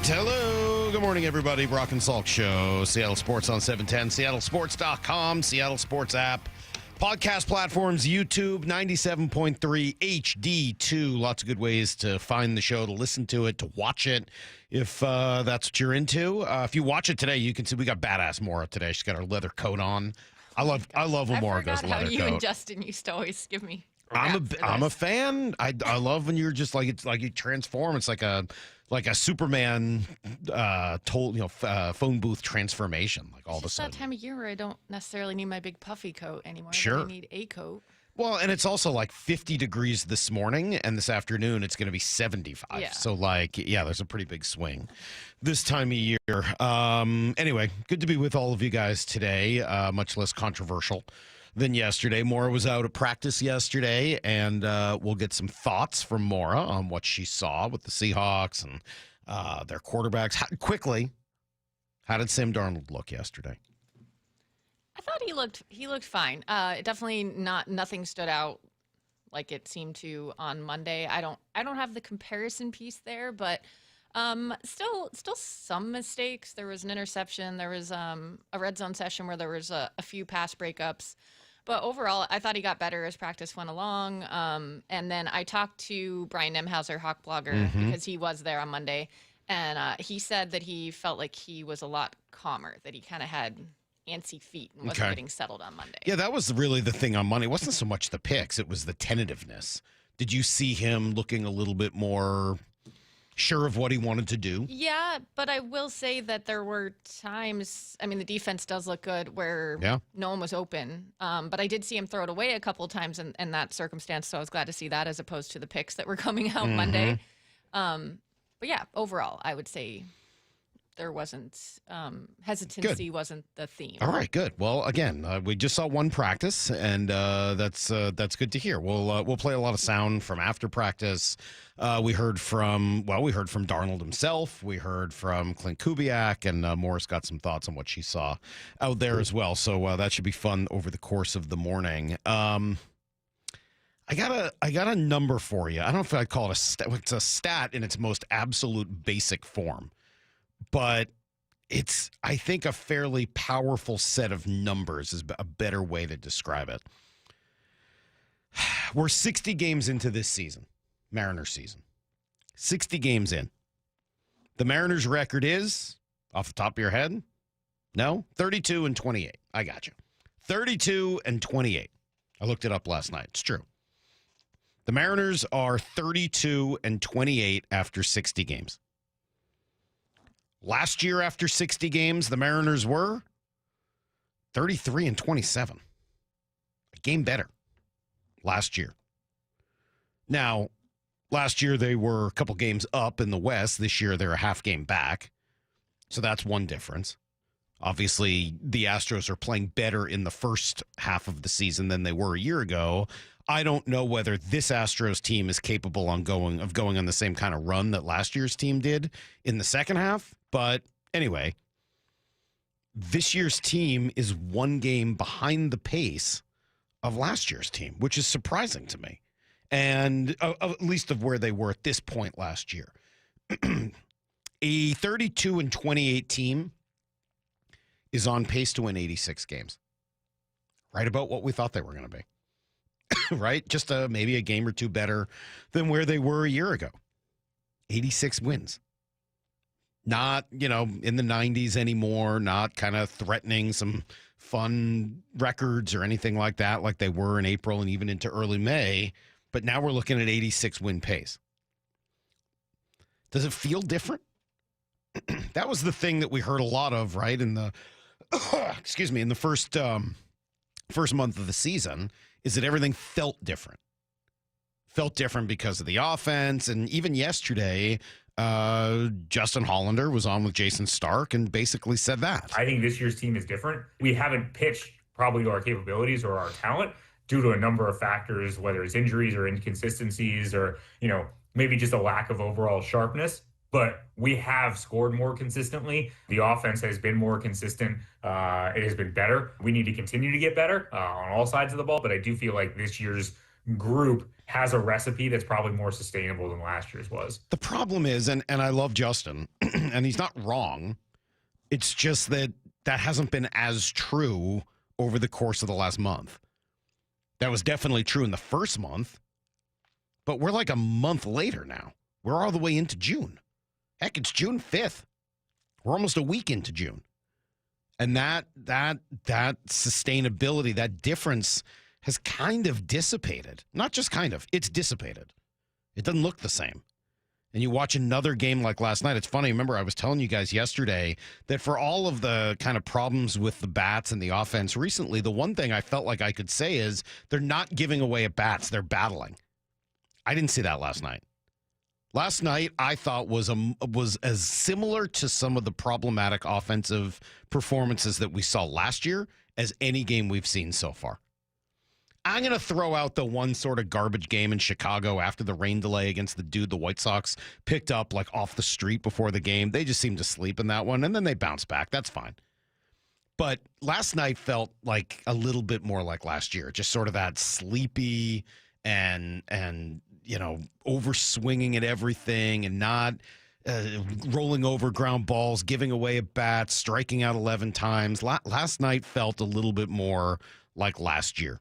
right. Hello. Good morning, everybody. Brock and Salk Show. Seattle Sports on 710. SeattleSports.com. Seattle Sports app. Podcast platforms. YouTube 97.3 HD2. Lots of good ways to find the show, to listen to it, to watch it, if that's what you're into. If you watch it today, you can see we got badass Maura today. She's got her leather coat on. I love when Maura goes leather coat. I forgot how you and Justin used to always give me. I'm a fan. I love when you're just like, it's like you transform. It's like a Superman phone booth transformation. Like all of a sudden. It's that time of year where I don't necessarily need my big puffy coat anymore. Sure. I need a coat. Well, and it's also like 50 degrees this morning, and this afternoon it's going to be 75. Yeah. So there's a pretty big swing this time of year. Anyway, good to be with all of you guys today. Much less controversial than yesterday. Maura was out at practice yesterday, and we'll get some thoughts from Maura on what she saw with the Seahawks and their quarterbacks. How did Sam Darnold look yesterday? I thought he looked fine. Definitely nothing stood out like it seemed to on Monday. I don't have the comparison piece there, but still some mistakes. There was an interception. There was a red zone session where there was a few pass breakups. But overall, I thought he got better as practice went along. And then I talked to Brian Nemhauser, Hawk blogger, because he was there on Monday. And he said that he felt like he was a lot calmer, that he kind of had antsy feet and wasn't getting settled on Monday. Yeah, that was really the thing on Monday. It wasn't so much the picks. It was the tentativeness. Did you see him looking a little bit more sure of what he wanted to do? Yeah, but I will say that there were times, I mean, the defense does look good where no one was open. But I did see him throw it away a couple of times in that circumstance, so I was glad to see that as opposed to the picks that were coming out Monday. But yeah, overall, I would say there wasn't hesitancy wasn't the theme. All right, good. Well, again, we just saw one practice, and that's good to hear. We'll play a lot of sound from after practice. We heard from Darnold himself. We heard from Clint Kubiak, and Morris got some thoughts on what she saw out there as well. So that should be fun over the course of the morning. I got a number for you. I don't know if I'd call it a stat. It's a stat in its most absolute basic form. But it's, I think, a fairly powerful set of numbers is a better way to describe it. We're 60 games into this season, Mariners season. 60 games in. The Mariners' record is, off the top of your head, no? 32-28. I got you. 32-28. I looked it up last night. It's true. The Mariners are 32-28 after 60 games. Last year, after 60 games, the Mariners were 33-27. A game better last year. Now, last year they were a couple games up in the West. This year they're a half game back. So that's one difference. Obviously, the Astros are playing better in the first half of the season than they were a year ago. I don't know whether this Astros team is capable of going on the same kind of run that last year's team did in the second half. But anyway, this year's team is one game behind the pace of last year's team, which is surprising to me. And at least of where they were at this point last year. A 32-28 team is on pace to win 86 games. Right about what we thought they were going to be. Right? Just maybe a game or two better than where they were a year ago. 86 wins. Not, in the 90s anymore, not kind of threatening some fun records or anything like that, like they were in April and even into early May. But now we're looking at 86 win pace. Does it feel different? That was the thing that we heard a lot of, right? In the, in the first month of the season, is that everything felt different. Felt different because of the offense. And even yesterday, Justin Hollander was on with Jayson Stark and basically said that. I think this year's team is different. We haven't pitched probably to our capabilities or our talent due to a number of factors, whether it's injuries or inconsistencies or, maybe just a lack of overall sharpness. But we have scored more consistently. The offense has been more consistent. It has been better. We need to continue to get better on all sides of the ball. But I do feel like this year's group has a recipe that's probably more sustainable than last year's was. The problem is, and I love Justin, and he's not wrong. It's just that hasn't been as true over the course of the last month. That was definitely true in the first month, but we're like a month later now. We're all the way into June. Heck, it's June 5th. We're almost a week into June. And that sustainability, that difference has kind of dissipated. Not just kind of, it's dissipated. It doesn't look the same. And you watch another game like last night. It's funny. Remember, I was telling you guys yesterday that for all of the kind of problems with the bats and the offense recently, the one thing I felt like I could say is they're not giving away at bats. They're battling. I didn't see that last night. Last night, I thought was as similar to some of the problematic offensive performances that we saw last year as any game we've seen so far. I'm going to throw out the one sort of garbage game in Chicago after the rain delay against the dude the White Sox picked up like off the street before the game. They just seemed to sleep in that one, and then they bounced back. That's fine. But last night felt like a little bit more like last year, just sort of that sleepy and you know, over swinging at everything and not rolling over ground balls, giving away at bats, striking out 11 times. Last night felt a little bit more like last year.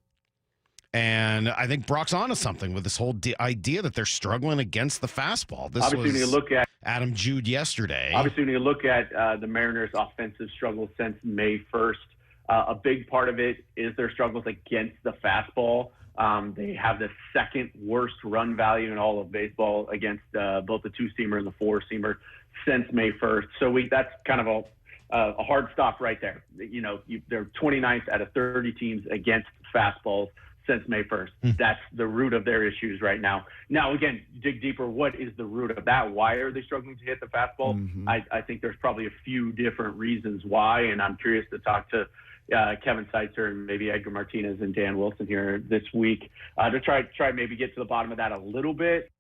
And I think Brock's onto something with this whole idea that they're struggling against the fastball. This obviously, was when you look at Adam Jude yesterday. Obviously, when you look at the Mariners' offensive struggles since May 1st, a big part of it is their struggles against the fastball. They have the second worst run value in all of baseball against both the two-seamer and the four-seamer since May 1st. So that's kind of a hard stop right there. You know, they're 29th out of 30 teams against fastballs since May 1st. That's the root of their issues right now. Now, again, dig deeper. What is the root of that? Why are they struggling to hit the fastball? I think there's probably a few different reasons why, and I'm curious to talk to Kevin Seitzer and maybe Edgar Martinez and Dan Wilson here this week to try maybe get to the bottom of that a little bit.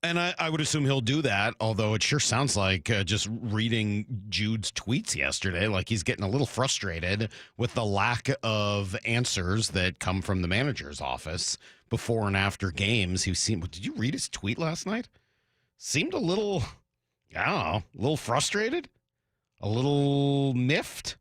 And I would assume he'll do that, although it sure sounds like just reading Jude's tweets yesterday, like he's getting a little frustrated with the lack of answers that come from the manager's office before and after games. Did you read his tweet last night? Seemed a little, I don't know, a little frustrated, a little miffed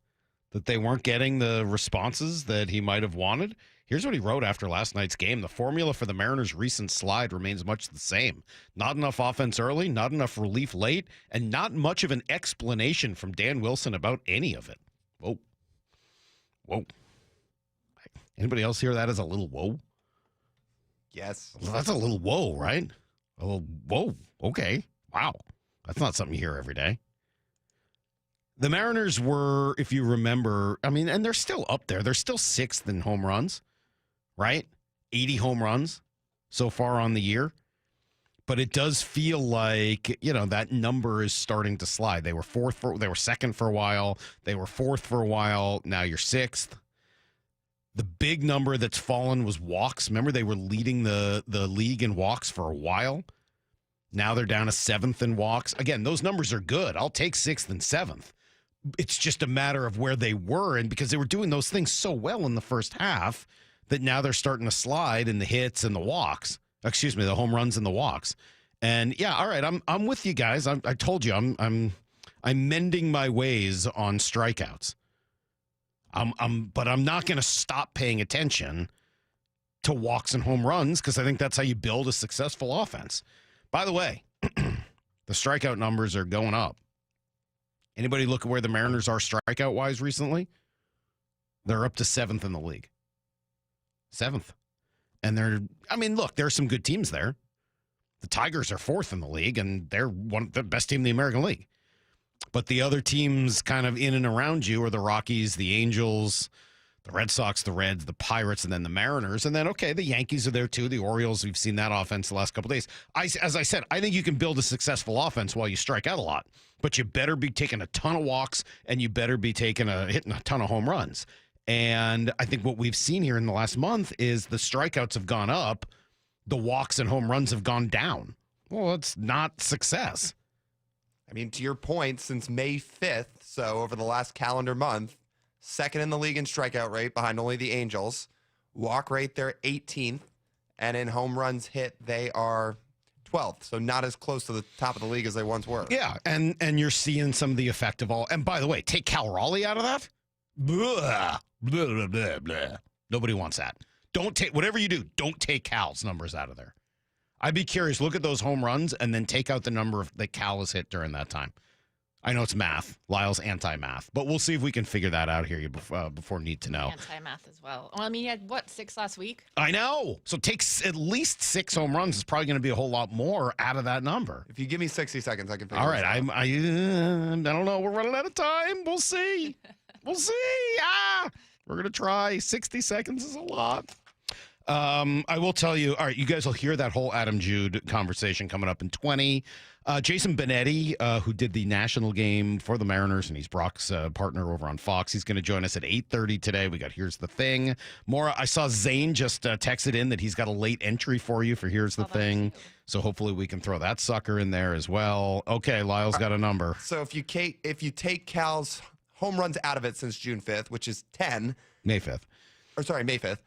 that they weren't getting the responses that he might have wanted. Here's what he wrote after last night's game. The formula for the Mariners' recent slide remains much the same. Not enough offense early, not enough relief late, and not much of an explanation from Dan Wilson about any of it. Whoa. Whoa. Anybody else hear that as a little whoa? Yes. Well, that's a little whoa, right? A little whoa. Okay. Wow. That's not something you hear every day. The Mariners were, if you remember, I mean, and they're still up there. They're still sixth in home runs, right? 80 home runs so far on the year. But it does feel like, you know, that number is starting to slide. They were they were second for a while. They were fourth for a while. Now you're sixth. The big number that's fallen was walks. Remember, they were leading the league in walks for a while. Now they're down to seventh in walks. Again, those numbers are good. I'll take sixth and seventh. It's just a matter of where they were, and because they were doing those things so well in the first half that now they're starting to slide in the hits and the walks. Excuse me, the home runs and the walks. And yeah, all right, I'm with you guys. I told you I'm mending my ways on strikeouts. But I'm not going to stop paying attention to walks and home runs because I think that's how you build a successful offense. By the way, the strikeout numbers are going up. Anybody look at where the Mariners are strikeout-wise recently? They're up to seventh in the league. Seventh. And look, there are some good teams there. The Tigers are fourth in the league, and they're one of the best team in the American League. But the other teams kind of in and around you are the Rockies, the Angels, the Red Sox, the Reds, the Pirates, and then the Mariners. And then, okay, the Yankees are there too. The Orioles, we've seen that offense the last couple of days. As I said, I think you can build a successful offense while you strike out a lot. But you better be taking a ton of walks, and you better be hitting a ton of home runs. And I think what we've seen here in the last month is the strikeouts have gone up. The walks and home runs have gone down. Well, it's not success. I mean, to your point, since May 5th, so over the last calendar month, second in the league in strikeout rate behind only the Angels. Walk rate, they're 18th And in home runs hit, they are 12th, so not as close to the top of the league as they once were. Yeah, and you're seeing some of the effect of all. And by the way, take Cal Raleigh out of that. Blah, blah, blah, blah, blah. Nobody wants that. Don't take, whatever you do, don't take Cal's numbers out of there. I'd be curious. Look at those home runs and then take out the number that Cal has hit during that time. I know it's math. Lyle's anti-math, but we'll see if we can figure that out here before Need to Know. Anti-math as well. Well, I mean, he had, 6 last week? I know. So take at least 6 home runs. It's probably going to be a whole lot more out of that number. If you give me 60 seconds, I can figure All right. this out. I don't know. We're running out of time. We'll see. We'll see. We're going to try. 60 seconds is a lot. I will tell you, all right, you guys will hear that whole Adam Jude conversation coming up in 20. Jason Benetti, who did the national game for the Mariners, and he's Brock's partner over on Fox. He's going to join us at 8:30 today. We got Here's the Thing. Maura, I saw Zane just texted in that he's got a late entry for you for Here's the Thing. So hopefully we can throw that sucker in there as well. Okay, Lyle's got a number. So if you take Cal's home runs out of it since June 5th, which is 10. May 5th. May 5th.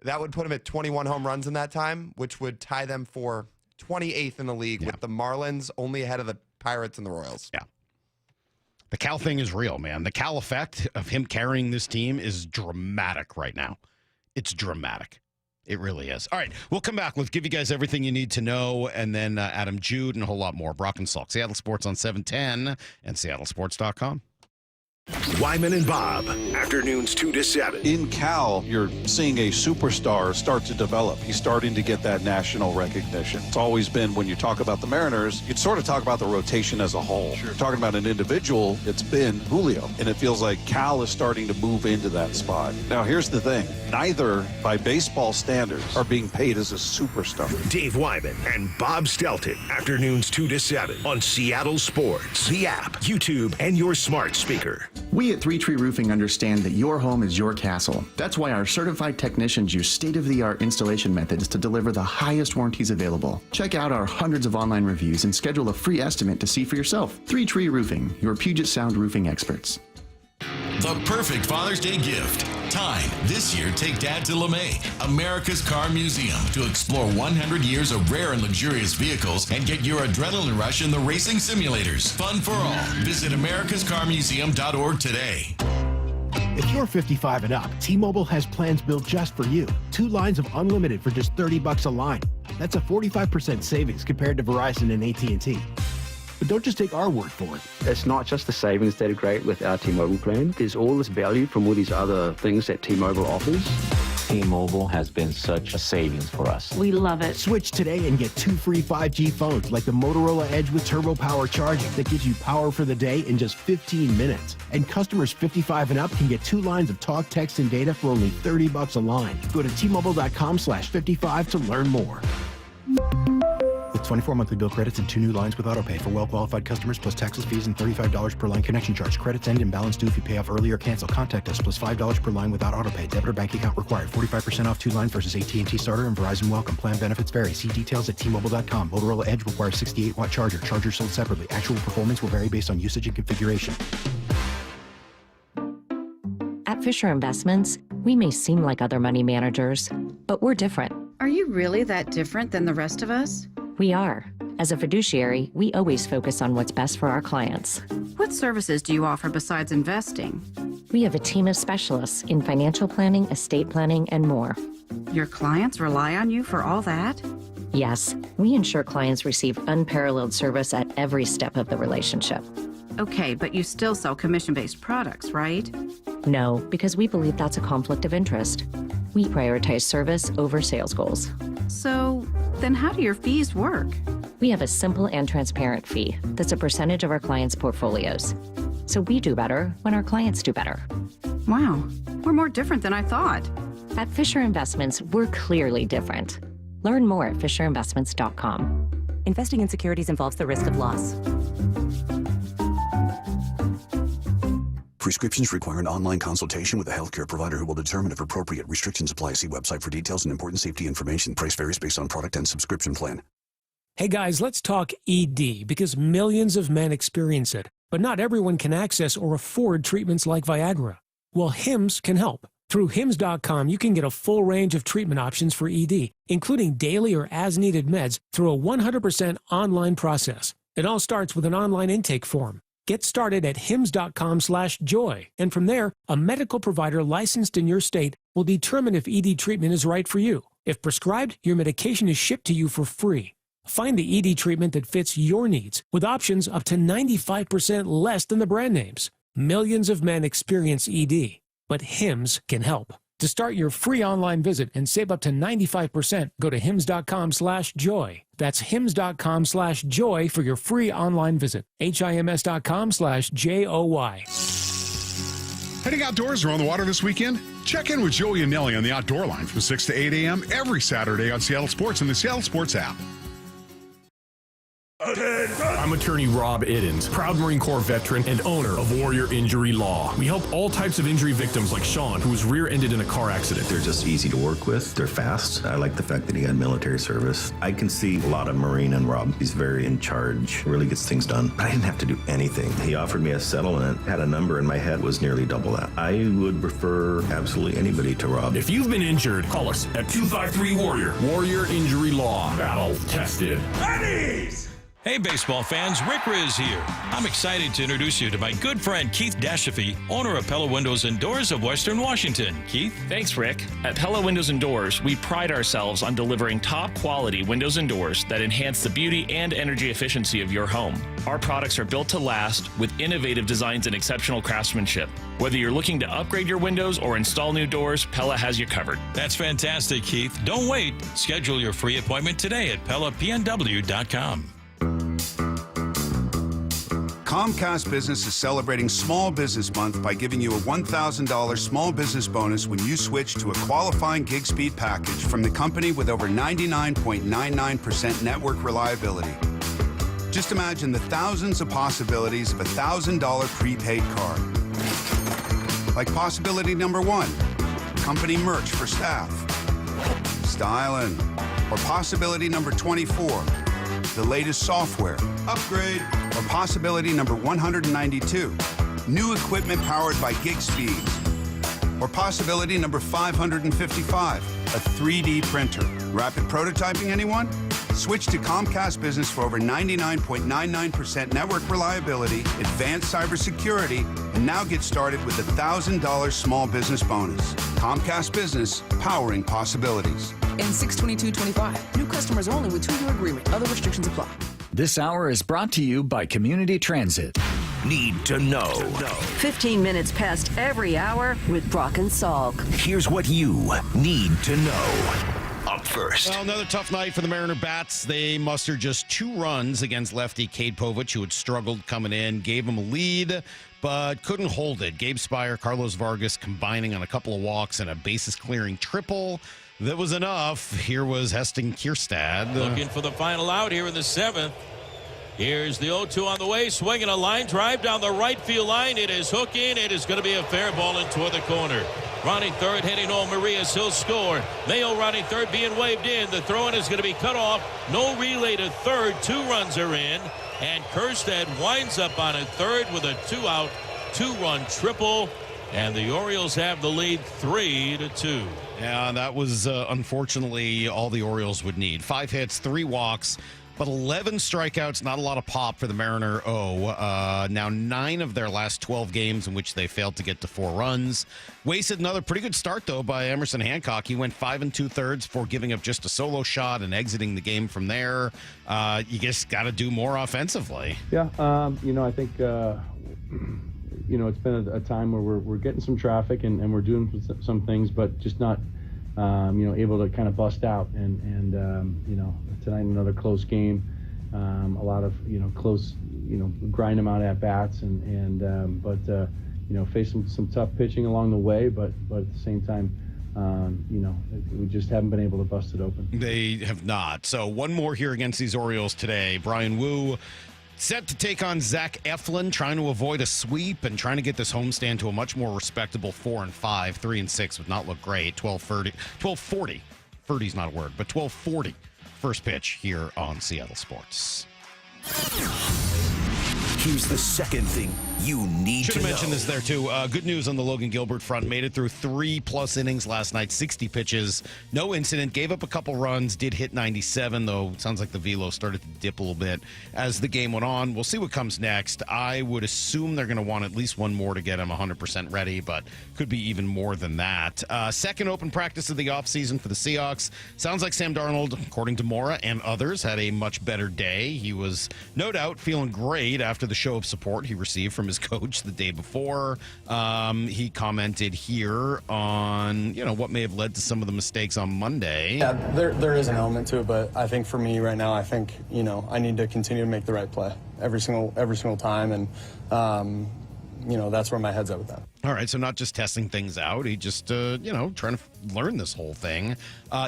That would put him at 21 home runs in that time, which would tie them for 28th in the league, with the Marlins only ahead of the Pirates and the Royals. Yeah. The Cal thing is real, man. The Cal effect of him carrying this team is dramatic right now. It's dramatic. It really is. All right, we'll come back. Let's give you guys everything you need to know, and then Adam Jude and a whole lot more. Brock and Salk, Seattle Sports on 710 and seattlesports.com. Wyman and Bob, afternoons 2 to 7. In Cal, you're seeing a superstar start to develop. He's starting to get that national recognition. It's always been, when you talk about the Mariners, you'd sort of talk about the rotation as a whole. Sure. Talking about an individual, it's been Julio. And it feels like Cal is starting to move into that spot. Now, here's the thing. Neither, by baseball standards, are being paid as a superstar. Dave Wyman and Bob Stelton, afternoons 2 to 7 on Seattle Sports, the app, YouTube, and your smart speaker. We at Three Tree Roofing understand that your home is your castle. That's why our certified technicians use state-of-the-art installation methods to deliver the highest warranties available. Check out our hundreds of online reviews and schedule a free estimate to see for yourself. Three Tree Roofing, your Puget Sound roofing experts. The perfect Father's Day gift. Time. This year, take Dad to LeMay, America's Car Museum, to explore 100 years of rare and luxurious vehicles and get your adrenaline rush in the racing simulators. Fun for all. Visit americascarmuseum.org today. If you're 55 and up, T-Mobile has plans built just for you. 2 lines of unlimited for just $30 a line. That's a 45% savings compared to Verizon and AT&T. But don't just take our word for it. It's not just the savings that are great with our T-Mobile plan. There's all this value from all these other things that T-Mobile offers. T-Mobile has been such a savings for us. We love it. Switch today and get 2 free 5G phones like the Motorola Edge with Turbo Power charging that gives you power for the day in just 15 minutes. And customers 55 and up can get 2 lines of talk, text, and data for only $30 a line. Go to T-Mobile.com/55 to learn more. With 24 monthly bill credits and 2 new lines with autopay for well-qualified customers, plus taxes, fees, and $35 per line connection charge. Credits end and balance due if you pay off early or cancel. Contact us, plus $5 per line without autopay. Debit or bank account required. 45% off 2 lines versus AT&T Starter and Verizon Welcome. Plan benefits vary. See details at T-Mobile.com. Motorola Edge requires 68-watt charger. Charger sold separately. Actual performance will vary based on usage and configuration. At Fisher Investments, we may seem like other money managers, but we're different. Are you really that different than the rest of us? We are. As a fiduciary, we always focus on what's best for our clients. What services do you offer besides investing? We have a team of specialists in financial planning, estate planning, and more. Your clients rely on you for all that? Yes, we ensure clients receive unparalleled service at every step of the relationship. Okay, but you still sell commission-based products, right? No, because we believe that's a conflict of interest. We prioritize service over sales goals. So, then how do your fees work? We have a simple and transparent fee that's a percentage of our clients' portfolios. So we do better when our clients do better. Wow, we're more different than I thought. At Fisher Investments, we're clearly different. Learn more at FisherInvestments.com. Investing in securities involves the risk of loss. Prescriptions require an online consultation with a healthcare provider who will determine if appropriate. Restrictions apply. See website for details and important safety information. Price varies based on product and subscription plan. Hey guys, let's talk ED, because millions of men experience it, but not everyone can access or afford treatments like Viagra. Well, HIMS can help. Through HIMS.com, you can get a full range of treatment options for ED, including daily or as-needed meds through a 100% online process. It all starts with an online intake form. Get started at HIMS.com/joy, and from there, a medical provider licensed in your state will determine if ED treatment is right for you. If prescribed, your medication is shipped to you for free. Find the ED treatment that fits your needs, with options up to 95% less than the brand names. Millions of men experience ED, but HIMS can help. To start your free online visit and save up to 95%, go to HIMS.com/joy. That's HIMS.com/joy for your free online visit. HIMS.com/JOY. Heading outdoors or on the water this weekend? Check in with Joey and Nelly on the Outdoor Line from 6 to 8 a.m. every Saturday on Seattle Sports and the Seattle Sports app. I'm attorney Rob Iddens, proud Marine Corps veteran and owner of Warrior Injury Law. We help all types of injury victims like Sean, who was rear-ended in a car accident. They're just easy to work with. They're fast. I like the fact that he had military service. I can see a lot of Marine in Rob. He's very in charge, really gets things done. But I didn't have to do anything. He offered me a settlement, had a number in my head, was nearly double that. I would refer absolutely anybody to Rob. If you've been injured, call us at 253-WARRIOR. Warrior Injury Law. Battle tested. Eddie's! Hey, baseball fans, Rick Riz here. I'm excited to introduce you to my good friend Keith Dashafy, owner of Pella Windows and Doors of Western Washington. Keith? Thanks, Rick. At Pella Windows and Doors, we pride ourselves on delivering top-quality windows and doors that enhance the beauty and energy efficiency of your home. Our products are built to last with innovative designs and exceptional craftsmanship. Whether you're looking to upgrade your windows or install new doors, Pella has you covered. That's fantastic, Keith. Don't wait. Schedule your free appointment today at PellaPNW.com. Comcast Business is celebrating Small Business Month by giving you a $1,000 small business bonus when you switch to a qualifying gig speed package from the company with over 99.99% network reliability. Just imagine the thousands of possibilities of a $1,000 prepaid card. Like possibility number 1, company merch for staff. Styling. Or possibility number 24, the latest software, upgrade. Or possibility number 192, new equipment powered by gig speeds. Or possibility number 555, a 3D printer. Rapid prototyping, anyone? Switch to Comcast Business for over 99.99% network reliability, advanced cybersecurity, and now get started with a $1,000 small business bonus. Comcast Business, powering possibilities. In 6/22/25, new customers only with 2-year agreement. Other restrictions apply. This hour is brought to you by Community Transit. Need to know. 15 minutes past every hour with Brock and Salk. Here's what you need to know. Up first. Well, another tough night for the Mariner Bats. They mustered just 2 runs against lefty Cade Povich, who had struggled coming in, gave him a lead, but couldn't hold it. Gabe Spire, Carlos Vargas combining on a couple of walks and a bases-clearing triple. That was enough. Here was Heston Kierstad. Looking for the final out here in the 7th. Here's the 0-2 on the way. Swinging a line drive down the right field line. It is hooking. It is going to be a fair ball in toward the corner. Rounding third, heading home, Marias. He'll score. Mayo rounding third, being waved in. The throw-in is going to be cut off. No relay to third. 2 runs are in. And Kierstad winds up on a third with a 2-out, 2-run triple. And the Orioles have the lead 3-2. Yeah, that was unfortunately all the Orioles would need. 5 hits, 3 walks, but 11 strikeouts. Not a lot of pop for the Mariner now 9 of their last 12 games in which they failed to get to 4 runs. Wasted another pretty good start, though, by Emerson Hancock. He went 5 2/3 before giving up just a solo shot and exiting the game from there. You just got to do more offensively. Yeah, I think... it's been a time where we're getting some traffic and we're doing some things, but just not, able to kind of bust out. And tonight another close game, a lot of close, grind them out at bats but facing some tough pitching along the way, but at the same time, we just haven't been able to bust it open. They have not. So one more here against these Orioles today. Brian Wu set to take on Zach Eflin, trying to avoid a sweep and trying to get this homestand to a much more respectable 4-5. 3-6 would not look great. 12:40. 40's not a word, but 12:40. First pitch here on Seattle Sports. Here's the second thing you need Should to have know. mentioned this there, too. Good news on the Logan Gilbert front. Made it through 3+ innings last night, 60 pitches. No incident. Gave up a couple runs. Did hit 97, though. It sounds like the velo started to dip a little bit as the game went on. We'll see what comes next. I would assume they're going to want at least one more to get him 100% ready, but could be even more than that. Second open practice of the offseason for the Seahawks. Sounds like Sam Darnold, according to Maura and others, had a much better day. He was no doubt feeling great after the show of support he received from his coach the day before. He commented here on, what may have led to some of the mistakes on Monday. Yeah, there is an element to it, but I think for me right now, I think, I need to continue to make the right play every single time, and that's where my head's at with that. All right, so not just testing things out, he just, trying to learn this whole thing.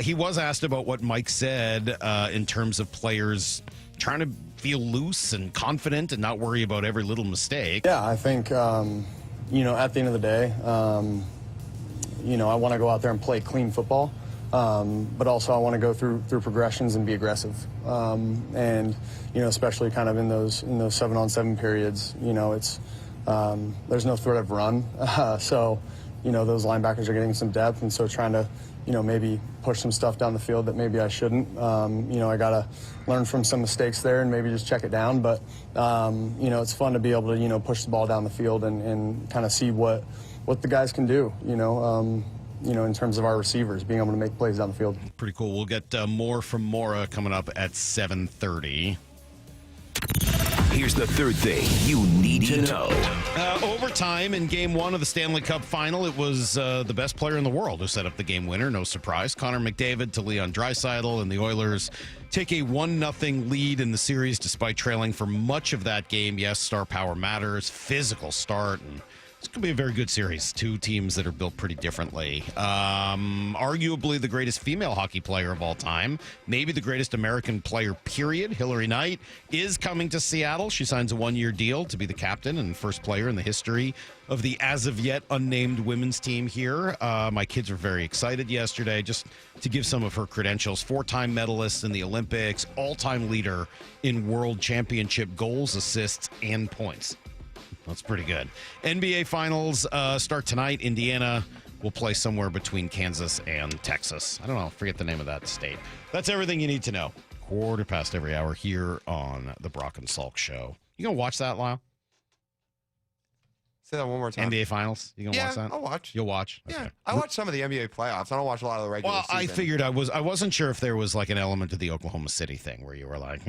He was asked about what Mike said in terms of players trying to feel loose and confident and not worry about every little mistake. Yeah, I think, at the end of the day, I want to go out there and play clean football, but also I want to go through progressions and be aggressive. And, especially kind of in those 7-on-7 periods, it's there's no threat of run. So, those linebackers are getting some depth, and so trying to, maybe push some stuff down the field that maybe I shouldn't. I got to learn from some mistakes there and maybe just check it down. But, it's fun to be able to, push the ball down the field and kind of see what the guys can do, in terms of our receivers, being able to make plays down the field. Pretty cool. We'll get more from Maura coming up at 7:30. Here's the third thing you need to know. Overtime in Game 1 of the Stanley Cup Final, it was the best player in the world who set up the game winner. No surprise. Connor McDavid to Leon Draisaitl, and the Oilers take a 1-0 lead in the series despite trailing for much of that game. Yes, star power matters. Physical start, and it's going to be a very good series. Two teams that are built pretty differently. Arguably the greatest female hockey player of all time. Maybe the greatest American player, period. Hillary Knight is coming to Seattle. She signs a 1-year deal to be the captain and first player in the history of the as-of-yet unnamed women's team here. My kids were very excited yesterday, just to give some of her credentials. 4-time medalist in the Olympics, all-time leader in world championship goals, assists, and points. That's pretty good. NBA Finals start tonight. Indiana will play somewhere between Kansas and Texas. I don't know. Forget the name of that state. That's everything you need to know. 1:15 every hour here on the Brock and Salk Show. You going to watch that, Lyle? Say that one more time. NBA Finals? You going to watch that? I'll watch. You'll watch? Yeah. Okay. I watch some of the NBA playoffs. I don't watch a lot of the regular season. I figured I wasn't sure if there was like an element to the Oklahoma City thing where you were like,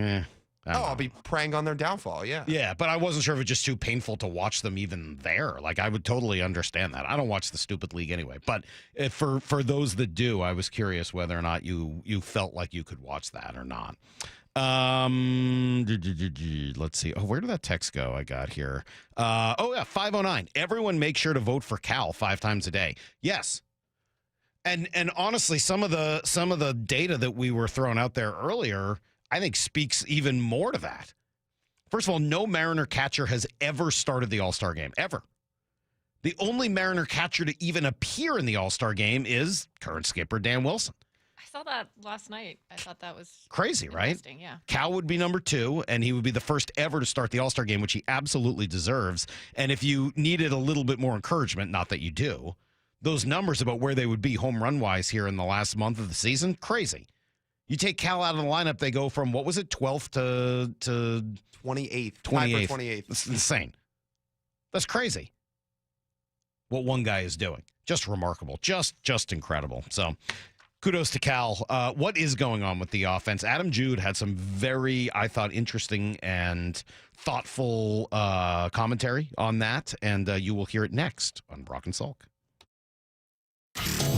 I'll be preying on their downfall, yeah. Yeah, but I wasn't sure if it was just too painful to watch them even there. Like, I would totally understand that. I don't watch the stupid league anyway. But for those that do, I was curious whether or not you felt like you could watch that or not. Let's see. Oh, where did that text go I got here? 509. Everyone make sure to vote for Cal 5 times a day. Yes. And honestly, some of the data that we were throwing out there earlier, I think speaks even more to that. First of all, no Mariner catcher has ever started the All-Star game, ever. The only Mariner catcher to even appear in the All-Star game is current skipper Dan Wilson. I saw that last night. I thought that was crazy, right? Yeah. Cal would be number 2, and he would be the first ever to start the All-Star game, which he absolutely deserves. And if you needed a little bit more encouragement, not that you do, those numbers about where they would be home run-wise here in the last month of the season, crazy. You take Cal out of the lineup, they go from, 12th to 28th. 28th. That's insane. That's crazy. What one guy is doing. Just remarkable. Just incredible. So kudos to Cal. What is going on with the offense? Adam Jude had some very, I thought, interesting and thoughtful commentary on that, and you will hear it next on Brock and Salk.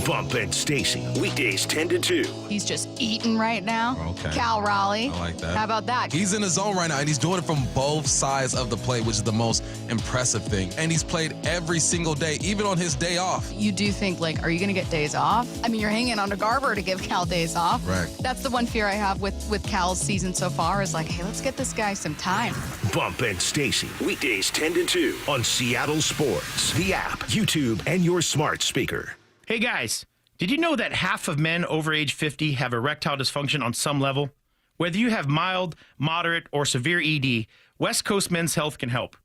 Bump and Stacy, weekdays 10 to 2. He's just eating right now. Okay. Cal Raleigh. I like that. How about that? He's in his zone right now, and he's doing it from both sides of the plate, which is the most impressive thing. And he's played every single day, even on his day off. You do think, are you going to get days off? I mean, you're hanging on to Garber to give Cal days off. Right. That's the one fear I have with Cal's season so far is hey, let's get this guy some time. Bump and Stacy, weekdays 10 to 2 on Seattle Sports, the app, YouTube, and your smart speaker. Hey guys, did you know that half of men over age 50 have erectile dysfunction on some level? Whether you have mild, moderate, or severe ED, West Coast Men's Health can help.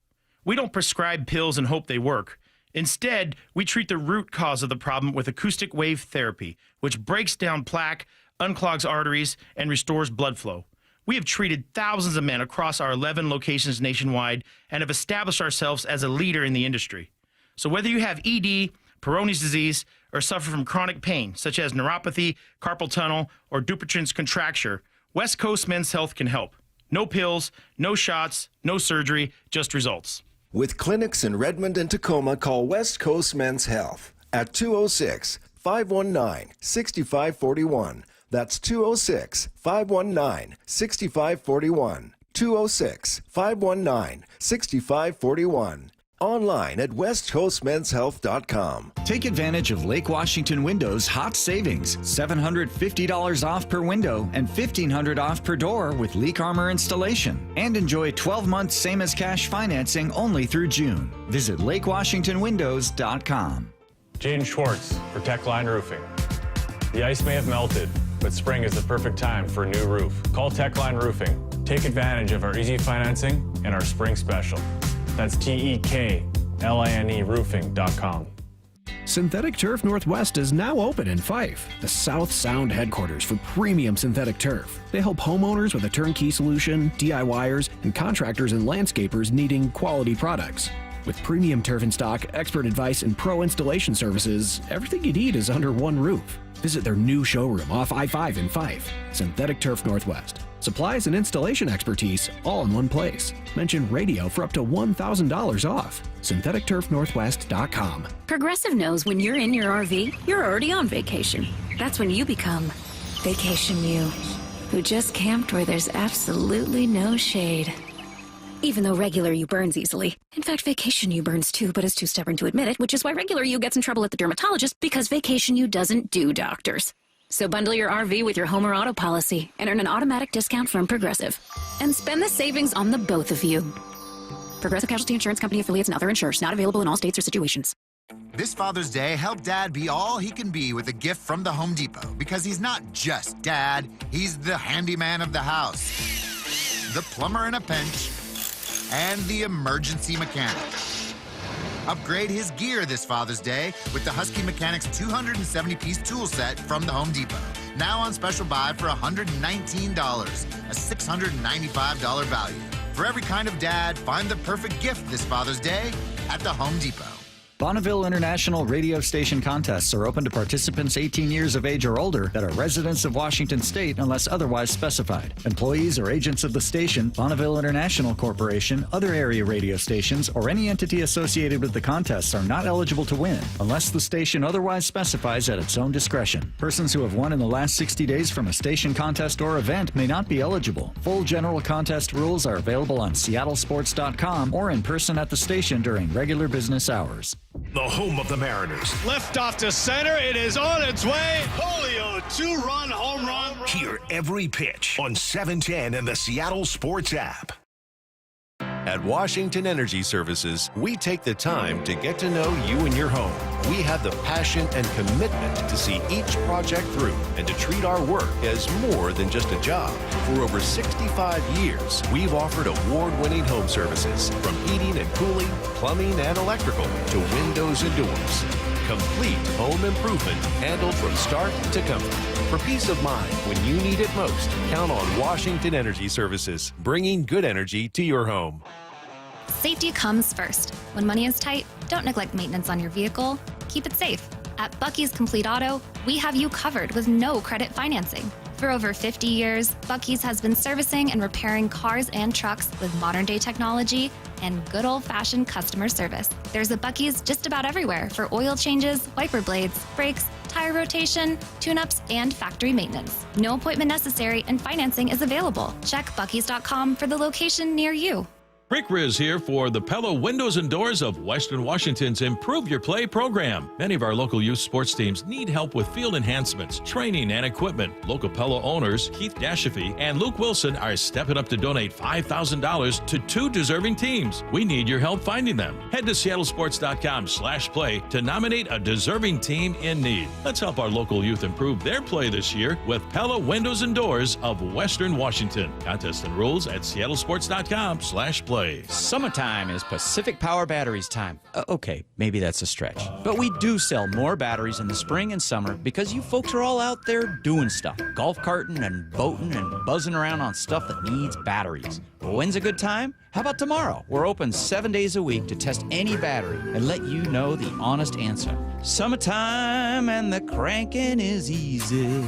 We don't prescribe pills and hope they work. Instead, we treat the root cause of the problem with acoustic wave therapy, which breaks down plaque, unclogs arteries, and restores blood flow. We have treated thousands of men across our 11 locations nationwide and have established ourselves as a leader in the industry. So whether you have ED, Peyronie's disease, or suffer from chronic pain, such as neuropathy, carpal tunnel, or Dupuytren's contracture, West Coast Men's Health can help. No pills, no shots, no surgery, just results. With clinics in Redmond and Tacoma, call West Coast Men's Health at 206-519-6541. That's 206-519-6541. 206-519-6541. Online at westcoastmenshealth.com. Take advantage of Lake Washington Windows hot savings. $750 off per window and $1,500 off per door with leak armor installation. And enjoy 12 months same as cash financing only through June. Visit lakewashingtonwindows.com. Jaden Schwartz for Techline Roofing. The ice may have melted, but spring is the perfect time for a new roof. Call Techline Roofing. Take advantage of our easy financing and our spring special. That's TEKLINE roofing.com. Synthetic Turf Northwest is now open in Fife, the South Sound headquarters for premium synthetic turf. They help homeowners with a turnkey solution, DIYers, and contractors and landscapers needing quality products. With premium turf in stock, expert advice, and pro installation services, everything you need is under one roof. Visit their new showroom off I-5 in Fife. Synthetic Turf Northwest. Supplies and installation expertise all in one place. Mention radio for up to $1,000 off. SyntheticTurfNorthwest.com. Progressive knows when you're in your RV, you're already on vacation. That's when you become Vacation You, who just camped where there's absolutely no shade. Even though regular you burns easily. In fact, Vacation You burns too, but is too stubborn to admit it, which is why regular you gets in trouble at the dermatologist, because Vacation You doesn't do doctors. So bundle your RV with your home or auto policy and earn an automatic discount from Progressive. And spend the savings on the both of you. Progressive Casualty Insurance Company affiliates and other insurers. Not available in all states or situations. This Father's Day, help Dad be all he can be with a gift from the Home Depot. Because he's not just Dad, he's the handyman of the house. The plumber in a pinch. And the emergency mechanic. Upgrade his gear this Father's Day with the Husky Mechanics 270-piece tool set from the Home Depot. Now on special buy for $119, a $695 value. For every kind of dad, find the perfect gift this Father's Day at the Home Depot. Bonneville International radio station contests are open to participants 18 years of age or older that are residents of Washington State unless otherwise specified. Employees or agents of the station, Bonneville International Corporation, other area radio stations, or any entity associated with the contests are not eligible to win unless the station otherwise specifies at its own discretion. Persons who have won in the last 60 days from a station contest or event may not be eligible. Full general contest rules are available on seattlesports.com or in person at the station during regular business hours. The home of the Mariners. Left off to center. It is on its way. Julio, two-run home run. Hear every pitch on 710 and the Seattle Sports app. At Washington Energy Services, we take the time to get to know you and your home. We have the passion and commitment to see each project through and to treat our work as more than just a job. For over 65 years, we've offered award-winning home services from heating and cooling, plumbing and electrical to windows and doors. Complete home improvement handled from start to comfort. For peace of mind when you need it most, count on Washington Energy Services, bringing good energy to your home. Safety comes first. When money is tight, don't neglect maintenance on your vehicle. Keep it safe. At Bucky's Complete Auto, we have you covered with no credit financing. For over 50 years, Bucky's has been servicing and repairing cars and trucks with modern-day technology and good old-fashioned customer service. There's a Bucky's just about everywhere for oil changes, wiper blades, brakes, tire rotation, tune-ups, and factory maintenance. No appointment necessary and financing is available. Check Bucky's.com for the location near you. Rick Riz here for the Pella Windows and Doors of Western Washington's Improve Your Play program. Many of our local youth sports teams need help with field enhancements, training, and equipment. Local Pella owners Keith Dashafy and Luke Wilson are stepping up to donate $5,000 to 2 deserving teams. We need your help finding them. Head to seattlesports.com/play to nominate a deserving team in need. Let's help our local youth improve their play this year with Pella Windows and Doors of Western Washington. Contest and rules at seattlesports.com/play. place. Summertime is Pacific Power Batteries time. Okay, maybe that's a stretch. But we do sell more batteries in the spring and summer because you folks are all out there doing stuff. Golf carting and boating and buzzing around on stuff that needs batteries. Well, when's a good time? How about tomorrow? We're open 7 days a week to test any battery and let you know the honest answer. Summertime and the cranking is easy.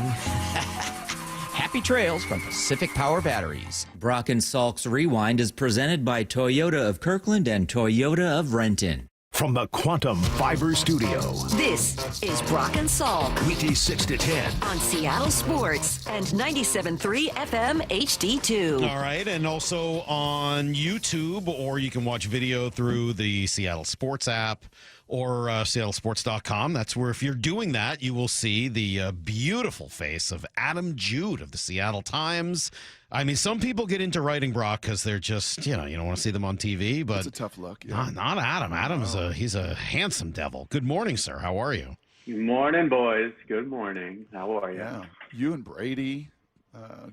Happy trails from Pacific Power Batteries. Brock and Salk's Rewind is presented by Toyota of Kirkland and Toyota of Renton. From the Quantum Fiber Studio. This is Brock and Salk. Weekdays 6 to 10. On Seattle Sports and 97.3 FM HD2. All right, and also on YouTube, or you can watch video through the Seattle Sports app or seattlesports.com. That's where, if you're doing that, you will see the beautiful face of Adam Jude of the Seattle Times. I mean, some people get into writing, Brock, because they're just, you don't want to see them on TV. But it's a tough look. Yeah. Not Adam. Adam's he's a handsome devil. Good morning, sir. How are you? Good morning, boys. Good morning. How are you? Yeah. You and Brady,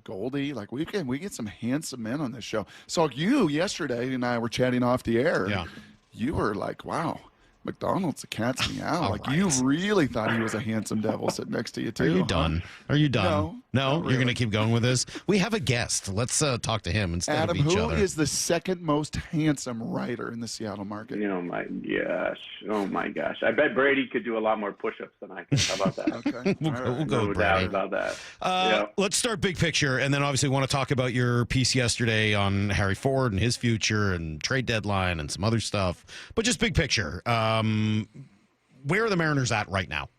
Goldie, like we get some handsome men on this show. So you yesterday and I were chatting off the air. Yeah. You were like, wow, McDonald's, the cat's meow. Like right. you really thought he was a handsome devil sitting next to you too. Are you done? Are you done? No, really. You're going to keep going with this. We have a guest. Let's talk to him instead Adam, of each who other. is the second most handsome writer in the Seattle market? Oh my gosh. Oh my gosh. I bet Brady could do a lot more push-ups than I can. How about that? Okay. We'll go No with doubt Brady. about that. Yeah. Let's start big picture, and then obviously want to talk about your piece yesterday on Harry Ford and his future and trade deadline and some other stuff. But just big picture, where are the Mariners at right now?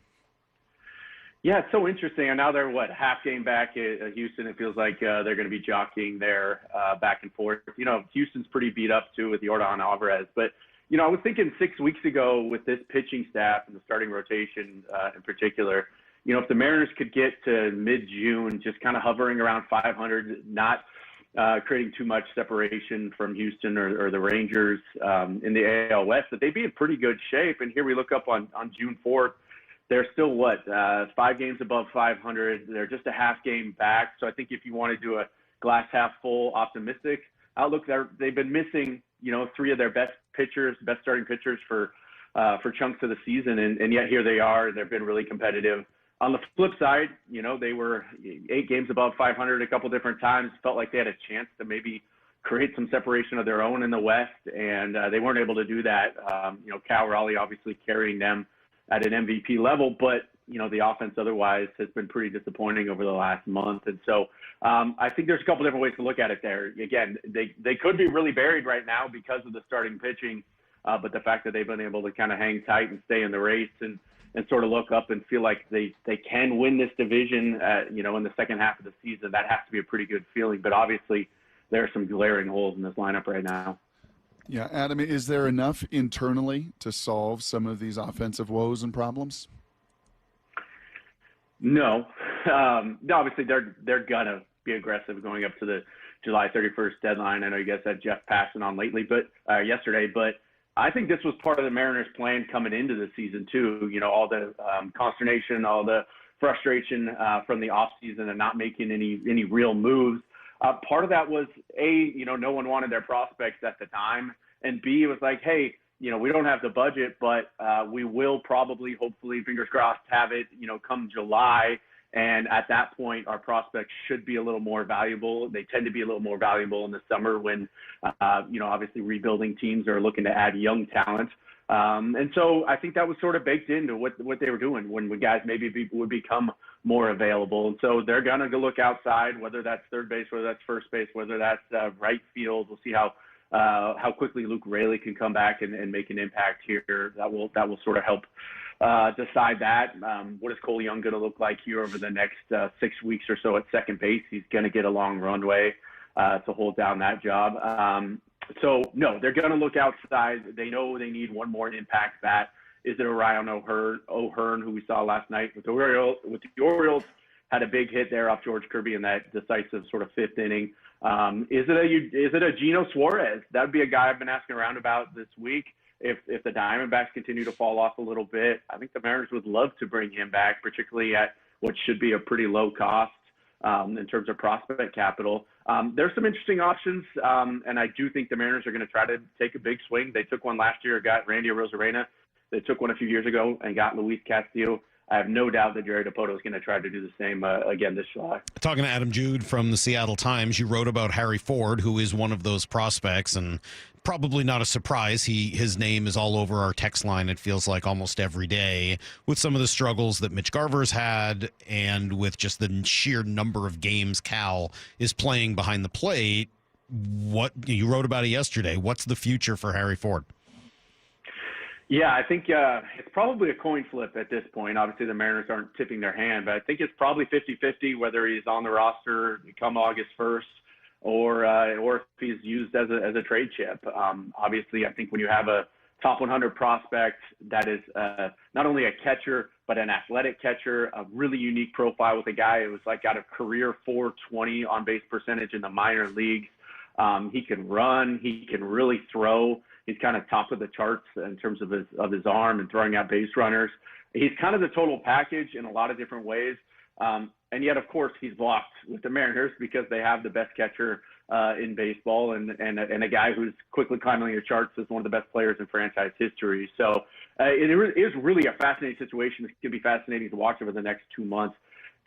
Yeah, it's so interesting. And now they're, half game back at Houston. It feels like they're going to be jockeying there back and forth. Houston's pretty beat up, too, with Yordan Alvarez. But, I was thinking 6 weeks ago with this pitching staff and the starting rotation in particular, if the Mariners could get to mid-June, just kind of hovering around 500, not creating too much separation from Houston or the Rangers in the AL West, that they'd be in pretty good shape. And here we look up on June 4th. They're still 5 games above 500. They're just a half game back. So I think if you want to do a glass half full optimistic outlook, they've been missing, 3 of their best starting pitchers for chunks of the season. And yet here they are, and they've been really competitive. On the flip side, they were 8 games above 500 a couple different times, felt like they had a chance to maybe create some separation of their own in the West, and they weren't able to do that. Cal Raleigh obviously carrying them at an MVP level, but the offense otherwise has been pretty disappointing over the last month. And so I think there's a couple different ways to look at it there. Again, they could be really buried right now because of the starting pitching, but the fact that they've been able to kind of hang tight and stay in the race and sort of look up and feel like they can win this division, in the second half of the season, that has to be a pretty good feeling. But obviously there are some glaring holes in this lineup right now. Yeah, Adam, is there enough internally to solve some of these offensive woes and problems? No. Obviously, they're going to be aggressive going up to the July 31st deadline. I know you guys had Jeff Passan on yesterday, but I think this was part of the Mariners' plan coming into the season, too. All the consternation, all the frustration from the offseason and not making any real moves. Part of that was, A, no one wanted their prospects at the time. And B, it was like, hey, we don't have the budget, but we will probably, hopefully, fingers crossed, have it, come July. And at that point, our prospects should be a little more valuable. They tend to be a little more valuable in the summer when, obviously rebuilding teams are looking to add young talent. And so I think that was sort of baked into what they were doing when guys maybe would become more available. And so they're going to look outside, whether that's third base, whether that's first base, whether that's right field. We'll see how quickly Luke Raley can come back and make an impact here. That will sort of help decide that. What is Cole Young going to look like here over the next 6 weeks or so at second base? He's going to get a long runway to hold down that job. So, no, they're going to look outside. They know they need one more impact bat. Is it Orion O'Hearn, who we saw last night with the Orioles, had a big hit there off George Kirby in that decisive sort of fifth inning. Is it a Gino Suarez? That would be a guy I've been asking around about this week. If the Diamondbacks continue to fall off a little bit, I think the Mariners would love to bring him back, particularly at what should be a pretty low cost in terms of prospect capital. there's some interesting options, and I do think the Mariners are going to try to take a big swing. They took one last year, got Randy Arozarena. They took one a few years ago and got Luis Castillo. I have no doubt that Jerry Dipoto is going to try to do the same again this July. Talking to Adam Jude from the Seattle Times, you wrote about Harry Ford, who is one of those prospects, and probably not a surprise. His name is all over our text line, it feels like, almost every day, with some of the struggles that Mitch Garver's had and with just the sheer number of games Cal is playing behind the plate. What you wrote about it yesterday. What's the future for Harry Ford? Yeah, I think it's probably a coin flip at this point. Obviously, the Mariners aren't tipping their hand, but I think it's probably 50-50 whether he's on the roster come August 1st or if he's used as a trade chip. Obviously, I think when you have a top 100 prospect that is not only a catcher but an athletic catcher, a really unique profile with a guy who's like got a career .420 on base percentage in the minor leagues. He can run. He can really throw. He's kind of top of the charts in terms of his arm and throwing out base runners. He's kind of the total package in a lot of different ways. And yet, of course, he's blocked with the Mariners because they have the best catcher in baseball and a guy who's quickly climbing the charts as one of the best players in franchise history. So it is really a fascinating situation. It's going to be fascinating to watch over the next 2 months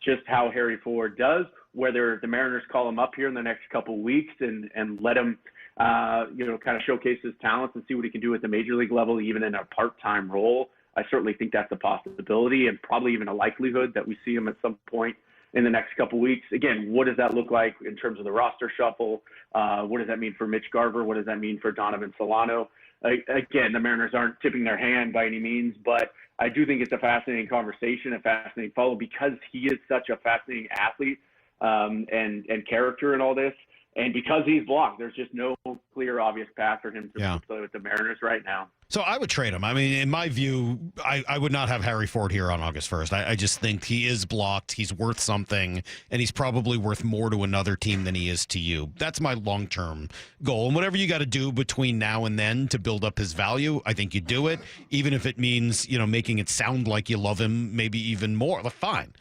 just how Harry Ford does, whether the Mariners call him up here in the next couple of weeks and let him kind of showcase his talents and see what he can do at the major league level, even in a part-time role. I certainly think that's a possibility and probably even a likelihood that we see him at some point in the next couple of weeks. Again, what does that look like in terms of the roster shuffle? What does that mean for Mitch Garver? What does that mean for Donovan Solano? Again, the Mariners aren't tipping their hand by any means, but I do think it's a fascinating conversation, a fascinating follow, because he is such a fascinating athlete and character in all this. And because he's blocked, there's just no clear, obvious path for him to play with the Mariners right now. So I would trade him. I mean, in my view, I would not have Harry Ford here on August 1st. I just think he is blocked. He's worth something, and he's probably worth more to another team than he is to you. That's my long-term goal. And whatever you got to do between now and then to build up his value, I think you do it, even if it means, making it sound like you love him maybe even more. Fine.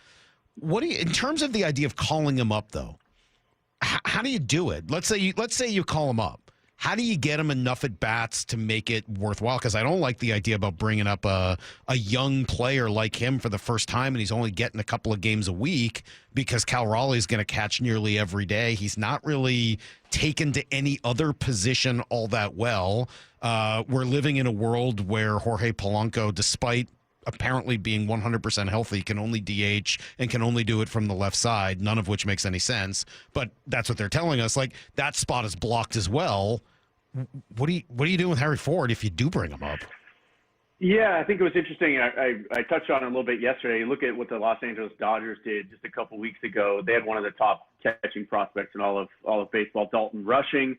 What do you, in terms of the idea of calling him up, though, how do you do it? Let's say you call him up. How do you get him enough at bats to make it worthwhile? Because I don't like the idea about bringing up a young player like him for the first time, and he's only getting a couple of games a week because Cal Raleigh's going to catch nearly every day. He's not really taken to any other position all that well. We're living in a world where Jorge Polanco, despite apparently being 100% healthy, can only DH and can only do it from the left side, none of which makes any sense. But that's what they're telling us. Like, that spot is blocked as well. What are you doing with Harry Ford if you do bring him up? Yeah, I think it was interesting. I touched on it a little bit yesterday. You look at what the Los Angeles Dodgers did just a couple weeks ago. They had one of the top catching prospects in all of baseball, Dalton Rushing.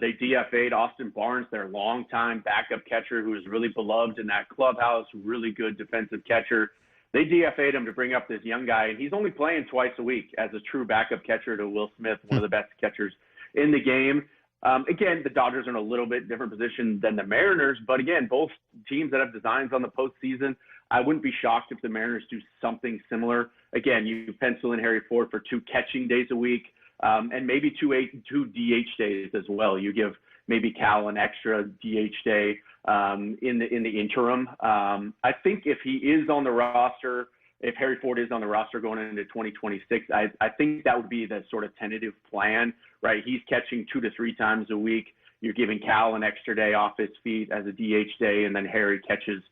They DFA'd Austin Barnes, their longtime backup catcher, who is really beloved in that clubhouse, really good defensive catcher. They DFA'd him to bring up this young guy, and he's only playing twice a week as a true backup catcher to Will Smith, one of the best catchers in the game. Again, the Dodgers are in a little bit different position than the Mariners, but again, both teams that have designs on the postseason. I wouldn't be shocked if the Mariners do something similar. Again, you pencil in Harry Ford for 2 catching days a week. And maybe two DH days as well. You give maybe Cal an extra DH day in the interim. I think if he is on the roster, if Harry Ford is on the roster going into 2026, I think that would be the sort of tentative plan, right? He's catching 2 to 3 times a week. You're giving Cal an extra day off his feet as a DH day, and then Harry catches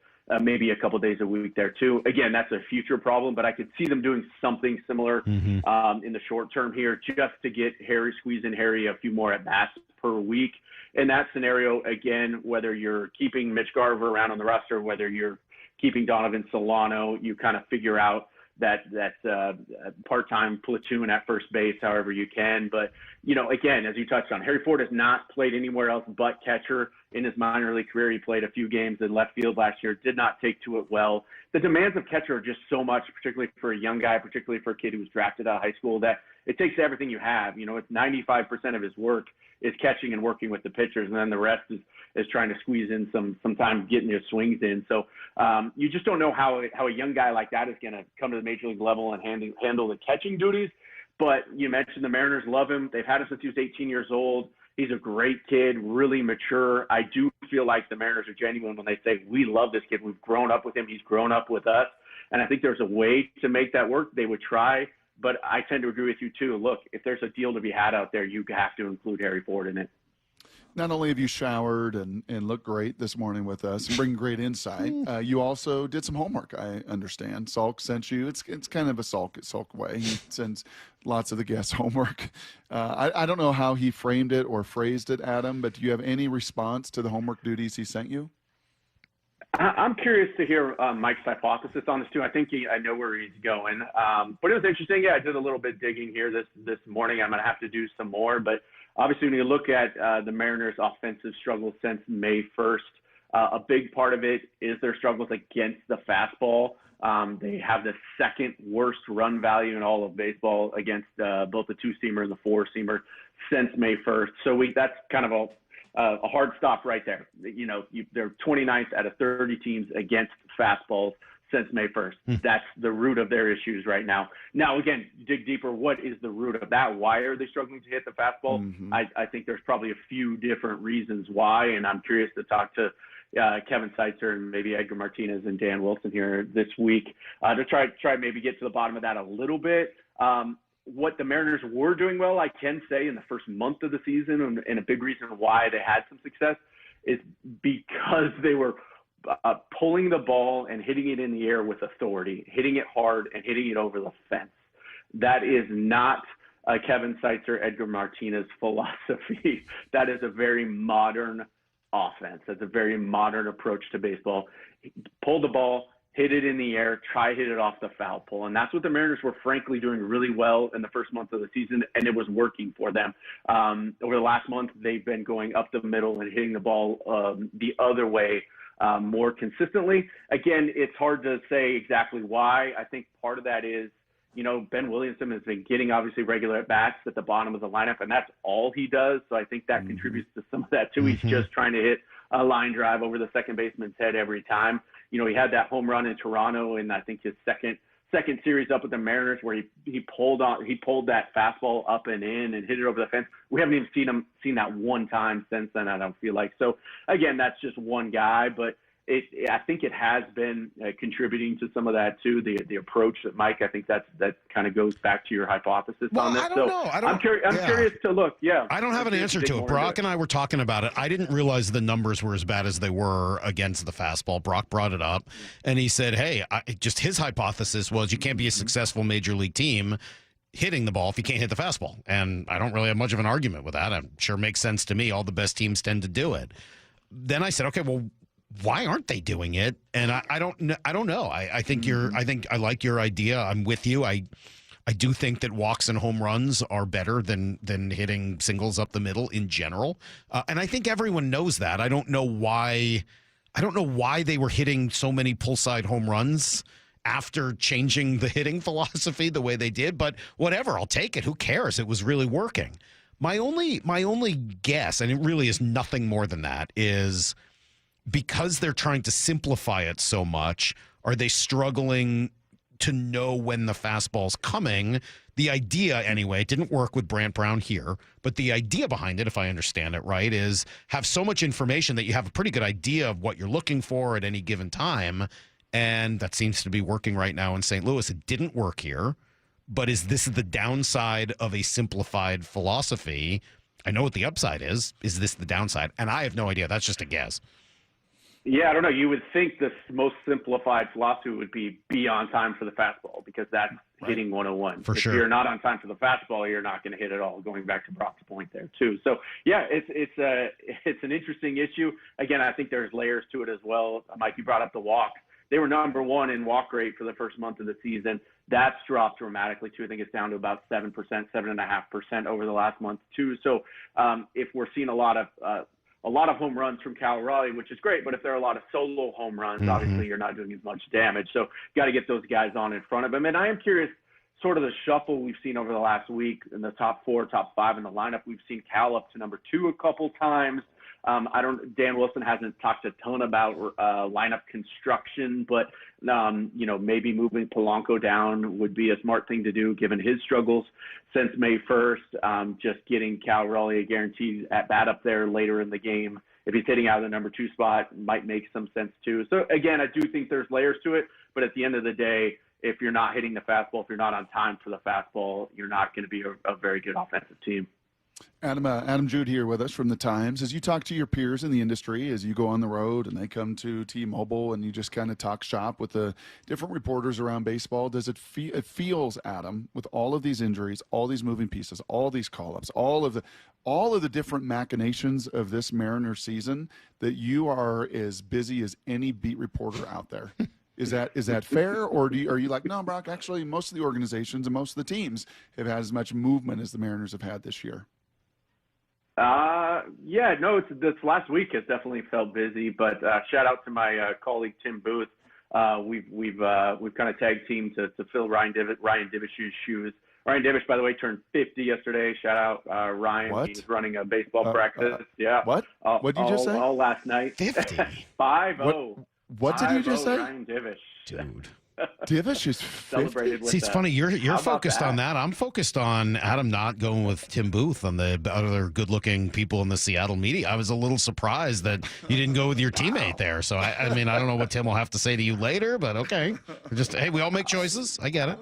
maybe a couple days a week there too. Again, that's a future problem, but I could see them doing something similar in the short term here, just to get squeeze in Harry a few more at bats per week. In that scenario, again, whether you're keeping Mitch Garver around on the roster, whether you're keeping Donovan Solano, you kind of figure out that part-time platoon at first base, however you can. But, again, as you touched on, Harry Ford has not played anywhere else but catcher in his minor league career. He played a few games in left field last year, did not take to it well. The demands of catcher are just so much, particularly for a young guy, particularly for a kid who was drafted out of high school, that it takes everything you have. It's 95% of his work is catching and working with the pitchers, and then the rest is trying to squeeze in some time getting his swings in. So you just don't know how a young guy like that is going to come to the major league level and handle the catching duties. But you mentioned the Mariners love him. They've had him since he was 18 years old. He's a great kid, really mature. I do feel like the Mariners are genuine when they say, we love this kid. We've grown up with him. He's grown up with us. And I think there's a way to make that work. They would try. But I tend to agree with you, too. Look, if there's a deal to be had out there, you have to include Harry Ford in it. Not only have you showered and looked great this morning with us and bring great insight, you also did some homework, I understand. Salk sent you. It's kind of a Salk way. He sends lots of the guests homework. I don't know how he framed it or phrased it, Adam, but do you have any response to the homework duties he sent you? I'm curious to hear Mike's hypothesis on this, too. I think I know where he's going. But it was interesting. Yeah, I did a little bit digging here this morning. I'm going to have to do some more. But obviously, when you look at the Mariners' offensive struggles since May 1st, a big part of it is their struggles against the fastball. They have the second worst run value in all of baseball against both the two-seamer and the four-seamer since May 1st. So that's kind of a hard stop right there. They're 29th out of 30 teams against fastballs since May 1st. That's the root of their issues right now. Now, again, dig deeper. What is the root of that? Why are they struggling to hit the fastball? I think there's probably a few different reasons why, and I'm curious to talk to Kevin Seitzer and maybe Edgar Martinez and Dan Wilson here this week to try maybe get to the bottom of that a little bit. What the Mariners were doing well, I can say, in the first month of the season, and a big reason why they had some success is because they were pulling the ball and hitting it in the air with authority, hitting it hard and hitting it over the fence. That is not Kevin Seitzer, Edgar Martinez philosophy. That is a very modern offense. That's a very modern approach to baseball. Pull the ball, hit it in the air, try hit it off the foul pole. And that's what the Mariners were frankly doing really well in the first month of the season, and it was working for them. Over the last month, they've been going up the middle and hitting the ball the other way more consistently. Again, it's hard to say exactly why. I think part of that is, Ben Williamson has been getting obviously regular at-bats at the bottom of the lineup, and that's all he does. So I think that contributes to some of that too. He's just trying to hit a line drive over the second baseman's head every time. He had that home run in Toronto in I think his second series up with the Mariners where he pulled that fastball up and in and hit it over the fence. We haven't even seen that one time since then, I don't feel like. So again, that's just one guy, but I think it has been contributing to some of that too. The approach that Mike, I think that kind of goes back to your hypothesis on this. I don't know. I'm curious to look. Yeah, I don't have an answer to it. Brock and I were talking about it. I didn't realize the numbers were as bad as they were against the fastball. Brock brought it up, and he said, "Hey, just his hypothesis was you can't be a successful major league team hitting the ball if you can't hit the fastball." And I don't really have much of an argument with that. I'm sure it makes sense to me. All the best teams tend to do it. Then I said, okay, well, why aren't they doing it? And I don't know. I think I like your idea. I'm with you. I do think that walks and home runs are better than hitting singles up the middle in general. And I think everyone knows that. I don't know why they were hitting so many pull side home runs after changing the hitting philosophy the way they did, but whatever, I'll take it. Who cares? It was really working. My only guess, and it really is nothing more than that, is because they're trying to simplify it so much, are they struggling to know when the fastball's coming? The idea, anyway, it didn't work with Brant Brown here, but the idea behind it, if I understand it right, is have so much information that you have a pretty good idea of what you're looking for at any given time, and that seems to be working right now in St. Louis. It didn't work here, but is this the downside of a simplified philosophy? I know what the upside is. Is this the downside? And I have no idea. That's just a guess. Yeah, I don't know. You would think the most simplified philosophy would be on time for the fastball because that's hitting 101. For sure. If you're not on time for the fastball, you're not going to hit it all, going back to Brock's point there, too. So, yeah, it's an interesting issue. Again, I think there's layers to it as well. Mike, you brought up the walk. They were number one in walk rate for the first month of the season. That's dropped dramatically, too. I think it's down to about 7%, 7.5% over the last month, too. So if we're seeing a lot of home runs from Cal Raleigh, which is great, but if there are a lot of solo home runs, obviously you're not doing as much damage. So got to get those guys on in front of him. And I am curious, sort of the shuffle we've seen over the last week in the top 4, top 5 in the lineup. We've seen Cal up to number 2 a couple times. Dan Wilson hasn't talked a ton about lineup construction, but maybe moving Polanco down would be a smart thing to do given his struggles since May 1st. Just getting Cal Raleigh a guaranteed at bat up there later in the game, if he's hitting out of the number 2 spot, might make some sense too. So again, I do think there's layers to it, but at the end of the day, if you're not hitting the fastball, if you're not on time for the fastball, you're not going to be a very good offensive team. Adam Jude here with us from the Times. As you talk to your peers in the industry, as you go on the road and they come to T-Mobile and you just kind of talk shop with the different reporters around baseball, does it feels, Adam, with all of these injuries, all these moving pieces, all these call-ups, all of the different machinations of this Mariners season, that you are as busy as any beat reporter out there? Is that fair, or are you like, no, Brock, actually most of the organizations and most of the teams have had as much movement as the Mariners have had this year? This last week has definitely felt busy, but shout out to my colleague Tim Booth. We've kind of tag teamed to fill Ryan Divish's shoes. Ryan Divish, by the way, turned 50 yesterday. Shout out Ryan. What? He's running a baseball practice. Yeah. What? What did you just say? All last night. 50. 5-0. What did you just say? Ryan Divish. Dude. Divish is 50. With See, it's funny. You're focused on that. I'm focused on Adam not going with Tim Booth on the other good-looking people in the Seattle media. I was a little surprised that you didn't go with your teammate there. So I mean, I don't know what Tim will have to say to you later, but okay. Hey, we all make choices. I get it.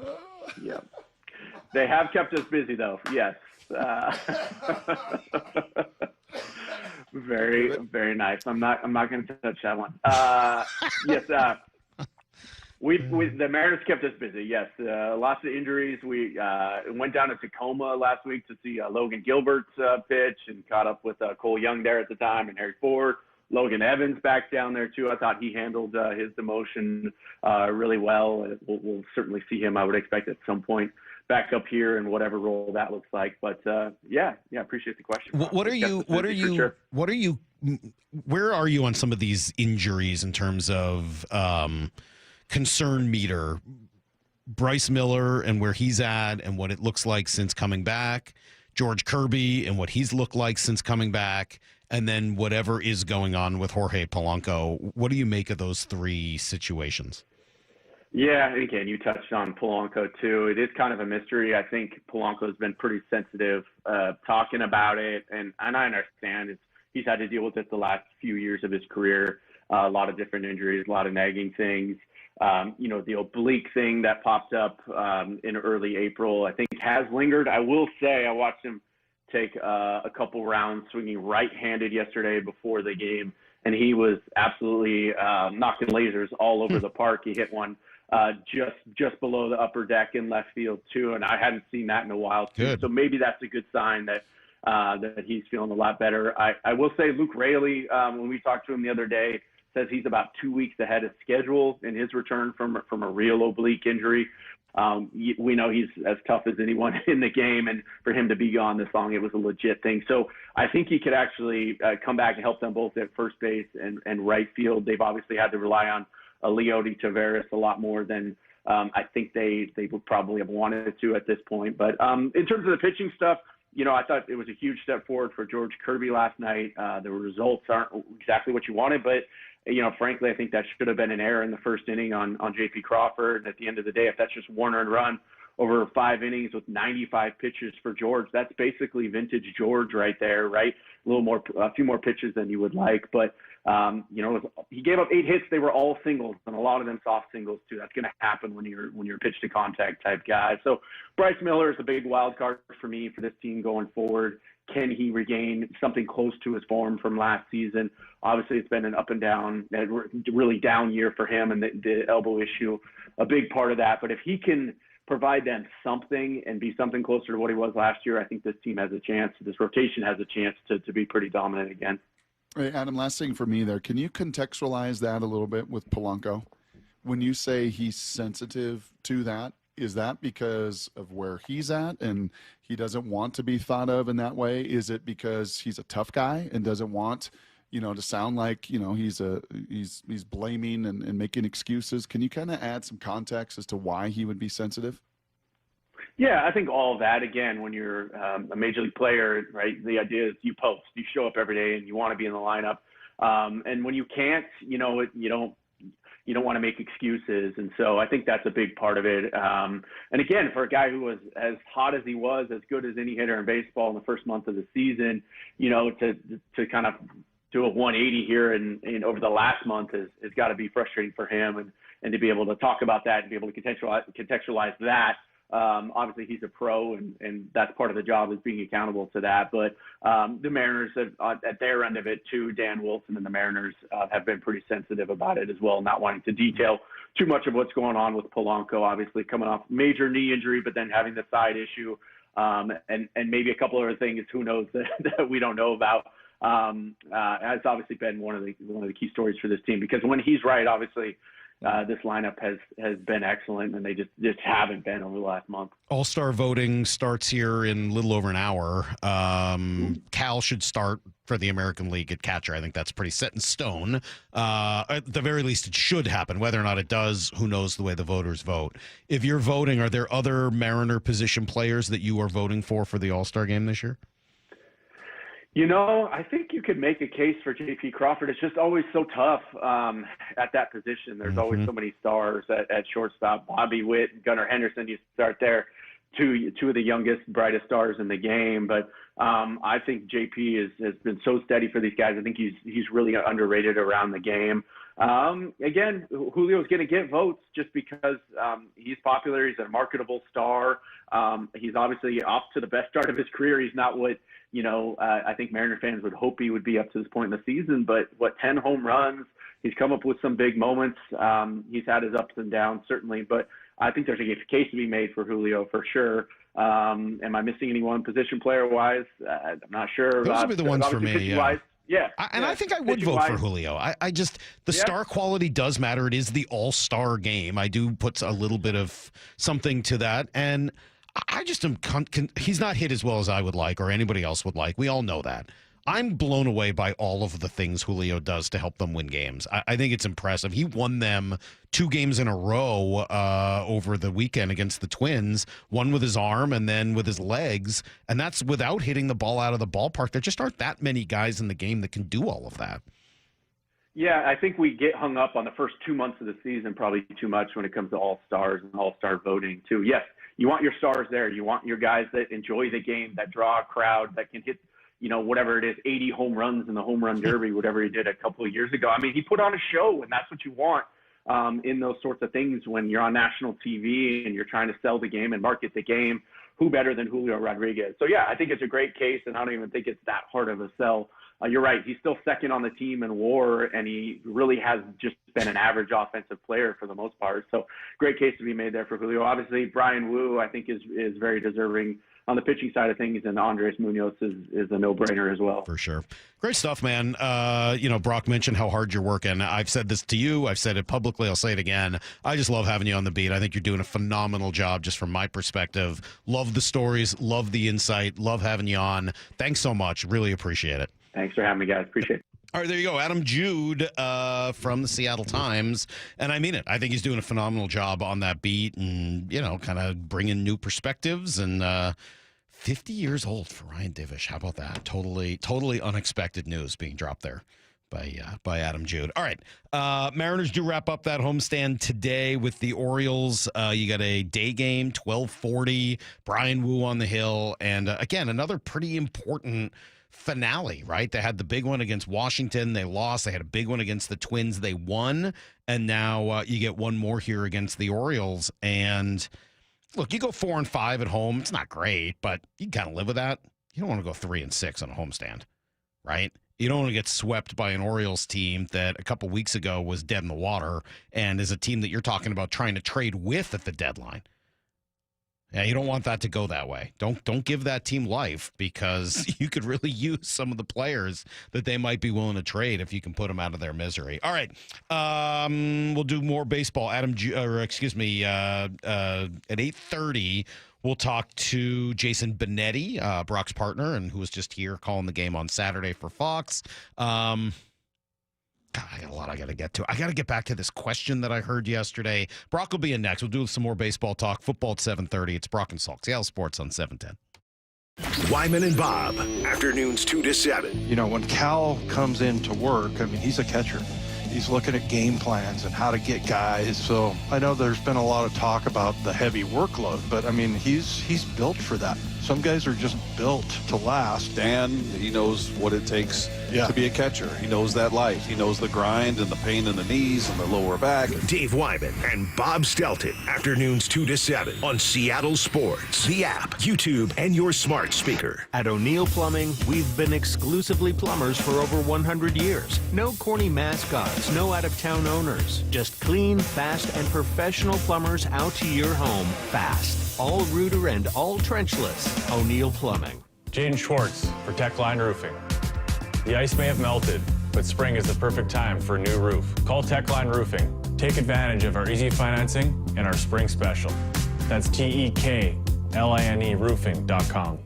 Yeah. They have kept us busy, though. Yes. Very, very nice. I'm not going to touch that one. Yes. The Mariners kept us busy. Yes. Lots of injuries. We went down to Tacoma last week to see Logan Gilbert's pitch and caught up with Cole Young there at the time and Harry Ford. Logan Evans back down there too. I thought he handled his demotion really well. We'll certainly see him, I would expect, at some point back up here in whatever role that looks like. But appreciate the question. Where are you on some of these injuries in terms of concern meter? Bryce Miller and where he's at and what it looks like since coming back, George Kirby and what he's looked like since coming back, and then whatever is going on with Jorge Polanco. What do you make of those three situations? Yeah, again, you touched on Polanco too. It is kind of a mystery. I think Polanco's been pretty sensitive talking about it, and I understand he's had to deal with it the last few years of his career. A lot of different injuries, a lot of nagging things. The oblique thing that popped up in early April, I think has lingered. I will say I watched him take a couple rounds swinging right-handed yesterday before the game, and he was absolutely knocking lasers all over the park. He hit one just below the upper deck in left field too, and I hadn't seen that in a while too. Good. So maybe that's a good sign that he's feeling a lot better. I will say Luke Raley, when we talked to him the other day, says he's about 2 weeks ahead of schedule in his return from a real oblique injury. We know he's as tough as anyone in the game, and for him to be gone this long, it was a legit thing. So I think he could actually come back and help them both at first base and right field. They've obviously had to rely on Leody Taveras a lot more than I think they would probably have wanted to at this point. But in terms of the pitching stuff, I thought it was a huge step forward for George Kirby last night. The results aren't exactly what you wanted, but frankly, I think that should have been an error in the first inning on J.P. Crawford. And at the end of the day, if that's just one earned run over 5 innings with 95 pitches for George, that's basically vintage George right there, right? A few more pitches than you would like. But, he gave up 8 hits. They were all singles, and a lot of them soft singles too. That's going to happen when you're a pitch to contact type guy. So Bryce Miller is a big wild card for me for this team going forward. Can he regain something close to his form from last season? Obviously, it's been an up and down, really down year for him, and the elbow issue, a big part of that. But if he can provide them something and be something closer to what he was last year, I think this team has a chance, this rotation has a chance to be pretty dominant again. Hey, Adam, last thing for me there. Can you contextualize that a little bit with Polanco? When you say he's sensitive to that, is that because of where he's at and he doesn't want to be thought of in that way? Is it because he's a tough guy and doesn't want, to sound like, he's blaming and making excuses? Can you kind of add some context as to why he would be sensitive? Yeah, I think all of that, again, when you're a major league player, right, the idea is you post, you show up every day and you want to be in the lineup. And when you can't, you don't want to make excuses. And so I think that's a big part of it. And again, for a guy who was as hot as he was, as good as any hitter in baseball in the first month of the season, to kind of do a 180 here and over the last month has got to be frustrating for him. And to be able to talk about that and be able to contextualize that. Obviously he's a pro and that's part of the job, is being accountable to that. But the Mariners at their end of it too, Dan Wilson and the Mariners have been pretty sensitive about it as well, not wanting to detail too much of what's going on with Polanco, obviously coming off major knee injury, but then having the side issue and maybe a couple other things, who knows, that we don't know about. Has obviously been one of the key stories for this team, because when he's right, obviously this lineup has been excellent, and they just haven't been over the last month. All-Star voting starts here in a little over an hour. Cal should start for the American League at catcher. I think that's pretty set in stone. At the very least, it should happen. Whether or not it does, who knows the way the voters vote. If you're voting, are there other Mariner position players that you are voting for the All-Star game this year? I think you could make a case for J.P. Crawford. It's just always so tough at that position. There's always so many stars at shortstop. Bobby Witt and Gunnar Henderson, you start there, two of the youngest, brightest stars in the game. But I think J.P. has been so steady for these guys. I think he's really underrated around the game. Again, Julio's going to get votes just because he's popular. He's a marketable star. He's obviously off to the best start of his career. He's not what I think Mariner fans would hope he would be up to this point in the season, but 10 home runs, he's come up with some big moments. He's had his ups and downs, certainly, but I think there's a case to be made for Julio for sure. Am I missing anyone position player-wise? I'm not sure. Those would be the ones for me, yeah. I think I would vote for Julio. I just, the star quality does matter. It is the all-star game. I do put a little bit of something to that, and I just am. He's not hit as well as I would like, or anybody else would like. We all know that. I'm blown away by all of the things Julio does to help them win games. I think it's impressive. He won them 2 games in a row over the weekend against the Twins, one with his arm and then with his legs, and that's without hitting the ball out of the ballpark. There just aren't that many guys in the game that can do all of that. Yeah, I think we get hung up on the first 2 months of the season probably too much when it comes to all-stars and all-star voting too. Yes, you want your stars there. You want your guys that enjoy the game, that draw a crowd, that can hit, whatever it is, 80 home runs in the home run derby, whatever he did a couple of years ago. I mean, he put on a show, and that's what you want in those sorts of things when you're on national TV and you're trying to sell the game and market the game. Who better than Julio Rodriguez? So, yeah, I think it's a great case, and I don't even think it's that hard of a sell. You're right. He's still second on the team in WAR, and he really has just been an average offensive player for the most part. So great case to be made there for Julio. Obviously, Brian Wu, I think, is very deserving on the pitching side of things, and Andres Munoz is a no-brainer as well. For sure. Great stuff, man. Brock mentioned how hard you're working. I've said this to you. I've said it publicly. I'll say it again. I just love having you on the beat. I think you're doing a phenomenal job just from my perspective. Love the stories. Love the insight. Love having you on. Thanks so much. Really appreciate it. Thanks for having me, guys. Appreciate it. All right, there you go. Adam Jude from the Seattle Times. And I mean it. I think he's doing a phenomenal job on that beat and, kind of bringing new perspectives. And 50 years old for Ryan Divish. How about that? Totally unexpected news being dropped there by Adam Jude. All right. Mariners do wrap up that homestand today with the Orioles. You got a day game, 12:40. Brian Wu on the hill. And again, another pretty important finale, right? They had the big one against Washington. They lost. They had a big one against the Twins. They won. And now you get one more here against the Orioles. And look, you go 4-5 at home. It's not great, but you can kind of live with that. You don't want to go 3-6 on a homestand, right? You don't want to get swept by an Orioles team that a couple weeks ago was dead in the water and is a team that you're talking about trying to trade with at the deadline. Yeah, you don't want that to go that way. Don't give that team life, because you could really use some of the players that they might be willing to trade if you can put them out of their misery. All right, we'll do more baseball. At 8:30, we'll talk to Jayson Benetti, Brock's partner, and who was just here calling the game on Saturday for Fox. God, I got a lot I got to get to. I got to get back to this question that I heard yesterday. Brock will be in next. We'll do some more baseball talk. Football at 7:30. It's Brock and Salk. Seattle Sports on 710. Wyman and Bob, afternoons 2 to 7. You know, when Cal comes into work, I mean, he's a catcher. He's looking at game plans and how to get guys. So I know there's been a lot of talk about the heavy workload, but I mean, he's built for that. Some guys are just built to last. Dan, he knows what it takes to be a catcher. He knows that life. He knows the grind and the pain in the knees and the lower back. Dave Wyman and Bob Stelton, afternoons 2 to 7 on Seattle Sports, the app, YouTube, and your smart speaker. At O'Neill Plumbing, we've been exclusively plumbers for over 100 years. No corny mascots, no out-of-town owners. Just clean, fast, and professional plumbers out to your home fast. All rooter and all trenchless. O'Neill Plumbing. Jaden Schwartz for Techline Roofing. The ice may have melted, but spring is the perfect time for a new roof. Call Techline Roofing. Take advantage of our easy financing and our spring special. That's TEKLINE roofing.com.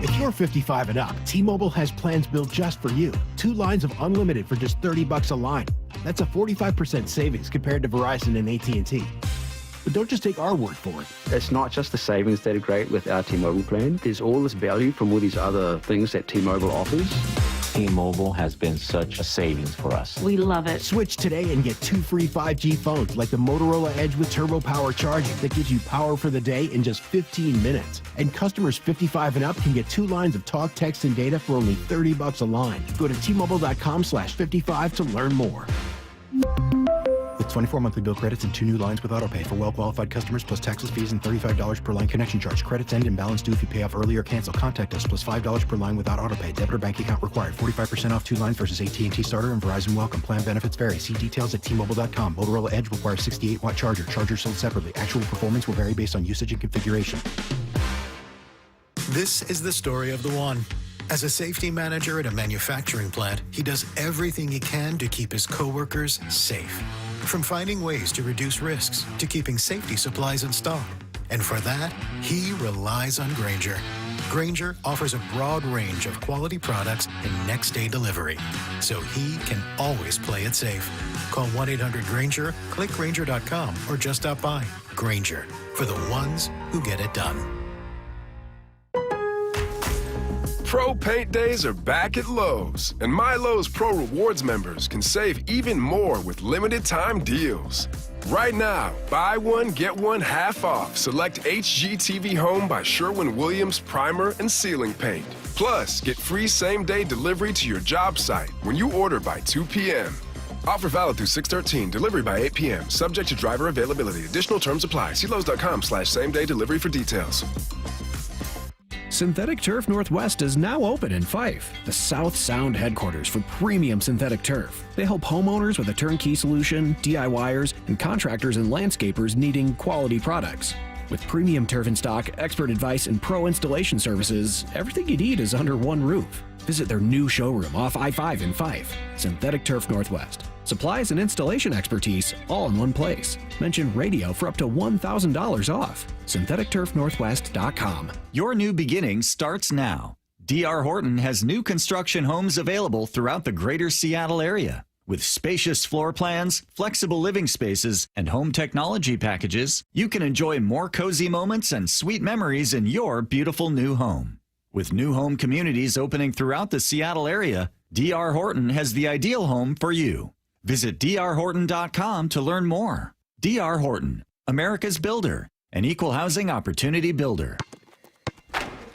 If you're 55 and up, T-Mobile has plans built just for you. 2 lines of unlimited for just $30 a line. That's a 45% savings compared to Verizon and AT&T. But don't just take our word for it. It's not just the savings that are great with our T-Mobile plan. There's all this value from all these other things that T-Mobile offers. T-Mobile has been such a savings for us. We love it. Switch today and get 2 free 5G phones like the Motorola Edge with Turbo Power charging that gives you power for the day in just 15 minutes. And customers 55 and up can get 2 lines of talk, text, and data for only $30 a line. Go to T-Mobile.com/55 to learn more. With 24 monthly bill credits and 2 new lines with autopay for well-qualified customers plus taxes, fees, and $35 per line connection charge. Credits end and balance due if you pay off early or cancel. Contact us plus $5 per line without autopay. Debit or bank account required. 45% off 2 lines versus AT&T Starter and Verizon Welcome. Plan benefits vary. See details at T-Mobile.com. Motorola Edge requires 68-watt charger. Charger sold separately. Actual performance will vary based on usage and configuration. This is the story of the one. As a safety manager at a manufacturing plant, he does everything he can to keep his coworkers safe. From finding ways to reduce risks to keeping safety supplies in stock. And for that, he relies on Grainger. Grainger offers a broad range of quality products and next-day delivery, so he can always play it safe. Call 1-800-GRAINGER, click Grainger.com, or just stop by. Grainger, for the ones who get it done. Pro Paint Days are back at Lowe's, and My Lowe's Pro Rewards members can save even more with limited time deals. Right now, buy one, get one half off select HGTV Home by Sherwin-Williams primer and ceiling paint. Plus, get free same-day delivery to your job site when you order by 2 p.m. Offer valid through 6/13, delivery by 8 p.m., subject to driver availability. Additional terms apply. See Lowe's.com/same-day delivery for details. Synthetic Turf Northwest is now open in Fife, the South Sound headquarters for premium synthetic turf. They help homeowners with a turnkey solution, DIYers, and contractors and landscapers needing quality products. With premium turf in stock, expert advice, and pro installation services, everything you need is under one roof. Visit their new showroom off I-5 in Fife, Synthetic Turf Northwest. Supplies and installation expertise all in one place. Mention radio for up to $1,000 off. SyntheticTurfNorthwest.com. Your new beginning starts now. D.R. Horton has new construction homes available throughout the greater Seattle area. With spacious floor plans, flexible living spaces, and home technology packages, you can enjoy more cozy moments and sweet memories in your beautiful new home. With new home communities opening throughout the Seattle area, D.R. Horton has the ideal home for you. Visit drhorton.com to learn more. D.R. Horton, America's builder, an equal housing opportunity builder.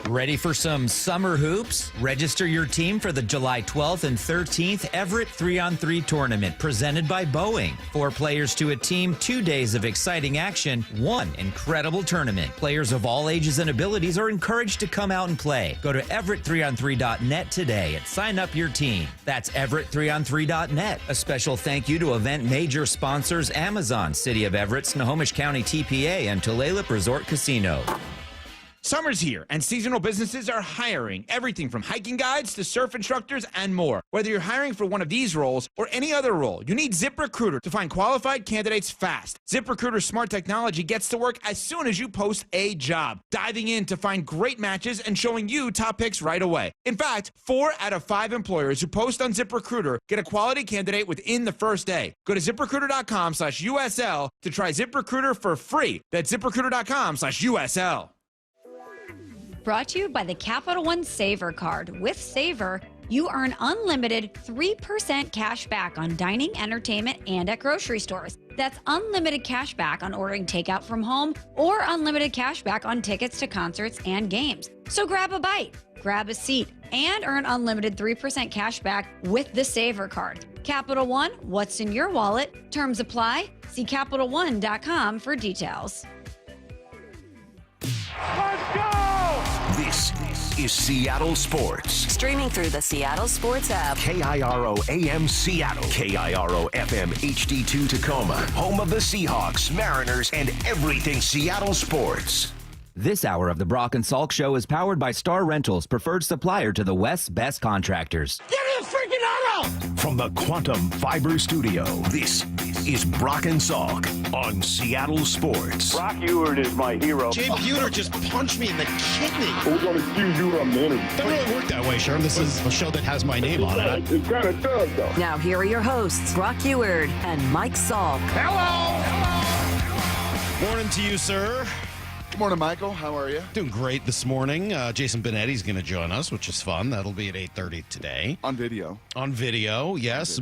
Ready for some summer hoops? Register your team for the July 12th and 13th Everett 3-on-3 tournament presented by Boeing. 4 players to a team, 2 days of exciting action, 1 incredible tournament. Players of all ages and abilities are encouraged to come out and play. Go to everett3on3.net today and sign up your team. That's everett3on3.net. A special thank you to event major sponsors Amazon, City of Everett, Snohomish County TPA, and Tulalip Resort Casino. Summer's here, and seasonal businesses are hiring. Everything from hiking guides to surf instructors and more. Whether you're hiring for one of these roles or any other role, you need ZipRecruiter to find qualified candidates fast. ZipRecruiter's smart technology gets to work as soon as you post a job, diving in to find great matches and showing you top picks right away. In fact, 4 out of 5 employers who post on ZipRecruiter get a quality candidate within the first day. Go to ZipRecruiter.com/USL to try ZipRecruiter for free. That's ZipRecruiter.com/USL. Brought to you by the Capital One Savor Card. With Savor, you earn unlimited 3% cash back on dining, entertainment, and at grocery stores. That's unlimited cash back on ordering takeout from home or unlimited cash back on tickets to concerts and games. So grab a bite, grab a seat, and earn unlimited 3% cash back with the Savor Card. Capital One, what's in your wallet? Terms apply. See CapitalOne.com for details. Let's go! This is Seattle Sports. Streaming through the Seattle Sports app. KIRO AM Seattle. KIRO FM HD2 Tacoma. Home of the Seahawks, Mariners, and everything Seattle sports. This hour of the Brock and Salk Show is powered by Star Rentals, preferred supplier to the West's best contractors. Give me a freaking auto! From the Quantum Fiber Studio, this is Brock and Salk on Seattle Sports. Brock Ewert is my hero. Jay Buhner just punched me in the kidney. We're going to accuse you of murder. Doesn't really work that way, Sherm. This is a show that has my name on it. It kind of does, though. Now here are your hosts, Brock Ewert and Mike Salk. Hello! Morning to you, sir. Good morning, Michael. How are you? Doing great this morning. Jason Benetti is going to join us, which is fun. That'll be at 8:30 today. On video. On video, yes.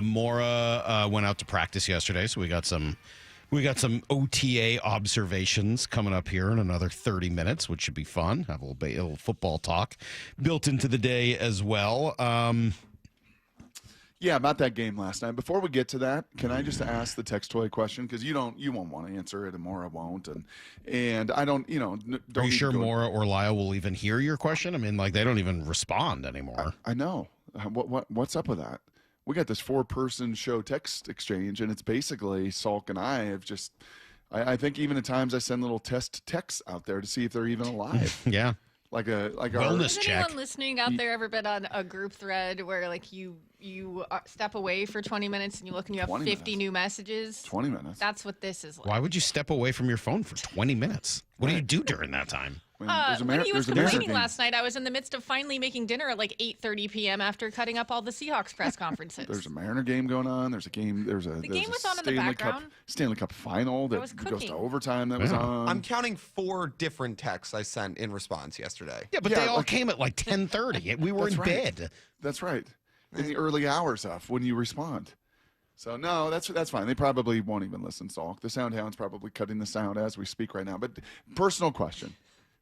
Maura went out to practice yesterday, so we got some OTA observations coming up here in another 30 minutes, which should be fun. Have a little football talk built into the day as well. Yeah, about that game last night. Before we get to that, can I just ask the text toy question? Because you won't want to answer it, and Maura won't, and I don't. Don't. Are you sure Maura or Lyle will even hear your question? I mean, like they don't even respond anymore. I know. What's up with that? We got this 4-person show text exchange, and it's basically Salk and I have just. I think even at times I send little test texts out there to see if they're even alive. Yeah. Like wellness check. Has anyone listening out there ever been on a group thread where like you step away for 20 minutes and you look and you have 50 new messages? 20 minutes. That's what this is like. Why would you step away from your phone for 20 minutes? What do you do during that time? When he was complaining last night, I was in the midst of finally making dinner at like 8:30 p.m. after cutting up all the Seahawks press conferences. There's a Mariner game going on. There's a game. The game was on in the background. Stanley Cup final that goes to overtime. That was on. I'm counting 4 different texts I sent in response yesterday. Yeah, but they all came at like 10:30. We were in bed. That's right. In the early hours of when you respond. So no, that's fine. They probably won't even listen, Salk. The Soundhound's probably cutting the sound as we speak right now. But personal question.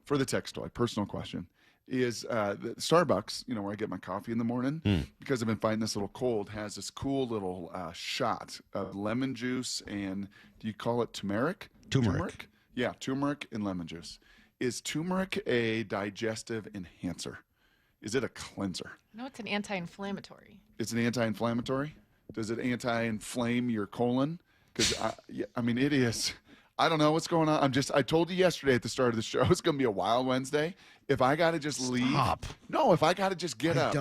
For the text toy, personal question is the Starbucks, where I get my coffee in the morning, because I've been fighting this little cold, has this cool little shot of lemon juice and, do you call it turmeric? Turmeric. Yeah, turmeric and lemon juice. Is turmeric a digestive enhancer? Is it a cleanser? No, it's an anti-inflammatory. It's an anti-inflammatory? Does it anti-inflame your colon? Because, it is... I don't know what's going on. I told you yesterday at the start of the show, it's going to be a wild Wednesday. If I got to just leave. No, if I got to just get up.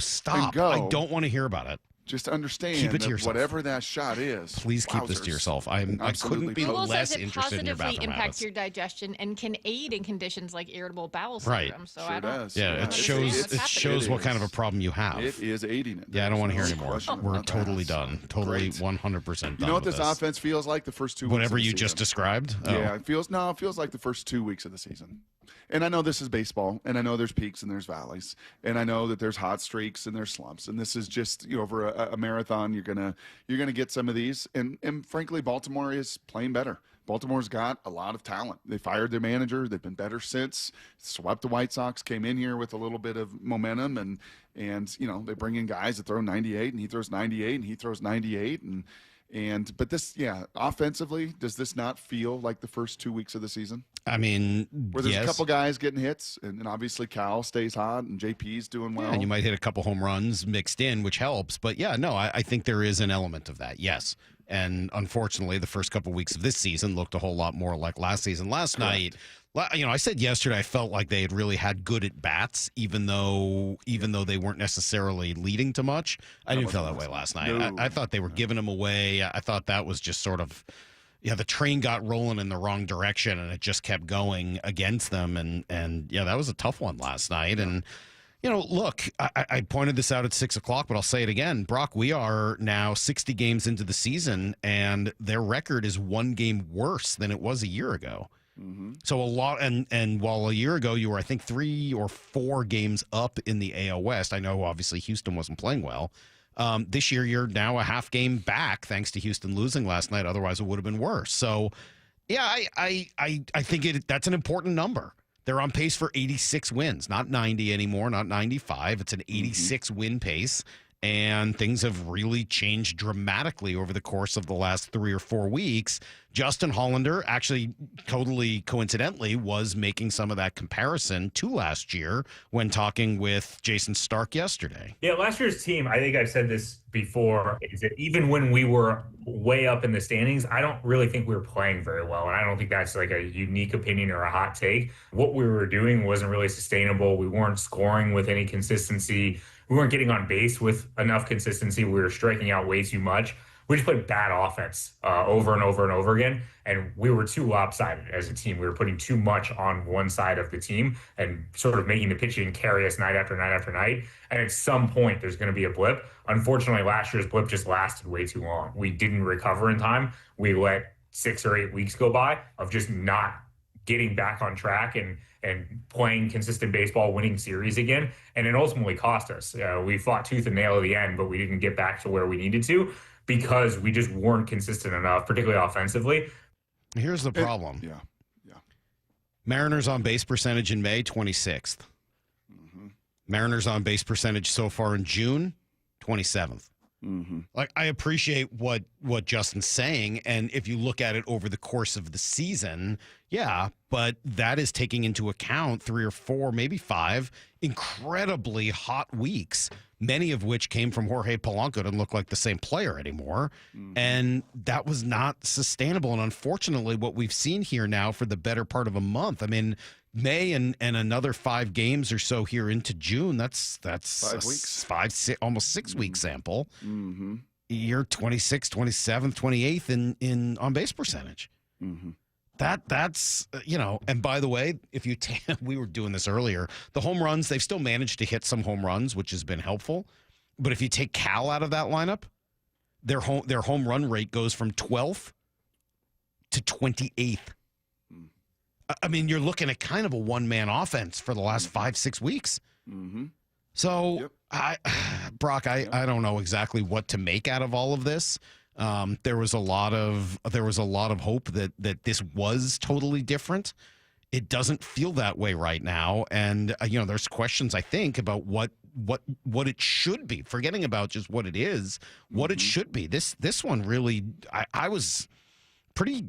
Stop. And go, I don't want to hear about it. Just understand keep it to that yourself. Whatever that shot is. Please keep this to yourself. I couldn't be less interested in your bathroom positively impacts habits. your digestion and can aid in conditions like irritable bowel Right. syndrome. So Sure I don't, does. Yeah, it shows what kind of a problem you have. It is aiding it. Yeah, I don't want to hear anymore. Question We're about totally that. done. Totally 100% done. You know what with this offense feels like the first 2 weeks Whatever of the you season? just described? Yeah, it feels like the first 2 weeks of the season. And I know this is baseball, and I know there's peaks and there's valleys, and I know that there's hot streaks and there's slumps, and this is just over a marathon. You're gonna get some of these, and frankly, Baltimore is playing better. Baltimore's got a lot of talent. They fired their manager. They've been better since. Swept the White Sox. Came in here with a little bit of momentum, and they bring in guys that throw 98, and he throws 98, and he throws 98, but this, offensively, does this not feel like the first 2 weeks of the season? I mean, where there's yes. a couple guys getting hits, and obviously Cal stays hot, and JP's doing well. Yeah, and you might hit a couple home runs mixed in, which helps. But I think there is an element of that. Yes, And unfortunately, the first couple weeks of this season looked a whole lot more like last season. Last night, I said yesterday I felt like they had really had good at bats, even though they weren't necessarily leading to much. I didn't feel that way last night. No. I thought they were giving them away. I thought that was just sort of, the train got rolling in the wrong direction, and it just kept going against them. And that was a tough one last night. And look, I pointed this out at 6 o'clock, but I'll say it again. Brock, we are now 60 games into the season, and their record is one game worse than it was a year ago. Mm-hmm. So a lot, and while a year ago you were, I think, 3 or 4 games up in the AL West. I know obviously Houston wasn't playing well. This year you're now a half game back, thanks to Houston losing last night. Otherwise, it would have been worse. So, yeah, I think that's an important number. They're on pace for 86 wins, not 90 anymore, not 95. It's an 86 win pace, and things have really changed dramatically over the course of the last 3 or 4 weeks. Justin Hollander, actually totally coincidentally, was making some of that comparison to last year when talking with Jayson Stark yesterday. Yeah, last year's team, I think I've said this before, is that even when we were way up in the standings, I don't really think we were playing very well. And I don't think that's like a unique opinion or a hot take. What we were doing wasn't really sustainable. We weren't scoring with any consistency. We weren't getting on base with enough consistency. We were striking out way too much. We just played bad offense over and over and over again, and we were too lopsided as a team. We were putting too much on one side of the team and sort of making the pitching carry us night after night after night. And at some point, there's going to be a blip. Unfortunately, last year's blip just lasted way too long. We didn't recover in time. We let 6 or 8 weeks go by of just not getting back on track and playing consistent baseball, winning series again. And it ultimately cost us. We fought tooth and nail at the end, but we didn't get back to where we needed to, because we just weren't consistent enough, particularly offensively. Here's the problem. Mariners on base percentage in May, 26th. Mariners on base percentage so far in June, 27th. Like, I appreciate what Justin's saying, and if you look at it over the course of the season, yeah, but that is taking into account 3 or 4, maybe 5 incredibly hot weeks, many of which came from Jorge Polanco. Doesn't look like the same player anymore, and that was not sustainable. And unfortunately, what we've seen here now for the better part of a month, I mean, May and another 5 games or so here into June, that's 5 weeks. 5, 6, almost 6 week sample. You're 26th, 27th, 28th in on base percentage. That's and by the way, if you we were doing this earlier, the home runs, they've still managed to hit some home runs, which has been helpful. But if you take Cal out of that lineup, their home run rate goes from 12th to 28th. I mean, you're looking at kind of a one-man offense for the last 5-6 weeks. So, Brock, I don't know exactly what to make out of all of this. There was a lot of hope that this was totally different. It doesn't feel that way right now, and there's questions, I think, about what it should be. Forgetting about just what it is, what it should be. This one really, I was pretty.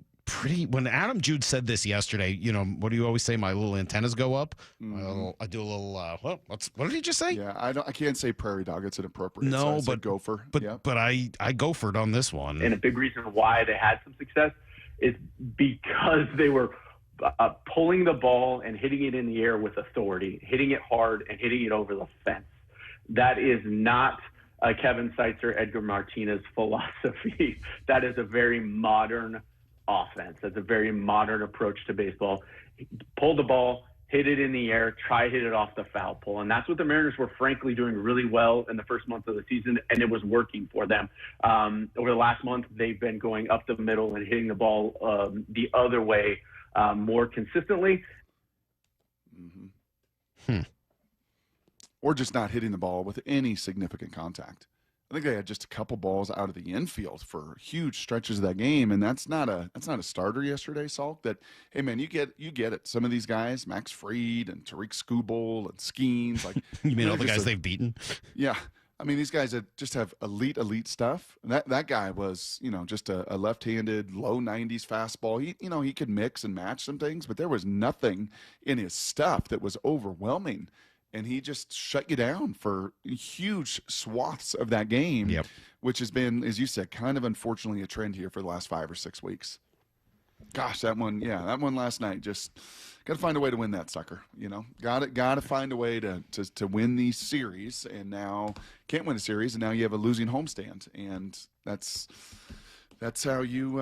When Adam Jude said this yesterday, what do you always say? My little antennas go up. I do a little. What did he just say? Yeah, I can't say prairie dog. It's inappropriate. No, so I but said gopher. But I gophered on this one. And a big reason why they had some success is because they were pulling the ball and hitting it in the air with authority, hitting it hard and hitting it over the fence. That is not Kevin Seitzer, Edgar Martinez philosophy. That is a very modern offense. That's a very modern approach to baseball. Pull the ball, hit it in the air, try hit it off the foul pole. And that's what the Mariners were frankly doing really well in the first month of the season, and it was working for them. Over the last month, they've been going up the middle and hitting the ball the other way more consistently. Or just not hitting the ball with any significant contact. I think they had just a couple balls out of the infield for huge stretches of that game, and that's not a starter yesterday, Salk. That, hey man, you get it. Some of these guys, Max Fried and Tariq Skubal and Skeens, like you mean all the guys they've beaten? Yeah, I mean these guys that just have elite stuff. And that guy was just a left-handed low 90s fastball. He could mix and match some things, but there was nothing in his stuff that was overwhelming. and he just shut you down for huge swaths of that game, which has been, as you said, kind of unfortunately a trend here for the last 5 or 6 weeks. Gosh, that one last night, just got to find a way to win that sucker. Got to find a way to win these series, and now can't win a series, and now you have a losing homestand, and that's how you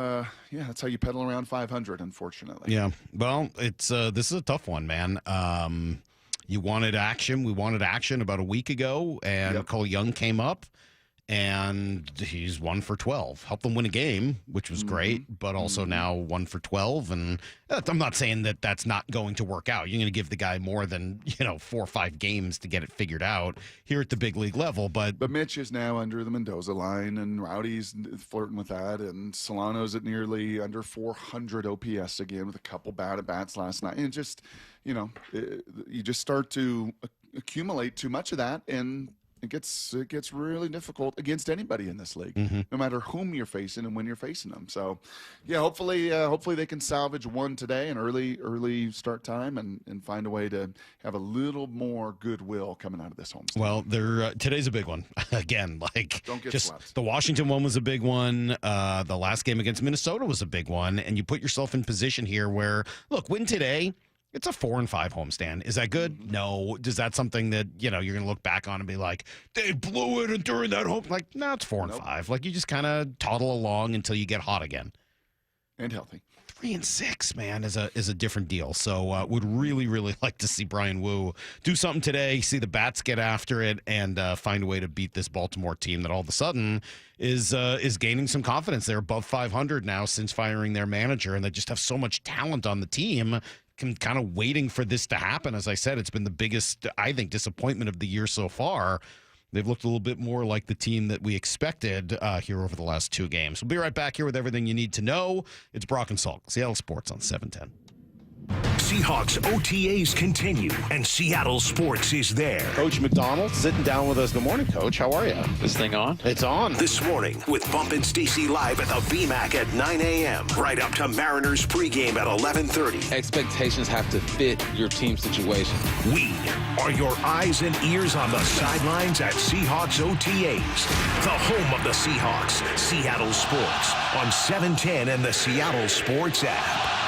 pedal around 500, unfortunately. Yeah, well, it's this is a tough one, man. You wanted action. We wanted action about a week ago, and Cole Young came up, and he's 1 for 12. Helped them win a game, which was great, but also now 1 for 12. And I'm not saying that that's not going to work out. You're going to give the guy more than 4 or 5 games to get it figured out here at the big league level. But Mitch is now under the Mendoza line, and Rowdy's flirting with that, and Solano's at nearly under 400 OPS again with a couple bad at bats last night. And just you just start to accumulate too much of that, and it gets really difficult against anybody in this league, no matter whom you're facing and when you're facing them. So, yeah, hopefully they can salvage one today, an early start time, and find a way to have a little more goodwill coming out of this homestand. Well, today's a big one. Again, don't get swept. The Washington one was a big one. The last game against Minnesota was a big one, and you put yourself in position here where, look, win today. It's a 4-5 homestand. Is that good? No. Is that something that, you're going to look back on and be like, they blew it during that home? Like, no, it's 4-5. Like, you just kind of toddle along until you get hot again. And healthy. 3-6, man, is a different deal. So would really, really like to see Brian Wu do something today, see the bats get after it, and find a way to beat this Baltimore team that all of a sudden is gaining some confidence. They're above 500 now since firing their manager, and they just have so much talent on the team. Kind of waiting for this to happen. As I said, it's been the biggest, I think, disappointment of the year so far. They've looked a little bit more like the team that we expected here over the last 2 games. We'll be right back here with everything you need to know. It's Brock and Salk, Seattle Sports on 710. Seahawks OTAs continue, and Seattle Sports is there. Coach McDonald sitting down with us. Good morning, Coach. How are you? This thing on? It's on. This morning with Bump and Stacy live at the VMAC at 9 a.m. Right up to Mariners pregame at 11:30. Expectations have to fit your team situation. We are your eyes and ears on the sidelines at Seahawks OTAs. The home of the Seahawks, Seattle Sports on 710 and the Seattle Sports app.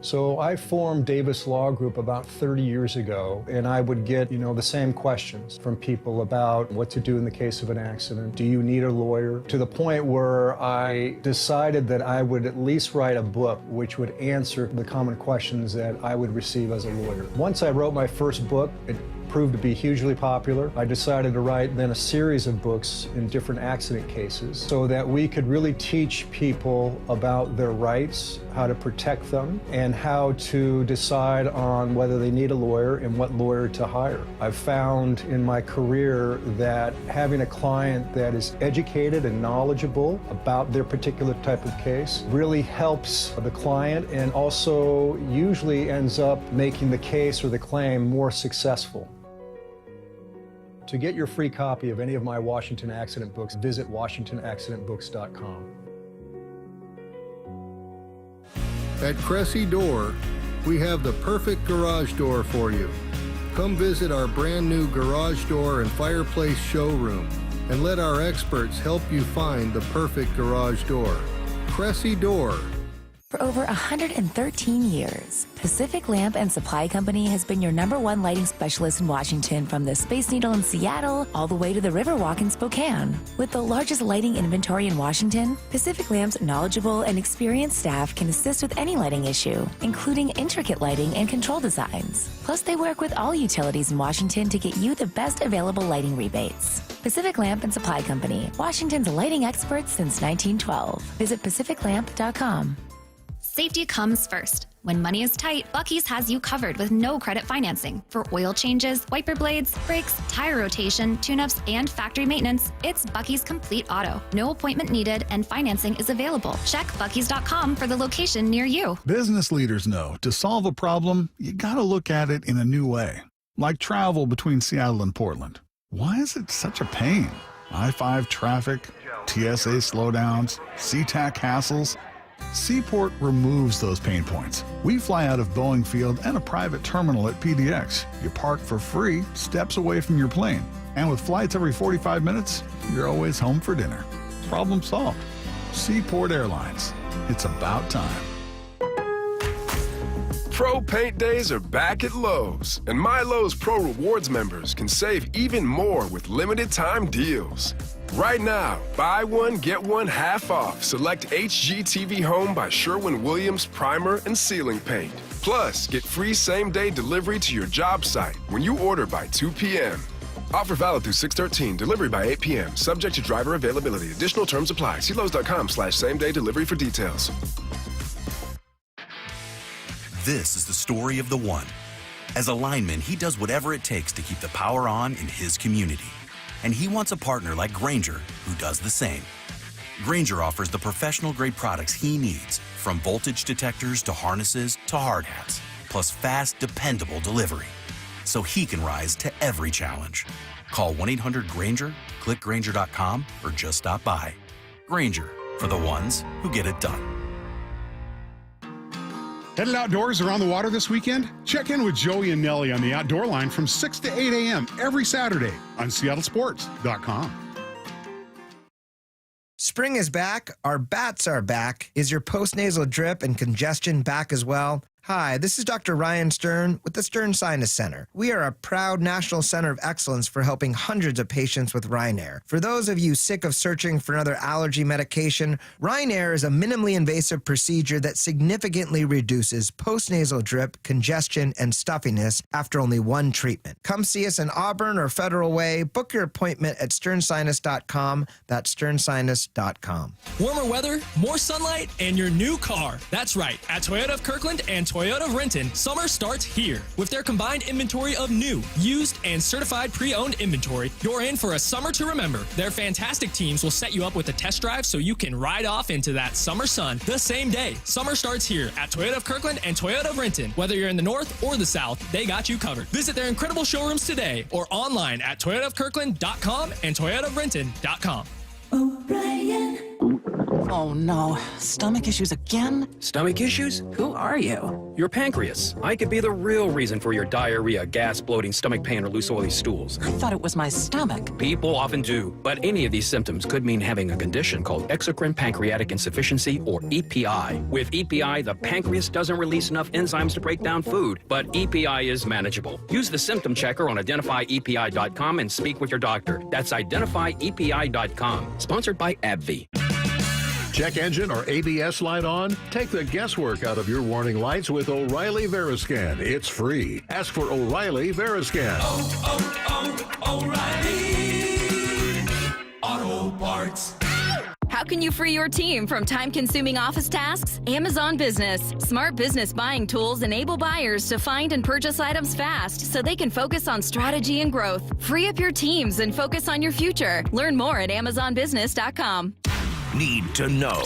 So I formed Davis Law Group about 30 years ago, and I would get, the same questions from people about what to do in the case of an accident. Do you need a lawyer? To the point where I decided that I would at least write a book which would answer the common questions that I would receive as a lawyer. Once I wrote my first book, it proved to be hugely popular. I decided to write then a series of books in different accident cases so that we could really teach people about their rights, how to protect them, and how to decide on whether they need a lawyer and what lawyer to hire. I've found in my career that having a client that is educated and knowledgeable about their particular type of case really helps the client, and also usually ends up making the case or the claim more successful. To get your free copy of any of my Washington accident books, visit WashingtonAccidentBooks.com. At Cressy Door, we have the perfect garage door for you. Come visit our brand new garage door and fireplace showroom and let our experts help you find the perfect garage door. Cressy Door. For over 113 years, Pacific Lamp and Supply Company has been your #1 lighting specialist in Washington, from the Space Needle in Seattle all the way to the Riverwalk in Spokane. With the largest lighting inventory in Washington, Pacific Lamp's knowledgeable and experienced staff can assist with any lighting issue, including intricate lighting and control designs. Plus, they work with all utilities in Washington to get you the best available lighting rebates. Pacific Lamp and Supply Company, Washington's lighting experts since 1912. Visit pacificlamp.com. Safety comes first. When money is tight, Buc-ee's has you covered with no credit financing. For oil changes, wiper blades, brakes, tire rotation, tune-ups, and factory maintenance, it's Buc-ee's Complete Auto. No appointment needed, and financing is available. Check Buc-ee's.com for the location near you. Business leaders know to solve a problem, you gotta look at it in a new way. Like travel between Seattle and Portland. Why is it such a pain? I-5 traffic, TSA slowdowns, SeaTac hassles. Seaport removes those pain points. We fly out of Boeing Field and a private terminal at PDX. You park for free, steps away from your plane. And with flights every 45 minutes, you're always home for dinner. Problem solved. Seaport Airlines. It's about time. Pro Paint Days are back at Lowe's, and My Lowe's Pro Rewards members can save even more with limited time deals. Right now, buy one, get one half off select HGTV Home by Sherwin-Williams primer and ceiling paint. Plus, get free same-day delivery to your job site when you order by 2 p.m. Offer valid through 6/13, delivery by 8 p.m., subject to driver availability. Additional terms apply. See Lowe's.com/same-day delivery for details. This is the story of the one. As a lineman, he does whatever it takes to keep the power on in his community. And he wants a partner like Grainger who does the same. Grainger offers the professional-grade products he needs, from voltage detectors to harnesses to hard hats, plus fast, dependable delivery, so he can rise to every challenge. Call 1-800-GRAINGER, click Grainger.com, or just stop by. Grainger, for the ones who get it done. Headed outdoors or on the water this weekend? Check in with Joey and Nelly on the Outdoor Line from 6 to 8 a.m. every Saturday on SeattleSports.com. Spring is back. Our bats are back. Is your postnasal drip and congestion back as well? Hi, this is Dr. Ryan Stern with the Stern Sinus Center. We are a proud national center of excellence for helping hundreds of patients with Rynair. For those of you sick of searching for another allergy medication, Rynair is a minimally invasive procedure that significantly reduces postnasal drip, congestion, and stuffiness after only one treatment. Come see us in Auburn or Federal Way. Book your appointment at sternsinus.com. That's sternsinus.com. Warmer weather, more sunlight, and your new car. That's right. At Toyota of Kirkland and Toyota of Renton, summer starts here. With their combined inventory of new, used, and certified pre-owned inventory, you're in for a summer to remember. Their fantastic teams will set you up with a test drive so you can ride off into that summer sun the same day. Summer starts here at Toyota of Kirkland and Toyota of Renton. Whether you're in the north or the south, they got you covered. Visit their incredible showrooms today or online at toyotaofkirkland.com and toyotaofrenton.com. O'Brien. Oh no, stomach issues again? Stomach issues? Who are you? Your pancreas. I could be the real reason for your diarrhea, gas, bloating, stomach pain, or loose oily stools. I thought it was my stomach. People often do, but any of these symptoms could mean having a condition called exocrine pancreatic insufficiency, or EPI. With EPI, the pancreas doesn't release enough enzymes to break down food, but EPI is manageable. Use the symptom checker on identifyepi.com and speak with your doctor. That's identifyepi.com. Sponsored by AbbVie. Check engine or ABS light on? Take the guesswork out of your warning lights with O'Reilly Veriscan. It's free. Ask for O'Reilly Veriscan. O'Reilly Auto Parts. How can you free your team from time-consuming office tasks? Amazon Business. Smart business buying tools enable buyers to find and purchase items fast so they can focus on strategy and growth. Free up your teams and focus on your future. Learn more at amazonbusiness.com. Need to know.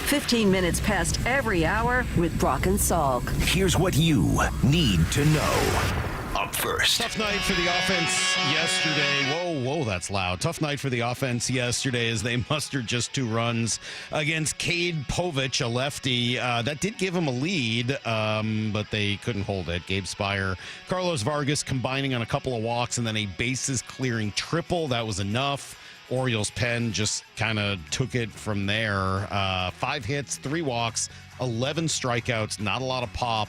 15 minutes past every hour with Brock and Salk. Here's what you need to know. Up first. Tough night for the offense yesterday. Whoa, that's loud. Tough night for the offense yesterday as they mustered just 2 runs against Cade Povich, a lefty. That did give him a lead, but they couldn't hold it. Gabe Spire, Carlos Vargas combining on a couple of walks and then a bases clearing triple. That was enough. Orioles' pen just kind of took it from there. 5 hits, 3 walks, 11 strikeouts, not a lot of pop.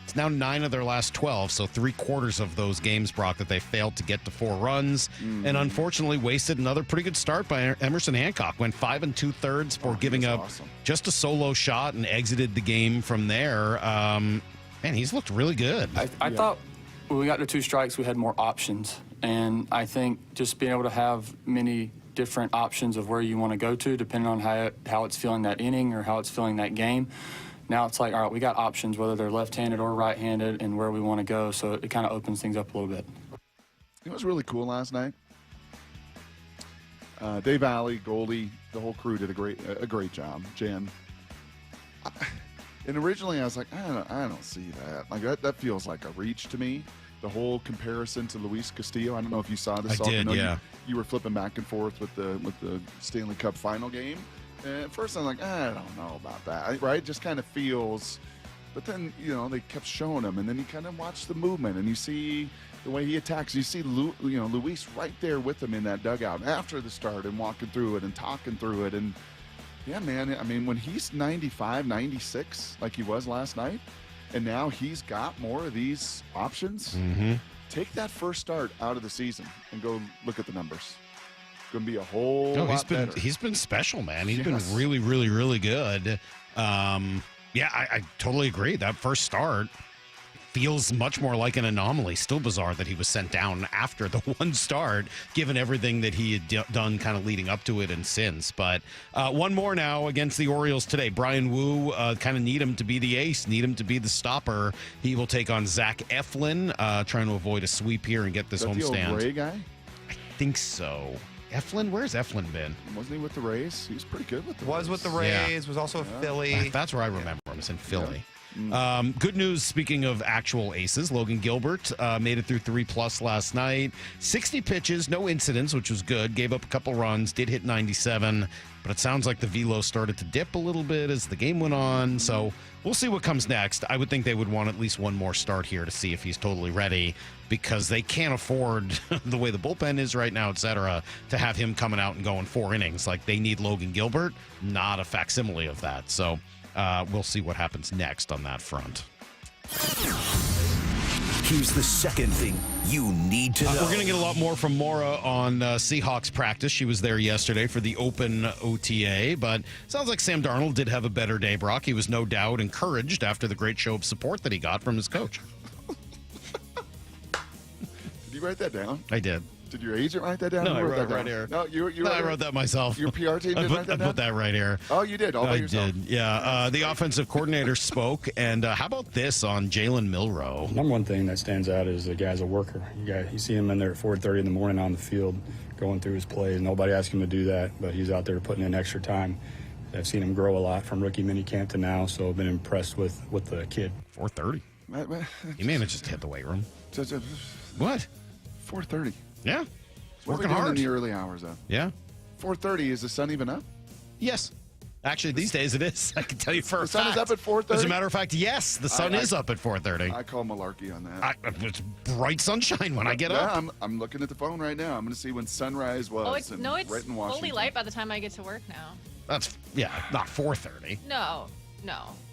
It's now 9 of their last 12, so 3/4 of those games, Brock, that they failed to get to 4 runs. And unfortunately wasted another pretty good start by Emerson Hancock. Went 5 2/3 for giving up just a solo shot and exited the game from there. Man, he's looked really good. I thought when we got to 2 strikes, we had more options. And I think just being able to have many different options of where you want to go to, depending on how it's feeling that inning or how it's feeling that game. Now it's like, all right, we got options, whether they're left-handed or right-handed, and where we want to go. So it kind of opens things up a little bit. It was really cool last night. Dave Alley, Goldie, the whole crew did a great job. Jen. And originally I was like, I don't see that. Like that feels like a reach to me. The whole comparison to Luis Castillo. I don't know if you saw this. I did, yeah. You were flipping back and forth with the Stanley Cup final game. And at first I'm like, I don't know about that, right? It just kind of feels. But then, they kept showing him, and then you kind of watch the movement, and you see the way he attacks. You see, Luis right there with him in that dugout after the start and walking through it and talking through it. And, yeah, man, I mean, when he's 95, 96, like he was last night, and now he's got more of these options, take that first start out of the season and go look at the numbers. It's going to be a whole lot better. He's been special, man. He's been really, really, really good. Yeah, I totally agree. That first start feels much more like an anomaly. Still bizarre that he was sent down after the one start, given everything that he had done kind of leading up to it and since. But one more now against the Orioles today. Brian Wu kind of need him to be the ace, need him to be the stopper. He will take on Zach Eflin, trying to avoid a sweep here and get this homestand. The old Ray guy? I think so. Eflin? Where's Eflin been? Wasn't he with the Rays? He was pretty good with the Rays. Was with the Rays. Was also a Philly. That's where I remember him. It's in Philly. Yeah. Good news, speaking of actual aces, Logan Gilbert made it through 3+ last night. 60 pitches, no incidents, which was good. Gave up a couple runs, did hit 97, but it sounds like the velo started to dip a little bit as the game went on. So we'll see what comes next. I would think they would want at least one more start here to see if he's totally ready, because they can't afford, the way the bullpen is right now, et cetera, to have him coming out and going 4 innings. Like, they need Logan Gilbert, not a facsimile of that. So we'll see what happens next on that front. Here's the second thing you need to know. We're going to get a lot more from Maura on Seahawks practice. She was there yesterday for the open OTA, but sounds like Sam Darnold did have a better day, Brock. He was no doubt encouraged after the great show of support that he got from his coach. Did you write that down? I did. Did your agent write that down? No, I wrote it right here. No, I wrote that myself. Your PR team did write that down? I put that right here. Oh, you did? All by yourself? I did, yeah. The offensive coordinator spoke, and how about this on Jalen Milroe? Number one thing that stands out is the guy's a worker. You see him in there at 4:30 in the morning on the field going through his plays. Nobody asked him to do that, but he's out there putting in extra time. I've seen him grow a lot from rookie minicamp to now, so I've been impressed with the kid. 4:30. He may have just hit the weight room. What? 4:30. Yeah. What Working are we doing hard in the early hours, though? Yeah. 4:30. Is the sun even up? Yes. Actually, these days it is. I can tell you for a fact. The sun is up at 4:30? As a matter of fact, yes, the sun is up at 4:30. I call malarkey on that. It's bright sunshine when I get up. I'm looking at the phone right now. I'm going to see when sunrise was. It's right in Washington. fully light by the time I get to work now. That's, not 4:30. No.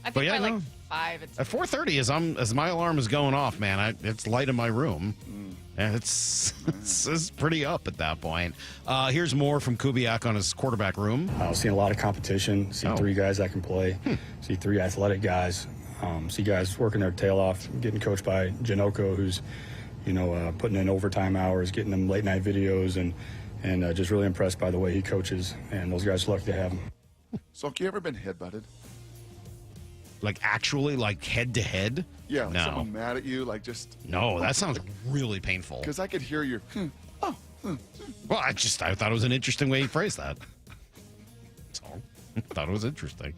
I think by like 5. It's at 4:30 as my alarm is going off, man, it's light in my room. And it's pretty up at that point. Here's more from Kubiak on his quarterback room. Seeing a lot of competition. See 3 guys that can play. See 3 athletic guys. See guys working their tail off, getting coached by Janoko, who's, putting in overtime hours, getting them late night videos, and just really impressed by the way he coaches. And those guys are lucky to have him. So, have you ever been headbutted? Like actually, like head to head? Yeah, like no. Someone mad at you, like just. No, that sounds really painful. Because I could hear your. Well, I thought it was an interesting way you phrased that. So, I thought it was interesting.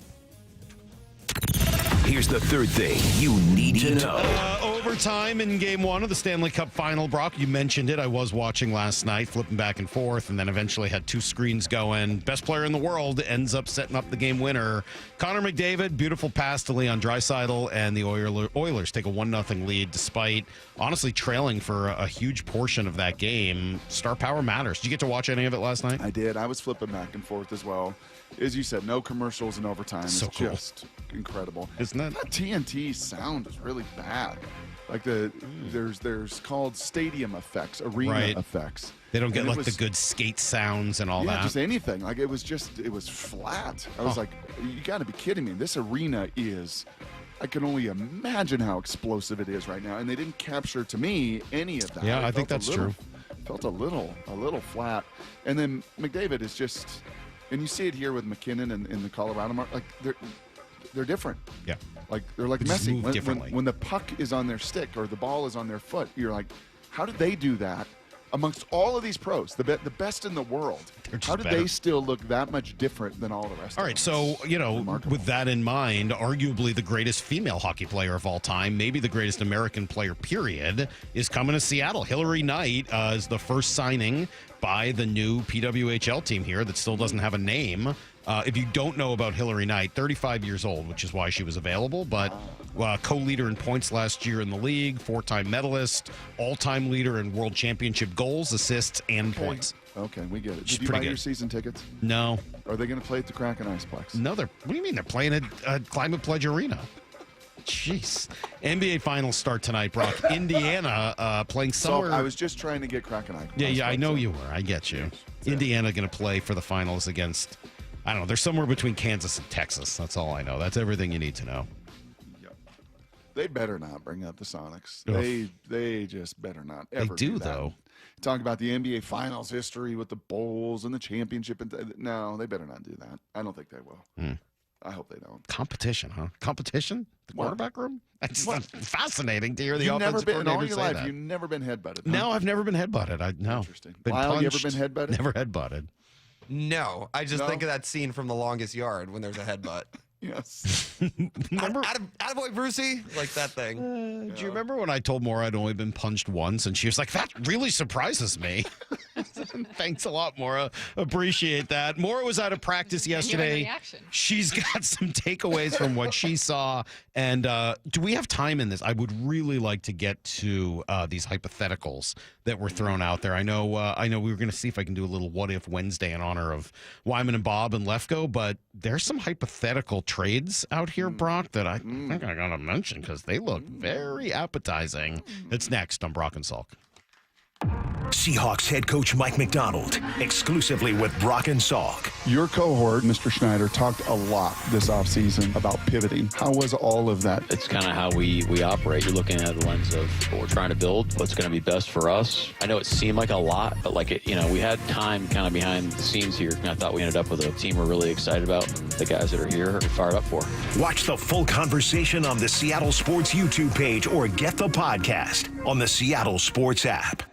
Here's the third thing you need to know. Overtime in Game 1 of the Stanley Cup Final, Brock. You mentioned it. I was watching last night, flipping back and forth, and then eventually had 2 screens going. Best player in the world ends up setting up the game winner. Connor McDavid, beautiful pass to Leon Draisaitl, and the Oilers take a 1-0 lead despite honestly trailing for a huge portion of that game. Star power matters. Did you get to watch any of it last night? I did. I was flipping back and forth as well. As you said, no commercials in overtime. So it's cool. Just incredible. Isn't it? That TNT sound is really bad. Like there's called stadium effects, arena effects. They don't get the good skate sounds and all that. Yeah, just anything. Like it was flat. I was like, you got to be kidding me. This arena is. I can only imagine how explosive it is right now, and they didn't capture to me any of that. Yeah, I think that's true. Felt a little flat, and then McDavid is just. And you see it here with McKinnon and the Colorado mark. Like they're different. Yeah. Like they're like Just Messi. move differently. When the puck is on their stick or the ball is on their foot, you're like, how did they do that amongst all of these pros, the best in the world? How did they still look that much different than all the rest? All right, so with that in mind, arguably the greatest female hockey player of all time, maybe the greatest American player, period, is coming to Seattle. Hillary Knight is the first signing by the new PWHL team here that still doesn't have a name. If you don't know about Hillary Knight, 35 years old, which is why she was available, but co-leader in points last year in the league, 4-time medalist, all-time leader in world championship goals, assists, and points. Okay, we get it. She's Did you buy pretty your good. season tickets? No. Are they going to play at the Kraken Iceplex? No, what do you mean? They're playing at Climate Pledge Arena. Jeez. NBA Finals start tonight, Brock. Indiana playing somewhere. So I was just trying to get Kraken Iceplex. Yeah, I know you were. I get you. Indiana going to play for the finals against, I don't know, they're somewhere between Kansas and Texas. That's all I know. That's everything you need to know. They better not bring up the Sonics. Oof. They just better not ever They do, that. though. Talk about the NBA Finals history with the Bulls and the championship. No, they better not do that. I don't think they will. I hope they don't. Competition, huh? Competition? The quarterback room? That's fascinating to hear the You've never offensive been in all coordinator your say life. that. You've never been headbutted. Huh? No, I've never been headbutted. No. Interesting. Been Lyle, you ever punched, been headbutted? Never headbutted. No, I just think of that scene from The Longest Yard when there's a headbutt. Yes. Attaboy Brucey, like that thing. Do you remember when I told Maura I'd only been punched once, and she was like, "That really surprises me." Thanks a lot, Maura. Appreciate that. Maura was out of practice yesterday. She's got some takeaways from what she saw. And do we have time in this? I would really like to get to these hypotheticals that were thrown out there. I know we were going to see if I can do a little What If Wednesday in honor of Wyman and Bob and Lefko, but there's some hypothetical trades out here, Brock, that I think I got to mention because they look very appetizing. It's next on Brock and Salk. Seahawks head coach Mike McDonald, exclusively with Brock and Salk. Your cohort, Mr. Schneider, talked a lot this offseason about pivoting. How was all of that? It's kind of how we operate. You're looking at the lens of what we're trying to build, what's going to be best for us. I know it seemed like a lot, but we had time kind of behind the scenes here, and I thought we ended up with a team we're really excited about. The guys that are here are fired up for. Watch the full conversation on the Seattle Sports YouTube page or get the podcast on the Seattle Sports app.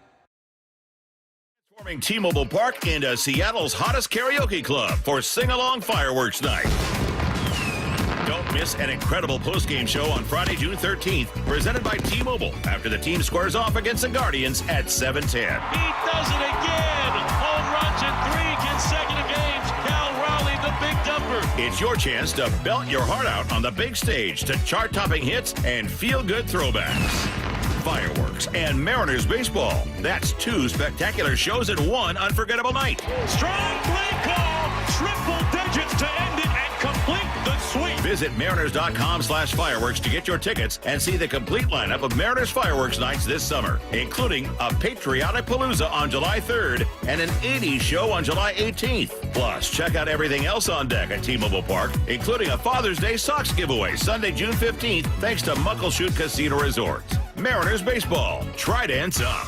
Forming T-Mobile Park into Seattle's hottest karaoke club for Sing-Along Fireworks Night. Don't miss an incredible post-game show on Friday, June 13th, presented by T-Mobile, after the team squares off against the Guardians at 7:10. He does it again. Home runs in 3 consecutive games. Cal Raleigh, the big dumper. It's your chance to belt your heart out on the big stage to chart-topping hits and feel-good throwbacks. Fireworks and Mariners baseball. That's 2 spectacular shows in one unforgettable night. Strong play call. Triple digits to end it and complete the sweep. Visit mariners.com/fireworks to get your tickets and see the complete lineup of Mariners fireworks nights this summer, including a patriotic palooza on July 3rd and an 80s show on July 18th. Plus, check out everything else on deck at T-Mobile Park, including a Father's Day socks giveaway Sunday, June 15th, thanks to Muckleshoot Casino Resort. Mariners baseball. Trident's up.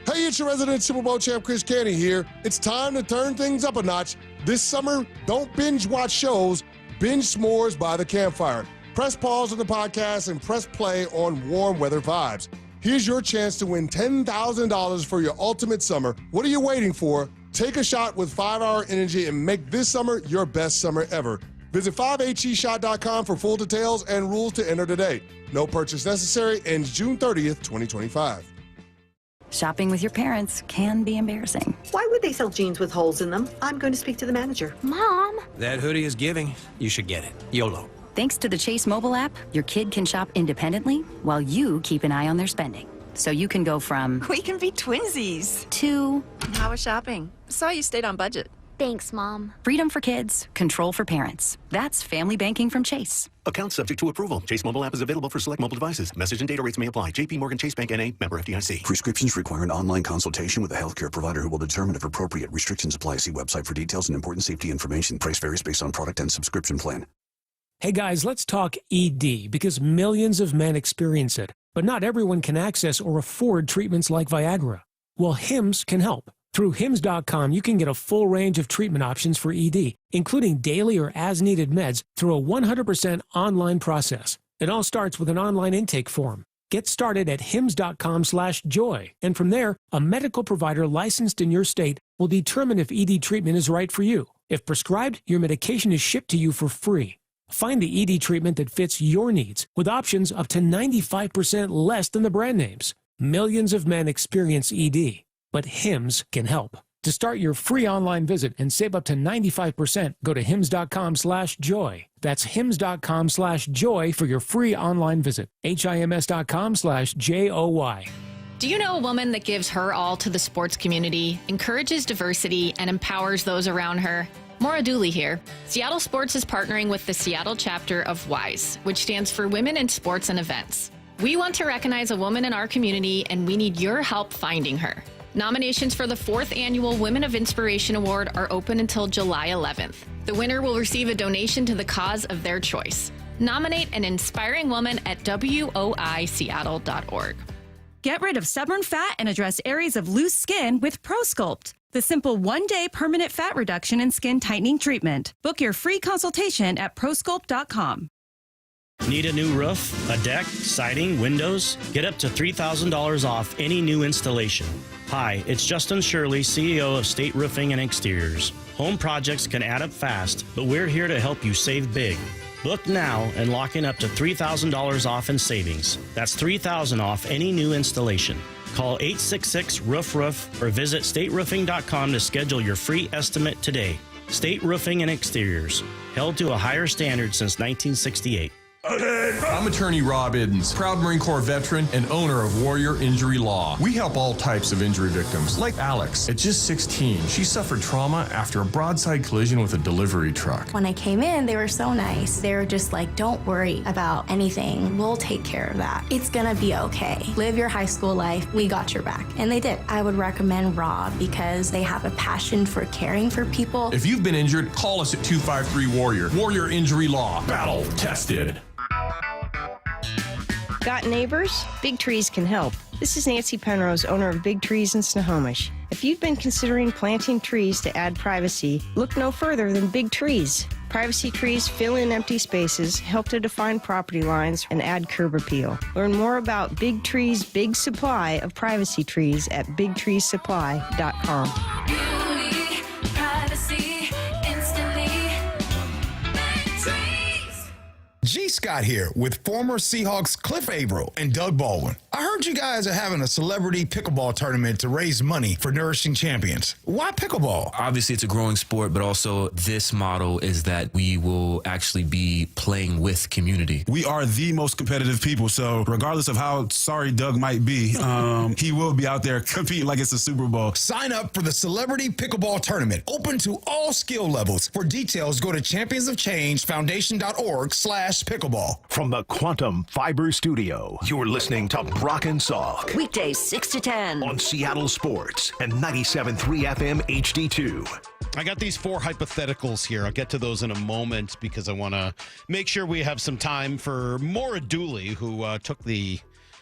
Hey, it's your resident Super Bowl champ, Chris Canty here. It's time to turn things up a notch. This summer, don't binge watch shows, binge s'mores by the campfire. Press pause on the podcast and press play on Warm Weather Vibes. Here's your chance to win $10,000 for your ultimate summer. What are you waiting for? Take a shot with 5-Hour Energy and make this summer your best summer ever. Visit 5HEshot.com for full details and rules to enter today. No purchase necessary. Ends June 30th, 2025. Shopping with your parents can be embarrassing. Why would they sell jeans with holes in them? I'm going to speak to the manager. Mom! That hoodie is giving. You should get it. YOLO. Thanks to the Chase mobile app, your kid can shop independently while you keep an eye on their spending. So you can go from We can be twinsies. To How was shopping? Saw you stayed on budget. Thanks, Mom. Freedom for kids, control for parents. That's family banking from Chase. Account subject to approval. Chase mobile app is available for select mobile devices. Message and data rates may apply. JP Morgan Chase Bank N.A. member FDIC. Prescriptions require an online consultation with a healthcare provider who will determine if appropriate. Restrictions apply. See website for details and important safety information. Price varies based on product and subscription plan. Hey guys, let's talk ED because millions of men experience it, but not everyone can access or afford treatments like Viagra. Well, Hims can help. Through Hims.com, you can get a full range of treatment options for ED, including daily or as-needed meds through a 100% online process. It all starts with an online intake form. Get started at hims.com/joy, and from there, a medical provider licensed in your state will determine if ED treatment is right for you. If prescribed, your medication is shipped to you for free. Find the ED treatment that fits your needs with options up to 95% less than the brand names. Millions of men experience ED. But Hims can help. To start your free online visit and save up to 95%, go to hims.com/joy. That's hims.com/joy for your free online visit. HIMS.com/JOY. Do you know a woman that gives her all to the sports community, encourages diversity, and empowers those around her? Maura here. Seattle Sports is partnering with the Seattle chapter of WISE, which stands for Women in Sports and Events. We want to recognize a woman in our community, and we need your help finding her. Nominations for the 4th Annual Women of Inspiration Award are open until July 11th. The winner will receive a donation to the cause of their choice. Nominate an inspiring woman at woiseattle.org. Get rid of stubborn fat and address areas of loose skin with ProSculpt, the simple one-day permanent fat reduction and skin tightening treatment. Book your free consultation at prosculpt.com. Need a new roof, a deck, siding, windows? Get up to $3,000 off any new installation. Hi, it's Justin Shirley, CEO of State Roofing and Exteriors. Home projects can add up fast, but we're here to help you save big. Book now and lock in up to $3,000 off in savings. That's $3,000 off any new installation. Call 866-ROOF-ROOF or visit stateroofing.com to schedule your free estimate today. State Roofing and Exteriors, held to a higher standard since 1968. I'm attorney Rob Iddens, proud Marine Corps veteran and owner of Warrior Injury Law. We help all types of injury victims, like Alex. At just 16, she suffered trauma after a broadside collision with a delivery truck. When I came in, they were so nice. They were just like, don't worry about anything. We'll take care of that. It's gonna be okay. Live your high school life. We got your back. And they did. I would recommend Rob because they have a passion for caring for people. If you've been injured, call us at 253-WARRIOR. Warrior Injury Law. Battle tested. Got neighbors? Big Trees can help. This is Nancy Penrose, owner of Big Trees in Snohomish. If you've been considering planting trees to add privacy, look no further than Big Trees. Privacy trees fill in empty spaces, help to define property lines, and add curb appeal. Learn more about Big Trees' big supply of privacy trees at bigtreesupply.com. Beauty, privacy, instantly. Big Trees. G. Scott here with former Seahawks Cliff Averill and Doug Baldwin. I heard you guys are having a celebrity pickleball tournament to raise money for Nourishing Champions. Why pickleball? Obviously, it's a growing sport, but also this model is that we will actually be playing with community. We are the most competitive people, so regardless of how sorry Doug might be, he will be out there competing like it's a Super Bowl. Sign up for the Celebrity Pickleball Tournament, open to all skill levels. For details, go to championsofchangefoundation.org/pickleball. From the Quantum Fiber Studio, you're listening to Brock and Salk. Weekdays 6 to 10 on Seattle Sports and 97.3 FM HD2. I got these 4 hypotheticals here. I'll get to those in a moment because I want to make sure we have some time for Maura, who took the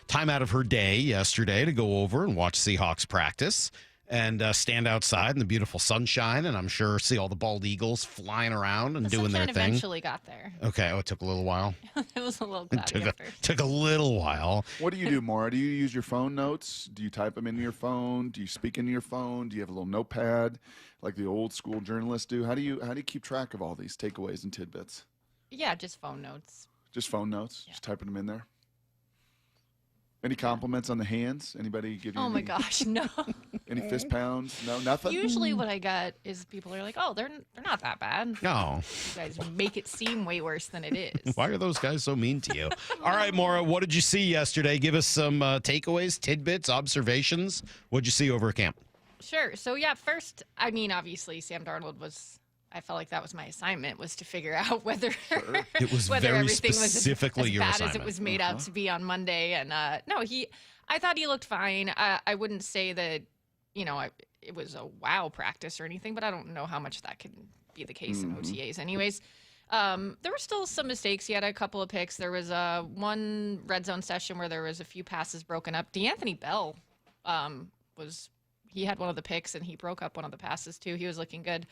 time out of her day yesterday to go over and watch Seahawks practice and stand outside in the beautiful sunshine, and I'm sure see all the bald eagles flying around and doing their thing. The eventually got there. Okay. Oh, it took a little while. It was a little cloudy at first. Took a little while. What do you do, Maura? Do you use your phone notes? Do you type them into your phone? Do you speak into your phone? Do you have a little notepad like the old school journalists do? How do you keep track of all these takeaways and tidbits? Yeah, just phone notes. Just phone notes? Yeah. Just typing them in there? Any compliments on the hands? Anybody give you? Oh my gosh, no. Any fist pounds? No, nothing. Usually, what I get is people are like, "Oh, they're not that bad." No, you guys make it seem way worse than it is. Why are those guys so mean to you? All right, Maura, what did you see yesterday? Give us some takeaways, tidbits, observations. What'd you see over at camp? Sure. So yeah, first, I mean, obviously, Sam Darnold was. I felt like that was my assignment, was to figure out whether it was whether very everything was specifically as your bad assignment. as it was made out to be on Monday. And no, I thought he looked fine. I wouldn't say that, it was a wow practice or anything, but I don't know how much that could be the case in OTAs anyways. There were still some mistakes. He had a couple of picks. There was one red zone session where there was a few passes broken up. DeAnthony Bell he had one of the picks and he broke up one of the passes too. He was looking good.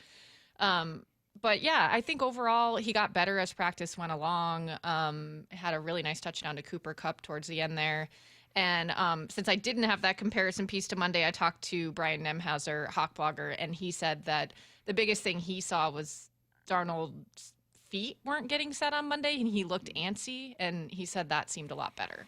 But yeah, I think overall he got better as practice went along. Had a really nice touchdown to Cooper Kupp towards the end there. And since I didn't have that comparison piece to Monday, I talked to Brian Nemhauser, Hawk Blogger, and he said that the biggest thing he saw was Darnold's feet weren't getting set on Monday, and he looked antsy, and he said that seemed a lot better.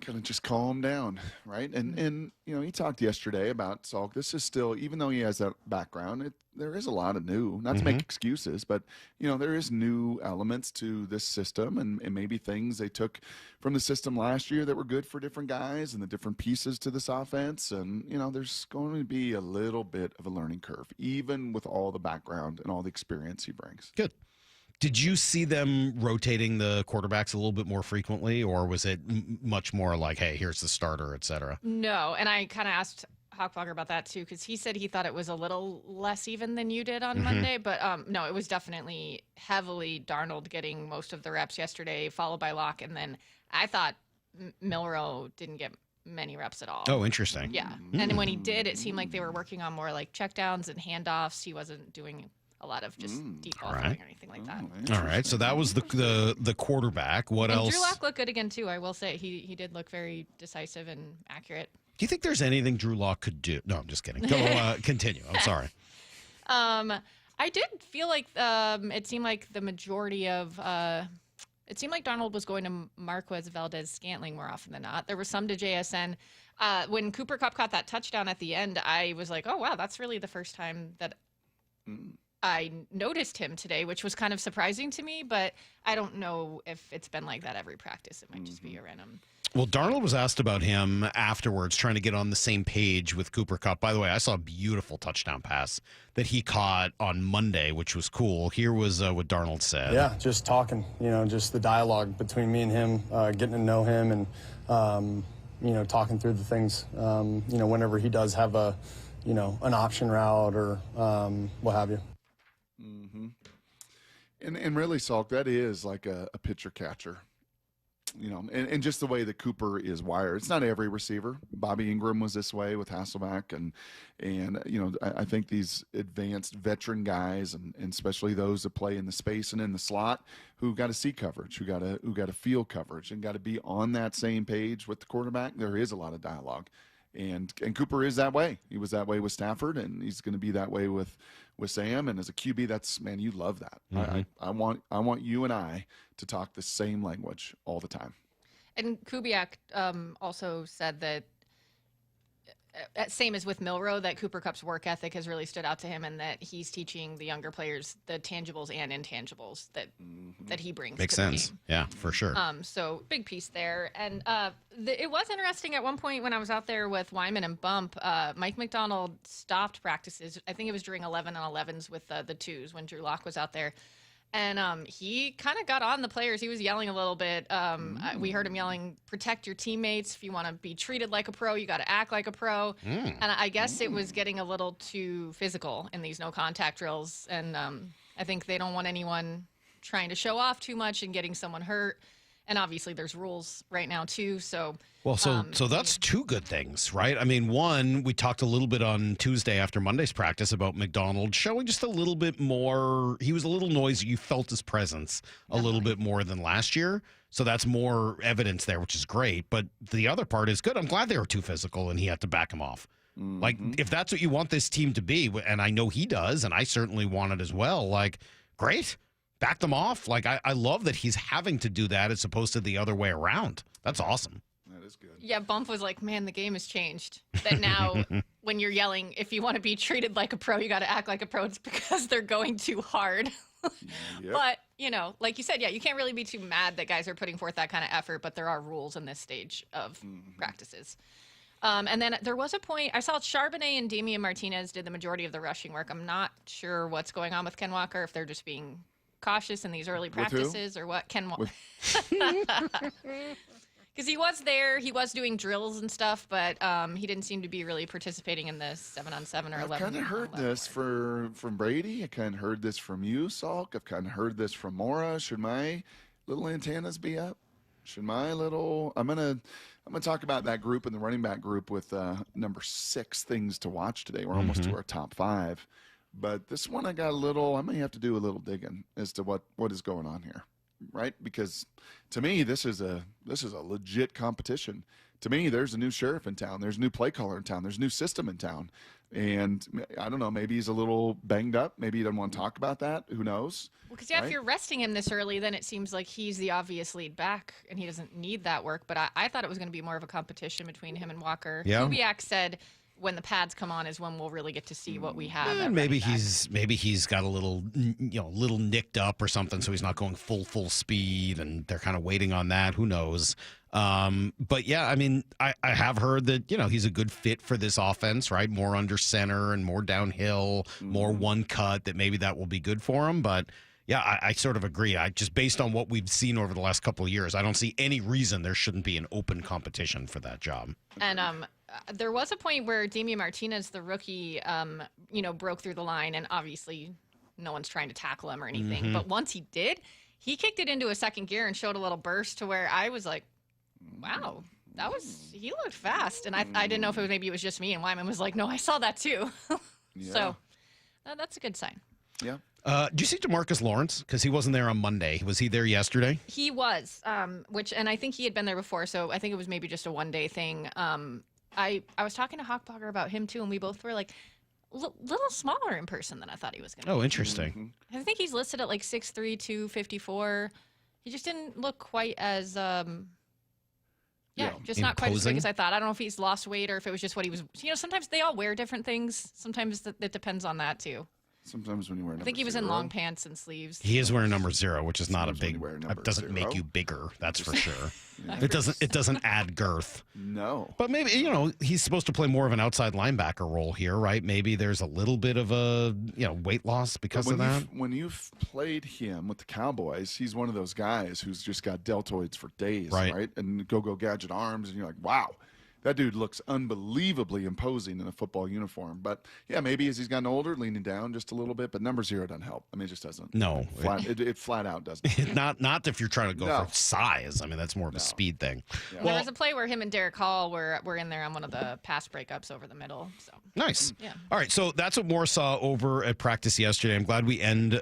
kind of just calm down, right? And he talked yesterday about Salk. This is still, even though he has that background, there is a lot of new, not to make excuses, but there is new elements to this system, and maybe things they took from the system last year that were good for different guys and the different pieces to this offense. And there's going to be a little bit of a learning curve, even with all the background and all the experience he brings. Good. Did you see them rotating the quarterbacks a little bit more frequently, or was it much more like, hey, here's the starter, et cetera? No, and I kind of asked Hawkfogger about that too, because he said he thought it was a little less even than you did on Monday, but no, it was definitely heavily Darnold getting most of the reps yesterday, followed by Locke, and then I thought Milroe didn't get many reps at all. Oh, interesting. Yeah, and when he did, it seemed like they were working on more like checkdowns and handoffs. He wasn't doing a lot of just deep ball throwing or anything like that. All right, so that was the quarterback. What and else? Drew Lock looked good again too. I will say he did look very decisive and accurate. Do you think there's anything Drew Lock could do? No, I'm just kidding. Go continue. I'm sorry. I did feel like it seemed like the majority of it seemed like Darnold was going to Marquez Valdez-Scantling more often than not. There was some to JSN. When Cooper Kupp caught that touchdown at the end, I was like, oh wow, that's really the first time that I noticed him today, which was kind of surprising to me, but I don't know if it's been like that every practice. It might just be a random. Well, Darnold was asked about him afterwards, trying to get on the same page with Cooper Kupp. By the way, I saw a beautiful touchdown pass that he caught on Monday, which was cool. Here was what Darnold said. Yeah, just talking, just the dialogue between me and him, getting to know him and, talking through the things, whenever he does have an option route or what have you. And really, Salk, that is like a pitcher catcher, and just the way that Cooper is wired. It's not every receiver. Bobby Ingram was this way with Hasselbeck, and I think these advanced veteran guys, and especially those that play in the space and in the slot, who got to see coverage, who got to feel coverage, and got to be on that same page with the quarterback. There is a lot of dialogue. And Cooper is that way. He was that way with Stafford, and he's going to be that way with Sam. And as a QB, that's, man, you love that. I want you and I to talk the same language all the time. And Kubiak also said that, same as with Milroe, that Cooper Kupp's work ethic has really stood out to him, and that he's teaching the younger players the tangibles and intangibles that he brings. Makes to the sense. game. Yeah, for sure. So big piece there. And it was interesting at one point when I was out there with Wyman and Bump, Mike McDonald stopped practices. I think it was during 11 on 11s with the twos when Drew Lock was out there. And he kind of got on the players. He was yelling a little bit. We heard him yelling, protect your teammates. If you want to be treated like a pro, you got to act like a pro. And I guess it was getting a little too physical in these no-contact drills. And I think they don't want anyone trying to show off too much and getting someone hurt. And obviously there's rules right now too. So so that's two good things, right? I mean, one, we talked a little bit on Tuesday after Monday's practice about McDonald showing just a little bit more. He was a little noisy. You felt his presence a little bit more than last year. So that's more evidence there, which is great. But the other part is good. I'm glad they were too physical and he had to back him off. Like, if that's what you want this team to be, and I know he does, and I certainly want it as well, like, great. Back them off. Like, I love that he's having to do that as opposed to the other way around. That's awesome. That is good. Yeah, Bump was like, man, the game has changed. That now when you're yelling, if you want to be treated like a pro, you got to act like a pro. It's because they're going too hard. But, like you said, yeah, you can't really be too mad that guys are putting forth that kind of effort, but there are rules in this stage of practices. And then there was a point, I saw Charbonnet and Damian Martinez did the majority of the rushing work. I'm not sure what's going on with Ken Walker, if they're just being cautious in these early practices or what. Ken Walker. Because he was there, he was doing drills and stuff, but he didn't seem to be really participating in the 7-on-7 or 11. I've kind of heard this from Brady. I kind of heard this from you, Salk. I've kind of heard this from Maura. Should my little antennas be up? Should my little? I'm gonna talk about that group and the running back group with number 6 things to watch today. We're almost to our top 5. But this one I may have to do a little digging as to what is going on here, right? Because to me, this is a legit competition. To me, there's a new sheriff in town. There's a new play caller in town. There's a new system in town. And I don't know, maybe he's a little banged up. Maybe he doesn't want to talk about that. Who knows? Well, because if you're resting him this early, then it seems like he's the obvious lead back, and he doesn't need that work. But I thought it was going to be more of a competition between him and Walker. Yeah. Kubiak said when the pads come on is when we'll really get to see what we have. at Maybe running back. he's got a little little nicked up or something, so he's not going full speed, and they're kind of waiting on that. Who knows? But yeah, I mean, I have heard that he's a good fit for this offense, right? More under center and more downhill, more one cut. That maybe that will be good for him. But yeah, I sort of agree. I just based on what we've seen over the last couple of years, I don't see any reason there shouldn't be an open competition for that job. And there was a point where Damian Martinez, the rookie, broke through the line, and obviously no one's trying to tackle him or anything. Mhm. But once he did, he kicked it into a second gear and showed a little burst to where I was like, wow, he looked fast. And I didn't know if maybe it was just me, and Wyman was like, no, I saw that too. So that's a good sign. Yeah. Do you see DeMarcus Lawrence? Because he wasn't there on Monday. Was he there yesterday? He was, and I think he had been there before, so I think it was maybe just a one-day thing. I was talking to Hawkbogger about him too, and we both were like, little smaller in person than I thought he was going to be. Oh, interesting. I think he's listed at like 6'3", 254. He just didn't look quite as, just not quite as big Imposing? as I thought. I don't know if he's lost weight or if it was just what he was. Sometimes they all wear different things. Sometimes it depends on that too. Sometimes when you wear I think he was in long pants and sleeves. He is wearing number 0, which is not a Sometimes when big. you wear That number doesn't 0. make you bigger. That's for sure. Yeah. It doesn't add girth. No. But maybe he's supposed to play more of an outside linebacker role here, right? Maybe there's a little bit of a weight loss because of that. When you've played him with the Cowboys, he's one of those guys who's just got deltoids for days, right? And go gadget arms, and you're like, wow. That dude looks unbelievably imposing in a football uniform. But, yeah, maybe as he's gotten older, leaning down just a little bit. But number 0 doesn't help. I mean, it just doesn't. No. It flat out doesn't. Not if you're trying to go for size. I mean, that's more of a speed thing. Yeah. There was a play where him and Derek Hall were in there on one of the pass breakups over the middle. So Nice. Yeah. All right, so that's what Maura saw over at practice yesterday. I'm glad we end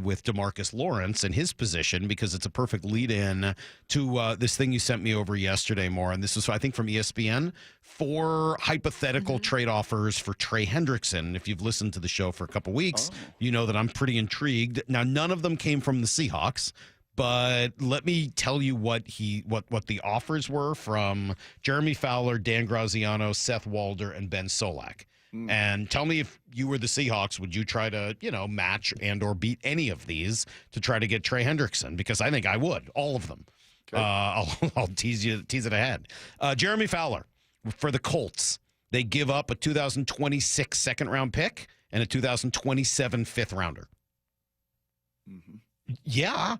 with DeMarcus Lawrence and his position because it's a perfect lead-in to this thing you sent me over yesterday, Maura. And this was, I think, from ESPN. 4 hypothetical trade offers for Trey Hendrickson. If you've listened to the show for a couple weeks, you know that I'm pretty intrigued. Now, none of them came from the Seahawks, but let me tell you what the offers were from Jeremy Fowler, Dan Graziano, Seth Walder, and Ben Solak. And tell me, if you were the Seahawks, would you try to, match and or beat any of these to try to get Trey Hendrickson? Because I think I would, all of them. Okay. I'll tease it ahead. Jeremy Fowler. For the Colts, they give up a 2026 second-round pick and a 2027 fifth-rounder. Yeah.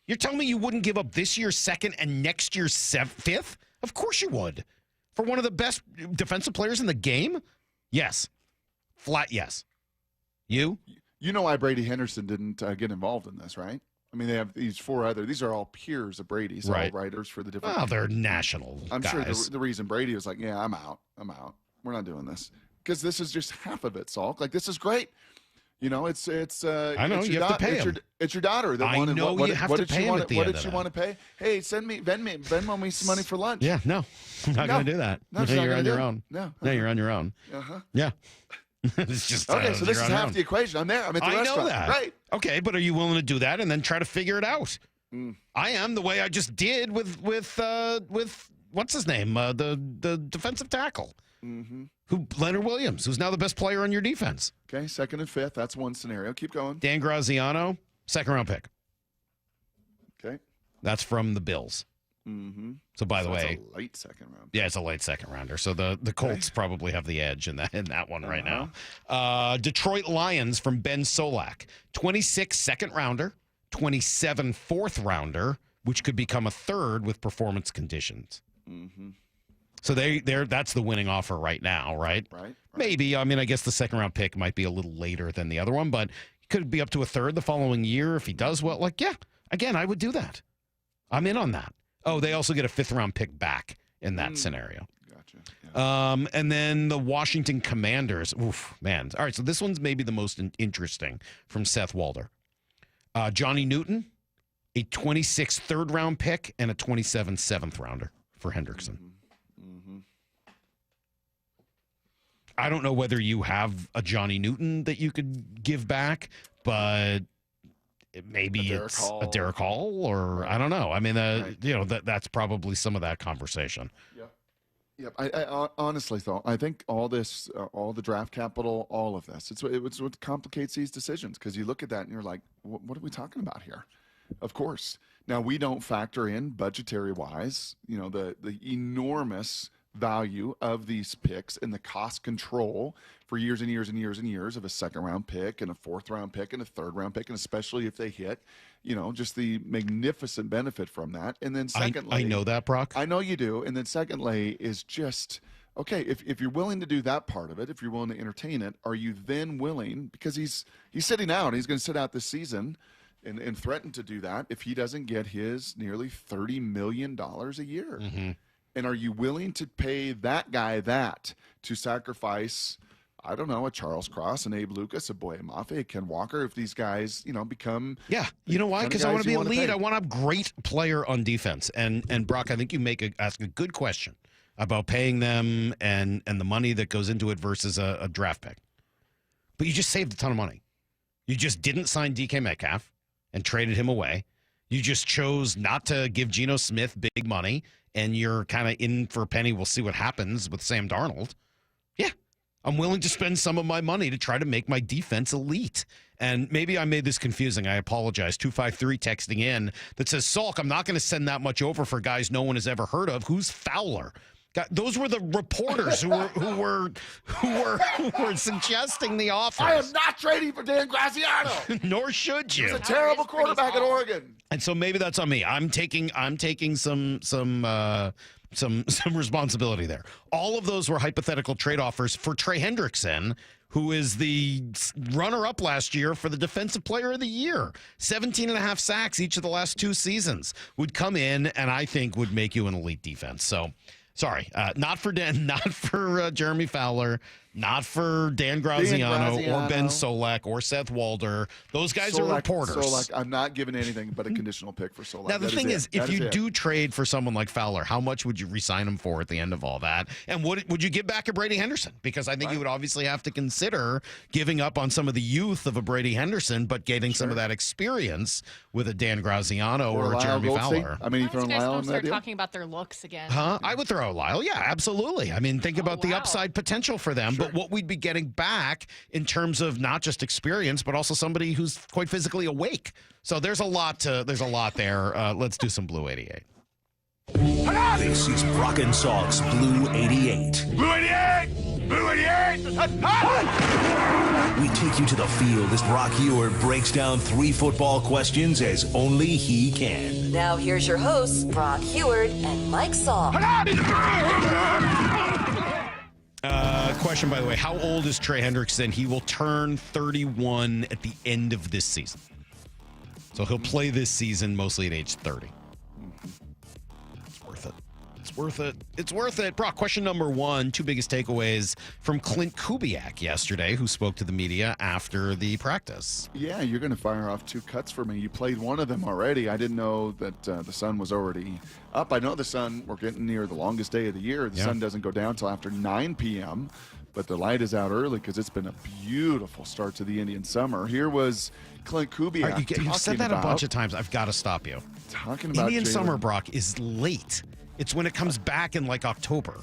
You're telling me you wouldn't give up this year's second and next year's fifth? Of course you would. For one of the best defensive players in the game? Yes. Flat yes. You? You know why Brady Henderson didn't get involved in this, right? I mean, they have these 4 other. These are all peers of Brady's, all writers for the different. Well, they're national I'm guys. sure the reason Brady was like, yeah, I'm out. We're not doing this because this is just half of it, Salk. Like, this is great. It's I know it's you have to pay him. It's your daughter that I wanted. know you have to pay him at the end of What did she that. want to pay? Hey, Venmo me some money for lunch. Yeah, no, I'm not going to do that. No, she's not you're gonna on do your it. own. No, you're on your own. Uh-huh. Yeah. It's just okay. So this you're is on your half own. the equation. I'm there. I'm at the I restaurant. know that. Right. Okay, but are you willing to do that and then try to figure it out? I am, the way I just did with what's his name, the defensive tackle, who Leonard Williams, who's now the best player on your defense. Okay, second and fifth. That's one scenario. Keep going. Dan Graziano, second-round pick. Okay. That's from the Bills. So by the way, it's a late second round. Yeah, it's a late second rounder. So the Colts probably have the edge in that one right now. Detroit Lions from Ben Solak, 26 second rounder, 27 fourth rounder, which could become a third with performance conditions. So that's the winning offer right now, right? Right. Maybe. I mean, I guess the second round pick might be a little later than the other one, but it could be up to a third the following year if he does well. Like, yeah, again, I would do that. I'm in on that. Oh, they also get a fifth round pick back in that scenario. Gotcha. Yeah. And then the Washington Commanders. Oof, man. All right, so this one's maybe the most interesting from Seth Walder. Johnny Newton, a 26 third round pick and a 27 seventh rounder for Hendrickson. I don't know whether you have a Johnny Newton that you could give back, but maybe it's a Derek Hall, or I don't know. I mean, that's probably some of that conversation. Yep. I honestly thought, I think all this, all the draft capital, all of this, it's what complicates these decisions, because you look at that and you're like, what are we talking about here? Of course. Now, we don't factor in budgetary wise, the enormous value of these picks and the cost control for years and years and years and years of a second round pick and a fourth round pick and a third round pick, and especially if they hit, just the magnificent benefit from that. And then secondly, I know that, Brock. I know you do. And then secondly is just, okay, if you're willing to do that part of it, if you're willing to entertain it, are you then willing, because he's sitting out, he's going to sit out this season and threaten to do that if he doesn't get his nearly $30 million a year. Mm-hmm. And are you willing to pay that guy that to sacrifice, I don't know, a Charles Cross, an Abe Lucas, a Boye Mafe, a Ken Walker, if these guys, become... Yeah, you know why? Because I want to be elite. I want a great player on defense. And Brock, I think you ask a good question about paying them and the money that goes into it versus a draft pick. But you just saved a ton of money. You just didn't sign DK Metcalf and traded him away. You just chose not to give Geno Smith big money, and you're kind of in for a penny. We'll see what happens with Sam Darnold. Yeah, I'm willing to spend some of my money to try to make my defense elite. And maybe I made this confusing. I apologize. 253 texting in that says, Salk, I'm not going to send that much over for guys no one has ever heard of. Who's Fowler? Those were the reporters who were suggesting the offers. I am not trading for Dan Graziano. Nor should you. He's a terrible quarterback at Oregon. And so maybe that's on me. I'm taking some responsibility there. All of those were hypothetical trade offers for Trey Hendrickson, who is the runner-up last year for the Defensive Player of the Year. 17.5 sacks each of the last 2 seasons would come in, and I think would make you an elite defense. So. Sorry, not for Jeremy Fowler, not for Dan Graziano or Ben Solak or Seth Walder. Those guys are reporters. Solak, I'm not giving anything but a conditional pick for Solak. Now, the thing is, if you do trade for someone like Fowler, how much would you re-sign him for at the end of all that? And would you give back a Brady Henderson? Because I think you would obviously have to consider giving up on some of the youth of a Brady Henderson, but getting some of that experience with a Dan Graziano or a Jeremy Fowler. I mean, you throw Lyle in that deal? Talking about their looks again. Huh? I would throw Lyle. Yeah, absolutely. I mean, think about the upside potential for them, but what we'd be getting back in terms of not just experience, but also somebody who's quite physically awake. So there's a lot there. Let's do some Blue 88. This is Brock and Salk's Blue 88. Blue 88! Blue 88! We take you to the field as Brock Ewart breaks down 3 football questions as only he can. Now here's your hosts, Brock Ewart and Mike Salk. Question, by the way, how old is Trey Hendrickson? He will turn 31 at the end of this season. So he'll play this season mostly at age 30. It's worth it. It's worth it. Brock, question number 1, 2 biggest takeaways from Clint Kubiak yesterday, who spoke to the media after the practice. Yeah, you're going to fire off 2 cuts for me. You played one of them already. I didn't know that the sun was already up. I know the sun, we're getting near the longest day of the year. The sun doesn't go down until after 9 p.m., but the light is out early because it's been a beautiful start to the Indian summer. Here was Clint Kubiak. You've said that a bunch of times. I've got to stop you. Talking about Indian summer, Brock, is late. It's when it comes back in like October.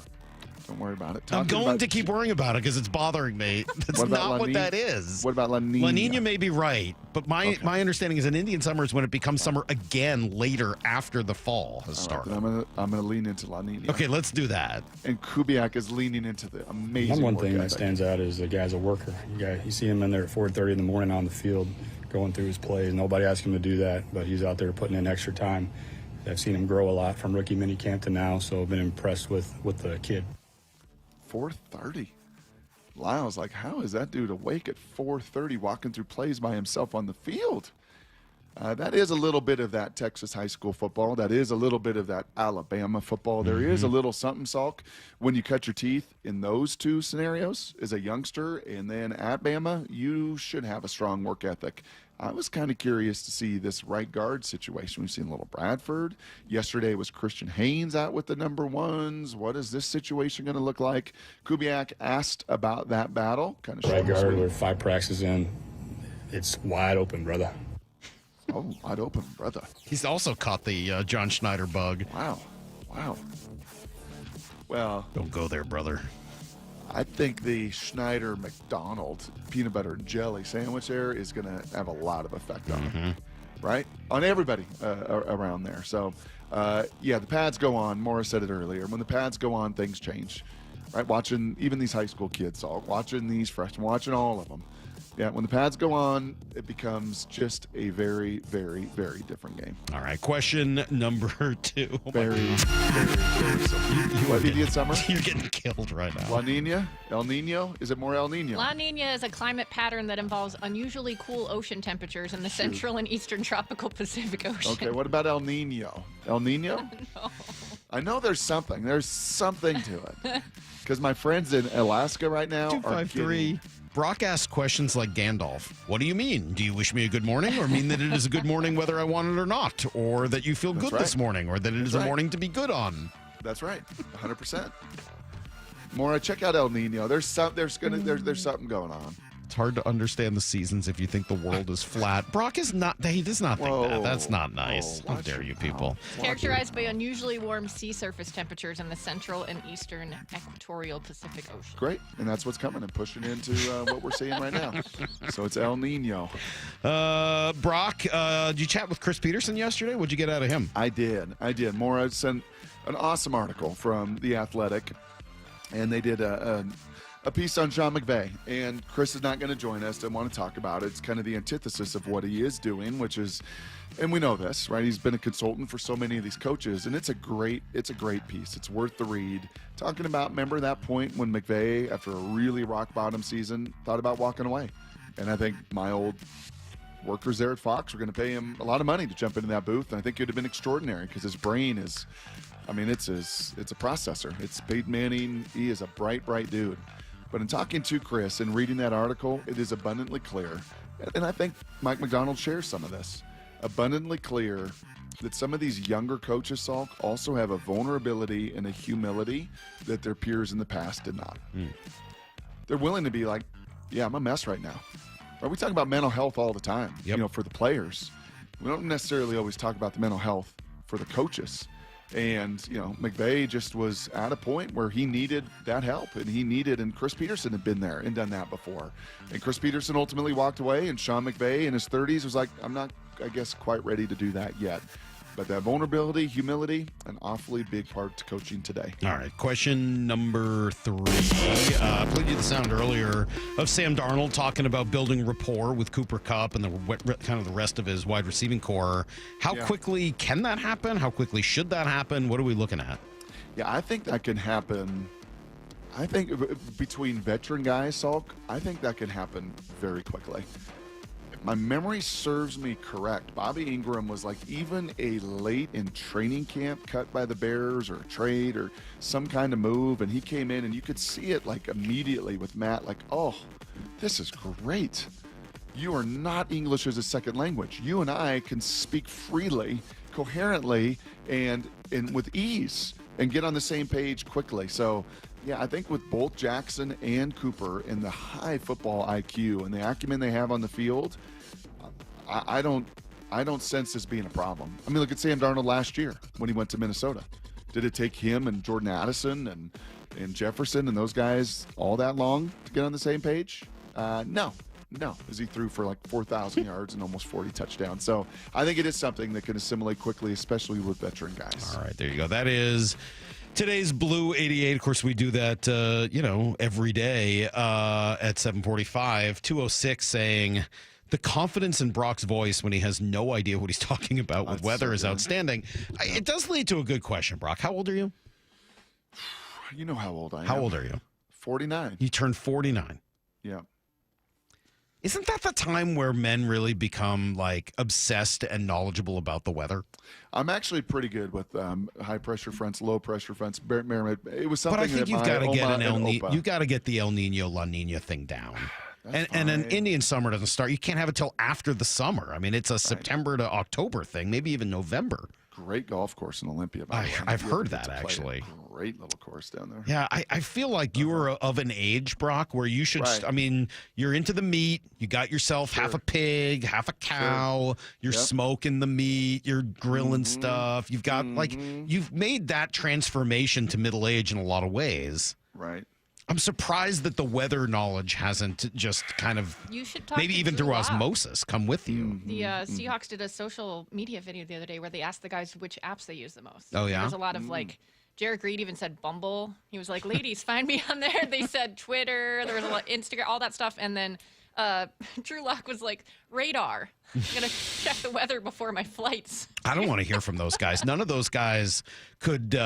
Don't worry about it. I'm going to keep worrying about it because it's bothering me. That's not what that is. What about La Nina? La Nina may be right, but my understanding is an Indian summer is when it becomes summer again later after the fall has started. Right, I'm gonna lean into La Nina. Okay, let's do that. And Kubiak is leaning into the amazing One thing that stands out is the guy's a worker. You see him in there at 4:30 in the morning on the field going through his plays. Nobody asked him to do that, but he's out there putting in extra time. I've seen him grow a lot from rookie minicamp to now, so I've been impressed with the kid. 4:30. Lyle's like, how is that dude awake at 4:30 walking through plays by himself on the field? That is a little bit of that Texas high school football. That is a little bit of that Alabama football. There is a little something, Salk, when you cut your teeth in those two scenarios as a youngster, and then at Bama, you should have a strong work ethic. I was kind of curious to see this right guard situation. We've seen little Bradford. Yesterday was Christian Haynes out with the number ones. What is this situation going to look like? Kubiak asked about that battle. Kind of right guard, we're 5 practices in. It's wide open, brother. Oh, wide open, brother. He's also caught the John Schneider bug. Wow. Well, don't go there, brother. I think the Schneider McDonald peanut butter and jelly sandwich there is going to have a lot of effect on him, right? On everybody around there. So, the pads go on. Maura said it earlier. When the pads go on, things change, right? Watching even these high school kids, watching these freshmen, watching all of them. Yeah, when the pads go on, it becomes just a very, very, very different game. All right, question number 2. Very simple. What idiot summer? You're getting killed right now. La Nina? El Nino? Is it more El Nino? La Nina is a climate pattern that involves unusually cool ocean temperatures in the central and eastern tropical Pacific Ocean. Okay, what about El Nino? El Nino? No. I know there's something. There's something to it. Because my friends in Alaska right now 253. Brock asks questions like Gandalf. What do you mean? Do you wish me a good morning, or mean that it is a good morning whether I want it or not? Or that you feel good this morning, or that it is a morning to be good on? That's right. 100%. Maura, check out El Nino. There's something going on. It's hard to understand the seasons if you think the world is flat. Brock is not. He does not think that. That's not nice. How dare you people? It's characterized by unusually warm sea surface temperatures in the central and eastern equatorial Pacific Ocean. Great, and that's what's coming and pushing into what we're seeing right now. So it's El Nino. Brock, did you chat with Chris Peterson yesterday? What'd you get out of him? I did. Maura sent an awesome article from The Athletic, and they did a piece on Sean McVay, and Chris is not going to join us. I want to talk about it. It's kind of the antithesis of what he is doing, which is, and we know this, right? He's been a consultant for so many of these coaches, and it's a great piece. It's worth the read. Talking about, remember that point when McVay, after a really rock bottom season, thought about walking away. And I think my old workers there at Fox were going to pay him a lot of money to jump into that booth, and I think it would have been extraordinary because his brain is, it's a processor. It's Peyton Manning. He is a bright dude. But in talking to Chris and reading that article, it is abundantly clear, and I think Mike McDonald shares some of this, abundantly clear that some of these younger coaches, Salk, also have a vulnerability and a humility that their peers in the past did not. They're willing to be like, yeah, I'm a mess right now. Right? We talk about mental health all the time, for the players. We don't necessarily always talk about the mental health for the coaches. And, McVay just was at a point where he needed that help, and Chris Peterson had been there and done that before. And Chris Peterson ultimately walked away, and Sean McVay in his 30s was like, I'm not, quite ready to do that yet. But that vulnerability, humility, an awfully big part to coaching today. All right, question number 3. I played you the sound earlier of Sam Darnold talking about building rapport with Cooper Kupp and the rest of his wide receiving core. How quickly can that happen? How quickly should that happen? What are we looking at? Yeah, I think that can happen. I think between veteran guys, Salk, I think that can happen very quickly. My memory serves me correct. Bobby Ingram was like even a late in training camp cut by the Bears or a trade or some kind of move, and he came in and you could see it like immediately with Matt, like, oh, this is great. You are not English as a second language. You and I can speak freely, coherently, and with ease and get on the same page quickly. So, yeah, I think with both Jackson and Cooper and the high football IQ and the acumen they have on the field, I don't sense this being a problem. I mean, look at Sam Darnold last year when he went to Minnesota. Did it take him and Jordan Addison and Jefferson and those guys all that long to get on the same page? No, as he threw for like 4,000 yards and almost 40 touchdowns. So I think it is something that can assimilate quickly, especially with veteran guys. All right, there you go. That is today's Blue 88. Of course, we do that, every day at 7:45. 206 saying the confidence in Brock's voice when he has no idea what he's talking about with weather is outstanding. It does lead to a good question, Brock. How old are you? You know how old I am. How old are you? 49. You turned 49. Yeah. Isn't that the time where men really become like obsessed and knowledgeable about the weather? I'm actually pretty good with high pressure fronts, low pressure fronts. It was something. But I think that you've got to get you got to get the El Nino La Nina thing down. And an Indian summer doesn't start. You can't have it till after the summer. I mean, it's a September to October thing, maybe even November. Great golf course in Olympia. I've heard that actually. Great little course down there. Yeah, I feel like you were of an age, Brock, where you should. Right. I mean, you're into the meat. You got yourself half a pig, half a cow. You're smoking the meat. You're grilling stuff. You've got you've made that transformation to middle age in a lot of ways. Right. I'm surprised that the weather knowledge hasn't just kind of You should talk maybe to even Drew through Lock. osmosis come with you. The Seahawks did a social media video the other day where they asked the guys which apps they use the most. Oh, yeah? There's a lot of like, Jared Greed even said Bumble. He was like, ladies, find me on there. They said Twitter. There was a lot Instagram, all that stuff. And then Drew Lock was like, radar. I'm going to check the weather before my flights. I don't want to hear from those guys. None of those guys could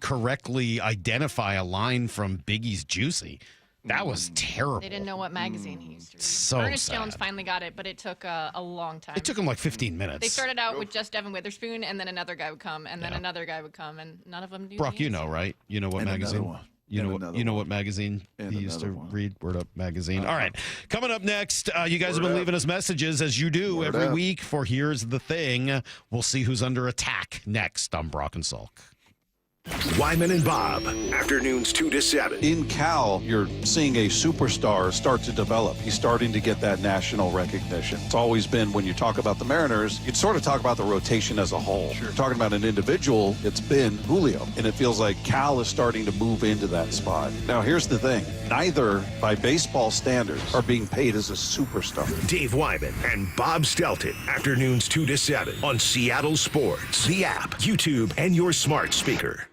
correctly identify a line from Biggie's Juicy. That was terrible. They didn't know what magazine he used to read. So Ernest sad. Jones finally got it, but it took a long time. It took him like 15 minutes. They started out with just Devin Witherspoon, and then another guy would come, and then another guy would come, and none of them knew. Brock, you know, right? You know what And magazine? another one. You know And what? another You know one. what magazine And he used to another one. read? Word Up magazine. All right, coming up next, you guys have been Word leaving Up. us messages as you do Word every Up. week for Here's the Thing. We'll see who's under attack next on Brock and Salk. Wyman and Bob, afternoons 2 to 7. In Cal, you're seeing a superstar start to develop. He's starting to get that national recognition. It's always been, when you talk about the Mariners, you'd sort of talk about the rotation as a whole. Sure. Talking about an individual, it's been Julio. And it feels like Cal is starting to move into that spot. Now, here's the thing. Neither, by baseball standards, are being paid as a superstar. Dave Wyman and Bob Stelton, afternoons 2 to 7 on Seattle Sports, the app, YouTube, and your smart speaker.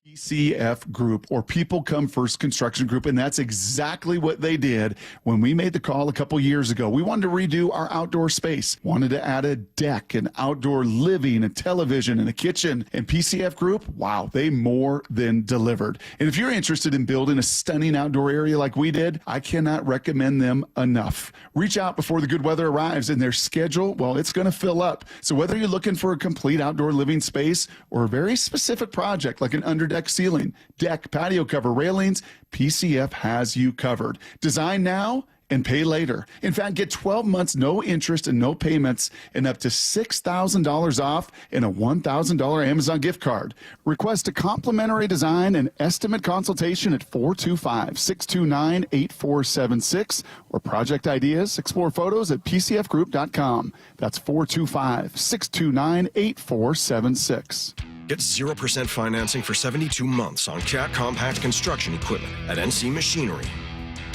PCF Group, or People Come First Construction Group, and that's exactly what they did when we made the call a couple years ago. We wanted to redo our outdoor space, wanted to add a deck, an outdoor living, a television, and a kitchen. And PCF Group, wow, they more than delivered. And if you're interested in building a stunning outdoor area like we did, I cannot recommend them enough. Reach out before the good weather arrives, and their schedule, well, it's going to fill up. So whether you're looking for a complete outdoor living space or a very specific project like an underdeck ceiling, deck, patio cover, railings, PCF has you covered. Design now and pay later. In fact, get 12 months, no interest and no payments, and up to $6,000 off and a $1,000 Amazon gift card. Request a complimentary design and estimate consultation at 425-629-8476 or project ideas. Explore photos at pcfgroup.com. That's 425-629-8476. Get 0% financing for 72 months on Cat compact construction equipment at NC Machinery.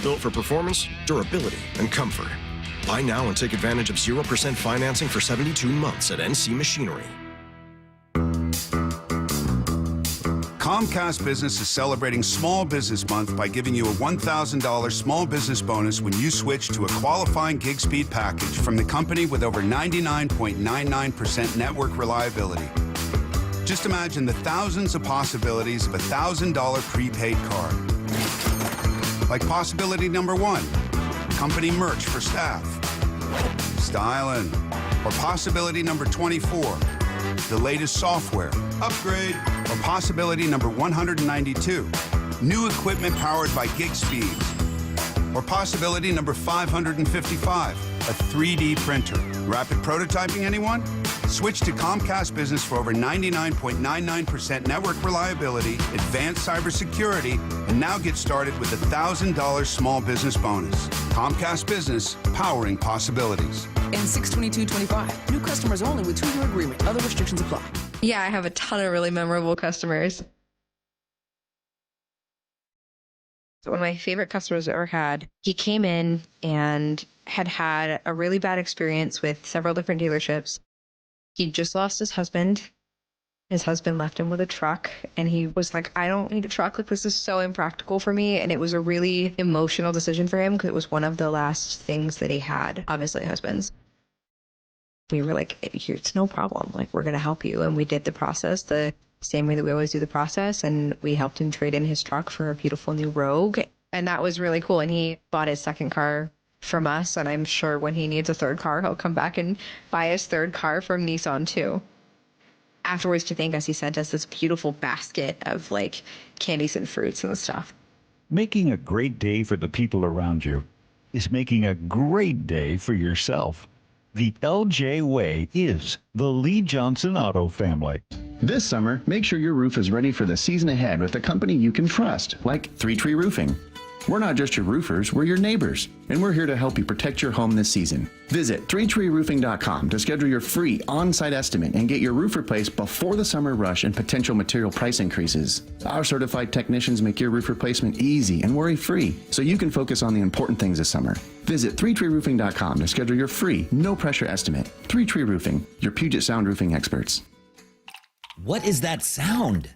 Built for performance, durability, and comfort. Buy now and take advantage of 0% financing for 72 months at NC Machinery. Comcast Business is celebrating Small Business Month by giving you a $1,000 small business bonus when you switch to a qualifying gig speed package from the company with over 99.99% network reliability. Just imagine the thousands of possibilities of a $1,000 prepaid card. Like possibility number 1, company merch for staff. Styling. Or possibility number 24, the latest software. Upgrade. Or possibility number 192, new equipment powered by gig speeds. Or possibility number 555, a 3D printer. Rapid prototyping, anyone? Switch to Comcast Business for over 99.99% network reliability, advanced cybersecurity, and now get started with a $1,000 small business bonus. Comcast Business, powering possibilities. And 62225. New customers only with 2-year agreement. Other restrictions apply. Yeah, I have a ton of really memorable customers. So one of my favorite customers I ever had, he came in and had a really bad experience with several different dealerships. He just lost his husband. His husband left him with a truck, and he was like, I don't need a truck. Like, this is so impractical for me. And it was a really emotional decision for him because it was one of the last things that he had, obviously husbands. We were like, it's no problem. Like, we're going to help you. And we did the process the same way that we always do the process. And we helped him trade in his truck for a beautiful new Rogue. And that was really cool. And he bought his second car from us. And I'm sure when he needs a third car, he'll come back and buy his third car from Nissan too. Afterwards, to thank us, he sent us this beautiful basket of like candies and fruits and stuff. Making a great day for the people around you is making a great day for yourself. The LJ way is the Lee Johnson Auto family. This summer, make sure your roof is ready for the season ahead with a company you can trust, like 3 Tree Roofing. We're not just your roofers, we're your neighbors, and we're here to help you protect your home this season. Visit 3treeroofing.com to schedule your free on-site estimate and get your roof replaced before the summer rush and potential material price increases. Our certified technicians make your roof replacement easy and worry-free, so you can focus on the important things this summer. Visit 3treeroofing.com to schedule your free, no-pressure estimate. 3 Tree Roofing, your Puget Sound roofing experts. What is that sound?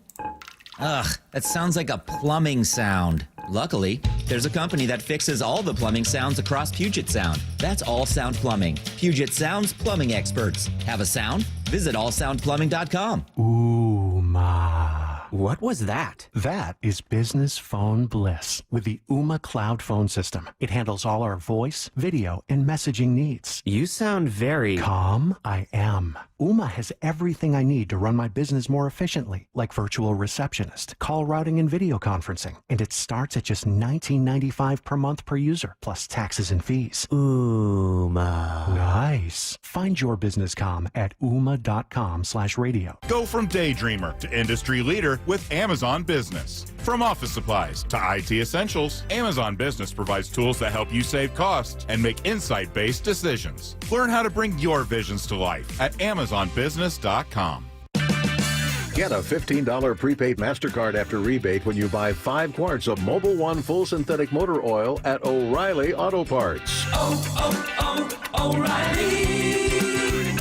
Ugh, that sounds like a plumbing sound. Luckily, there's a company that fixes all the plumbing sounds across Puget Sound. That's All Sound Plumbing. Puget Sound's plumbing experts. Have a sound? Visit allsoundplumbing.com. Ooh, ma. What was that? That is business phone bliss with the Ooma Cloud Phone System. It handles all our voice, video, and messaging needs. You sound very calm. I am. Ooma has everything I need to run my business more efficiently, like virtual receptionist, call routing, and video conferencing. And it starts at just $19.95 per month per user, plus taxes and fees. Ooma. Nice. Find your business comm at ooma.com/radio. Go from daydreamer to industry leader with Amazon Business. From office supplies to IT essentials, Amazon Business provides tools that help you save costs and make insight-based decisions. Learn how to bring your visions to life at AmazonBusiness.com. Get a $15 prepaid MasterCard after rebate when you buy 5 quarts of Mobil 1 full synthetic motor oil at O'Reilly Auto Parts. O'Reilly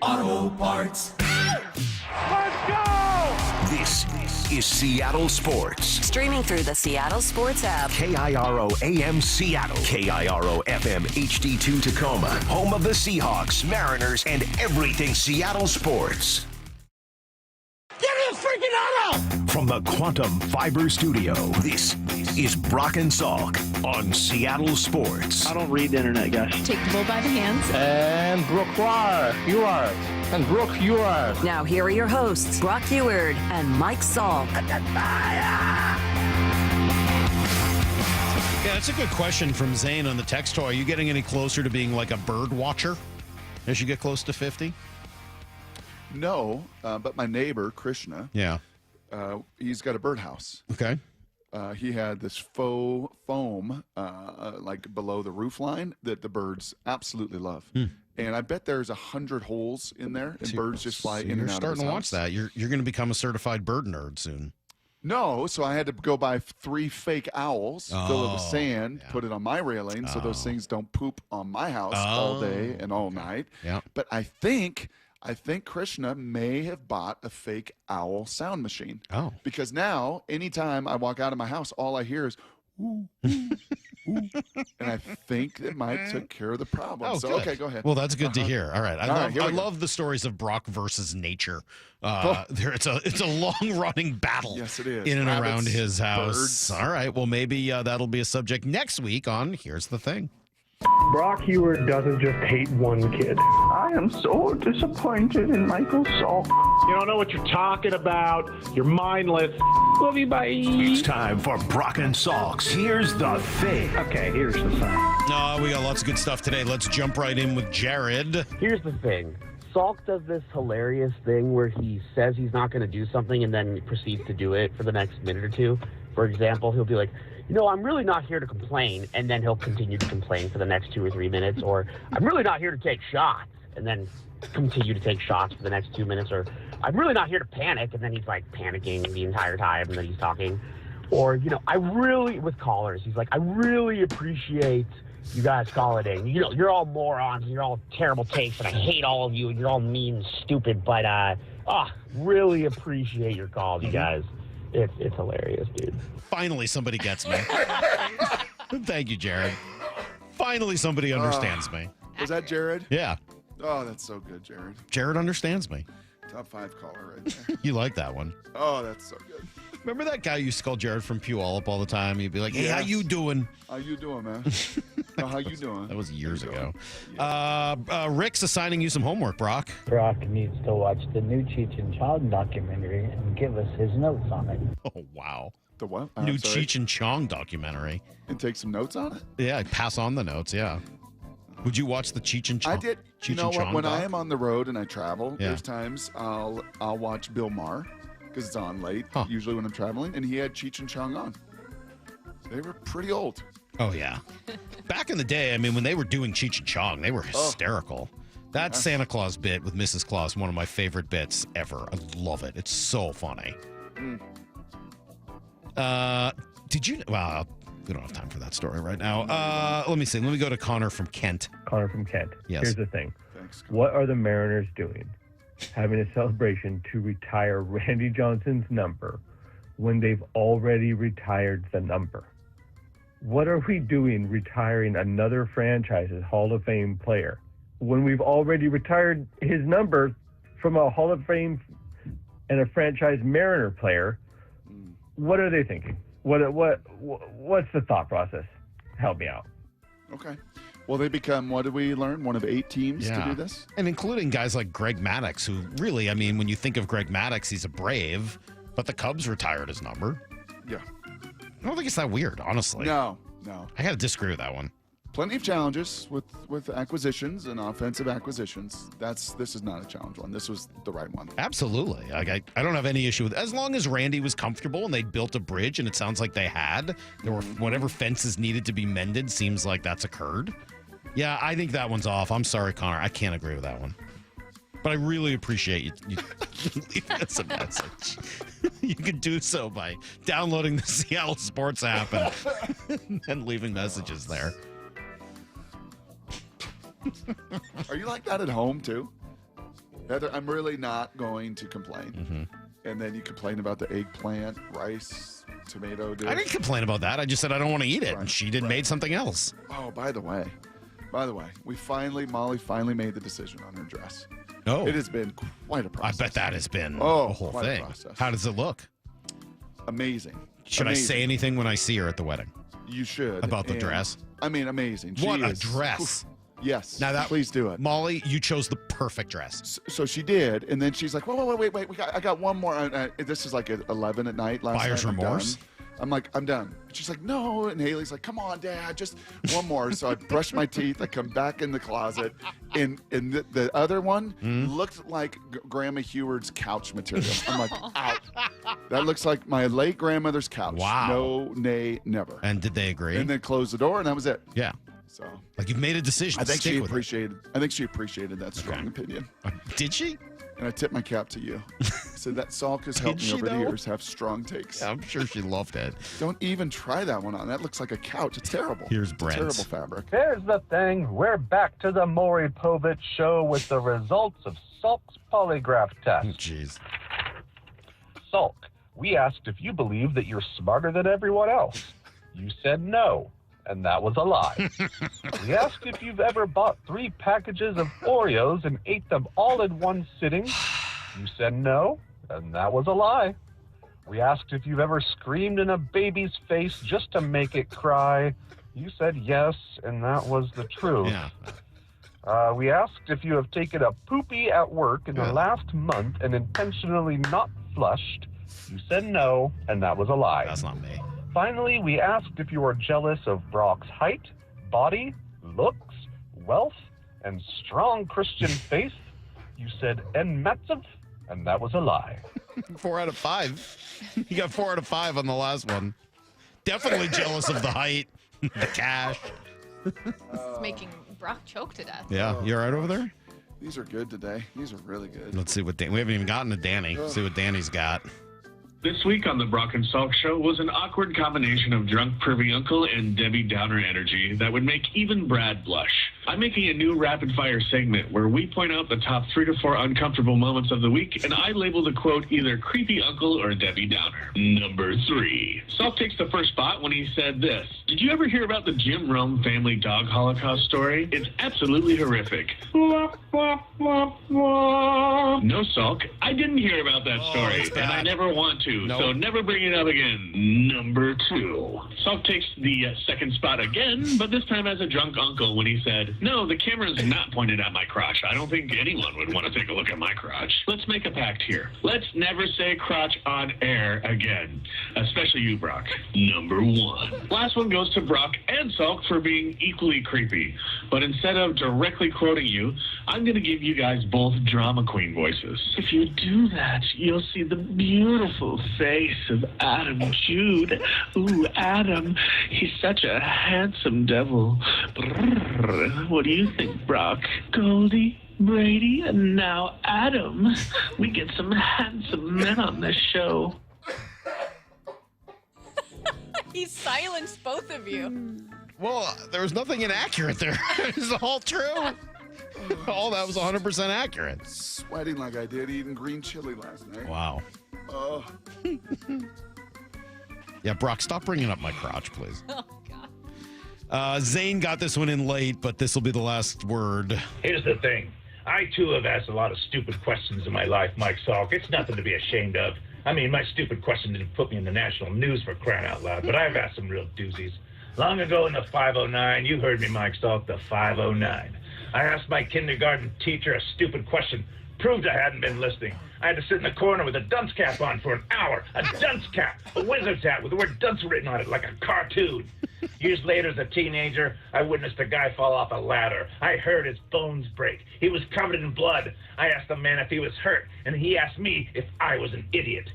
Auto Parts. Let's go! This is Seattle Sports. Streaming through the Seattle Sports app. KIRO AM Seattle. KIRO FM HD2 Tacoma. Home of the Seahawks, Mariners, and everything Seattle sports. Get in the freaking auto! From the Quantum Fiber Studio, this is Brock and Salk on Seattle Sports. I don't read the internet, guys. Take the bull by the hands. And Brooke, you are. And Brooke, you are. Now here are your hosts, Brock Heward and Mike Salk. Yeah, that's a good question from Zane on the text toy. Are you getting any closer to being like a bird watcher as you get close to 50? No, but my neighbor, Krishna, he's got a birdhouse. Okay. He had this faux foam like below the roof line that the birds absolutely love. And I bet there's 100 holes in there, and birds just fly in and out of his house. You're starting to watch that. You're going to become a certified bird nerd soon. No, so I had to go buy 3 fake owls, fill it with sand, put it on my railing so those things don't poop on my house all day and all night. Yeah. But I think Krishna may have bought a fake owl sound machine. Oh. Because now, anytime I walk out of my house, all I hear is, ooh, ooh, ooh. And I think it might took care of the problem. Oh, so, good. okay, go ahead. Well, that's good to hear. All right. I Here we go. love the stories of Brock versus nature. It's a long-running battle Yes, it is. in and Rabbits, around his house. birds. All right. Well, maybe that'll be a subject next week on Here's the Thing. Brock Heward doesn't just hate one kid. I am so disappointed in Michael Salk. You don't know what you're talking about. You're mindless. Love you, bye. It's time for Brock and Salk's Here's the Thing. Okay, here's the thing. We got lots of good stuff today. Let's jump right in with Jared. Here's the thing. Salk does this hilarious thing where he says he's not going to do something and then proceeds to do it for the next minute or two. For example, he'll be like, I'm really not here to complain, and then he'll continue to complain for the next 2 or 3 minutes, or I'm really not here to take shots, and then continue to take shots for the next 2 minutes, or I'm really not here to panic, and then he's like panicking the entire time that he's talking. Or, with callers, he's like, I really appreciate you guys calling in. You're all morons, and you're all terrible takes, and I hate all of you, and you're all mean and stupid, but really appreciate your calls, you guys. It's hilarious, dude. Finally, somebody gets me. Thank you, Jared. Finally, somebody understands me. Was that Jared? Yeah. Oh, that's so good, Jared. Jared understands me. Top 5 caller right there. You like that one. Oh, that's so good. Remember that guy who used to call Jared from Puyallup all the time? He'd be like, hey, Yes. how you doing? How you doing, man? How you doing? That was years ago. Rick's assigning you some homework, Brock. Brock needs to watch the new Cheech and Chong documentary and give us his notes on it. Oh, wow. The what? New sorry. Cheech and Chong documentary. And take some notes on it? Yeah, pass on the notes, yeah. Would you watch the Cheech and Chong? I did. Cheech You know and what? Chong When doc? I am on the road and I travel, Yeah. there's times I'll watch Bill Maher because it's on late, usually when I'm traveling, and he had Cheech and Chong on. They were pretty old. Oh, yeah. Back in the day, I mean, when they were doing Cheech and Chong, they were hysterical. That Santa Claus bit with Mrs. Claus, one of my favorite bits ever. I love it. It's so funny. Did you... Well, we don't have time for that story right now. Let me see. Let me go to Connor from Kent. Connor from Kent. Yes. Here's the thing. Thanks. What are the Mariners doing? Having a celebration to retire Randy Johnson's number when they've already retired the number? What are we doing retiring another franchise's Hall of Fame player when we've already retired his number from a Hall of Fame and a franchise Mariner player? What are they thinking? What's the thought process? Help me out. Okay. Well, they become, what did we learn? One of 8 teams to do this? And including guys like Greg Maddux, who really, I mean, when you think of Greg Maddux, he's a Brave, but the Cubs retired his number. Yeah. I don't think it's that weird, honestly. No. I got to disagree with that one. Plenty of challenges with acquisitions and offensive acquisitions. This is not a challenge one. This was the right one. Absolutely. I don't have any issue with it. As long as Randy was comfortable and they built a bridge, and it sounds like they had, there were whatever fences needed to be mended, seems like that's occurred. Yeah, I think that one's off. I'm sorry, Connor. I can't agree with that one. But I really appreciate you leaving us a message. You can do so by downloading the Seattle Sports app and leaving messages there. Are you like that at home too? Heather, I'm really not going to complain. And then you complain about the eggplant, rice, tomato dish. I didn't complain about that. I just said I don't want to eat it, and she made something else. Oh, by the way, Molly finally made the decision on her dress. Oh. It has been quite a process. I bet that has been a whole quite thing. A process. How does it look? Amazing. Should I say anything when I see her at the wedding? You should. About the And, dress? I mean, amazing. What a dress. Yes. Now please do it. Molly, you chose the perfect dress. So she did, and then she's like, wait. I got one more. This is like at 11 at night last Buyer's night. remorse? I'm like, I'm done. She's like, no. And Haley's like, come on, Dad, just one more. So I brush my teeth. I come back in the closet, and the other one looked like Grandma Heward's couch material. I'm like, out. That looks like my late grandmother's couch. Wow. No, nay, never. And did they agree? And then closed the door, and that was it. Yeah. So, like, you've made a decision. I think Stick she with it. appreciated that strong opinion. Did she? And I tip my cap to you. So that Salk has helped me she, over the though? years have strong takes. Yeah, I'm sure she loved it. Don't even try that one on. That looks like a couch. It's terrible. Here's It's a Brent. terrible fabric. Here's the thing. We're back to the Maury Povich show with the results of Salk's polygraph test. Jeez. Salk, we asked if you believe that you're smarter than everyone else. You said no, and that was a lie. We asked if you've ever bought 3 packages of Oreos and ate them all in one sitting. You said no, and that was a lie. We asked if you've ever screamed in a baby's face just to make it cry. You said yes, and that was the truth. Yeah. We asked if you have taken a poopy at work in the last month and intentionally not flushed. You said no, and that was a lie. That's not me. Finally, we asked if you were jealous of Brock's height, body, looks, wealth, and strong Christian faith. You said en massive, and that was a lie. 4 out of 5. You got 4 out of 5 on the last one. Definitely jealous of the height, the cash. This is making Brock choke to death. Yeah, you all right over there? These are good today. These are really good. Let's see what we haven't even gotten to Danny. See what Danny's got. This week on the Brock and Salk Show was an awkward combination of drunk pervy uncle and Debbie Downer energy that would make even Brad blush. I'm making a new rapid fire segment where we point out the top 3 to 4 uncomfortable moments of the week, and I label the quote either creepy uncle or Debbie Downer. Number 3. Salk takes the first spot when he said this. Did you ever hear about the Jim Rome family dog Holocaust story? It's absolutely horrific. No, Salk, I didn't hear about that story, and I never want to, so never bring it up again. Number 2. Salk takes the second spot again, but this time as a drunk uncle when he said, no, the camera's not pointed at my crotch. I don't think anyone would want to take a look at my crotch. Let's make a pact here. Let's never say crotch on air again, especially you, Brock. Number 1. Last one goes to Brock and Salk for being equally creepy, but instead of directly quoting you, I'm going to give you guys both drama queen voices. If you do that, you'll see the beautiful face of Adam Jude. Ooh, Adam, he's such a handsome devil. Brrr. What do you think, Brock? Goldie, Brady, and now Adam. We get some handsome men on this show. He silenced both of you. Well, there was nothing inaccurate there. It's all true. All that was 100% accurate. Sweating like I did eating green chili last night. Wow. Yeah, Brock, stop bringing up my crotch, please. Oh, God. Zane got this one in late, but this will be the last word. Here's the thing. I, too, have asked a lot of stupid questions in my life, Mike Salk. It's nothing to be ashamed of. I mean, my stupid question didn't put me in the national news for crying out loud, but I've asked some real doozies. Long ago in the 509, you heard me, Mike Salk, the 509. I asked my kindergarten teacher a stupid question. Proved I hadn't been listening. I had to sit in the corner with a dunce cap on for an hour. A dunce cap, a wizard's hat with the word dunce written on it like a cartoon. Years later, as a teenager, I witnessed a guy fall off a ladder. I heard his bones break. He was covered in blood. I asked the man if he was hurt, and he asked me if I was an idiot.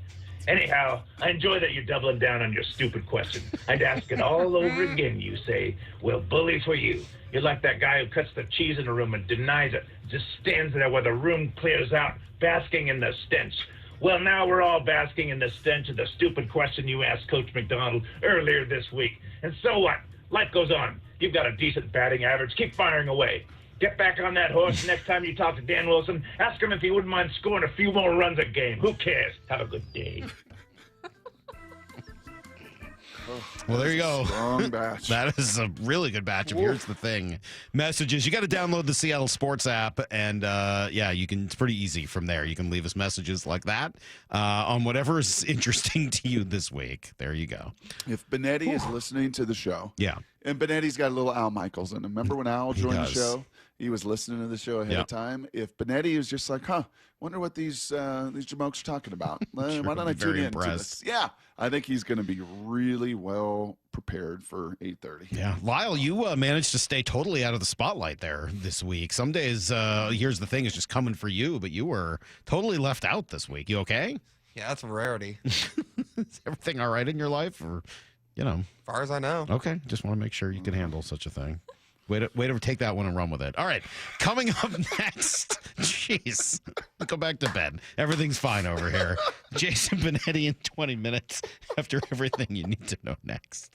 Anyhow, I enjoy that you're doubling down on your stupid question. I'd ask it all over again, you say. Well, bully for you. You're like that guy who cuts the cheese in a room and denies it. Just stands there while the room clears out, basking in the stench. Well, now we're all basking in the stench of the stupid question you asked Coach McDonald earlier this week. And so what? Life goes on. You've got a decent batting average. Keep firing away. Get back on that horse. Next time you talk to Dan Wilson, ask him if he wouldn't mind scoring a few more runs a game. Who cares? Have a good day. Well, there you go. Strong batch. That is a really good batch of Here's the Thing messages. You got to download the Seattle Sports app, and you can. It's pretty easy from there. You can leave us messages like that on whatever is interesting to you this week. There you go. If Benetti is listening to the show, and Benetti's got a little Al Michaels in him. Remember when Al joined the show? He was listening to the show ahead of time. If Benetti was just like, wonder what these jamokes are talking about. Why don't I tune in to this? Yeah, I think he's going to be really well prepared for 8:30. Yeah, Lyle, you managed to stay totally out of the spotlight there this week. Some days, Here's the Thing is just coming for you, but you were totally left out this week. You okay? Yeah, that's a rarity. Is everything all right in your life, or as far as I know? Okay, just want to make sure you can handle such a thing. Way to take that one and run with it. All right, coming up next. Jeez, go back to bed. Everything's fine over here. Jason Benetti in 20 minutes after everything you need to know next.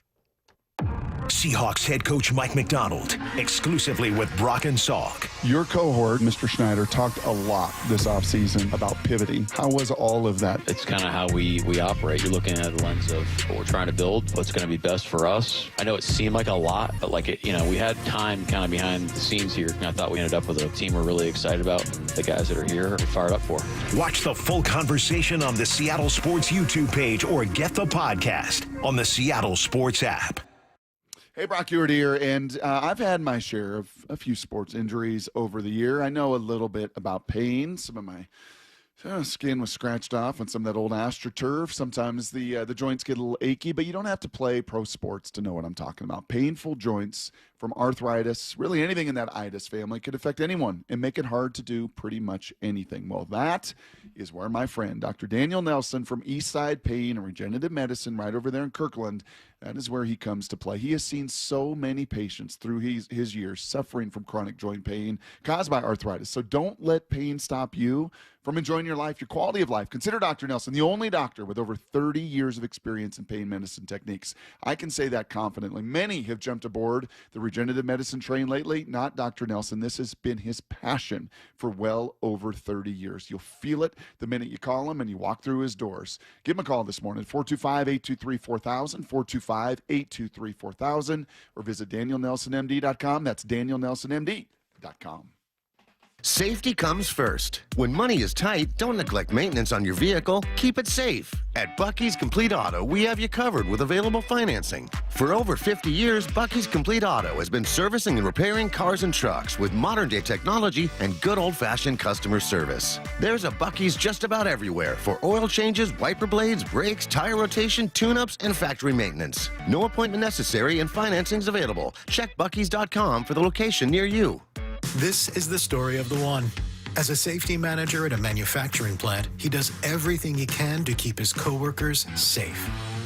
Seahawks head coach Mike Macdonald, exclusively with Brock and Salk. Your cohort, Mr. Schneider, talked a lot this offseason about pivoting. How was all of that? It's kind of how we operate. You're looking at the lens of what we're trying to build, what's going to be best for us. I know it seemed like a lot, but we had time kind of behind the scenes here. And I thought we ended up with a team we're really excited about. The guys that are here are fired up for. Watch the full conversation on the Seattle Sports YouTube page or get the podcast on the Seattle Sports app. Hey, Brock Ewart here, and I've had my share of a few sports injuries over the year. I know a little bit about pain. Some of my skin was scratched off on some of that old AstroTurf. Sometimes the joints get a little achy, but you don't have to play pro sports to know what I'm talking about. Painful joints from arthritis, really anything in that itis family, could affect anyone and make it hard to do pretty much anything. Well, that is where my friend, Dr. Daniel Nelson from Eastside Pain and Regenerative Medicine right over there in Kirkland, that is where he comes to play. He has seen so many patients through his years suffering from chronic joint pain caused by arthritis. So don't let pain stop you from enjoying your life, your quality of life. Consider Dr. Nelson the only doctor with over 30 years of experience in pain medicine techniques. I can say that confidently. Many have jumped aboard the regenerative medicine trained lately? Not Dr. Nelson. This has been his passion for well over 30 years. You'll feel it the minute you call him and you walk through his doors. Give him a call this morning, 425-823-4000, 425-823-4000, or visit DanielNelsonMD.com. That's DanielNelsonMD.com. Safety comes first. When money is tight, don't neglect maintenance on your vehicle. Keep it safe. At Bucky's Complete Auto, we have you covered with available financing. For over 50 years, Bucky's Complete Auto has been servicing and repairing cars and trucks with modern-day technology and good old-fashioned customer service. There's a Bucky's just about everywhere for oil changes, wiper blades, brakes, tire rotation, tune-ups, and factory maintenance. No appointment necessary and financing's available. Check Bucky's.com for the location near you. This is the story of the one. As a safety manager at a manufacturing plant, he does everything he can to keep his coworkers safe.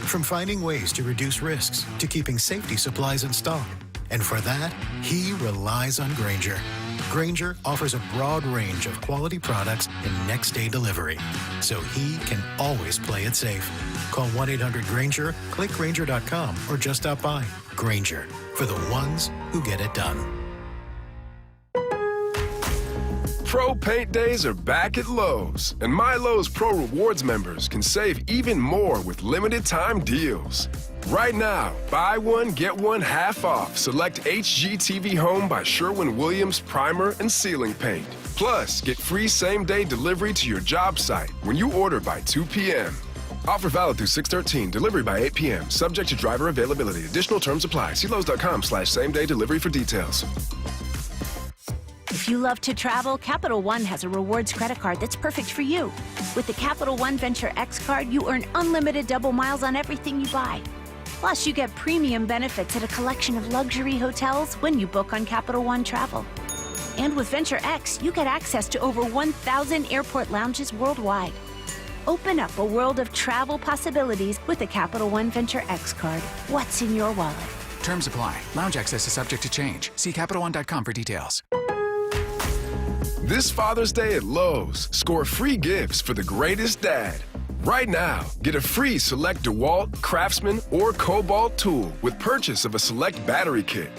From finding ways to reduce risks to keeping safety supplies in stock. And for that, he relies on Grainger. Grainger offers a broad range of quality products and next-day delivery, so he can always play it safe. Call 1-800-GRAINGER, click Grainger.com, or just stop by. Grainger, for the ones who get it done. Pro Paint Days are back at Lowe's, and My Lowe's Pro Rewards members can save even more with limited time deals. Right now, buy one, get one half off. Select HGTV Home by Sherwin-Williams Primer and Ceiling Paint. Plus, get free same-day delivery to your job site when you order by 2 p.m. Offer valid through 6/13, delivery by 8 p.m. Subject to driver availability. Additional terms apply. See Lowe's.com/same-day delivery for details. If you love to travel, Capital One has a rewards credit card that's perfect for you. With the Capital One Venture X card, you earn unlimited double miles on everything you buy. Plus, you get premium benefits at a collection of luxury hotels when you book on Capital One Travel. And with Venture X, you get access to over 1,000 airport lounges worldwide. Open up a world of travel possibilities with the Capital One Venture X card. What's in your wallet? Terms apply. Lounge access is subject to change. See CapitalOne.com for details. This Father's Day at Lowe's, score free gifts for the greatest dad. Right now, get a free select DeWalt, Craftsman, or Cobalt tool with purchase of a select battery kit.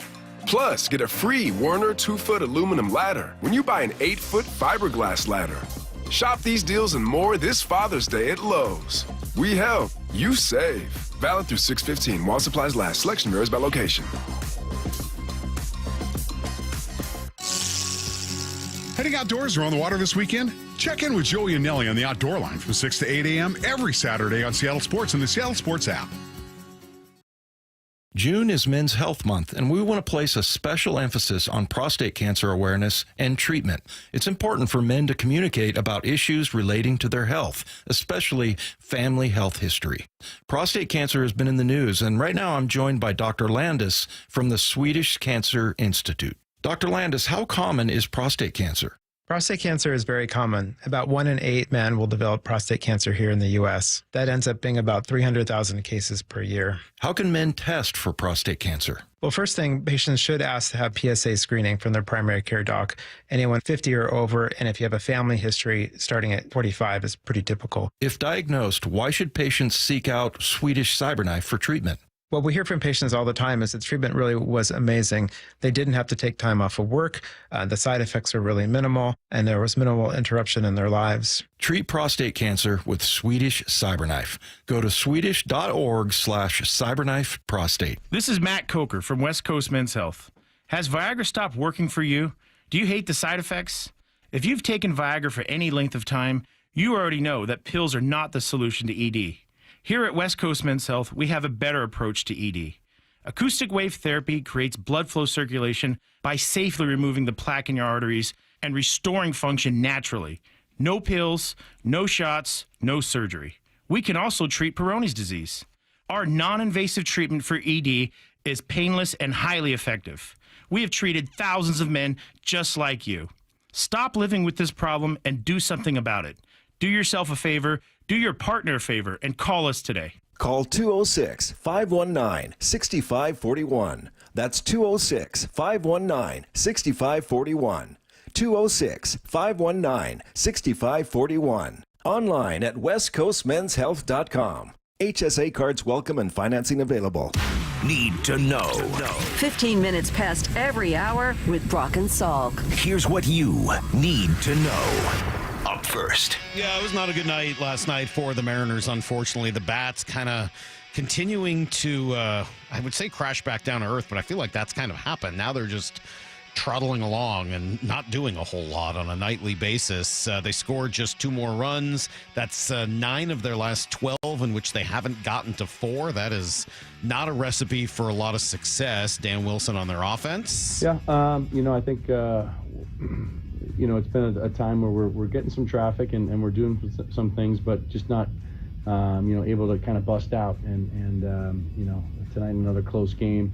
Plus, get a free Werner 2-foot aluminum ladder when you buy an 8-foot fiberglass ladder. Shop these deals and more this Father's Day at Lowe's. We help, you save. Valid through 6/15 while supplies last. Selection varies by location. Heading outdoors or on the water this weekend? Check in with Joey and Nelly on the Outdoor Line from 6 to 8 a.m. every Saturday on Seattle Sports and the Seattle Sports app. June is Men's Health Month, and we want to place a special emphasis on prostate cancer awareness and treatment. It's important for men to communicate about issues relating to their health, especially family health history. Prostate cancer has been in the news, and right now I'm joined by Dr. Landis from the Swedish Cancer Institute. Dr. Landis, how common is prostate cancer? Prostate cancer is very common. About 1 in 8 men will develop prostate cancer here in the U.S. That ends up being about 300,000 cases per year. How can men test for prostate cancer? Well, first thing, patients should ask to have PSA screening from their primary care doc. Anyone 50 or over, and if you have a family history starting at 45 is pretty typical. If diagnosed, why should patients seek out Swedish CyberKnife for treatment? What we hear from patients all the time is that treatment really was amazing. They didn't have to take time off of work. The side effects are really minimal, and there was minimal interruption in their lives. Treat prostate cancer with Swedish CyberKnife. Go to swedish.org/CyberKnifeProstate. This is Matt Coker from West Coast Men's Health. Has Viagra stopped working for you? Do you hate the side effects? If you've taken Viagra for any length of time, you already know that pills are not the solution to ED. Here at West Coast Men's Health, we have a better approach to ED. Acoustic wave therapy creates blood flow circulation by safely removing the plaque in your arteries and restoring function naturally. No pills, no shots, no surgery. We can also treat Peyronie's disease. Our non-invasive treatment for ED is painless and highly effective. We have treated thousands of men just like you. Stop living with this problem and do something about it. Do yourself a favor, do your partner a favor, and call us today. Call 206-519-6541. That's 206-519-6541. 206-519-6541. Online at westcoastmenshealth.com. HSA cards welcome and financing available. need to know. 15 minutes past every hour with Brock and Salk. Here's what you need to know. Up first. Yeah, it was not a good night last night for the Mariners, unfortunately. The Bats kind of continuing to, I would say, crash back down to earth, but I feel like that's kind of happened. Now they're just trotting along and not doing a whole lot on a nightly basis. They scored just 2 more runs. That's 9 of their last 12 in which they haven't gotten to 4. That is not a recipe for a lot of success. Dan Wilson on their offense. Yeah, I think, it's been a time where we're getting some traffic and we're doing some things, but just not, able to kind of bust out. And tonight another close game.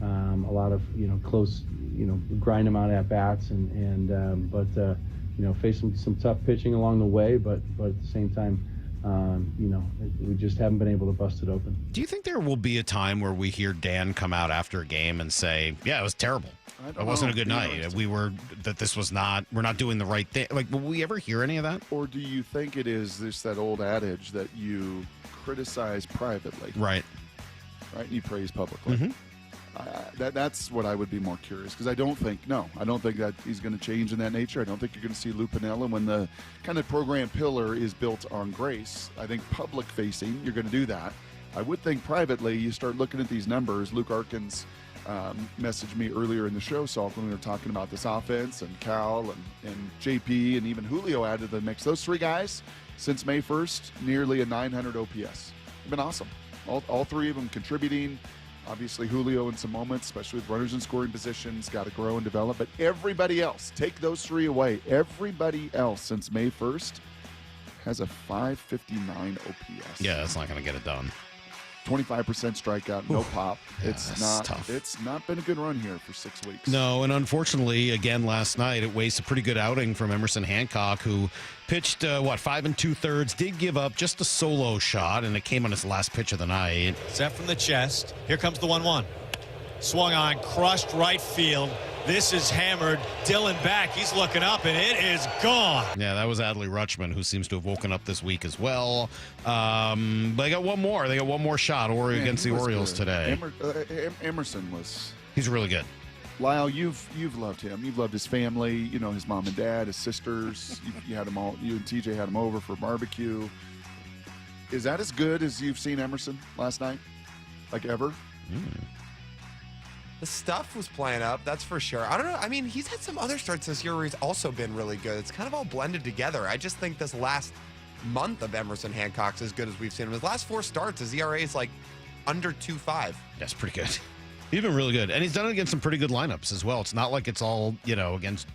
A lot of close, grind them out at bats but facing some tough pitching along the way, but at the same time, we just haven't been able to bust it open. Do you think there will be a time where we hear Dan come out after a game and say, "Yeah, it was terrible. It wasn't a good night. We're not doing the right thing." Like, will we ever hear any of that? Or do you think it is that old adage that you criticize privately, right, and you praise publicly? Mm-hmm. That's what I would be more curious, because I don't think that he's going to change in that nature. I don't think you're going to see Lou Piniella when the kind of program pillar is built on grace. I think public facing, you're going to do that. I would think privately, you start looking at these numbers. Luke Arkins messaged me earlier in the show, Salk, when we were talking about this offense, and Cal and JP and even Julio added to the mix. Those 3 guys, since May 1st, nearly a 900 OPS. They've been awesome. All 3 of them contributing. Obviously, Julio in some moments, especially with runners in scoring positions, got to grow and develop. But everybody else, take those 3 away. Everybody else since May 1st has a 559 OPS. Yeah, that's not going to get it done. 25% strikeout, no pop. Yeah, it's tough. It's not been a good run here for 6 weeks. No, and unfortunately, again last night, it wastes a pretty good outing from Emerson Hancock, who pitched 5 2/3, did give up just a solo shot, and it came on his last pitch of the night. Set from the chest. Here comes the 1-1. Swung on, crushed right field. This is hammered. Dylan back. He's looking up, and it is gone. Yeah, that was Adley Rutschman, who seems to have woken up this week as well. But they got one more. They got one more shot against the Orioles today. Emerson was... He's really good. Lyle, you've loved him. You've loved his family. His mom and dad, his sisters. You had them all. You and TJ had him over for barbecue. Is that as good as you've seen Emerson last night? Like ever? The stuff was playing up, that's for sure. I don't know. I mean, he's had some other starts this year where he's also been really good. It's kind of all blended together. I just think this last month of Emerson Hancock's as good as we've seen him. His last 4 starts, his ERA is like under 2.5. That's pretty good. He's been really good. And he's done it against some pretty good lineups as well. It's not like it's all, against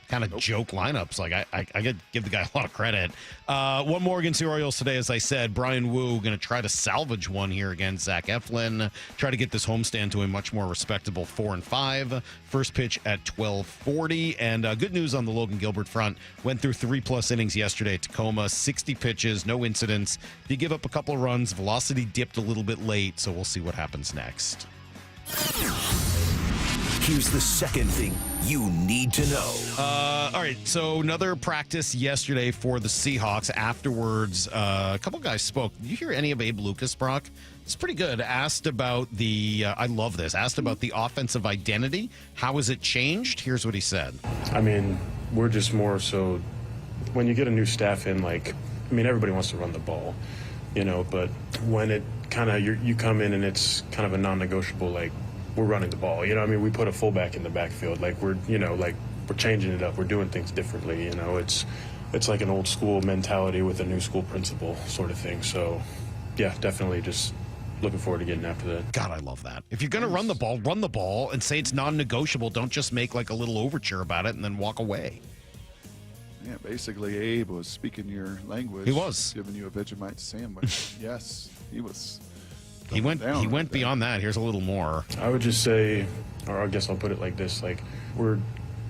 kind of joke lineups. Like, I give the guy a lot of credit. One more against the Orioles today, as I said. Brian Wu going to try to salvage one here against Zach Eflin. Try to get this homestand to a much more respectable 4-5. First pitch at 12:40. And good news on the Logan Gilbert front. Went through 3+ innings yesterday at Tacoma. 60 pitches, no incidents. Did give up a couple of runs. Velocity dipped a little bit late, so we'll see what happens next. Here's the second thing you need to know. All right, so another practice yesterday for the Seahawks. Afterwards, a couple guys spoke. Did you hear any of Abe Lucas, Brock? It's pretty good. Asked about I love this, asked about the offensive identity. How has it changed? Here's what he said. I mean, we're just more so, when you get a new staff in, everybody wants to run the ball, but when it kind of, you come in and it's kind of a non-negotiable, we're running the ball. We put a fullback in the backfield. We're changing it up. We're doing things differently. It's like an old school mentality with a new school principle sort of thing. So, yeah, definitely just looking forward to getting after that. God, I love that. If you're going to run the ball and say it's non-negotiable. Don't just make a little overture about it and then walk away. Yeah, basically Abe was speaking your language. He was. Giving you a Vegemite sandwich. Yes, he was. He went beyond that. Here's a little more. I would just say, or I guess I'll put it like this, we're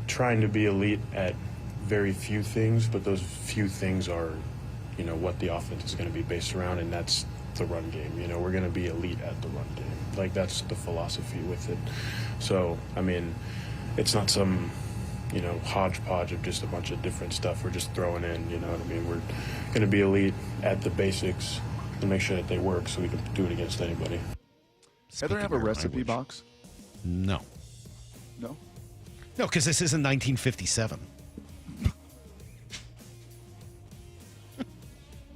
trying to be elite at very few things, but those few things are, what the offense is going to be based around, and that's the run game. We're going to be elite at the run game. That's the philosophy with it. So, it's not some, hodgepodge of just a bunch of different stuff we're just throwing in, you know what I mean? We're going to be elite at the basics and make sure that they work so we can do it against anybody. Heather have a recipe box? No. No? No, because this isn't 1957.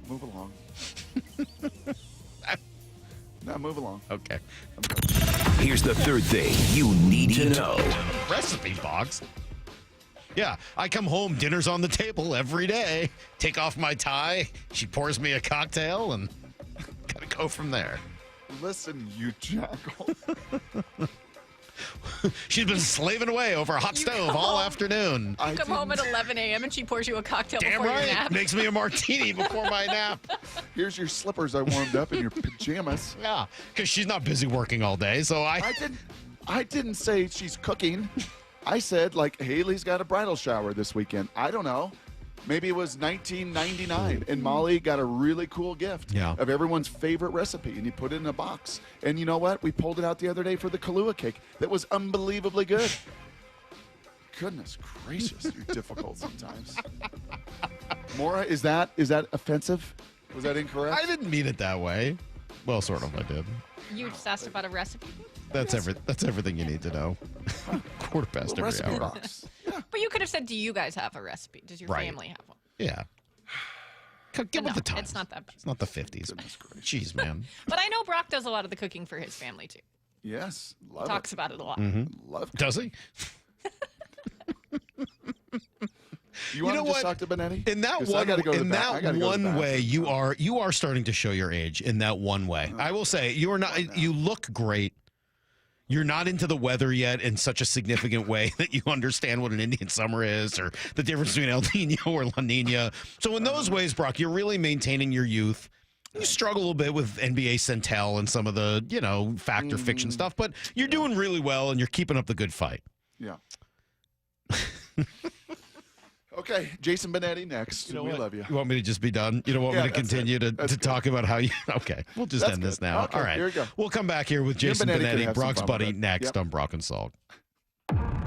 Move along. No, move along. Okay. Here's the third thing you need to know. Recipe box? Yeah, I come home, dinner's on the table every day. Take off my tie, she pours me a cocktail, and gotta go from there. Listen, you jackal. She's been slaving away over a hot stove all afternoon. You come home at 11 a.m. and she pours you a cocktail Damn before right. your nap. Makes me a martini before my nap. Here's your slippers I warmed up in your pajamas. Yeah, because she's not busy working all day, so I didn't say she's cooking. I said, like, Haley's got a bridal shower this weekend. I don't know. Maybe it was 1999, and Molly got a really cool gift of everyone's favorite recipe, and you put it in a box. And you know what? We pulled it out the other day for the Kahlua cake. That was unbelievably good. Goodness gracious, you're difficult sometimes. Maura, is that offensive? Was that incorrect? I didn't mean it that way. Well, sort of, I did. You just asked about a recipe book? That's everything you need to know. Quarter past every recipe hour. box. But you could have said, do you guys have a recipe? Does your family have one? Yeah. Get with the times. It's not that bad. It's not the 50s. Jeez, man. But I know Brock does a lot of the cooking for his family, too. Yes. He talks about it a lot. Love it. Does he? You want to just talk to Benetti? In that 'Cause I gotta go to one, the back- I gotta go to the one bathroom. way, you are starting to show your age in that one way. I will say you are not. You look great. You're not into the weather yet in such a significant way that you understand what an Indian summer is or the difference between El Nino or La Nina. So in those ways, Brock, you're really maintaining your youth. You struggle a little bit with NBA Centel and some of the, fact or fiction stuff, but you're doing really well and you're keeping up the good fight. Yeah. Okay, Jayson Benetti next. We love you. You want me to just be done? You don't want me to continue to talk about how you... Okay, we'll just end this now. Okay, all right. here we go. We'll come back here with You and Jayson Benetti can Benetti, have some Brock's fun buddy, with it. next Yep. on Brock and Salk.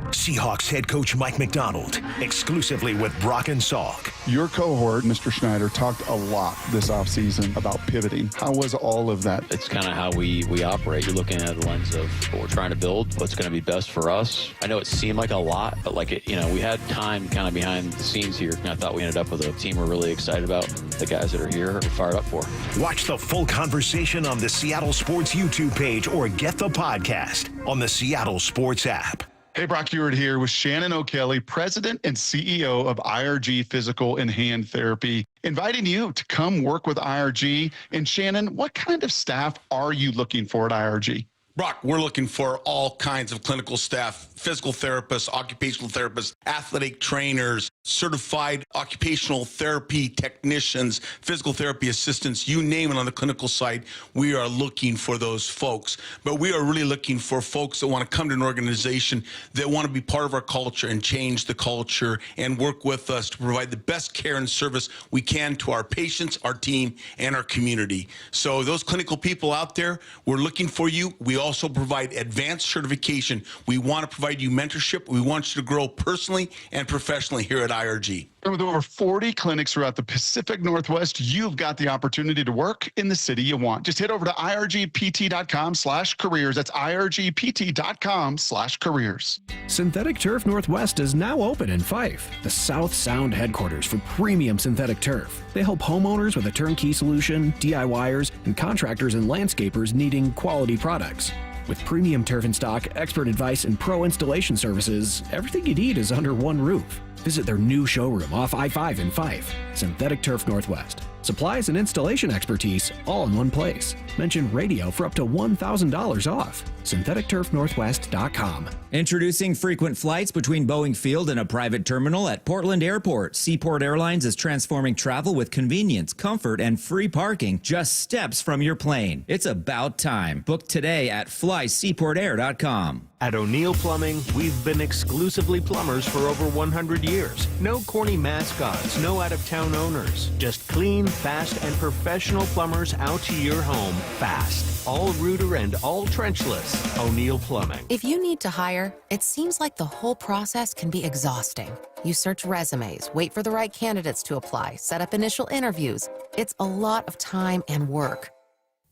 Seahawks head coach Mike McDonald, exclusively with Brock and Salk. Your cohort, Mr. Schneider, talked a lot this offseason about pivoting. How was all of that? It's kind of how we operate. You're looking at the lens of what we're trying to build, what's going to be best for us. I know it seemed like a lot, but we had time kind of behind the scenes here, and I thought we ended up with a team we're really excited about. The guys that are here are fired up for. Watch the full conversation on the Seattle Sports YouTube page or get the podcast on the Seattle Sports app. Hey, Brock Ewart here with Shannon O'Kelly, President and CEO of IRG Physical and Hand Therapy, inviting you to come work with IRG. And Shannon, what kind of staff are you looking for at IRG? Brock, we're looking for all kinds of clinical staff, physical therapists, occupational therapists, athletic trainers, certified occupational therapy technicians, physical therapy assistants, you name it on the clinical side. We are looking for those folks. But we are really looking for folks that want to come to an organization that want to be part of our culture and change the culture and work with us to provide the best care and service we can to our patients, our team, and our community. So those clinical people out there, we're looking for you. We also provide advanced certification. We want to provide you mentorship. We want you to grow personally and professionally here at IRG. And with over 40 clinics throughout the Pacific Northwest, you've got the opportunity to work in the city you want. Just head over to irgpt.com/careers. That's irgpt.com/careers. Synthetic Turf Northwest is now open in Fife, the South Sound headquarters for premium synthetic turf. They help homeowners with a turnkey solution, DIYers, and contractors and landscapers needing quality products. With premium turf in stock, expert advice, and pro installation services, everything you need is under one roof. Visit their new showroom off I-5 in Fife, Synthetic Turf Northwest. Supplies and installation expertise all in one place. Mention radio for up to $1,000 off. SyntheticTurfNorthwest.com. Introducing frequent flights between Boeing Field and a private terminal at Portland Airport. Seaport Airlines is transforming travel with convenience, comfort, and free parking just steps from your plane. It's about time. Book today at flyseaportair.com. At O'Neill Plumbing, we've been exclusively plumbers for over 100 years. No corny mascots, no out-of-town owners. Just clean, fast, and professional plumbers out to your home fast. All rooter and all trenchless. O'Neill Plumbing. If you need to hire, it seems like the whole process can be exhausting. You search resumes, wait for the right candidates to apply, set up initial interviews. It's a lot of time and work.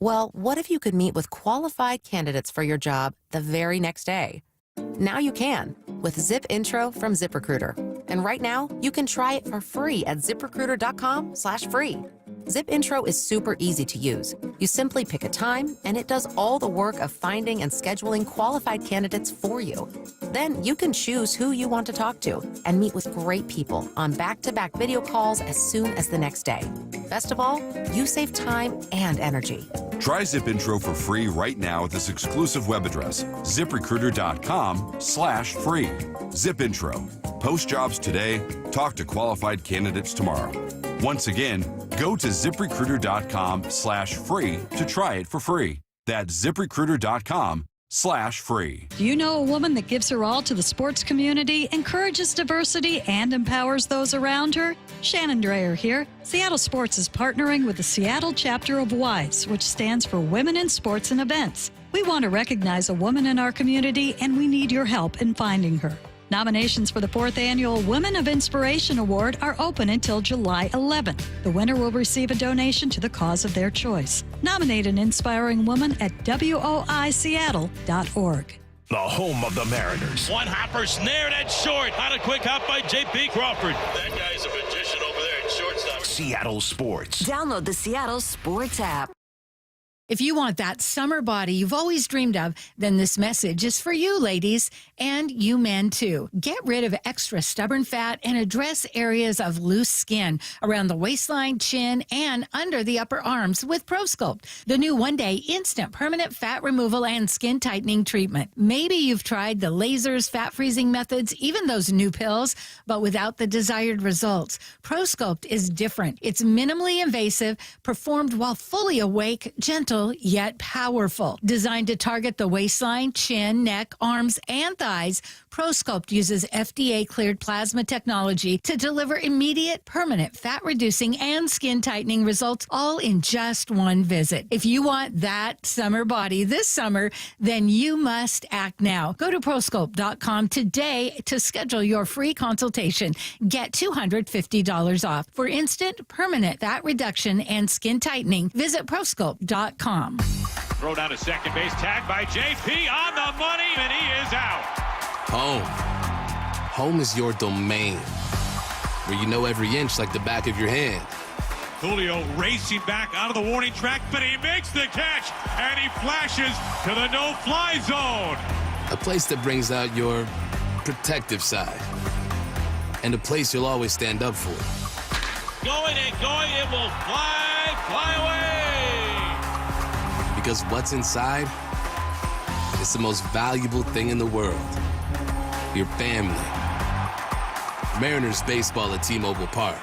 Well, what if you could meet with qualified candidates for your job the very next day? Now you can with Zip Intro from ZipRecruiter. And right now, you can try it for free at ziprecruiter.com/free. Zip Intro is super easy to use. You simply pick a time, and it does all the work of finding and scheduling qualified candidates for you. Then you can choose who you want to talk to and meet with great people on back-to-back video calls as soon as the next day. Best of all, you save time and energy. Try Zip Intro for free right now at this exclusive web address, ziprecruiter.com/free. Zip Intro. Post jobs today. Talk to qualified candidates tomorrow. Once again, go to ziprecruiter.com/free to try it for free. That's ziprecruiter.com/free. Do you know a woman that gives her all to the sports community, encourages diversity, and empowers those around her? Shannon Dreyer here. Seattle Sports is partnering with the Seattle chapter of WISE, which stands for Women in Sports and Events. We want to recognize a woman in our community, and we need your help in finding her. Nominations for the 4th Annual Women of Inspiration Award are open until July 11th. The winner will receive a donation to the cause of their choice. Nominate an inspiring woman at woiseattle.org. The home of the Mariners. One hopper snared at short. On a quick hop by J.P. Crawford. That guy's a magician over there at shortstop. Seattle Sports. Download the Seattle Sports app. If you want that summer body you've always dreamed of, then this message is for you, ladies, and you men, too. Get rid of extra stubborn fat and address areas of loose skin around the waistline, chin, and under the upper arms with ProSculpt, the new one-day instant permanent fat removal and skin tightening treatment. Maybe you've tried the lasers, fat-freezing methods, even those new pills, but without the desired results. ProSculpt is different. It's minimally invasive, performed while fully awake, gentle, yet powerful. Designed to target the waistline, chin, neck, arms, and thighs, ProSculpt uses FDA-cleared plasma technology to deliver immediate, permanent fat-reducing and skin-tightening results, all in just one visit. If you want that summer body this summer, then you must act now. Go to ProSculpt.com today to schedule your free consultation. Get $250 off. For instant, permanent fat reduction and skin tightening, visit ProSculpt.com. Throw down to second base, tagged by J.P. on the money, and he is out. Home. Home is your domain, where you know every inch like the back of your hand. Julio racing back out of the warning track, but he makes the catch, and he flashes to the no-fly zone. A place that brings out your protective side, and a place you'll always stand up for. Going and going, it will fly away. Because what's inside is the most valuable thing in the world. Your family. Mariners baseball at T-Mobile Park.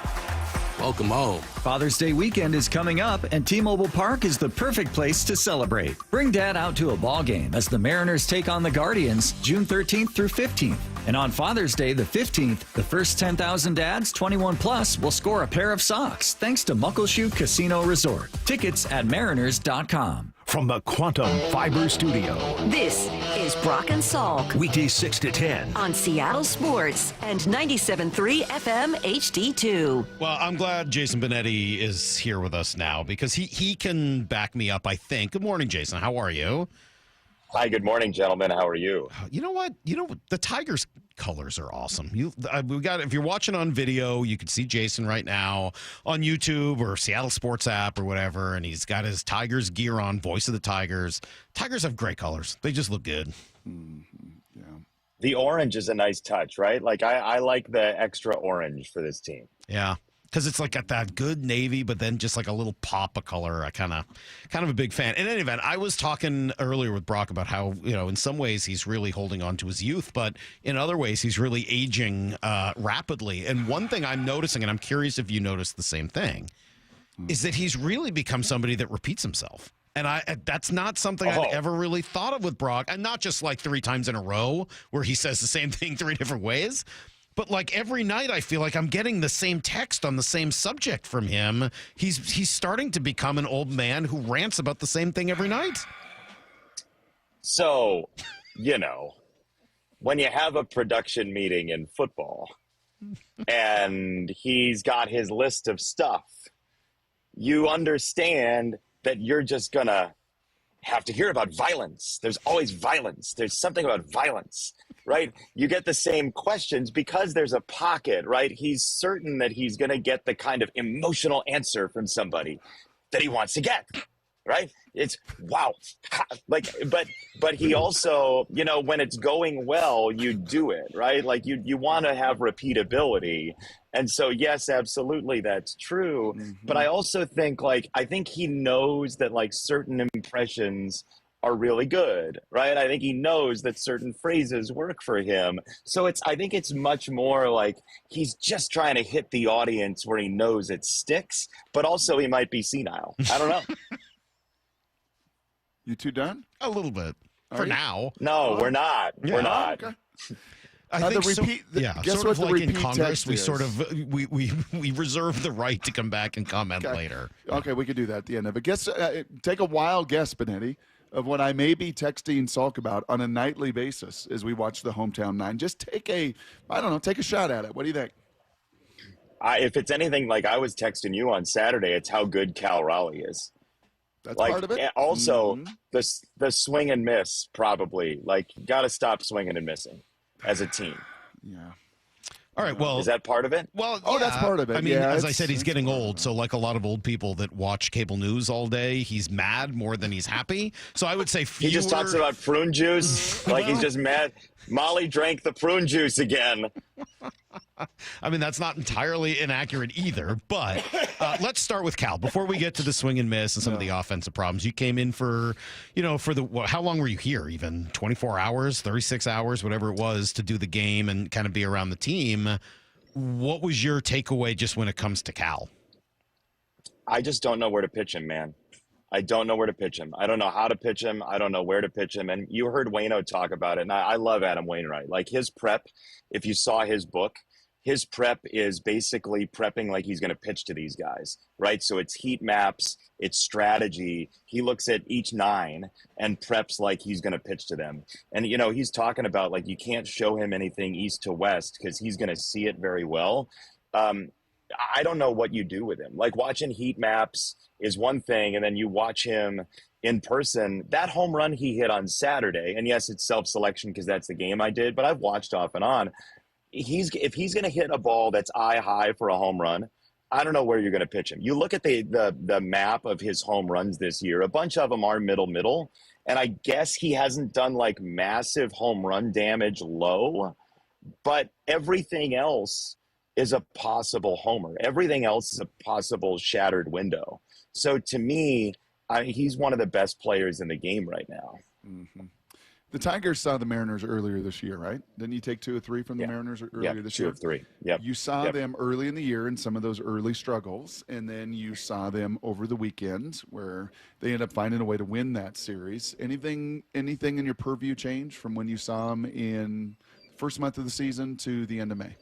Welcome home. Father's Day weekend is coming up, and T-Mobile Park is the perfect place to celebrate. Bring Dad out to a ball game as the Mariners take on the Guardians June 13th through 15th. And on Father's Day, the 15th, the first 10,000 dads 21 plus will score a pair of socks thanks to Muckleshoot Casino Resort. Tickets at mariners.com. From the Quantum Fiber Studio. This is Brock and Salk. Weekdays 6 to 10. On Seattle Sports and 97.3 FM HD2. Well, I'm glad Jason Benetti is here with us now because he can back me up, I think. Good morning, Jason. How are you? Hi, good morning, gentlemen. How are you? You know what? The Tigers colors are awesome. If you're watching on video, you can see Jason right now on YouTube or Seattle Sports app or whatever, and he's got his Tigers gear on, voice of the Tigers. Tigers have great colors. They just look good. Yeah. The orange is a nice touch, right? Like I like the extra orange for this team. Yeah. Because it's like got that good navy, but then just like a little pop of color. I kind of a big fan. In any event, I was talking earlier with Brock about how, in some ways he's really holding on to his youth, but in other ways he's really aging rapidly. And one thing I'm noticing, and I'm curious if you noticed the same thing, is that he's really become somebody that repeats himself. And that's not something I'd ever really thought of with Brock. And not just like 3 times in a row where he says the same thing 3 different ways. But like every night, I feel like I'm getting the same text on the same subject from him. He's starting to become an old man who rants about the same thing every night. So, when you have a production meeting in football and he's got his list of stuff, you understand that you're just going to have to hear about violence. There's always violence. There's something about violence, right? You get the same questions because there's a pocket, right? He's certain that he's going to get the kind of emotional answer from somebody that he wants to get, right? It's wow. Like, but he also, you know, when it's going well, you do it, right? Like you want to have repeatability. And so, yes, absolutely, that's true. But I also think, I think he knows that, certain impressions are really good, right? I think he knows that certain phrases work for him. So I think it's much more like he's just trying to hit the audience where he knows it sticks, but also he might be senile. I don't know. You two done? A little bit. For now. No, we're not. Yeah. We're not. Okay. I think guess sort what of the like in repeat Congress, text we is. sort of we reserve the right to come back and comment Okay. later. Okay, we could do that at the end of it. Guess, take a wild guess, Benetti, of what I may be texting Salk about on a nightly basis as we watch the Hometown 9. Just take a shot at it. What do you think? If it's anything like I was texting you on Saturday, it's how good Cal Raleigh is. That's part of it. Also, the swing and miss, probably. Got to stop swinging and missing as a team. Yeah. All right. Well, is that part of it? Well, that's part of it. I mean, Yeah, as I said, he's it's getting old. So, like a lot of old people that watch cable news all day, he's mad more than he's happy. So, I would say fewer. He just talks about prune juice, he's just mad. Molly drank the prune juice again. I mean, that's not entirely inaccurate either. But let's start with Cal. Before we get to the swing and miss and some of the offensive problems, you came in for how long were you here? Even 24 hours, 36 hours, whatever it was, to do the game and kind of be around the team. What was your takeaway just when it comes to Cal? I just don't know where to pitch him, man. I don't know where to pitch him. I don't know how to pitch him. I don't know where to pitch him. And you heard Waino talk about it. And I love Adam Wainwright. His prep, if you saw his book, his prep is basically prepping like he's going to pitch to these guys, right? So it's heat maps, it's strategy. He looks at each 9 and preps like he's going to pitch to them. And, he's talking about you can't show him anything east to west because he's going to see it very well. I don't know what you do with him. Watching heat maps is one thing, and then you watch him in person. That home run he hit on Saturday, and yes, it's self-selection because that's the game I did, but I've watched off and on. If he's going to hit a ball that's eye high for a home run, I don't know where you're going to pitch him. You look at the map of his home runs this year, a bunch of them are middle, and I guess he hasn't done massive home run damage low, but everything else is a possible homer. Everything else is a possible shattered window. So to me, he's one of the best players in the game right now. Mm-hmm. The Tigers saw the Mariners earlier this year, right? Didn't you take 2 or 3 from the Mariners earlier this year? 2 of 3. Yep. You saw them early in the year in some of those early struggles, and then you saw them over the weekend where they ended up finding a way to win that series. Anything in your purview change from when you saw them in the first month of the season to the end of May?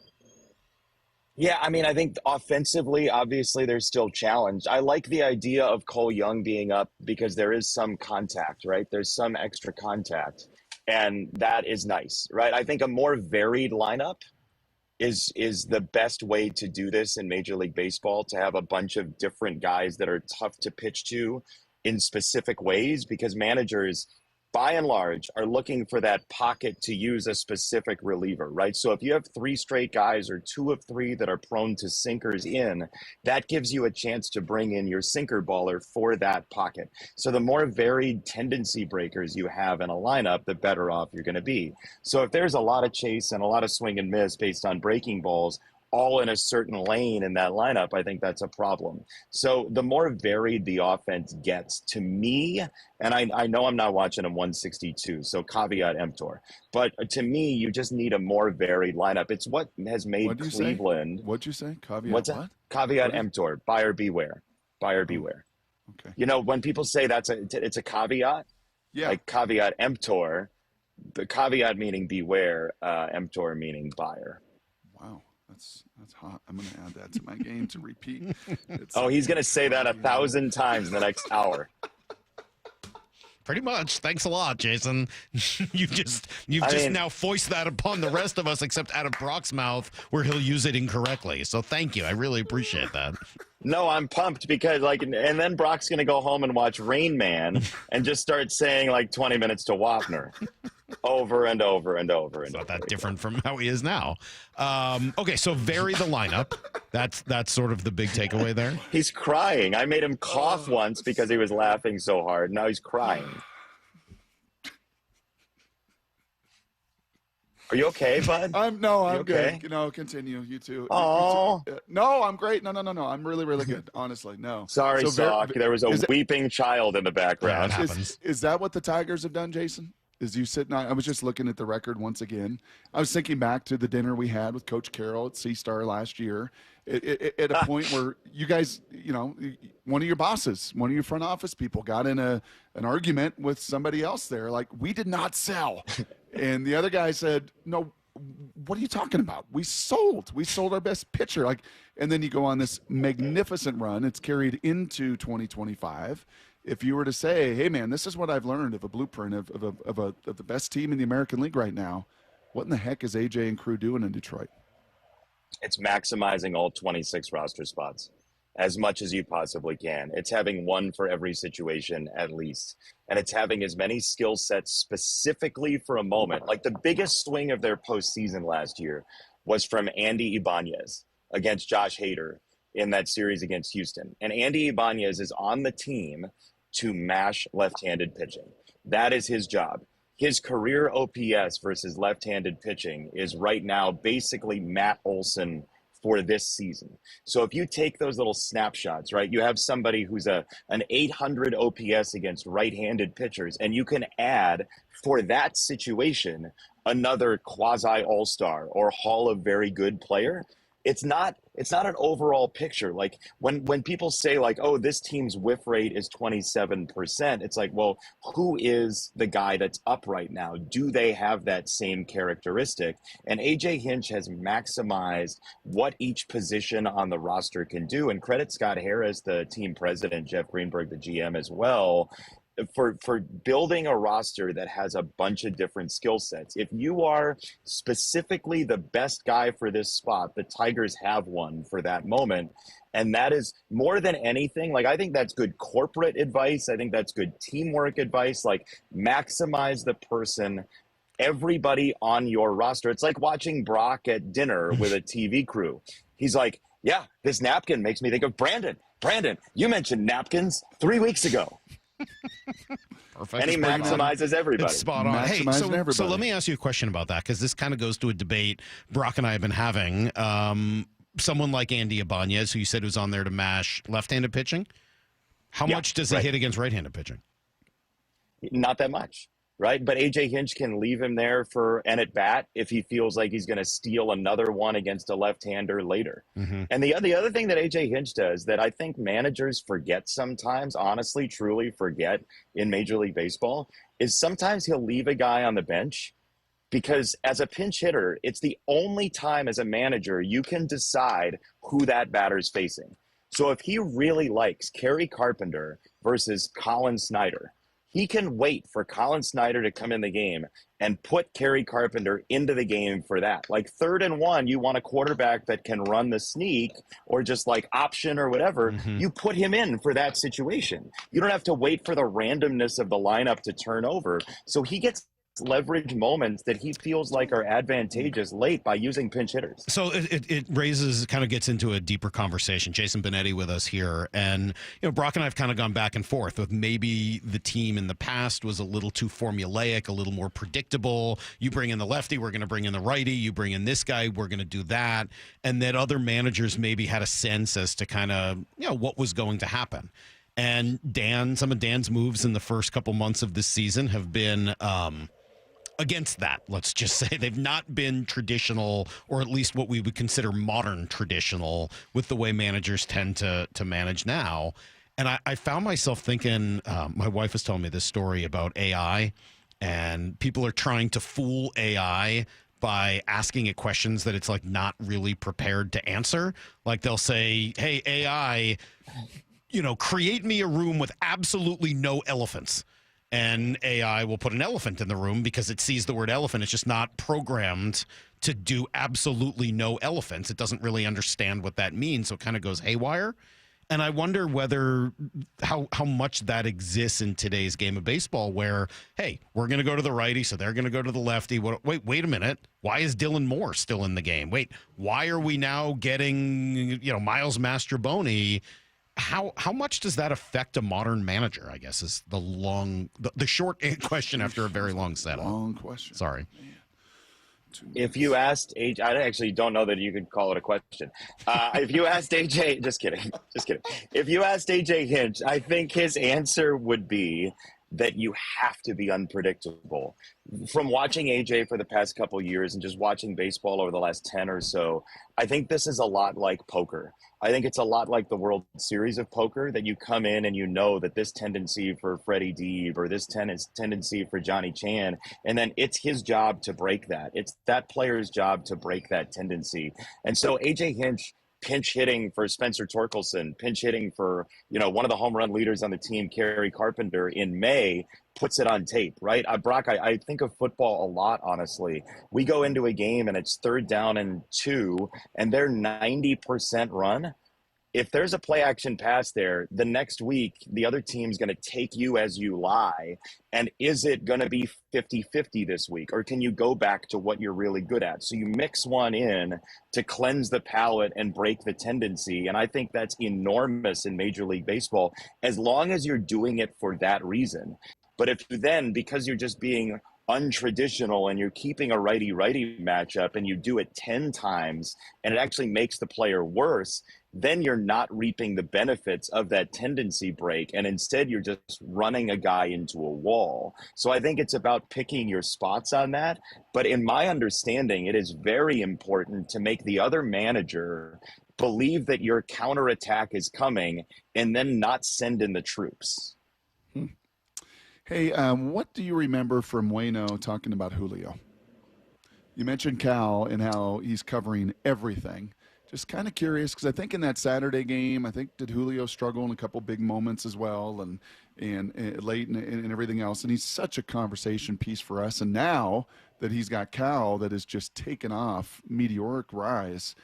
Yeah, I mean, I think offensively, obviously, they're still challenged. I like the idea of Cole Young being up because there is some contact, right? There's some extra contact, and that is nice, right? I think a more varied lineup is the best way to do this in Major League Baseball, to have a bunch of different guys that are tough to pitch to in specific ways, because managers, by and large, are looking for that pocket to use a specific reliever, right? So if you have 3 straight guys or 2 of 3 that are prone to sinkers in, that gives you a chance to bring in your sinker baller for that pocket. So the more varied tendency breakers you have in a lineup, the better off you're going to be. So if there's a lot of chase and a lot of swing and miss based on breaking balls, all in a certain lane in that lineup, I think that's a problem. So the more varied the offense gets, to me, and I know I'm not watching them 162, so caveat emptor, but to me, you just need a more varied lineup. It's what has made Cleveland. What'd you say? Caveat What's what? that? Caveat emptor, buyer beware. Buyer beware. Okay. When people say it's a caveat, like caveat emptor, the caveat meaning beware, emptor meaning buyer. Wow. That's hot. I'm going to add that to my game to repeat. He's going to say that 1,000 times in the next hour. Pretty much. Thanks a lot, Jason. You've just now foist that upon the rest of us, except out of Brock's mouth, where he'll use it incorrectly. So thank you. I really appreciate that. No, I'm pumped because and then Brock's gonna go home and watch Rain Man and just start saying 20 minutes to Wapner over and over and over. It's not that different from how he is now. Okay, so vary the lineup. That's sort of the big takeaway there. He's crying. I made him cough once because he was laughing so hard. Now he's crying. Are you okay, bud? I'm okay? good. No, continue. You too. Oh. No, I'm great. No. I'm really, really good. Honestly, no. Sorry, Salk. There was a weeping child in the background. Is that what the Tigers have done, Jason? Is you sitting? I was just looking at the record once again. I was thinking back to the dinner we had with Coach Carroll at C-Star last year. At a point where you guys, one of your bosses, one of your front office people got in an argument with somebody else there. Like, we did not sell. And the other guy said, no, what are you talking about? We sold our best pitcher. And then you go on this magnificent run. It's carried into 2025. If you were to say, hey man, this is what I've learned of a blueprint of the best team in the American League right now, what in the heck is AJ and crew doing in Detroit? It's maximizing all 26 roster spots as much as you possibly can. It's having one for every situation at least. And it's having as many skill sets specifically for a moment. Like, the biggest swing of their postseason last year was from Andy Ibanez against Josh Hader in that series against Houston. And Andy Ibanez is on the team to mash left-handed pitching. That is his job. His career OPS versus left-handed pitching is right now basically Matt Olson for this season. So if you take those little snapshots, right, you have somebody who's an 800 OPS against right-handed pitchers, and you can add for that situation another quasi all-star or Hall of Very Good player. It's not an overall picture. Like, when people say oh, this team's whiff rate is 27%, it's like, well, who is the guy that's up right now? Do they have that same characteristic? And AJ Hinch has maximized what each position on the roster can do. And credit Scott Harris, the team president, Jeff Greenberg, the GM as well, for building a roster that has a bunch of different skill sets. If you are specifically the best guy for this spot, the Tigers have one for that moment. And that is more than anything, I think that's good corporate advice. I think that's good teamwork advice. Maximize the person, everybody on your roster. It's like watching Brock at dinner with a TV crew. He's like, yeah, this napkin makes me think of Brandon. Brandon, you mentioned napkins 3 weeks ago. Perfect. And he maximizes everybody. It's spot on. Hey, so let me ask you a question about that, because this kind of goes to a debate Brock and I have been having. Someone like Andy Ibanez, who you said was on there to mash left-handed pitching, how much does he hit against right-handed pitching? Not that much, right? But AJ Hinch can leave him there for an at-bat if he feels like he's going to steal another one against a left-hander later. Mm-hmm. And the other thing that AJ Hinch does that I think managers forget sometimes, honestly, truly forget in Major League Baseball, is sometimes he'll leave a guy on the bench because as a pinch hitter, it's the only time as a manager you can decide who that batter's facing. So if he really likes Kerry Carpenter versus Colin Snyder, he can wait for Colin Snyder to come in the game and put Kerry Carpenter into the game for that. 3rd and 1, you want a quarterback that can run the sneak or just option or whatever. Mm-hmm. You put him in for that situation. You don't have to wait for the randomness of the lineup to turn over. So he gets leverage moments that he feels like are advantageous late by using pinch hitters. So it raises, kind of gets into a deeper conversation. Jason Benetti with us here. And, Brock and I have kind of gone back and forth with maybe the team in the past was a little too formulaic, a little more predictable. You bring in the lefty, we're going to bring in the righty. You bring in this guy, we're going to do that. And that other managers maybe had a sense as to kind of, what was going to happen. And some of Dan's moves in the first couple months of this season have been, against that. Let's just say they've not been traditional, or at least what we would consider modern traditional, with the way managers tend to manage now. And I found myself thinking, my wife was telling me this story about AI, and people are trying to fool AI by asking it questions that it's not really prepared to answer. They'll say, hey, AI, create me a room with absolutely no elephants. and AI will put an elephant in the room because it sees the word elephant. It's just not programmed to do absolutely no elephants. It doesn't really understand what that means, so it kind of goes haywire. And I wonder whether how much that exists in today's game of baseball where, hey, we're going to go to the righty, so they're going to go to the lefty. Wait a minute. Why is Dylan Moore still in the game? Wait, why are we now getting, Miles Mastroboni? How much does that affect a modern manager, I guess, is the short question after a very long setup. Long question. Sorry. If you asked AJ, I actually don't know that you could call it a question. If you asked AJ, just kidding. If you asked AJ Hinch, I think his answer would be that you have to be unpredictable. From watching AJ for the past couple years and just watching baseball over the last 10 or so, I think this is a lot like poker. I think it's a lot like the World Series of poker, that you come in and you know that this tendency for Freddie Deeb or this tendency for Johnny Chan, and then it's his job to break that. It's that player's job to break that tendency. And so AJ Hinch pinch hitting for Spencer Torkelson, pinch hitting for, one of the home run leaders on the team, Kerry Carpenter, in May, puts it on tape, right? Brock, I think of football a lot, honestly. We go into a game and it's 3rd down and 2, and they're 90% run. If there's a play action pass there, the next week, the other team's going to take you as you lie. And is it going to be 50-50 this week? Or can you go back to what you're really good at? So you mix one in to cleanse the palate and break the tendency. And I think that's enormous in Major League Baseball, as long as you're doing it for that reason. But if you then, because you're just being untraditional and you're keeping a righty-righty matchup and you do it 10 times and it actually makes the player worse, then you're not reaping the benefits of that tendency break. And instead you're just running a guy into a wall. So I think it's about picking your spots on that. But in my understanding, it is very important to make the other manager believe that your counterattack is coming and then not send in the troops. Hey, what do you remember from Waino talking about Julio? You mentioned Cal and how he's covering everything. Just kind of curious, because I think in that Saturday game, did Julio struggle in a couple big moments as well, and late and everything else. And he's such a conversation piece for us. And now that he's got Cal that has just taken off, meteoric rise,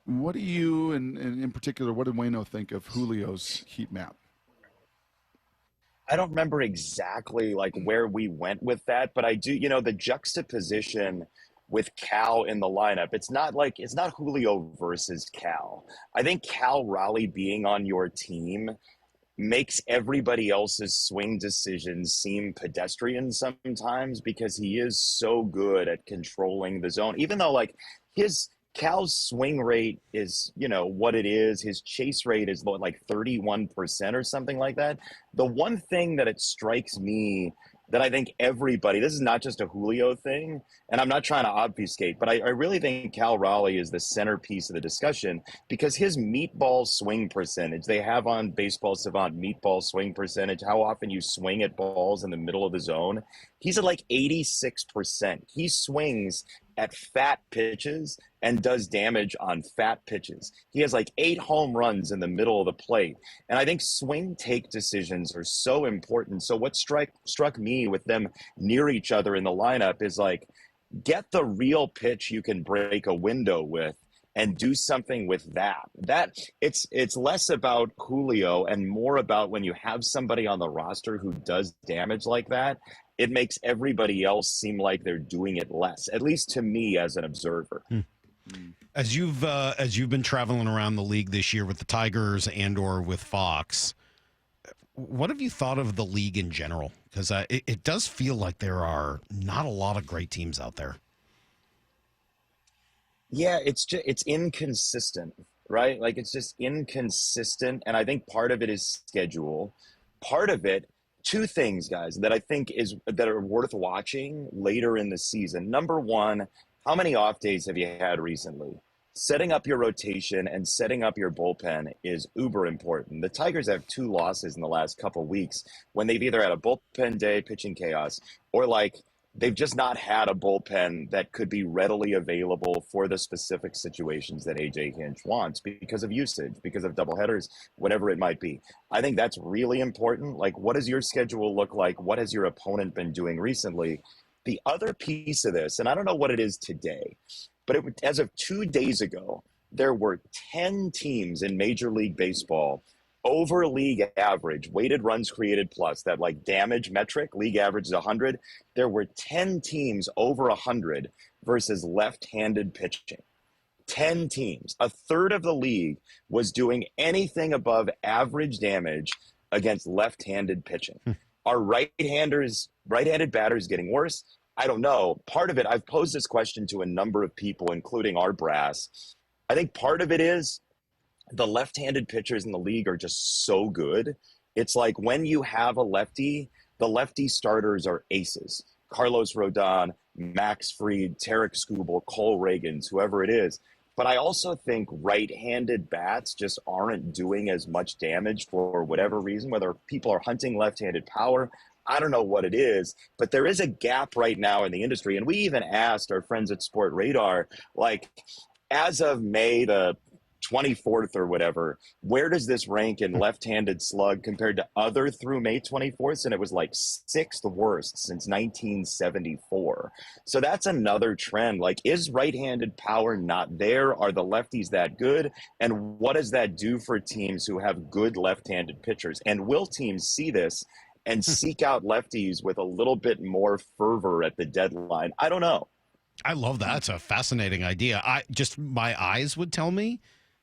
what do you, and in particular, what did Waino think of Julio's heat map? I don't remember exactly where we went with that, but I do, the juxtaposition with Cal in the lineup. It's not Julio versus Cal. I think Cal Raleigh being on your team makes everybody else's swing decisions seem pedestrian sometimes, because he is so good at controlling the zone. Even though Cal's swing rate is, what it is. His chase rate is 31% or something like that. The one thing that it strikes me that I think everybody, this is not just a Julio thing, and I'm not trying to obfuscate, but I really think Cal Raleigh is the centerpiece of the discussion, because his meatball swing percentage, they have on Baseball Savant meatball swing percentage, how often you swing at balls in the middle of the zone. He's at 86%. He swings at fat pitches and does damage on fat pitches. He has 8 home runs in the middle of the plate. And I think swing take decisions are so important. So what struck me with them near each other in the lineup is get the real pitch you can break a window with and do something with that. It's less about Julio and more about when you have somebody on the roster who does damage like that, it makes everybody else seem like they're doing it less, at least to me as an observer. As you've been traveling around the league this year with the Tigers and or with Fox, what have you thought of the league in general? Because it does feel like there are not a lot of great teams out there. Yeah, it's inconsistent, right? It's just inconsistent. And I think part of it is schedule. Part of it, 2 things, guys, that I think that are worth watching later in the season. Number one, how many off days have you had recently? Setting up your rotation and setting up your bullpen is uber important. The Tigers have 2 losses in the last couple weeks when they've either had a bullpen day, pitching chaos, or they've just not had a bullpen that could be readily available for the specific situations that AJ Hinch wants because of usage, because of doubleheaders, whatever it might be. I think that's really important. Like, what does your schedule look like? What has your opponent been doing recently? The other piece of this, and I don't know what it is today, but as of 2 days ago, there were 10 teams in Major League Baseball over league average, weighted runs created plus, that like damage metric, league average is 100. There were 10 teams over 100 versus left-handed pitching. 10 teams. A third of the league was doing anything above average damage against left-handed pitching. Are right-handed batters getting worse? I don't know. Part of it, I've posed this question to a number of people, including our brass. I think part of it is the left-handed pitchers in the league are just so good. It's like when you have a lefty, the lefty starters are aces. Carlos Rodon, Max Fried, Tarek Skubal, Cole Reagans, whoever it is. But I also think right-handed bats just aren't doing as much damage for whatever reason, whether people are hunting left-handed power. I don't know what it is, but there is a gap right now in the industry. And we even asked our friends at Sport Radar, like, as of May the 24th or whatever, where does this rank in left-handed slug compared to other through May 24th? And it was like 6th worst since 1974. So that's another trend. Like, is right-handed power not there? Are the lefties that good? And what does that do for teams who have good left-handed pitchers? And will teams see this and seek out lefties with a little bit more fervor at the deadline? I don't know. I love that. It's a fascinating idea. My eyes would tell me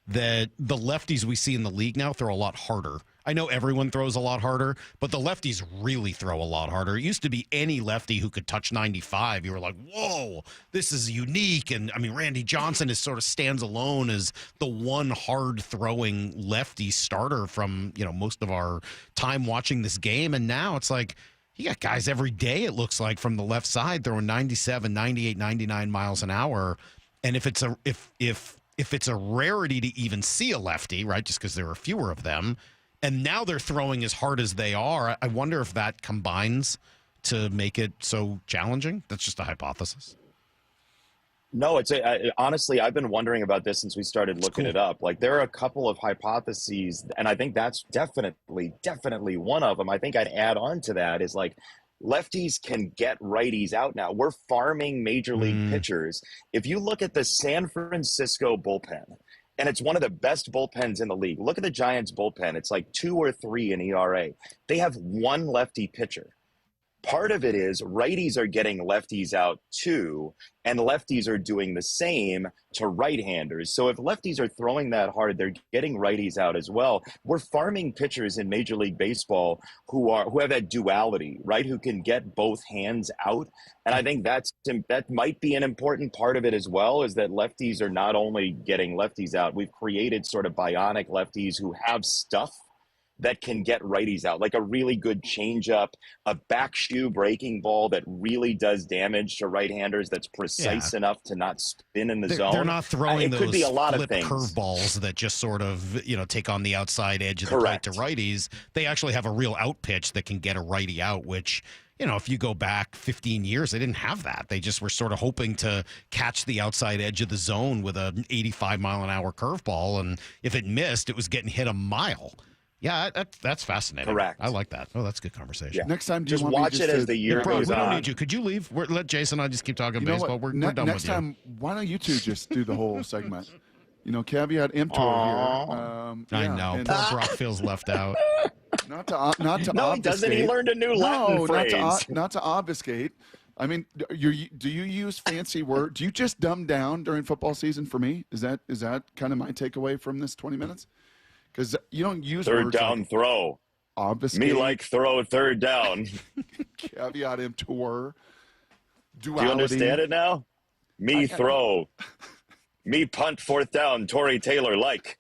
that the lefties we see in the league now throw a lot harder. I know everyone throws a lot harder, but the lefties really throw a lot harder. It used to be any lefty who could touch 95. You were like, whoa, this is unique. And I mean, Randy Johnson is sort of stands alone as the one hard throwing lefty starter from, most of our time watching this game. And now it's like, you got guys every day, it looks like, from the left side throwing 97, 98, 99 miles an hour. And if it's a rarity to even see a lefty, right, just because there are fewer of them, and now they're throwing as hard as they are, I wonder if that combines to make it so challenging. That's just a hypothesis. No, honestly, I've been wondering about this since we started looking it up. Like, there are a couple of hypotheses, and I think that's definitely one of them. I think I'd add on to that is, like, lefties can get righties out now. We're farming major league pitchers. If you look at the San Francisco bullpen, and it's one of the best bullpens in the league. Look at the Giants bullpen. It's like 2 or 3 in ERA. They have one lefty pitcher. Part of it is righties are getting lefties out too, and lefties are doing the same to right-handers. So if lefties are throwing that hard, they're getting righties out as well. We're farming pitchers in Major League Baseball who have that duality, right? Who can get both hands out. And I think that might be an important part of it as well, is that lefties are not only getting lefties out, we've created sort of bionic lefties who have stuff that can get righties out, like a really good changeup, a back shoe breaking ball that really does damage to right-handers, that's precise enough to not spin in the zone. They're not throwing those could be a lot flip of things. Curveballs that just sort of, take on the outside edge of the plate to righties. They actually have a real out pitch that can get a righty out, which, if you go back 15 years, they didn't have that. They just were sort of hoping to catch the outside edge of the zone with an 85-mile-an-hour curveball, and if it missed, it was getting hit a mile. Yeah, that's fascinating. Correct. I like that. Oh, that's a good conversation. Yeah. Next time, do just you want watch me it as the year goes we on. don't need you. Could you leave? Let Jason and I just keep talking baseball. We're done with you. Next time, why don't you two just do the whole segment? Caveat emptor here. I know. And, Poor Brock feels left out. Not to obfuscate. No, he doesn't. He learned a new Latin phrase. Not to obfuscate. I mean, do you use fancy words? Do you just dumb down during football season for me? Is that kind of my takeaway from this 20 minutes? Because you don't use third words down like throw. Obfuscate. Me like throw third down. Caveat emptor. Duality. Do you understand it now? Me throw. Me punt fourth down. Torrey Taylor like.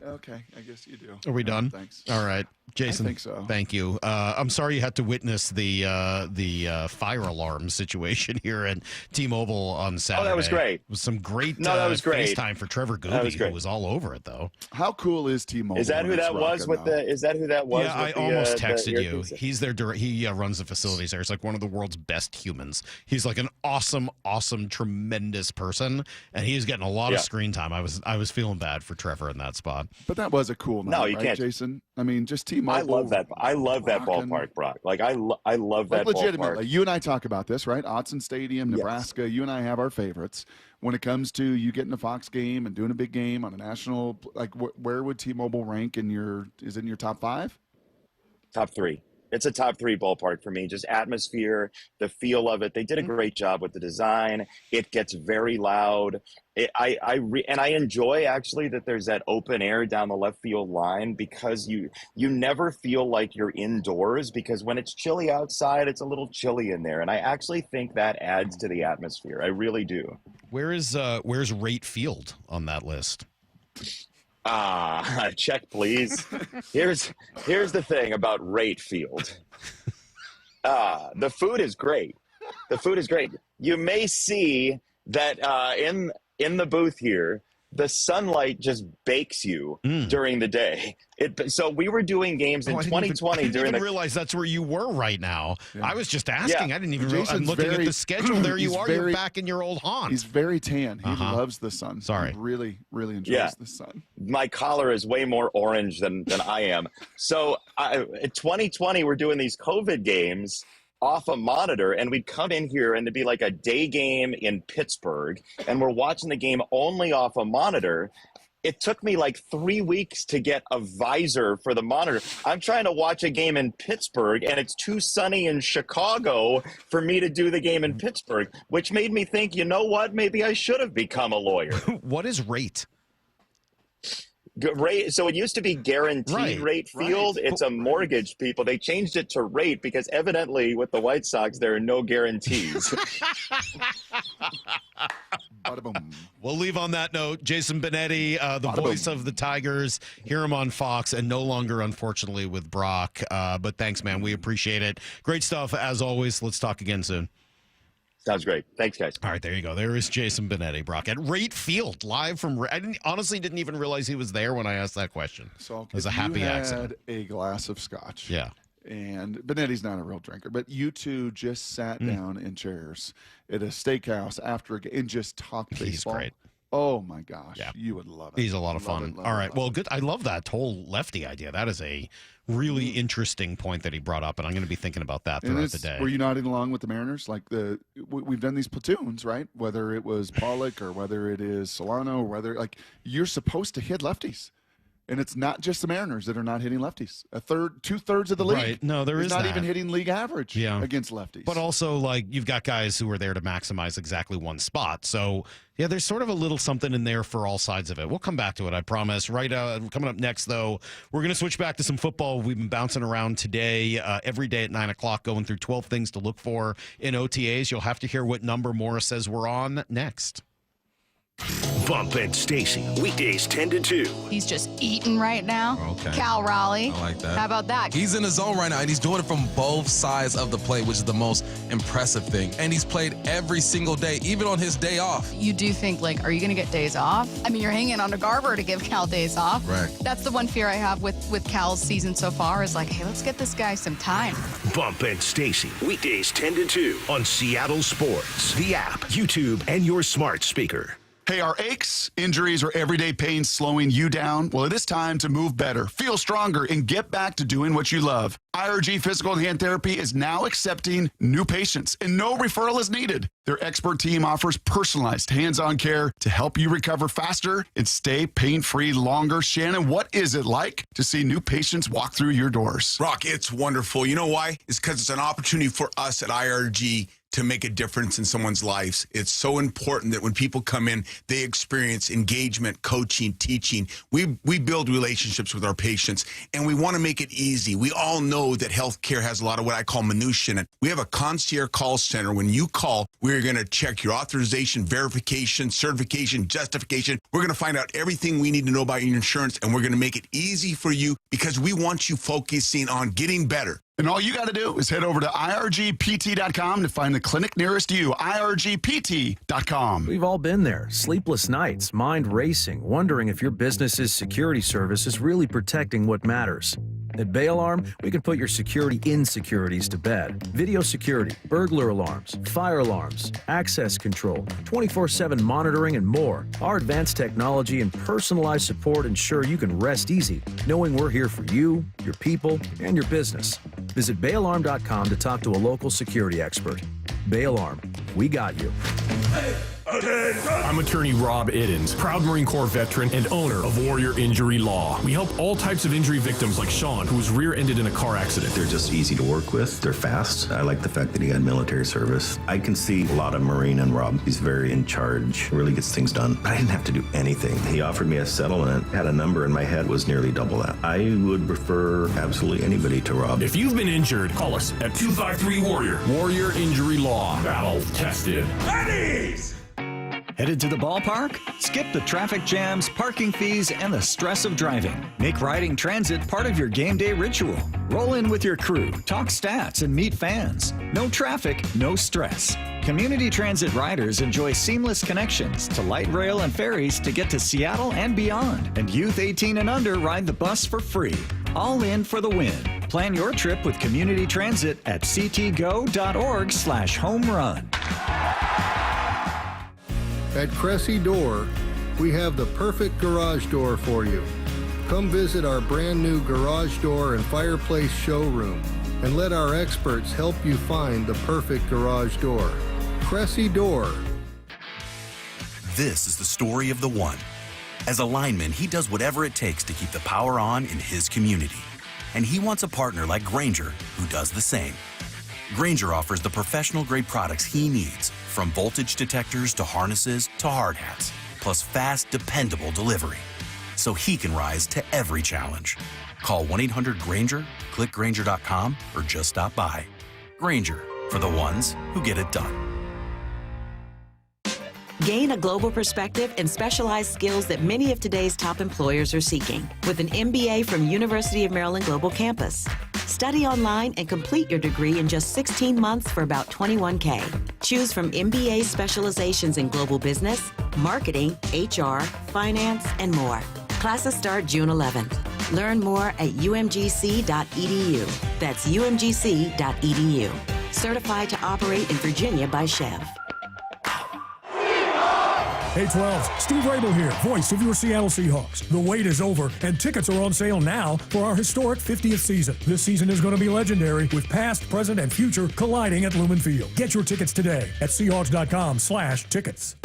Okay, I guess you do. Are we done? Thanks. All right. Jason, I think so. Thank you. I'm sorry you had to witness the fire alarm situation here at T-Mobile on Saturday. Oh, that was great. It was some great that was great. FaceTime for Trevor Gooby, who was all over it, though. How cool is T-Mobile? Is that who that was with the? Is that who that was? Yeah, with I almost the texted you. earpiece? He's their he runs the facilities there. He's like one of the world's best humans. He's like an awesome, tremendous person, and he's getting a lot of screen time. I was feeling bad for Trevor in that spot. But that was a cool night, No, you right, can't. Jason? I mean, just T-Mobile. I love that ballpark, Brock. Like I love that legitimately. ballpark. You and I talk about this, right? Autzen Stadium, Nebraska. You and I have our favorites. When it comes to you getting a Fox game and doing a big game on a national, like where would T-Mobile rank in your? Is it in your top 5? Top 3. It's a top 3 ballpark for me. Just atmosphere, the feel of it. They did a great job with the design. It gets very loud. I enjoy actually that there's that open air down the left field line, because you never feel like you're indoors, because when it's chilly outside, it's a little chilly in there. And I actually think that adds to the atmosphere. I really do. Where's Rate Field on that list? Check, please. Here's the thing about Rate Field. The food is great. The food is great. You may see that in the booth here, the sunlight just bakes you during the day. So we were doing games in 2020 I didn't during even realize that's where you were right now. I was just asking. Yeah. I didn't even realize. I'm looking at the schedule. There you are. You're back in your old haunt. He's very tan. He loves the sun. Sorry. He really, really enjoys the sun. My collar is way more orange than I am. So in 2020, we're doing these COVID games off a monitor, and we'd come in here and it'd be like a day game in Pittsburgh, and we're watching the game only off a monitor. It took me like 3 weeks to get a visor for the monitor. I'm trying to watch a game in Pittsburgh, and it's too sunny in Chicago for me to do the game in Pittsburgh, which made me think, you know what? Maybe I should have become a lawyer. What is Rate? Rate, so it used to be Guaranteed Rate Field. It's a mortgage, people. They changed it to Rate because evidently with the White Sox, there are no guarantees. We'll leave on that note. Jayson Benetti, the voice of the Tigers. Hear him on Fox, and no longer, unfortunately, with Brock. But thanks, man. We appreciate it. Great stuff, as always. Let's talk again soon. Sounds great. Thanks, guys. All right, there you go. There is Jayson Benetti, Brock, at Rate Field, live from. I honestly didn't even realize he was there when I asked that question. So it was a happy accident. A glass of scotch. Yeah. And Benetti's not a real drinker, but you two just sat down in chairs at a steakhouse after a game and just talked baseball. He's great. Oh my gosh, you would love it. He's a lot of fun. All right, well, good. I love that whole lefty idea. That is a really interesting point that he brought up, and I'm going to be thinking about that throughout the day. Were you nodding along with the Mariners? Like we've done these platoons, right? Whether it was Pollock or whether it is Solano, or whether like you're supposed to hit lefties. And it's not just the Mariners that are not hitting lefties. 2/3 of the league. Right. No, there is not that. even hitting league average against lefties. But also, like, you've got guys who are there to maximize exactly one spot. So, yeah, there's sort of a little something in there for all sides of it. We'll come back to it, I promise. Right, coming up next, though, we're going to switch back to some football. We've been bouncing around today, every day at 9 o'clock, going through 12 things to look for in OTAs. You'll have to hear what number Maura says we're on next. Bump and Stacy, weekdays 10 to 2. He's just eating right now. Okay. Cal Raleigh. I like that. How about that? He's in his zone right now, and he's doing it from both sides of the plate, which is the most impressive thing. And he's played every single day, even on his day off. You do think, like, are you going to get days off? I mean, you're hanging on to Garber to give Cal days off. Right. That's the one fear I have with Cal's season so far is like, hey, let's get this guy some time. Bump and Stacy, weekdays 10 to 2 on Seattle Sports, the app, YouTube, and your smart speaker. Hey, are aches, injuries, or everyday pain slowing you down? Well, it is time to move better, feel stronger, and get back to doing what you love. IRG Physical and Hand Therapy is now accepting new patients, and no referral is needed. Their expert team offers personalized hands-on care to help you recover faster and stay pain-free longer. Shannon, what is it like to see new patients walk through your doors? Brock, it's wonderful. You know why? It's because it's an opportunity for us at IRG to make a difference in someone's lives. It's so important that when people come in, they experience engagement, coaching, teaching. We build relationships with our patients, and we want to make it easy. We all know that healthcare has a lot of what I call minutia in it. We have a concierge call center. When you call, we're We're going to check your authorization, verification, certification, justification. We're going to find out everything we need to know about your insurance, and we're going to make it easy for you because we want you focusing on getting better. And all you got to do is head over to irgpt.com to find the clinic nearest you. irgpt.com. We've all been there. Sleepless nights, mind racing, wondering if your business's security service is really protecting what matters. At Bay Alarm, we can put your security insecurities to bed. Video security, burglar alarms, fire alarms, access control, 24/7 monitoring, and more. Our advanced technology and personalized support ensure you can rest easy, knowing we're here for you, your people, and your business. Visit bayalarm.com to talk to a local security expert. Bay Alarm, we got you. I'm attorney Rob Iddens, proud Marine Corps veteran and owner of Warrior Injury Law. We help all types of injury victims like Sean, who was rear-ended in a car accident. They're just easy to work with. They're fast. I like the fact that he had military service. I can see a lot of Marine in Rob. He's very in charge, really gets things done. But I didn't have to do anything. He offered me a settlement, had a number in my head, was nearly double that. I would refer absolutely anybody to Rob. If you've been injured, call us at 253-WARRIOR. Warrior Injury Law. Battle tested. Benny's! Headed to the ballpark? Skip the traffic jams, parking fees, and the stress of driving. Make riding transit part of your game day ritual. Roll in with your crew, talk stats, and meet fans. No traffic, no stress. Community Transit riders enjoy seamless connections to light rail and ferries to get to Seattle and beyond. And youth 18 and under ride the bus for free. All in for the win. Plan your trip with Community Transit at ctgo.org/homerun. At Cressy Door, we have the perfect garage door for you. Come visit our brand new garage door and fireplace showroom and let our experts help you find the perfect garage door. Cressy Door. This is the story of the one. As a lineman, he does whatever it takes to keep the power on in his community. And he wants a partner like Grainger who does the same. Grainger offers the professional-grade products he needs, from voltage detectors to harnesses to hard hats, plus fast, dependable delivery, so he can rise to every challenge. Call 1-800-GRAINGER, click Grainger.com, or just stop by. Grainger, for the ones who get it done. Gain a global perspective and specialized skills that many of today's top employers are seeking with an MBA from University of Maryland Global Campus. Study online and complete your degree in just 16 months for about $21K. Choose from MBA specializations in global business, marketing, HR, finance, and more. Classes start June 11th. Learn more at umgc.edu. That's umgc.edu. Certified to operate in Virginia by Chev. Hey 12, Steve Rabel here, voice of your Seattle Seahawks. The wait is over, and tickets are on sale now for our historic 50th season. This season is going to be legendary, with past, present, and future colliding at Lumen Field. Get your tickets today at Seahawks.com/tickets.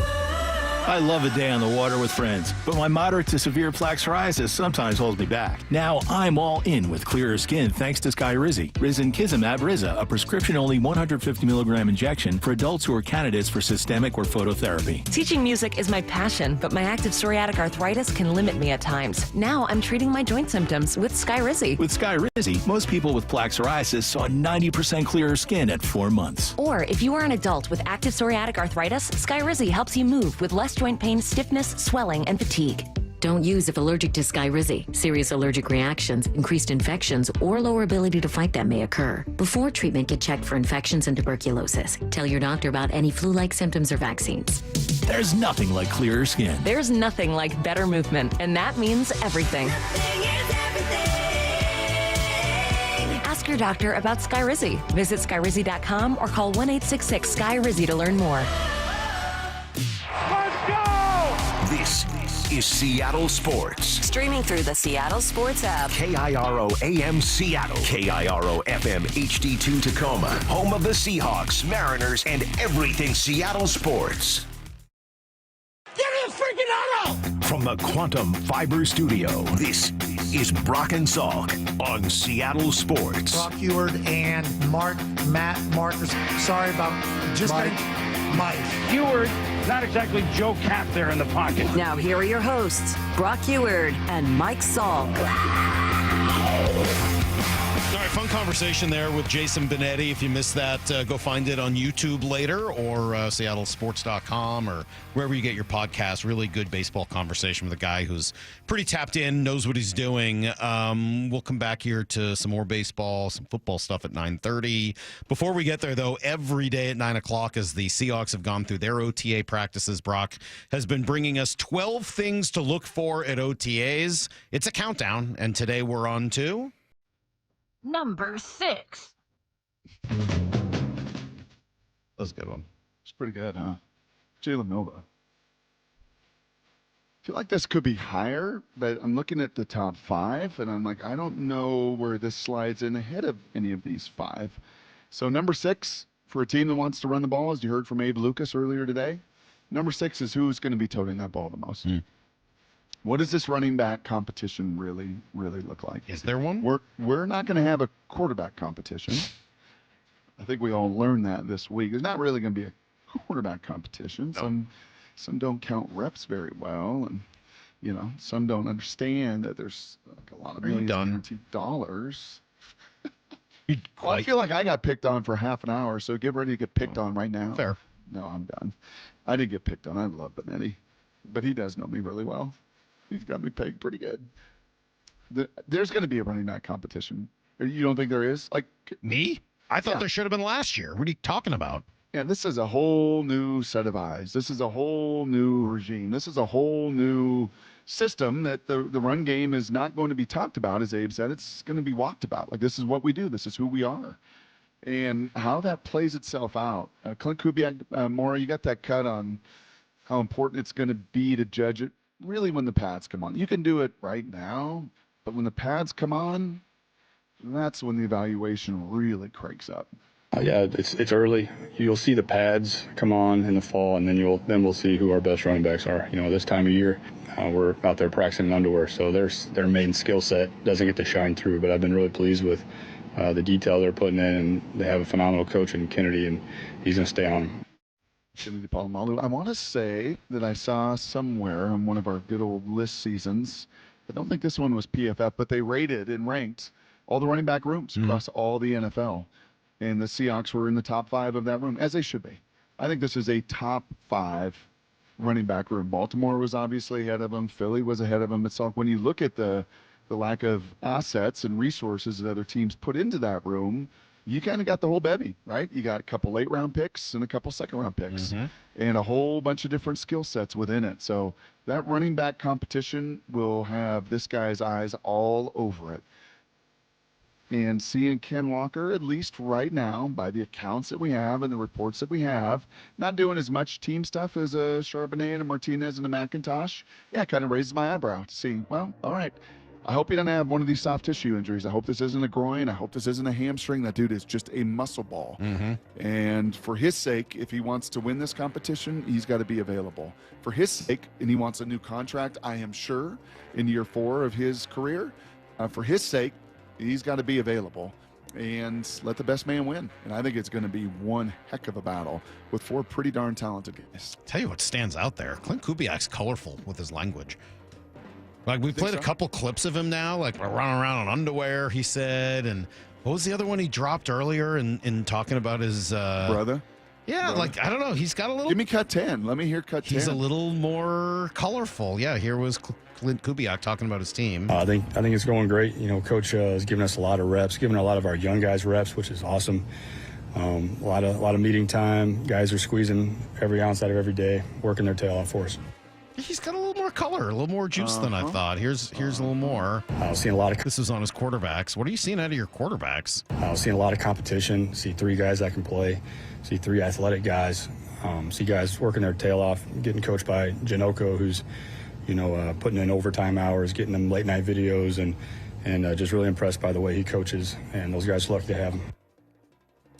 I love a day on the water with friends, but my moderate to severe plaque psoriasis sometimes holds me back. Now I'm all in with clearer skin thanks to Skyrizi. Risankizumab Riza, a prescription-only 150 milligram injection for adults who are candidates for systemic or phototherapy. Teaching music is my passion, but my active psoriatic arthritis can limit me at times. Now I'm treating my joint symptoms with Skyrizi. With Skyrizi, most people with plaque psoriasis saw 90% clearer skin at 4 months. Or if you are an adult with active psoriatic arthritis, Skyrizi helps you move with less joint pain, stiffness, swelling, and fatigue. Don't use if allergic to Skyrizi. Serious allergic reactions, increased infections, or lower ability to fight them may occur. Before treatment, get checked for infections and tuberculosis. Tell your doctor about any flu-like symptoms or vaccines. There's nothing like clearer skin. There's nothing like better movement, and that means everything. Ask your doctor about Skyrizi. Visit Skyrizi.com or call 1-866-SKY-RIZZI to learn more. This is Seattle Sports. Streaming through the Seattle Sports app. KIRO AM Seattle. KIRO FM HD2 Tacoma. Home of the Seahawks, Mariners, and everything Seattle sports. Get in the freaking auto! From the Quantum Fiber Studio, this is Brock and Salk on Seattle Sports. Brock Eward and Matt Marcus. Sorry about just Mike. Eward, not exactly Joe Cap there in the pocket. Now here are your hosts, Brock Eward and Mike Salk. Sorry fun conversation there with Jason Benetti. If you missed that, go find it on YouTube later or seattlesports.com or wherever you get your podcast. Really good baseball conversation with a guy who's pretty tapped in, knows what he's doing. We'll come back here to some more baseball, some football stuff at 9:30. Before we get there, though, every day at 9 o'clock as the Seahawks have gone through their OTA practices, Brock has been bringing us 12 things to look for at OTAs. It's a countdown, and today we're on to... Number 6. That's a good one. It's pretty good, huh? Jalen Nova. I feel like this could be higher, but I'm looking at the top 5, and I'm like, I don't know where this slides in ahead of any of these 5. So number 6 for a team that wants to run the ball, as you heard from Abe Lucas earlier today, number 6 is who's going to be toting that ball the most. What does this running back competition really look like? Is there one? We're not going to have a quarterback competition. I think we all learned that this week. There's not really going to be a quarterback competition. No. Some don't count reps very well, and some don't understand that there's like a lot of millions guaranteed dollars. Well, I feel like I got picked on for half an hour, so get ready to get picked on right now. Fair. No, I'm done. I didn't get picked on. I love Benetti, but he does know me really well. He's got me pegged pretty good. There's going to be a running back competition. You don't think there is? Like me? I thought there should have been last year. What are you talking about? Yeah, this is a whole new set of eyes. This is a whole new regime. This is a whole new system that the run game is not going to be talked about, as Abe said. It's going to be walked about. Like, this is what we do. This is who we are. And how that plays itself out. Clint Kubiak, Maura, you got that cut on how important it's going to be to judge it really when the pads come on. You can do it right now, but when the pads come on, that's when the evaluation really cranks up. Yeah, it's early. You'll see the pads come on in the fall, and then we'll see who our best running backs are. This time of year, we're out there practicing in underwear, so their main skill set doesn't get to shine through. But I've been really pleased with the detail they're putting in, and they have a phenomenal coach in Kennedy, and he's going to stay on them. I want to say that I saw somewhere on one of our good old list seasons, I don't think this one was PFF, but they rated and ranked all the running back rooms across all the NFL. And the Seahawks were in the top 5 of that room, as they should be. I think this is a top 5 running back room. Baltimore was obviously ahead of them. Philly was ahead of them. It's like when you look at the lack of assets and resources that other teams put into that room, you kind of got the whole bevy, right? You got a couple late-round picks and a couple second-round picks and a whole bunch of different skill sets within it. So that running back competition will have this guy's eyes all over it. And seeing Ken Walker, at least right now, by the accounts that we have and the reports that we have, not doing as much team stuff as a Charbonnet and a Martinez and a McIntosh, kind of raises my eyebrow to see, well, all right. I hope he doesn't have one of these soft tissue injuries. I hope this isn't a groin. I hope this isn't a hamstring. That dude is just a muscle ball. And for his sake, if he wants to win this competition, he's got to be available. For his sake, and he wants a new contract, I am sure, in year 4 of his career. For his sake, he's got to be available and let the best man win. And I think it's going to be one heck of a battle with 4 pretty darn talented guys. Tell you what stands out there. Clint Kubiak's colorful with his language. Like, we've played a couple clips of him now, like running around in underwear, he said. And what was the other one he dropped earlier in talking about his brother? Yeah, brother. Like, I don't know. He's got a little. Give me cut 10. Let me hear cut 10. He's a little more colorful. Yeah, here was Clint Kubiak talking about his team. I think it's going great. Coach has given us a lot of reps, giving a lot of our young guys reps, which is awesome. A lot of meeting time. Guys are squeezing every ounce out of every day, working their tail off for us. He's got a little more color, a little more juice than I thought. Here's a little more. I was seeing a lot of. This is on his quarterbacks. What are you seeing out of your quarterbacks? I was seeing a lot of competition. See 3 guys that can play. See 3 athletic guys. See guys working their tail off, getting coached by Janoko, who's, putting in overtime hours, getting them late night videos, and just really impressed by the way he coaches. And those guys are lucky to have him.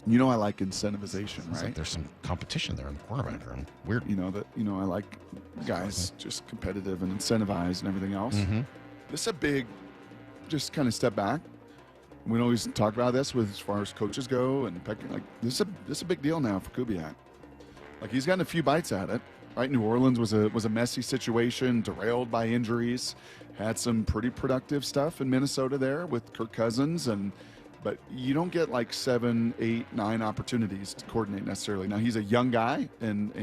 I like incentivization, right? Like there's some competition there in the quarterback room. Weird. I like guys just competitive and incentivized and everything else. This is a big, just kind of step back. We don't always talk about this with as far as coaches go, and this is a big deal now for Kubiak. Like, he's gotten a few bites at it, right? New Orleans was a messy situation, derailed by injuries. Had some pretty productive stuff in Minnesota there with Kirk Cousins, and but you don't get like 7, 8, 9 opportunities to coordinate necessarily. Now, he's a young guy and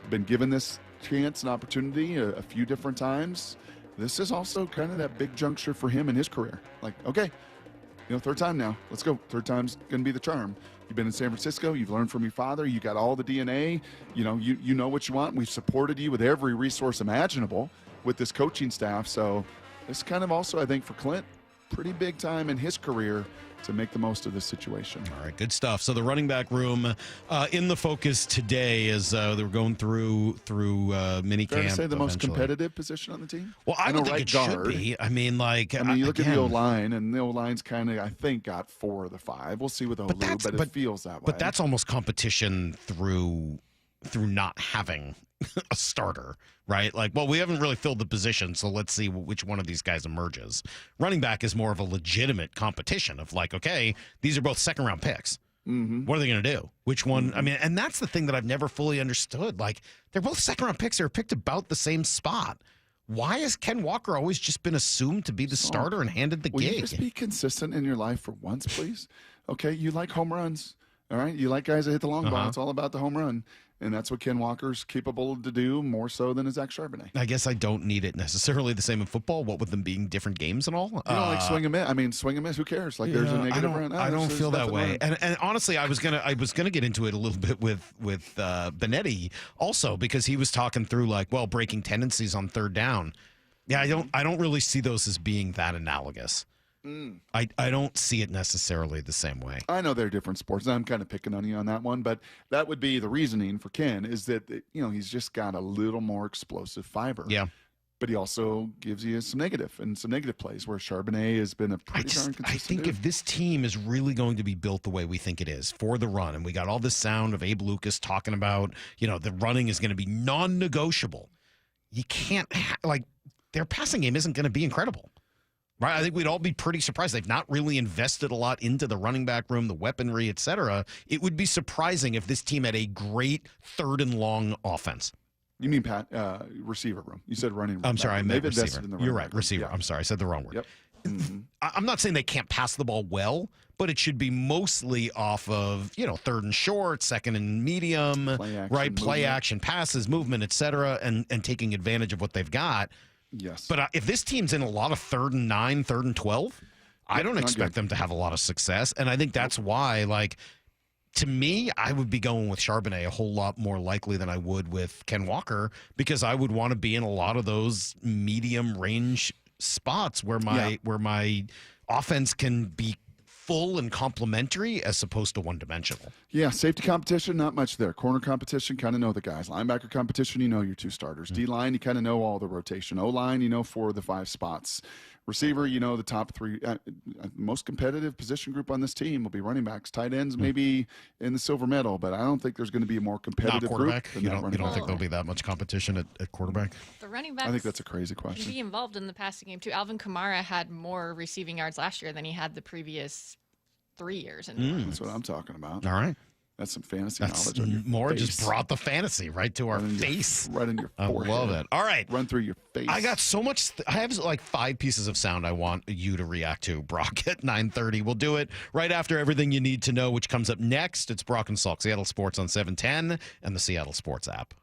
been given this chance and opportunity a few different times. This is also kind of that big juncture for him in his career. Like, okay, third time now. Let's go. Third time's going to be the charm. You've been in San Francisco. You've learned from your father. You got all the DNA. You know what you want. We've supported you with every resource imaginable with this coaching staff. So this kind of also, I think, for Clint, pretty big time in his career to make the most of this situation. All right, good stuff. So the running back room in the focus today as they were going through mini Fair camp. to say the most eventually. competitive position on the team? Well, I don't think right it guard. should be. I mean, you look at the O-line, and the O-line's kind of, I think, got 4 of the 5. We'll see with Olu, but it feels that way. But that's almost competition through not having a starter, right? Like, well, we haven't really filled the position, so let's see which one of these guys emerges. Running back is more of a legitimate competition of like, okay, these are both second-round picks. Mm-hmm. What are they going to do? Which one? I mean, and that's the thing that I've never fully understood. Like, they're both second-round picks. They're picked about the same spot. Why has Ken Walker always just been assumed to be the starter and handed the Will gig? you just be consistent in your life for once, please? Okay, you like home runs, all right? You like guys that hit the long ball. It's all about the home run. And that's what Ken Walker's capable to do more so than Zach Charbonnet. I guess I don't need it necessarily the same in football, what with them being different games and all. You know, like swing and miss. I mean, swing and miss, who cares? Like, there's a negative run. I don't feel that way. And honestly, I was gonna get into it a little bit with Benetti also, because he was talking through like, well, breaking tendencies on third down. Yeah, I don't really see those as being that analogous. I don't see it necessarily the same way. I know they're different sports, and I'm kind of picking on you on that one, but that would be the reasoning for Ken is that, he's just got a little more explosive fiber. Yeah. But he also gives you some negative plays where Charbonnet has been a pretty darn consistent I think dude. if this team is really going to be built the way we think it is for the run, and we got all this sound of Abe Lucas talking about, the running is going to be non-negotiable. You can't, their passing game isn't going to be incredible. Right, I think we'd all be pretty surprised. They've not really invested a lot into the running back room, the weaponry, et cetera. It would be surprising if this team had a great third and long offense. You mean receiver room? You said running room. I'm sorry, I meant They've invested receiver. in the You're running right, back room. receiver. Yeah. I'm sorry, I said the wrong word. Yep. Mm-hmm. I'm not saying they can't pass the ball well, but it should be mostly off of, third and short, second and medium, play action passes, movement, et cetera, and taking advantage of what they've got. Yes. But if this team's in a lot of 3rd and 9, 3rd and 12, I don't expect them to have a lot of success. And I think that's why, to me, I would be going with Charbonnet a whole lot more likely than I would with Ken Walker, because I would want to be in a lot of those medium range spots where my offense can be full and complementary as opposed to one-dimensional. Yeah, safety competition, not much there. Corner competition, kind of know the guys. Linebacker competition, your 2 starters. D-line, you kind of know all the rotation. O-line, 4 of the 5 spots. Receiver, the top 3. Most competitive position group on this team will be running backs. Tight ends, maybe in the silver medal, but I don't think there's going to be a more competitive quarterback. group than You that don't running back. think there'll be that much competition at quarterback? The running backs, I think that's a crazy can question. be involved in the passing game too. Alvin Kamara had more receiving yards last year than he had the previous 3 years. That's what I'm talking about. All right. That's some fantasy knowledge on your Maura face. just brought the fantasy right to our face. Right in your forehead. I love it. All right. Run through your face. I got so much. I have 5 pieces of sound I want you to react to, Brock, at 9:30. We'll do it right after everything you need to know, which comes up next. It's Brock and Salk, Seattle Sports on 710 and the Seattle Sports app.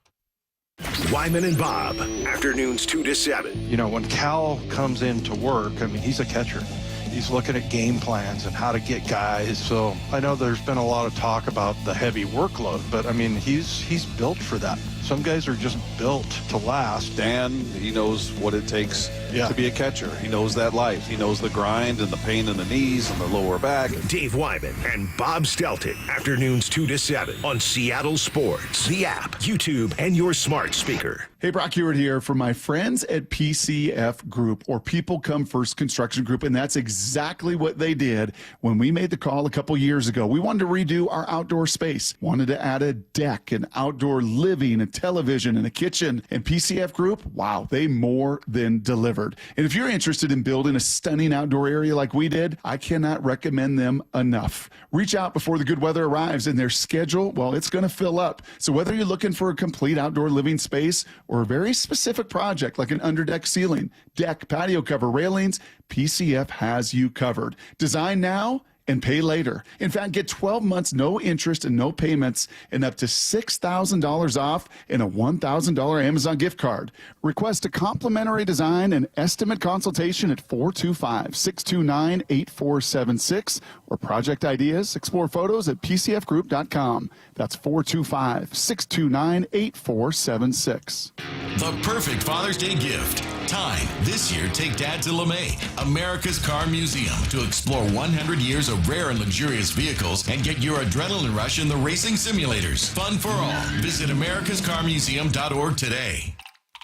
Wyman and Bob, afternoons 2 to 7. When Cal comes into work, he's a catcher. He's looking at game plans and how to get guys. So I know there's been a lot of talk about the heavy workload, but he's built for that. Some guys are just built to last. Dan, he knows what it takes to be a catcher. He knows that life. He knows the grind and the pain in the knees and the lower back. Dave Wyman and Bob Stelton, afternoons 2 to 7 on Seattle Sports, the app, YouTube, and your smart speaker. Hey, Brock Ewart here from my friends at PCF Group, or People Come First Construction Group, and that's exactly what they did when we made the call a couple years ago. We wanted to redo our outdoor space, wanted to add a deck, an outdoor living, a television, and a kitchen, and PCF Group, wow, they more than delivered. And if you're interested in building a stunning outdoor area like we did, I cannot recommend them enough. Reach out before the good weather arrives, and their schedule, well, it's going to fill up. So whether you're looking for a complete outdoor living space or a very specific project like an underdeck ceiling, deck, patio cover, railings, PCF has you covered. Design now and pay later. In fact, get 12 months, no interest and no payments, and up to $6,000 off and a $1,000 Amazon gift card. Request a complimentary design and estimate consultation at 425-629-8476 or project ideas. Explore photos at pcfgroup.com. That's 425-629-8476. The perfect Father's Day gift. Time. This year, take Dad to LeMay, America's Car Museum, to explore 100 years of rare and luxurious vehicles and get your adrenaline rush in the racing simulators. Fun for all. Visit americascarmuseum.org today.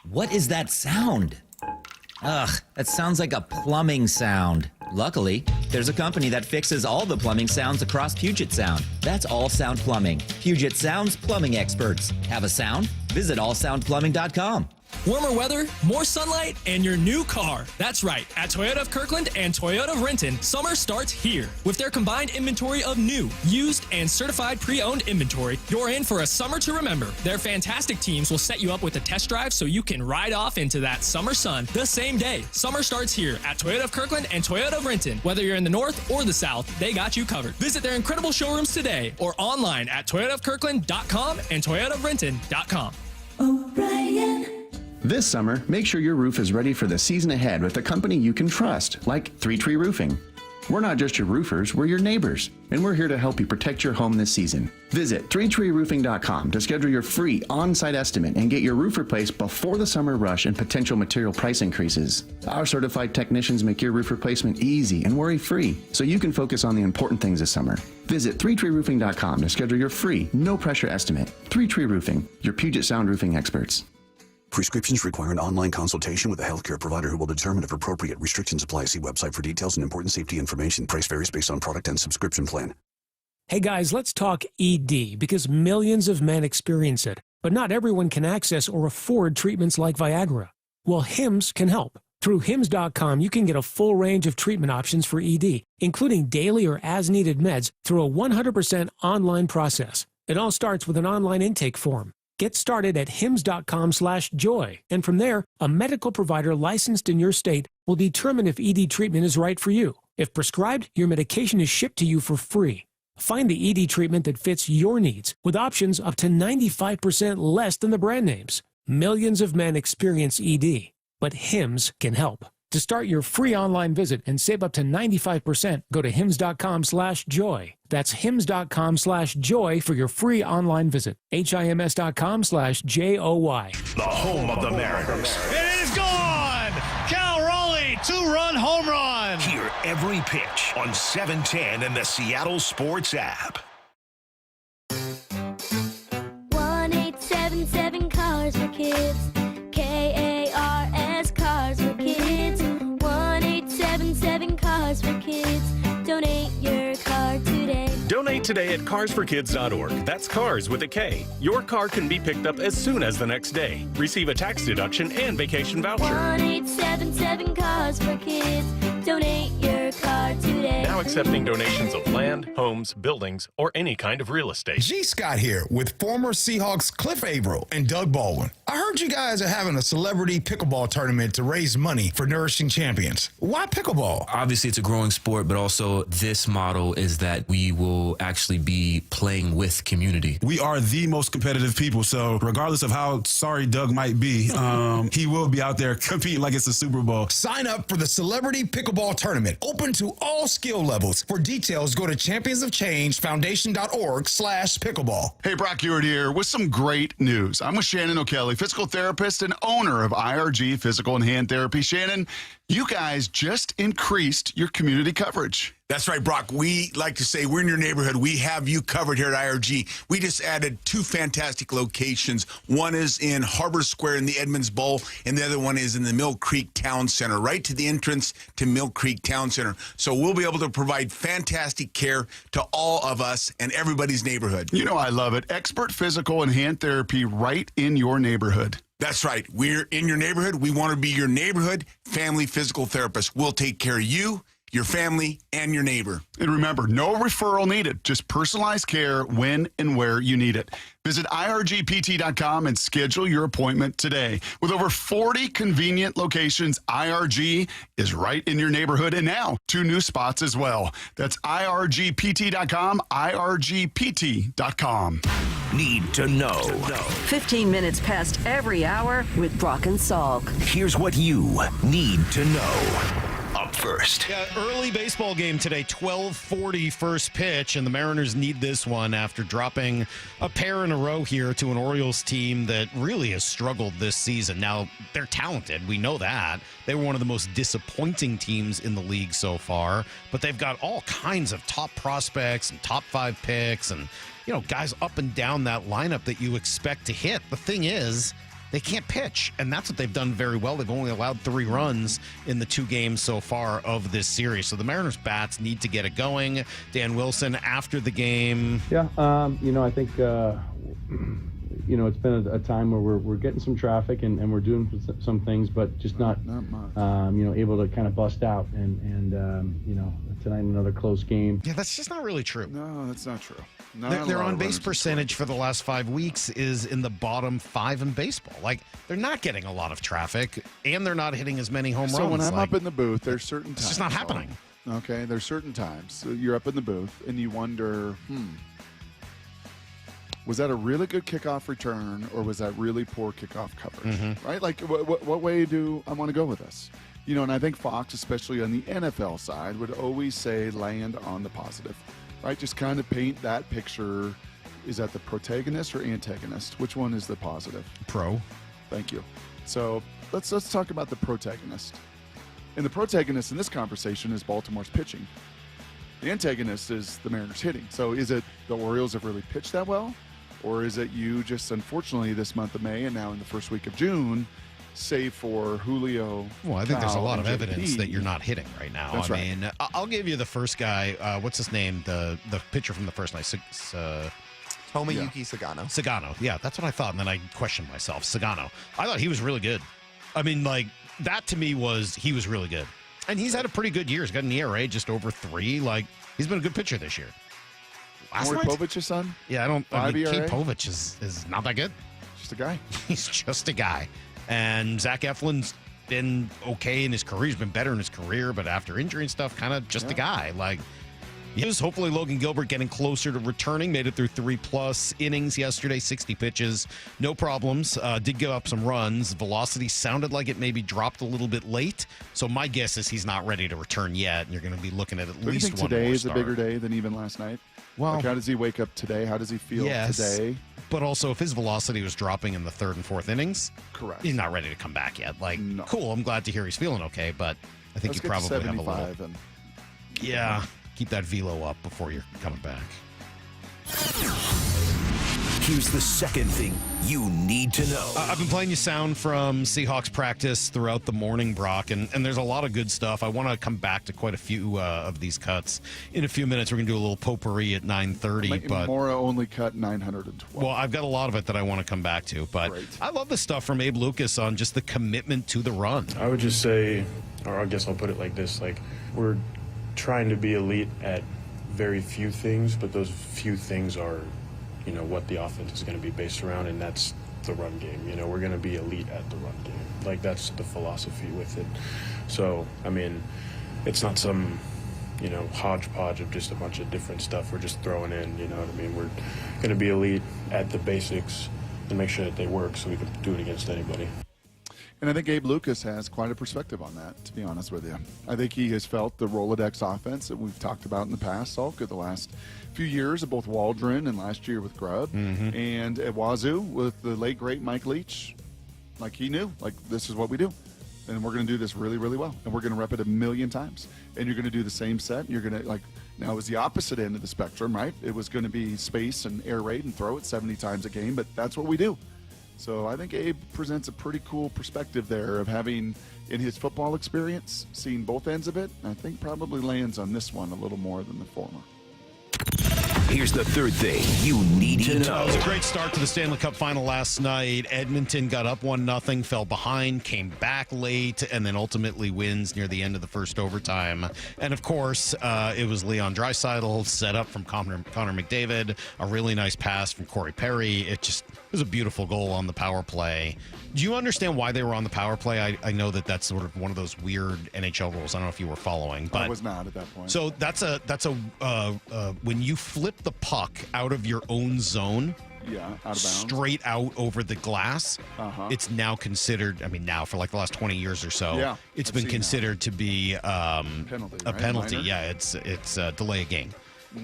What is that sound? Ugh, that sounds like a plumbing sound. Luckily, there's a company that fixes all the plumbing sounds across Puget Sound. That's All Sound Plumbing. Puget Sound's plumbing experts. Have a sound? Visit allsoundplumbing.com. Warmer weather, more sunlight, and your new car. That's right. At Toyota of Kirkland and Toyota of Renton, summer starts here. With their combined inventory of new, used, and certified pre-owned inventory, you're in for a summer to remember. Their fantastic teams will set you up with a test drive so you can ride off into that summer sun the same day. Summer starts here at Toyota of Kirkland and Toyota of Renton. Whether you're in the north or the south, they got you covered. Visit their incredible showrooms today or online at toyotaofkirkland.com and toyotaofrenton.com. O'Brien. This summer, make sure your roof is ready for the season ahead with a company you can trust, like 3 Tree Roofing. We're not just your roofers, we're your neighbors, and we're here to help you protect your home this season. Visit 3treeroofing.com to schedule your free on-site estimate and get your roof replaced before the summer rush and potential material price increases. Our certified technicians make your roof replacement easy and worry-free, so you can focus on the important things this summer. Visit 3treeroofing.com to schedule your free, no-pressure estimate. 3 Tree Roofing, your Puget Sound roofing experts. Prescriptions require an online consultation with a healthcare provider who will determine if appropriate. Restrictions apply. See website for details and important safety information. Price varies based on product and subscription plan. Hey guys, let's talk ED because millions of men experience it, but not everyone can access or afford treatments like Viagra. Well, Hims can help. Through Hims.com, you can get a full range of treatment options for ED, including daily or as-needed meds through a 100% online process. It all starts with an online intake form. Get started at hims.com/joy, and from there, a medical provider licensed in your state will determine if ED treatment is right for you. If prescribed, your medication is shipped to you for free. Find the ED treatment that fits your needs with options up to 95% less than the brand names. Millions of men experience ED, but Hims can help. To start your free online visit and save up to 95%, go to hims.com/joy. That's hims.com/joy for your free online visit. HIMS.com/JOY. The home of the Mariners. It is gone! Cal Raleigh, 2-run home run! Hear every pitch on 710 and the Seattle Sports app. 1877 Cars for Kids. KARS Cars for Kids. 1877 Cars for Kids. Donate your car today. Donate today at carsforkids.org. That's cars with a K. Your car can be picked up as soon as the next day. Receive a tax deduction and vacation voucher. 1877 Cars for Kids. Donate your car today. Now accepting donations of land, homes, buildings, or any kind of real estate. G. Scott here with former Seahawks Cliff Averill and Doug Baldwin. I heard you guys are having a celebrity pickleball tournament to raise money for Nourishing Champions. Why pickleball? Obviously, it's a growing sport, but also this model is that we will actually be playing with community. We are the most competitive people, so regardless of how sorry Doug might be, he will be out there competing like it's a Super Bowl. Sign up for the Celebrity Pickleball Tournament, open to all skill levels. For details, go to championsofchangefoundation.org/pickleball. Hey, Brock Ewart here with some great news. I'm with Shannon O'Kelly, physical therapist and owner of IRG Physical and Hand Therapy. Shannon, you guys just increased your community coverage. That's right, Brock. We like to say we're in your neighborhood. We have you covered here at IRG. We just added 2 fantastic locations. One is in Harbor Square in the Edmonds Bowl, and the other one is in the Mill Creek Town Center, right to the entrance to Mill Creek Town Center. So we'll be able to provide fantastic care to all of us and everybody's neighborhood. You know I love it. Expert physical and hand therapy right in your neighborhood. That's right. We're in your neighborhood. We want to be your neighborhood family physical therapist. We'll take care of you, your family, and your neighbor. And remember, no referral needed, just personalized care when and where you need it. Visit irgpt.com and schedule your appointment today. With over 40 convenient locations, IRG is right in your neighborhood, and now 2 new spots as well. That's irgpt.com, irgpt.com. Need to know. 15 minutes past every hour with Brock and Salk. Here's what you need to know. Up first. Yeah, early baseball game today, 12:40 first pitch, and the Mariners need this one after dropping a pair in a row here to an Orioles team that really has struggled this season. Now, they're talented. We know that. They were one of the most disappointing teams in the league so far, but they've got all kinds of top prospects and top 5 picks and, guys up and down that lineup that you expect to hit. The thing is, they can't pitch, and that's what they've done very well. They've only allowed 3 runs in the 2 games so far of this series. So the Mariners bats need to get it going. Dan Wilson after the game. Yeah, I think, it's been a time where we're getting some traffic and we're doing some things, but just not able to kind of bust out. And tonight another close game. Yeah, that's just not really true. No, that's not true. Their on-base percentage for the last 5 weeks is in the bottom 5 in baseball. Like, they're not getting a lot of traffic, and they're not hitting as many home runs. So when I'm up in the booth, there's certain times. It's just not happening. Okay, there's certain times. So you're up in the booth, and you wonder, was that a really good kickoff return, or was that really poor kickoff coverage? Mm-hmm. Right? Like, what way do I want to go with this? And I think Fox, especially on the NFL side, would always say land on the positive. Right, just kind of paint that picture. Is that the protagonist or antagonist? Which one is the positive? Pro. Thank you. So let's talk about the protagonist. And the protagonist in this conversation is Baltimore's pitching. The antagonist is the Mariners hitting. So is it the Orioles have really pitched that well? Or is it you just, unfortunately, this month of May and now in the first week of June, save for Julio? Well, I think there's a lot of JP. evidence that you're not hitting right now. That's right. Mean, I'll give you the first guy. What's his name? The pitcher from the first night. Tomoyuki Sagano. Sagano. Yeah, that's what I thought. And then I questioned myself. Sagano. I thought he was really good. I mean, like, that to me he was really good. And he's had a pretty good year. He's got an ERA just over 3. Like, he's been a good pitcher this year. Maury Povich, son? Yeah, Kate ERA? Povich is not that good. Just a guy. He's just a guy. And Zach Eflin's been okay in his career. He's been better in his career, but after injury and stuff, kind of just a guy. Like, hopefully Logan Gilbert getting closer to returning. Made it through 3+ innings yesterday, 60 pitches. No problems. Did give up some runs. Velocity sounded like it maybe dropped a little bit late. So my guess is he's not ready to return yet. And you're going to be looking at least one more start. Do you think today is a bigger day than even last night? Well, how does he wake up today? How does he feel today? But also, if his velocity was dropping in the 3rd and 4th innings, correct, he's not ready to come back yet. Like, cool, I'm glad to hear he's feeling okay, but I think you probably have a little. Keep that velo up before you're coming back. Here's the second thing you need to know. I've been playing you sound from Seahawks practice throughout the morning, Brock, and there's a lot of good stuff. I want to come back to quite a few of these cuts. In a few minutes, we're going to do a little potpourri at 9:30. But Maura only cut 912. Well, I've got a lot of it that I want to come back to. But I love the stuff from Abe Lucas on just the commitment to the run. I would just say, or I guess I'll put it like this, like, we're trying to be elite at very few things, but those few things are what the offense is going to be based around, and that's the run game. We're going to be elite at the run game. Like, that's the philosophy with it. So, I mean, it's not some, hodgepodge of just a bunch of different stuff we're just throwing in, you know what I mean? We're going to be elite at the basics and make sure that they work so we can do it against anybody. And I think Abe Lucas has quite a perspective on that, to be honest with you. I think he has felt the Rolodex offense that we've talked about in the past, Salk, the last few years of both Waldron and last year with Grubb. Mm-hmm. And at Wazoo with the late, great Mike Leach, like he knew, like, this is what we do. And we're going to do this really, really well. And we're going to rep it 1,000,000 times. And you're going to do the same set. And you're going to, now it was the opposite end of the spectrum, right? It was going to be space and air raid and throw it 70 times a game, but that's what we do. So I think Abe presents a pretty cool perspective there of having, in his football experience, seen both ends of it. I think probably lands on this one a little more than the former. here's the third thing you need to know. It was a great start to the Stanley Cup final last night. Edmonton got up 1-0, fell behind, came back late, and then ultimately wins near the end of the first overtime. And of course, it was Leon Draisaitl set up from Connor McDavid, a really nice pass from Corey Perry. It was a beautiful goal on the power play. Do you understand why they were on the power play? I know that's sort of one of those weird NHL rules. I don't know if you were following, but I was not at that point. So that's a when you flip the puck out of your own zone, out of bounds, straight out over the glass, it's now considered. I mean, now for like the last 20 years or so, it's been considered to be a penalty. Minor? Yeah, it's delay a game.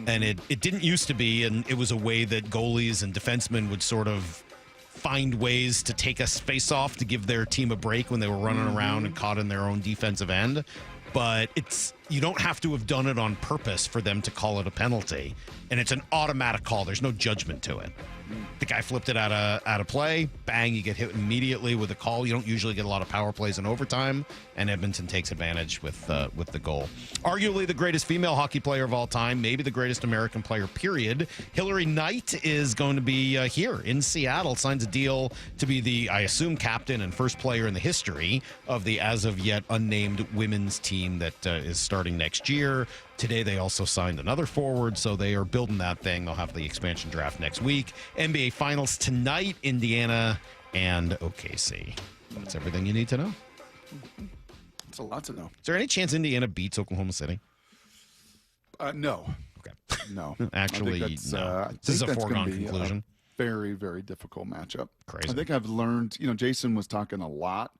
And it didn't used to be, and it was a way that goalies and defensemen would sort of find ways to take a face-off to give their team a break when they were running around and caught in their own defensive end. But you don't have to have done it on purpose for them to call it a penalty, and it's an automatic call. There's no judgment to it. The guy flipped it out of play. Bang, you get hit immediately with a call. You don't usually get a lot of power plays in overtime, and Edmonton takes advantage with the goal. Arguably the greatest female hockey player of all time, maybe the greatest American player, period. Hillary Knight is going to be here in Seattle, signs a deal to be the, I assume, captain and first player in the history of the as-of-yet unnamed women's team that is starting next year. Today, they also signed another forward, so they are building that thing. They'll have the expansion draft next week. NBA Finals tonight, Indiana and OKC. That's everything you need to know. It's a lot to know. Is there any chance Indiana beats Oklahoma City? No. Okay. No. Actually, no. This is a foregone conclusion. Very, very difficult matchup. Crazy. I think I've learned, Jason was talking a lot.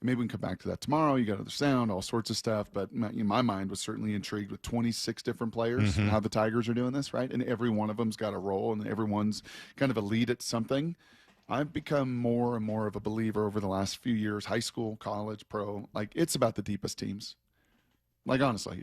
Maybe we can come back to that tomorrow. You got other sound, all sorts of stuff. But my mind was certainly intrigued with 26 different players and how the Tigers are doing this, right? And every one of them's got a role, and everyone's kind of a lead at something. I've become more and more of a believer over the last few years, high school, college, pro. Like, it's about the deepest teams. Like, honestly,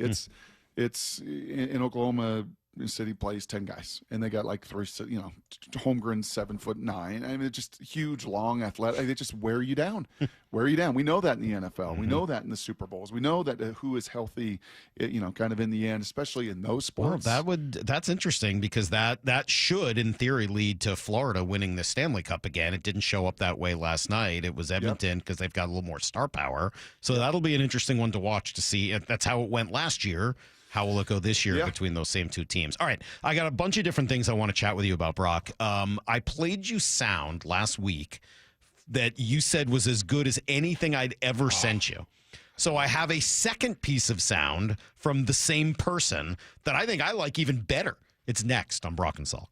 it's in Oklahoma City plays 10 guys, and they got like three, Holmgren's 7'9". I mean, it's just huge, long, athletic. They just wear you down. We know that in the NFL. We know that in the Super Bowls. We know that who is healthy, kind of in the end, especially in those sports. Well, that's interesting because that should, in theory, lead to Florida winning the Stanley Cup again. It didn't show up that way last night. It was Edmonton because they've got a little more star power. So that'll be an interesting one to watch to see. That's how it went last year. How will it go this year between those same two teams? All right, I got a bunch of different things I want to chat with you about, Brock. I played you sound last week that you said was as good as anything I'd ever sent you. So I have a second piece of sound from the same person that I think I like even better. It's next on Brock and Salk.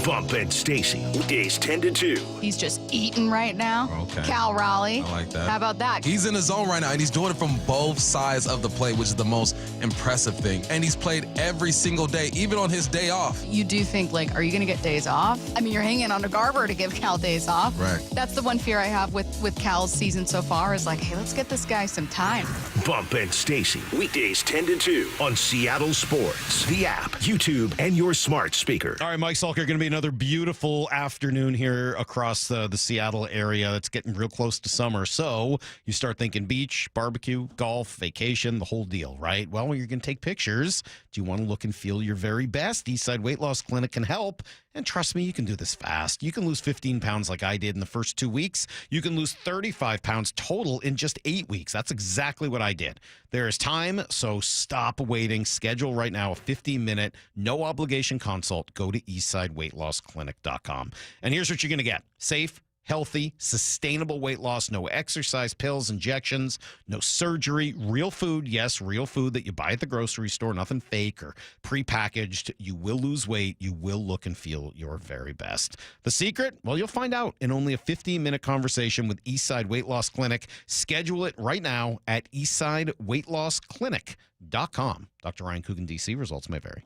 Bump and Stacy, weekdays 10 to 2. He's just eating right now. Okay. Cal Raleigh. I like that. How about that? He's in the zone right now, and he's doing it from both sides of the plate, which is the most impressive thing. And he's played every single day, even on his day off. You do think, are you going to get days off? I mean, you're hanging on to Garber to give Cal days off. Right. That's the one fear I have with Cal's season so far is hey, let's get this guy some time. Bump and Stacy, weekdays 10 to 2 on Seattle Sports, the app, YouTube, and your smart speaker. All right, Mike Salk, you're going to be another beautiful afternoon here across the Seattle area. It's getting real close to summer. So you start thinking beach, barbecue, golf, vacation, the whole deal, right? Well, when you're going to take pictures, do you want to look and feel your very best? Eastside Weight Loss Clinic can help. And trust me, you can do this fast. You can lose 15 pounds like I did in the first 2 weeks. You can lose 35 pounds total in just 8 weeks. That's exactly what I did. There is time, so stop waiting. Schedule right now a 15-minute, no-obligation consult. Go to eastsideweightlossclinic.com. And here's what you're going to get. Safe, healthy, sustainable weight loss, no exercise, pills, injections, no surgery, real food. Yes, real food that you buy at the grocery store, nothing fake or prepackaged. You will lose weight. You will look and feel your very best. The secret? Well, you'll find out in only a 15-minute conversation with Eastside Weight Loss Clinic. Schedule it right now at eastsideweightlossclinic.com. Dr. Ryan Coogan, D.C. Results may vary.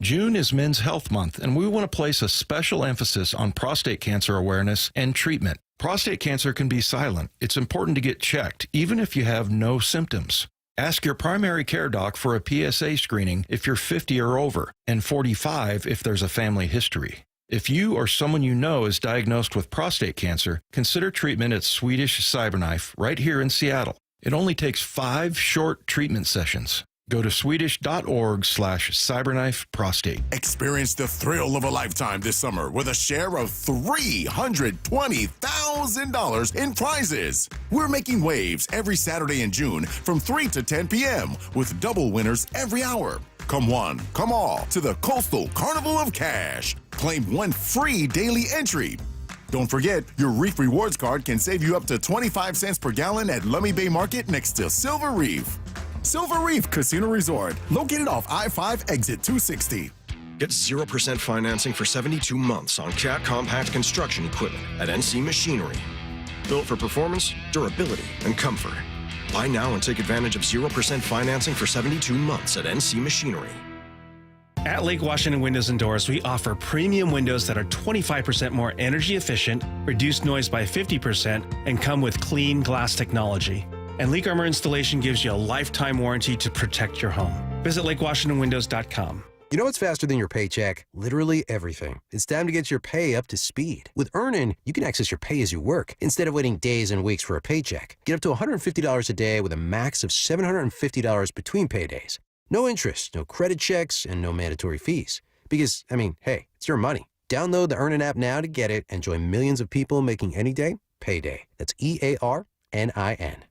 June is Men's Health Month, and we want to place a special emphasis on prostate cancer awareness and treatment. Prostate cancer can be silent. It's important to get checked, even if you have no symptoms. Ask your primary care doc for a PSA screening if you're 50 or over, and 45 if there's a family history. If you or someone you know is diagnosed with prostate cancer, consider treatment at Swedish Cyberknife right here in Seattle. It only takes 5 short treatment sessions. Go to swedish.org/cyberknifeprostate. Experience the thrill of a lifetime this summer with a share of $320,000 in prizes. We're making waves every Saturday in June from 3 to 10 p.m. with double winners every hour. Come one, come all to the Coastal Carnival of Cash. Claim one free daily entry. Don't forget, your Reef Rewards card can save you up to 25 cents per gallon at Lummi Bay Market next to Silver Reef. Silver Reef Casino Resort, located off I-5 exit 260. Get 0% financing for 72 months on Cat compact construction equipment at NC Machinery. Built for performance, durability, and comfort. Buy now and take advantage of 0% financing for 72 months at NC Machinery. At Lake Washington Windows and Doors, we offer premium windows that are 25% more energy efficient, reduce noise by 50%, and come with clean glass technology. And Leak Armor installation gives you a lifetime warranty to protect your home. Visit LakeWashingtonWindows.com. You know what's faster than your paycheck? Literally everything. It's time to get your pay up to speed. With Earnin, you can access your pay as you work instead of waiting days and weeks for a paycheck. Get up to $150 a day with a max of $750 between paydays. No interest, no credit checks, and no mandatory fees. Because, hey, it's your money. Download the Earnin app now to get it and join millions of people making any day payday. That's EARNIN.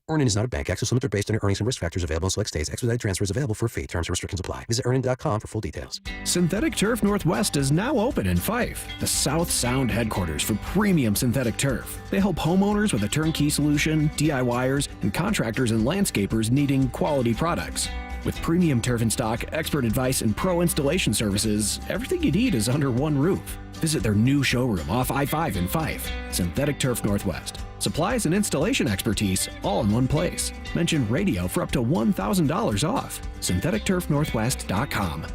Earnin is not a bank. Access limits are based on your earnings and risk factors available in select states. Expedited transfer is available for a fee. Terms and restrictions apply. Visit earnin.com for full details. Synthetic Turf Northwest is now open in Fife, the South Sound headquarters for premium synthetic turf. They help homeowners with a turnkey solution, DIYers, and contractors and landscapers needing quality products. With premium turf in stock, expert advice, and pro installation services, everything you need is under one roof. Visit their new showroom off I-5 in Fife. Synthetic Turf Northwest. Supplies and installation expertise all in one place. Mention radio for up to $1,000 off. SyntheticTurfNorthwest.com.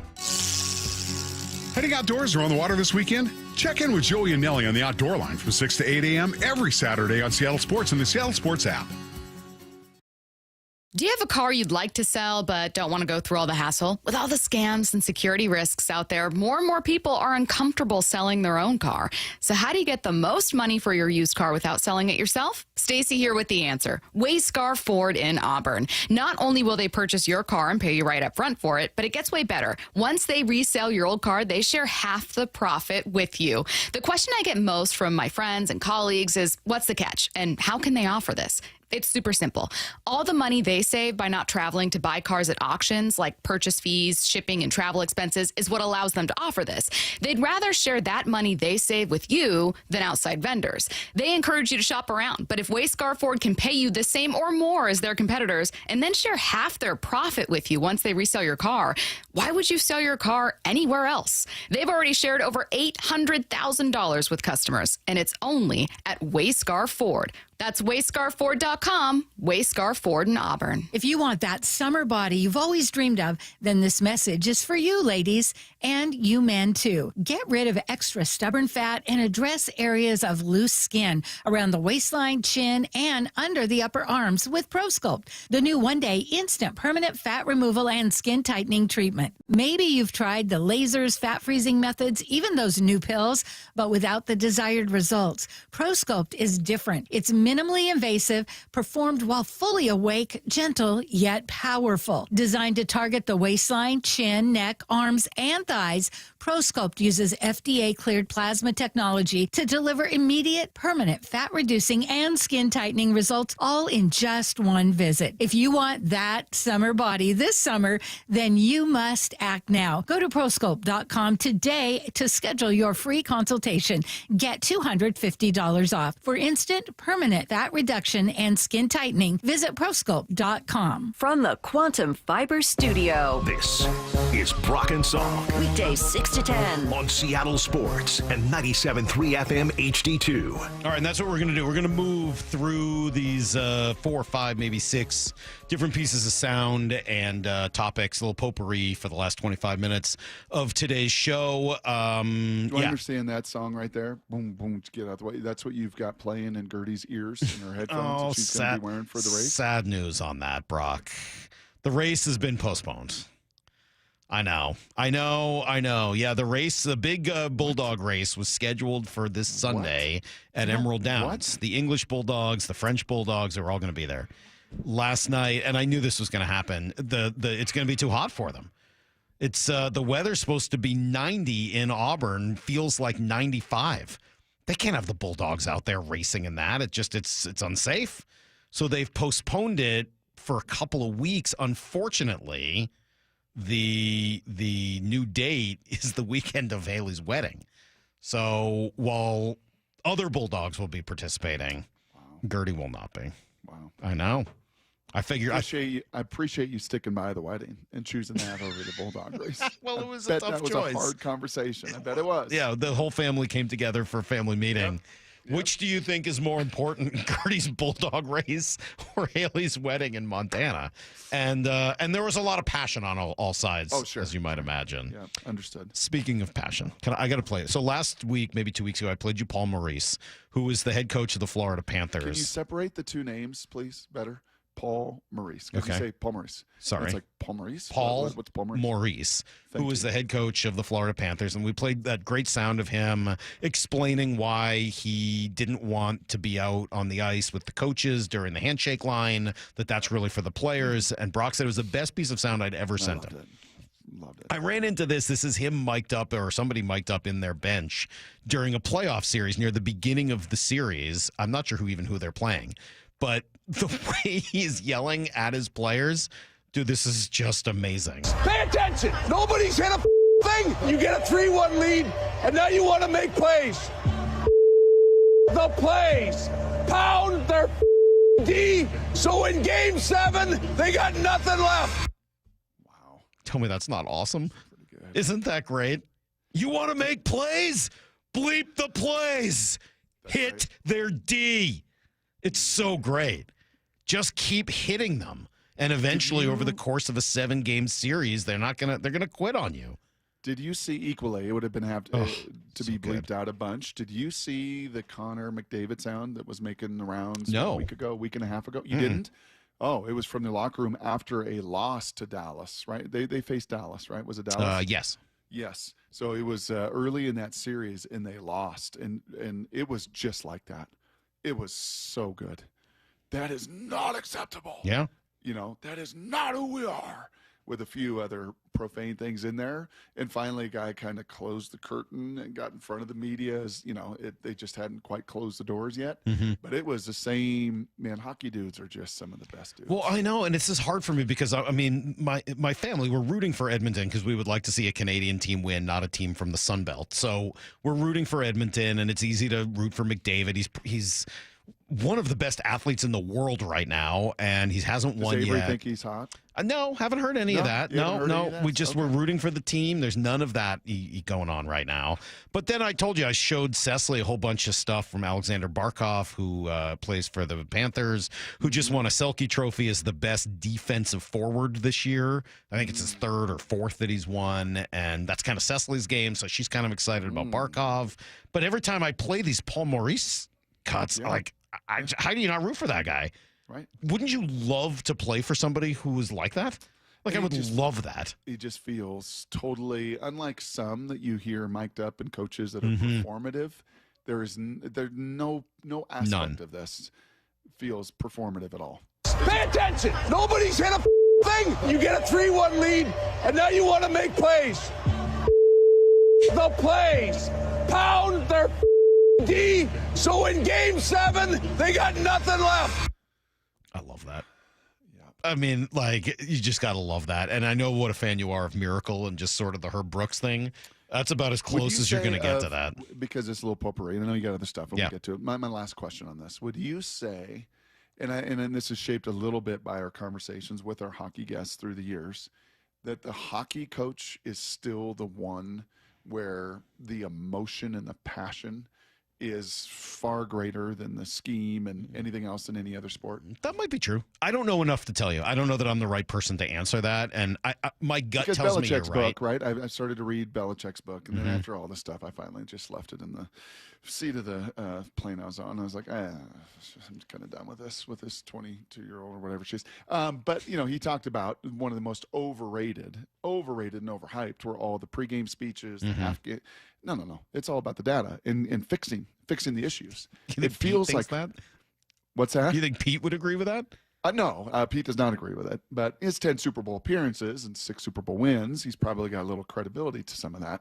Heading outdoors or on the water this weekend? Check in with Joey and Nelly on the Outdoor Line from 6 to 8 a.m. every Saturday on Seattle Sports and the Seattle Sports app. Do you have a car you'd like to sell but don't want to go through all the hassle? With all the scams and security risks out there, more and more people are uncomfortable selling their own car. So how do you get the most money for your used car without selling it yourself? Stacy here with the answer. Wayscar Ford in Auburn. Not only will they purchase your car and pay you right up front for it, but it gets way better. Once they resell your old car, they share half the profit with you. The question I get most from my friends and colleagues is, what's the catch? And how can they offer this? It's super simple. All the money they save by not traveling to buy cars at auctions, like purchase fees, shipping, and travel expenses, is what allows them to offer this. They'd rather share that money they save with you than outside vendors. They encourage you to shop around, but if Wayscar Ford can pay you the same or more as their competitors and then share half their profit with you once they resell your car, why would you sell your car anywhere else? They've already shared over $800,000 with customers, and it's only at Wayscar Ford. That's wayscarford.com, Wayscar Ford in Auburn. If you want that summer body you've always dreamed of, then this message is for you, ladies, and you men too. Get rid of extra stubborn fat and address areas of loose skin around the waistline, chin, and under the upper arms with ProSculpt, the new one-day instant permanent fat removal and skin tightening treatment. Maybe you've tried the lasers, fat freezing methods, even those new pills, but without the desired results. ProSculpt is different. It's minimally invasive, performed while fully awake, gentle yet powerful. Designed to target the waistline, chin, neck, arms, and thighs, ProSculpt uses FDA-cleared plasma technology to deliver immediate, permanent fat-reducing and skin-tightening results, all in just one visit. If you want that summer body this summer, then you must act now. Go to ProSculpt.com today to schedule your free consultation. Get $250 off. For instant, permanent fat reduction and skin tightening, visit ProSculpt.com. From the Quantum Fiber Studio, This is Brock and Salk. weekdays 6 to 10. On Seattle Sports and 97.3 FM HD2. All right, and that's what we're going to do. We're going to move through these 4 or 5, maybe 6 different pieces of sound and topics, a little potpourri for the last 25 minutes of today's show. Do I understand that song right there? Boom, boom, get out the way. That's what you've got playing in Gertie's ears in her headphones that she's going to be wearing for the race? Sad news on that, Brock. The race has been postponed. I know. Yeah, the race, the big Bulldog race was scheduled for this Sunday at Emerald Downs. The English Bulldogs, the French Bulldogs, are all going to be there. last night, and I knew this was going to happen. It's going to be too hot for them. It's the weather's supposed to be 90 in Auburn, feels like 95. They can't have the Bulldogs out there racing in that. It's unsafe. So they've postponed it for a couple of weeks. Unfortunately, the new date is the weekend of Haley's wedding. So while other Bulldogs will be participating, Gertie will not be. Wow. I know. I appreciate you sticking by the wedding and choosing that over the Bulldog race. Well, it was I a bet tough that choice. was a hard conversation. I bet it was. Yeah, the whole family came together for a family meeting. Yep. Which do you think is more important, Gertie's Bulldog race or Haley's wedding in Montana? And there was a lot of passion on all sides, as you might imagine. Yeah, understood. Speaking of passion, I got to play it. So last week, maybe 2 weeks ago, I played you Paul Maurice, who was the head coach of the Florida Panthers. Can you separate the two names, please, better? Paul Maurice. Can you say Paul Maurice? Sorry. It's like Paul Maurice? What's Paul Maurice? Maurice, who was the head coach of the Florida Panthers. And we played that great sound of him explaining why he didn't want to be out on the ice with the coaches during the handshake line, that's really for the players. And Brock said it was the best piece of sound I'd ever sent him. Loved it. I ran into this. This is him mic'd up, or somebody mic'd up in their bench during a playoff series near the beginning of the series. I'm not sure who they're playing. But the way he's yelling at his players, dude, this is just amazing. Pay attention. Nobody's hit a thing. You get a 3-1 lead, and now you want to make plays. The plays. Pound their D. So in Game 7, they got nothing left. Tell me that's not awesome. Isn't that great? You want to make plays? Bleep the plays. Hit their D. It's so great. Just keep hitting them. And eventually, over the course of a 7-game series, they're gonna quit on you. Did you see equally? It would have been to be bleeped out a bunch. Did you see the Connor McDavid sound that was making the rounds a week and a half ago? You didn't? Oh, it was from the locker room after a loss to Dallas, right? They faced Dallas, right? Was it Dallas? Yes. Yes. So it was early in that series, and they lost, and it was just like that. It was so good. That is not acceptable. Yeah. That is not who we are. With a few other profane things in there. And finally, a guy kind of closed the curtain and got in front of the media. They just hadn't quite closed the doors yet. Mm-hmm. But it was the same. Man, hockey dudes are just some of the best dudes. Well, I know, and this is hard for me because, my family, we're rooting for Edmonton because we would like to see a Canadian team win, not a team from the Sun Belt. So we're rooting for Edmonton, and it's easy to root for McDavid. He's one of the best athletes in the world right now, and he hasn't won yet. Does Avery yet. think he's hot? No, haven't heard any of that. No. We're rooting for the team. There's none of that going on right now. But then I told you I showed Cecily a whole bunch of stuff from Alexander Barkov, who plays for the Panthers, who just won a Selke Trophy as the best defensive forward this year. I think it's his third or fourth that he's won, and that's kind of Cecily's game, so she's kind of excited about Barkov. But every time I play these Paul Maurice cuts, how do you not root for that guy? Right. Wouldn't you love to play for somebody who was like that? I would love that. He just feels totally, unlike some that you hear mic'd up and coaches that are performative, there's no aspect of this feels performative at all. Pay attention. Nobody's hit a thing. You get a 3-1 lead, and now you want to make plays. The plays. Pound their D. So in Game 7, they got nothing left. I love that. Yeah. I mean, you just got to love that. And I know what a fan you are of Miracle and just sort of the Herb Brooks thing. That's about as close as you're going to get to that. Because it's a little potpourri, and I know you got other stuff, but we'll get to it. My last question on this. Would you say, and this is shaped a little bit by our conversations with our hockey guests through the years, that the hockey coach is still the one where the emotion and the passion is far greater than the scheme and anything else in any other sport? That might be true. I don't know enough to tell you. I don't know that I'm the right person to answer that, and my gut tells me you're right. Belichick's book, right? I started to read Belichick's book, and then after all this stuff, I finally just left it in the seat of the plane I was on. I was like, I'm kind of done with this 22-year-old or whatever she is. But, he talked about one of the most overrated and overhyped were all the pregame speeches, the half game. No. It's all about the data and fixing the issues. It feels like that. What's that? You think Pete would agree with that? No, Pete does not agree with it. But his 10 Super Bowl appearances and 6 Super Bowl wins, he's probably got a little credibility to some of that.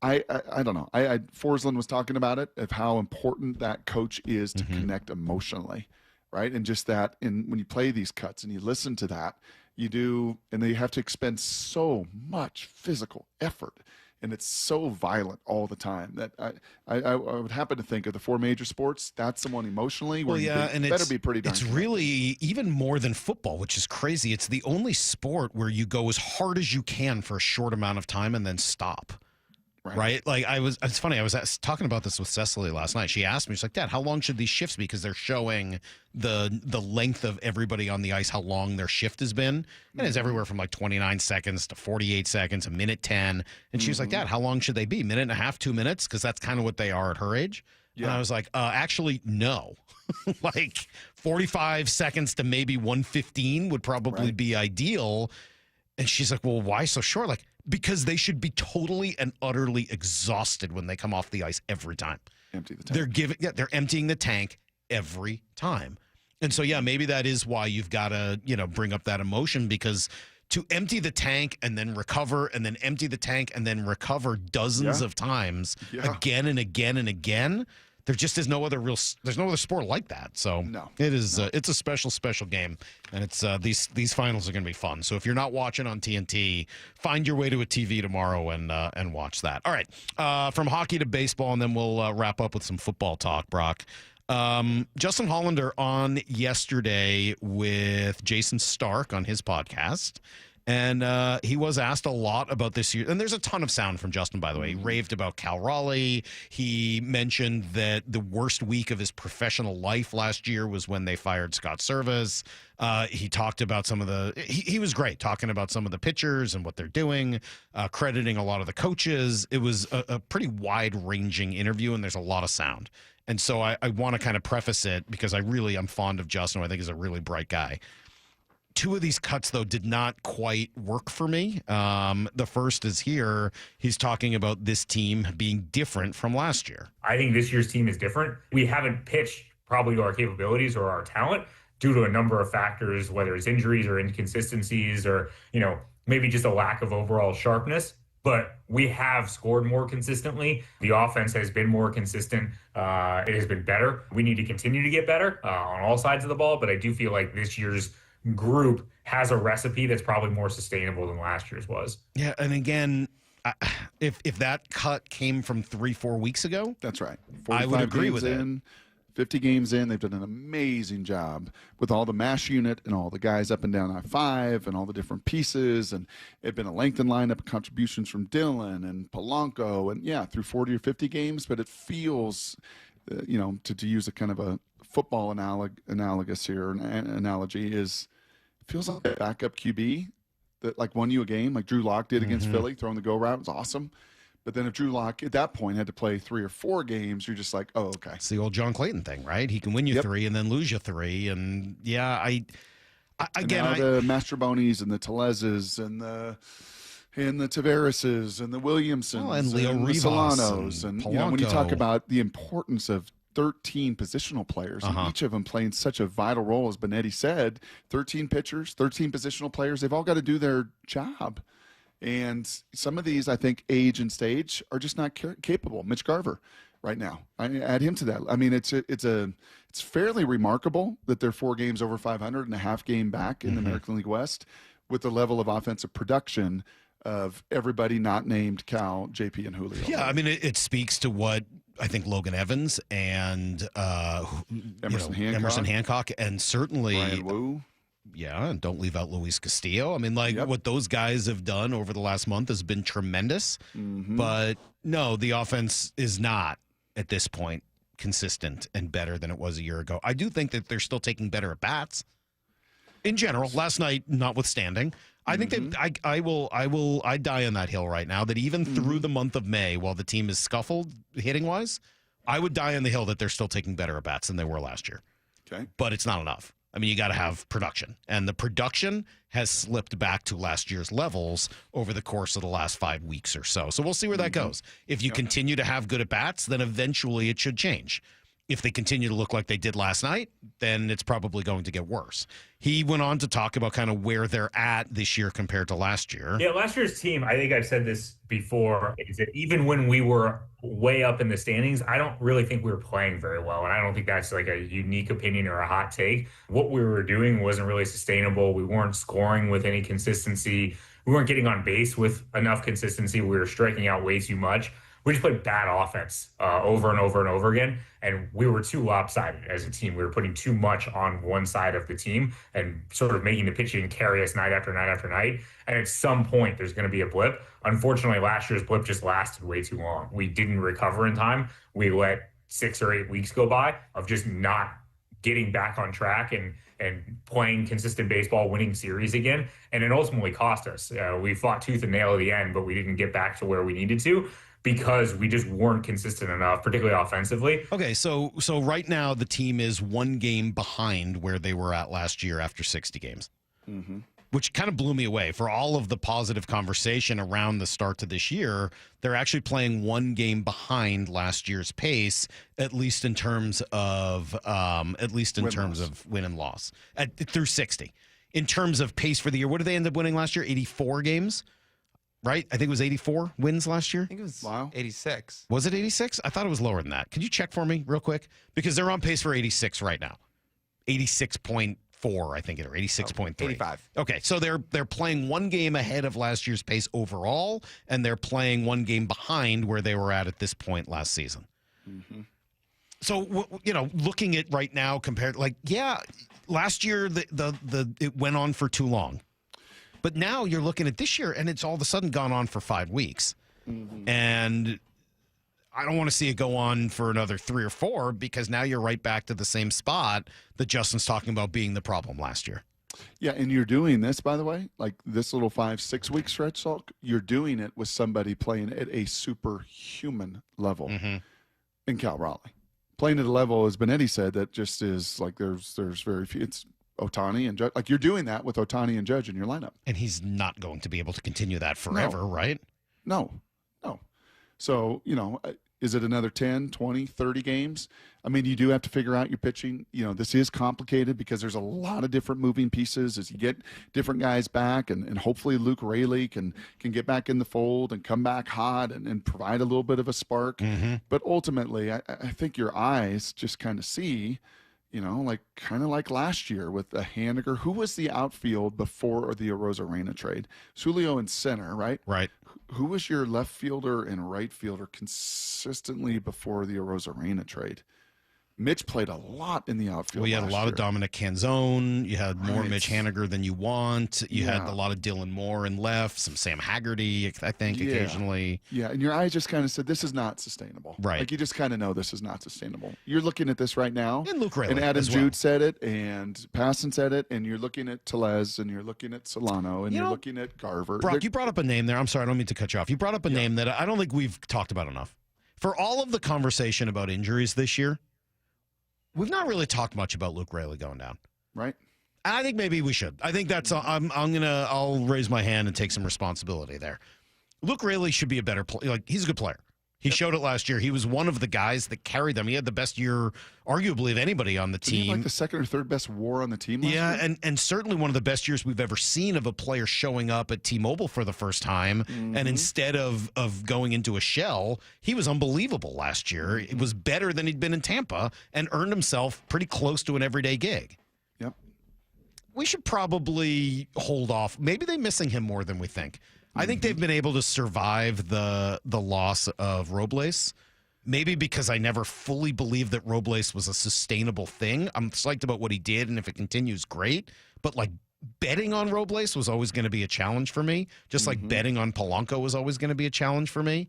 I don't know. Forsland was talking about it, of how important that coach is to connect emotionally, right? And just that, when you play these cuts and you listen to that, you do, and they have to expend so much physical effort. And it's so violent all the time that I would happen to think of the 4 major sports. That's the one emotionally where and better be pretty darn It's connected. really even more than football, which is crazy. It's the only sport where you go as hard as you can for a short amount of time and then stop. Right? Like it's funny. I was talking about this with Cecily last night. She asked me, she's like, Dad, how long should these shifts be? Because they're showing the length of everybody on the ice, how long their shift has been. And it's everywhere from like 29 seconds to 48 seconds, a minute 10. And she was like, Dad, how long should they be? Minute and a half, 2 minutes? Because that's kind of what they are at her age. Yeah. And I was like, actually, no. Like 45 seconds to maybe 115 would probably be ideal. And she's like, well, why so short? Like, because they should be totally and utterly exhausted when they come off the ice every time. Empty the tank. They're emptying the tank every time. And so, maybe that is why you've got to, bring up that emotion, because to empty the tank and then recover and then empty the tank and then recover dozens of times again and again and again, there just is no other there's no other sport like that. So it is, it's a special game. And it's these finals are going to be fun. So if you're not watching on TNT, find your way to a TV tomorrow and watch that. All right. From hockey to baseball, and then we'll wrap up with some football talk, Brock. Justin Hollander on yesterday with Jayson Stark on his podcast. And he was asked a lot about this year. And there's a ton of sound from Justin, by the way. He raved about Cal Raleigh. He mentioned that the worst week of his professional life last year was when they fired Scott Servais. He talked about some of he was great, talking about some of the pitchers and what they're doing, crediting a lot of the coaches. It was a pretty wide-ranging interview, and there's a lot of sound. And so I want to kind of preface it because I'm fond of Justin. I think he's a really bright guy. 2 of these cuts, though, did not quite work for me. The first is here. He's talking about this team being different from last year. I think this year's team is different. We haven't pitched probably to our capabilities or our talent due to a number of factors, whether it's injuries or inconsistencies or, maybe just a lack of overall sharpness. But we have scored more consistently. The offense has been more consistent. It has been better. We need to continue to get better on all sides of the ball. But I do feel like this year's group has a recipe that's probably more sustainable than last year's was. Yeah, and again, if that cut came from 3-4 weeks ago, that's right. I would agree with it. 50 games in, they've done an amazing job with all the MASH unit and all the guys up and down I-5 and all the different pieces. And it's been a lengthened lineup of contributions from Dylan and Polanco and, through 40 or 50 games. But it feels, to use a kind of a football analogous here, analogy is, it feels like a backup QB that like won you a game like Drew Lock did against Philly, throwing the go route was awesome. But then if Drew Lock at that point had to play 3 or 4 games, you're just like, oh, okay. It's the old John Clayton thing, right? He can win you 3 and then lose you 3. And the Mastrobonis and the Telezes and the Tavareses and the Williamsons and Leo Rivas Solanos and when you talk Polanco. about the importance of 13 positional players, and each of them playing such a vital role, as Benetti said, 13 pitchers, 13 positional players, they've all got to do their job. And some of these, I think, age and stage are just not capable. Mitch Garver right now, I add him to that. I mean, it's fairly remarkable that they're 4 games over 500 and a half game back in the American League West with the level of offensive production of everybody not named Cal, JP, and Julio. Yeah, I mean, it speaks to what I think Logan Evans and Emerson Hancock and certainly Brian Wu. Yeah, and don't leave out Luis Castillo. I mean, what those guys have done over the last month has been tremendous. But no, the offense is not at this point consistent and better than it was a year ago. I do think that they're still taking better at bats in general. Last night, notwithstanding, I think that I die on that hill right now. That even through the month of May, while the team is scuffled hitting wise, I would die on the hill that they're still taking better at bats than they were last year. Okay, but it's not enough. I mean, you got to have production, and the production has slipped back to last year's levels over the course of the last 5 weeks or so. So we'll see where that goes. If you continue to have good at bats, then eventually it should change. if they continue to look like they did last night, then it's probably going to get worse. He went on to talk about kind of where they're at this year compared to last year. Yeah, last year's team, I think I've said this before, is that even when we were way up in the standings, I don't really think we were playing very well. And I don't think that's like a unique opinion or a hot take. What we were doing wasn't really sustainable. We weren't scoring with any consistency. We weren't getting on base with enough consistency. We were striking out way too much. We just played bad offense over and over and over again. And we were too lopsided as a team. We were putting too much on one side of the team and sort of making the pitching carry us night after night after night. And at some point, there's going to be a blip. Unfortunately, last year's blip just lasted way too long. We didn't recover in time. We let 6 or 8 weeks go by of just not getting back on track and playing consistent baseball, winning series again. And it ultimately cost us. We fought tooth and nail at the end, but we didn't get back to where we needed to, because we just weren't consistent enough, particularly offensively. Okay, so right now the team is 1 game behind where they were at last year after 60 games, which kind of blew me away. For all of the positive conversation around the start to this year, they're actually playing 1 game behind last year's pace, at least in terms of win and loss through 60. In terms of pace for the year, what did they end up winning last year? 84 games. Right? I think it was 84 wins last year. I think it was 86. Was it 86? I thought it was lower than that. Could you check for me real quick? Because they're on pace for 86 right now. 86.4, I think, or 86.3. 85. Okay, so they're playing 1 game ahead of last year's pace overall, and they're playing 1 game behind where they were at this point last season. So, looking at right now compared, last year it went on for too long. But now you're looking at this year, and it's all of a sudden gone on for 5 weeks. And I don't want to see it go on for another 3 or 4, because now you're right back to the same spot that Justin's talking about being the problem last year. Yeah, and you're doing this, by the way, like this little 5-6 week stretch, Salk, you're doing it with somebody playing at a superhuman level in Cal Raleigh. Playing at a level, as Benetti said, that just is like there's very few. It's Ohtani and Judge. Like, you're doing that with Ohtani and Judge in your lineup. And he's not going to be able to continue that forever, right? No. So, is it another 10, 20, 30 games? I mean, you do have to figure out your pitching. This is complicated because there's a lot of different moving pieces as you get different guys back, and hopefully Luke Raley can get back in the fold and come back hot and provide a little bit of a spark. But ultimately, I think your eyes just kind of see, kind of like last year with the Haniger. Who was the outfield before the Arozarena trade? Julio in center, right? Right. Who was your left fielder and right fielder consistently before the Arozarena trade? Mitch played a lot in the outfield. Well, you had a lot of Dominic Canzone. You had more Mitch Haniger than you want. You had a lot of Dylan Moore in left, some Sam Haggerty, I think, occasionally. Yeah, and your eyes just kind of said, this is not sustainable. Right. Like, you just kind of know this is not sustainable. You're looking at this right now. And Luke Raley and Adam as well. Jude said it, and Passon said it, and you're looking at Tellez, and you're looking at Solano, and you're looking at Garver. Brock, you brought up a name there. I'm sorry, I don't mean to cut you off. You brought up a name that I don't think we've talked about enough. For all of the conversation about injuries this year, we've not really talked much about Luke Raley going down. Right. And I think maybe we should. I think that's I'll raise my hand and take some responsibility there. Luke Raley should be a better player. Like, he's a good player. He showed it last year. He was one of the guys that carried them. He had the best year, arguably, of anybody on the team. He had like the second or third best WAR on the team last year? and certainly one of the best years we've ever seen of a player showing up at T-Mobile for the first time. And instead of going into a shell, he was unbelievable last year. It was better than he'd been in Tampa and earned himself pretty close to an everyday gig. Yep. We should probably hold off. Maybe they're missing him more than we think. I think they've been able to survive the loss of Robles, maybe because I never fully believed that Robles was a sustainable thing. I'm psyched about what he did, and if it continues, great. But, like, betting on Robles was always going to be a challenge for me, just like betting on Polanco was always going to be a challenge for me.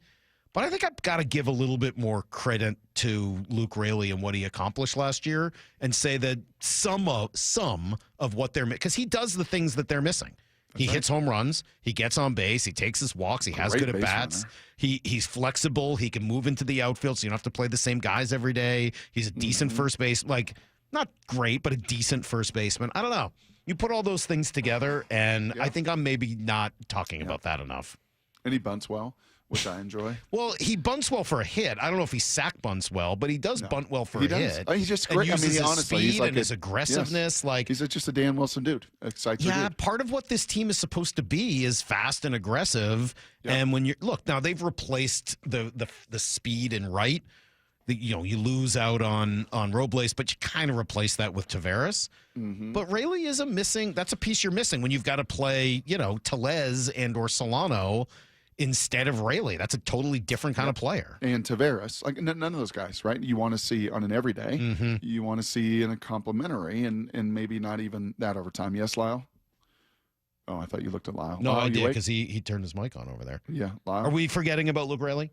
But I think I've got to give a little bit more credit to Luke Raley and what he accomplished last year and say that some of what they're – because he does the things that they're missing. He hits home runs. He gets on base. He takes his walks. He has good at bats. He's flexible. He can move into the outfield, so you don't have to play the same guys every day. He's a decent first base, like, not great, but a decent first baseman. I don't know. You put all those things together, and I think I'm maybe not talking about that enough. And he bunts well. which I enjoy. Well, he bunts well for a hit. I don't know if he sack bunts well, but he does bunt well for a hit. He's just great. And uses his honestly, speed he's like and his aggressiveness. Like he's just a Dan Wilson dude. Excites your dude. part of what this team is supposed to be is fast and aggressive. Yep. And when you look now, they've replaced the speed and right. You lose out on Robles, but you kind of replace that with Tavares. Mm-hmm. But Raley is that's a piece you're missing when you've got to play, Tellez and or Solano instead of Raley. That's a totally different kind of player. And Tavares, like none of those guys, right? You want to see on an everyday. Mm-hmm. You want to see in a complimentary and maybe not even that over time. Yes, Lyle? Oh, I thought you looked at Lyle. No, Lyle, I did because he turned his mic on over there. Yeah, Lyle. Are we forgetting about Luke Raley?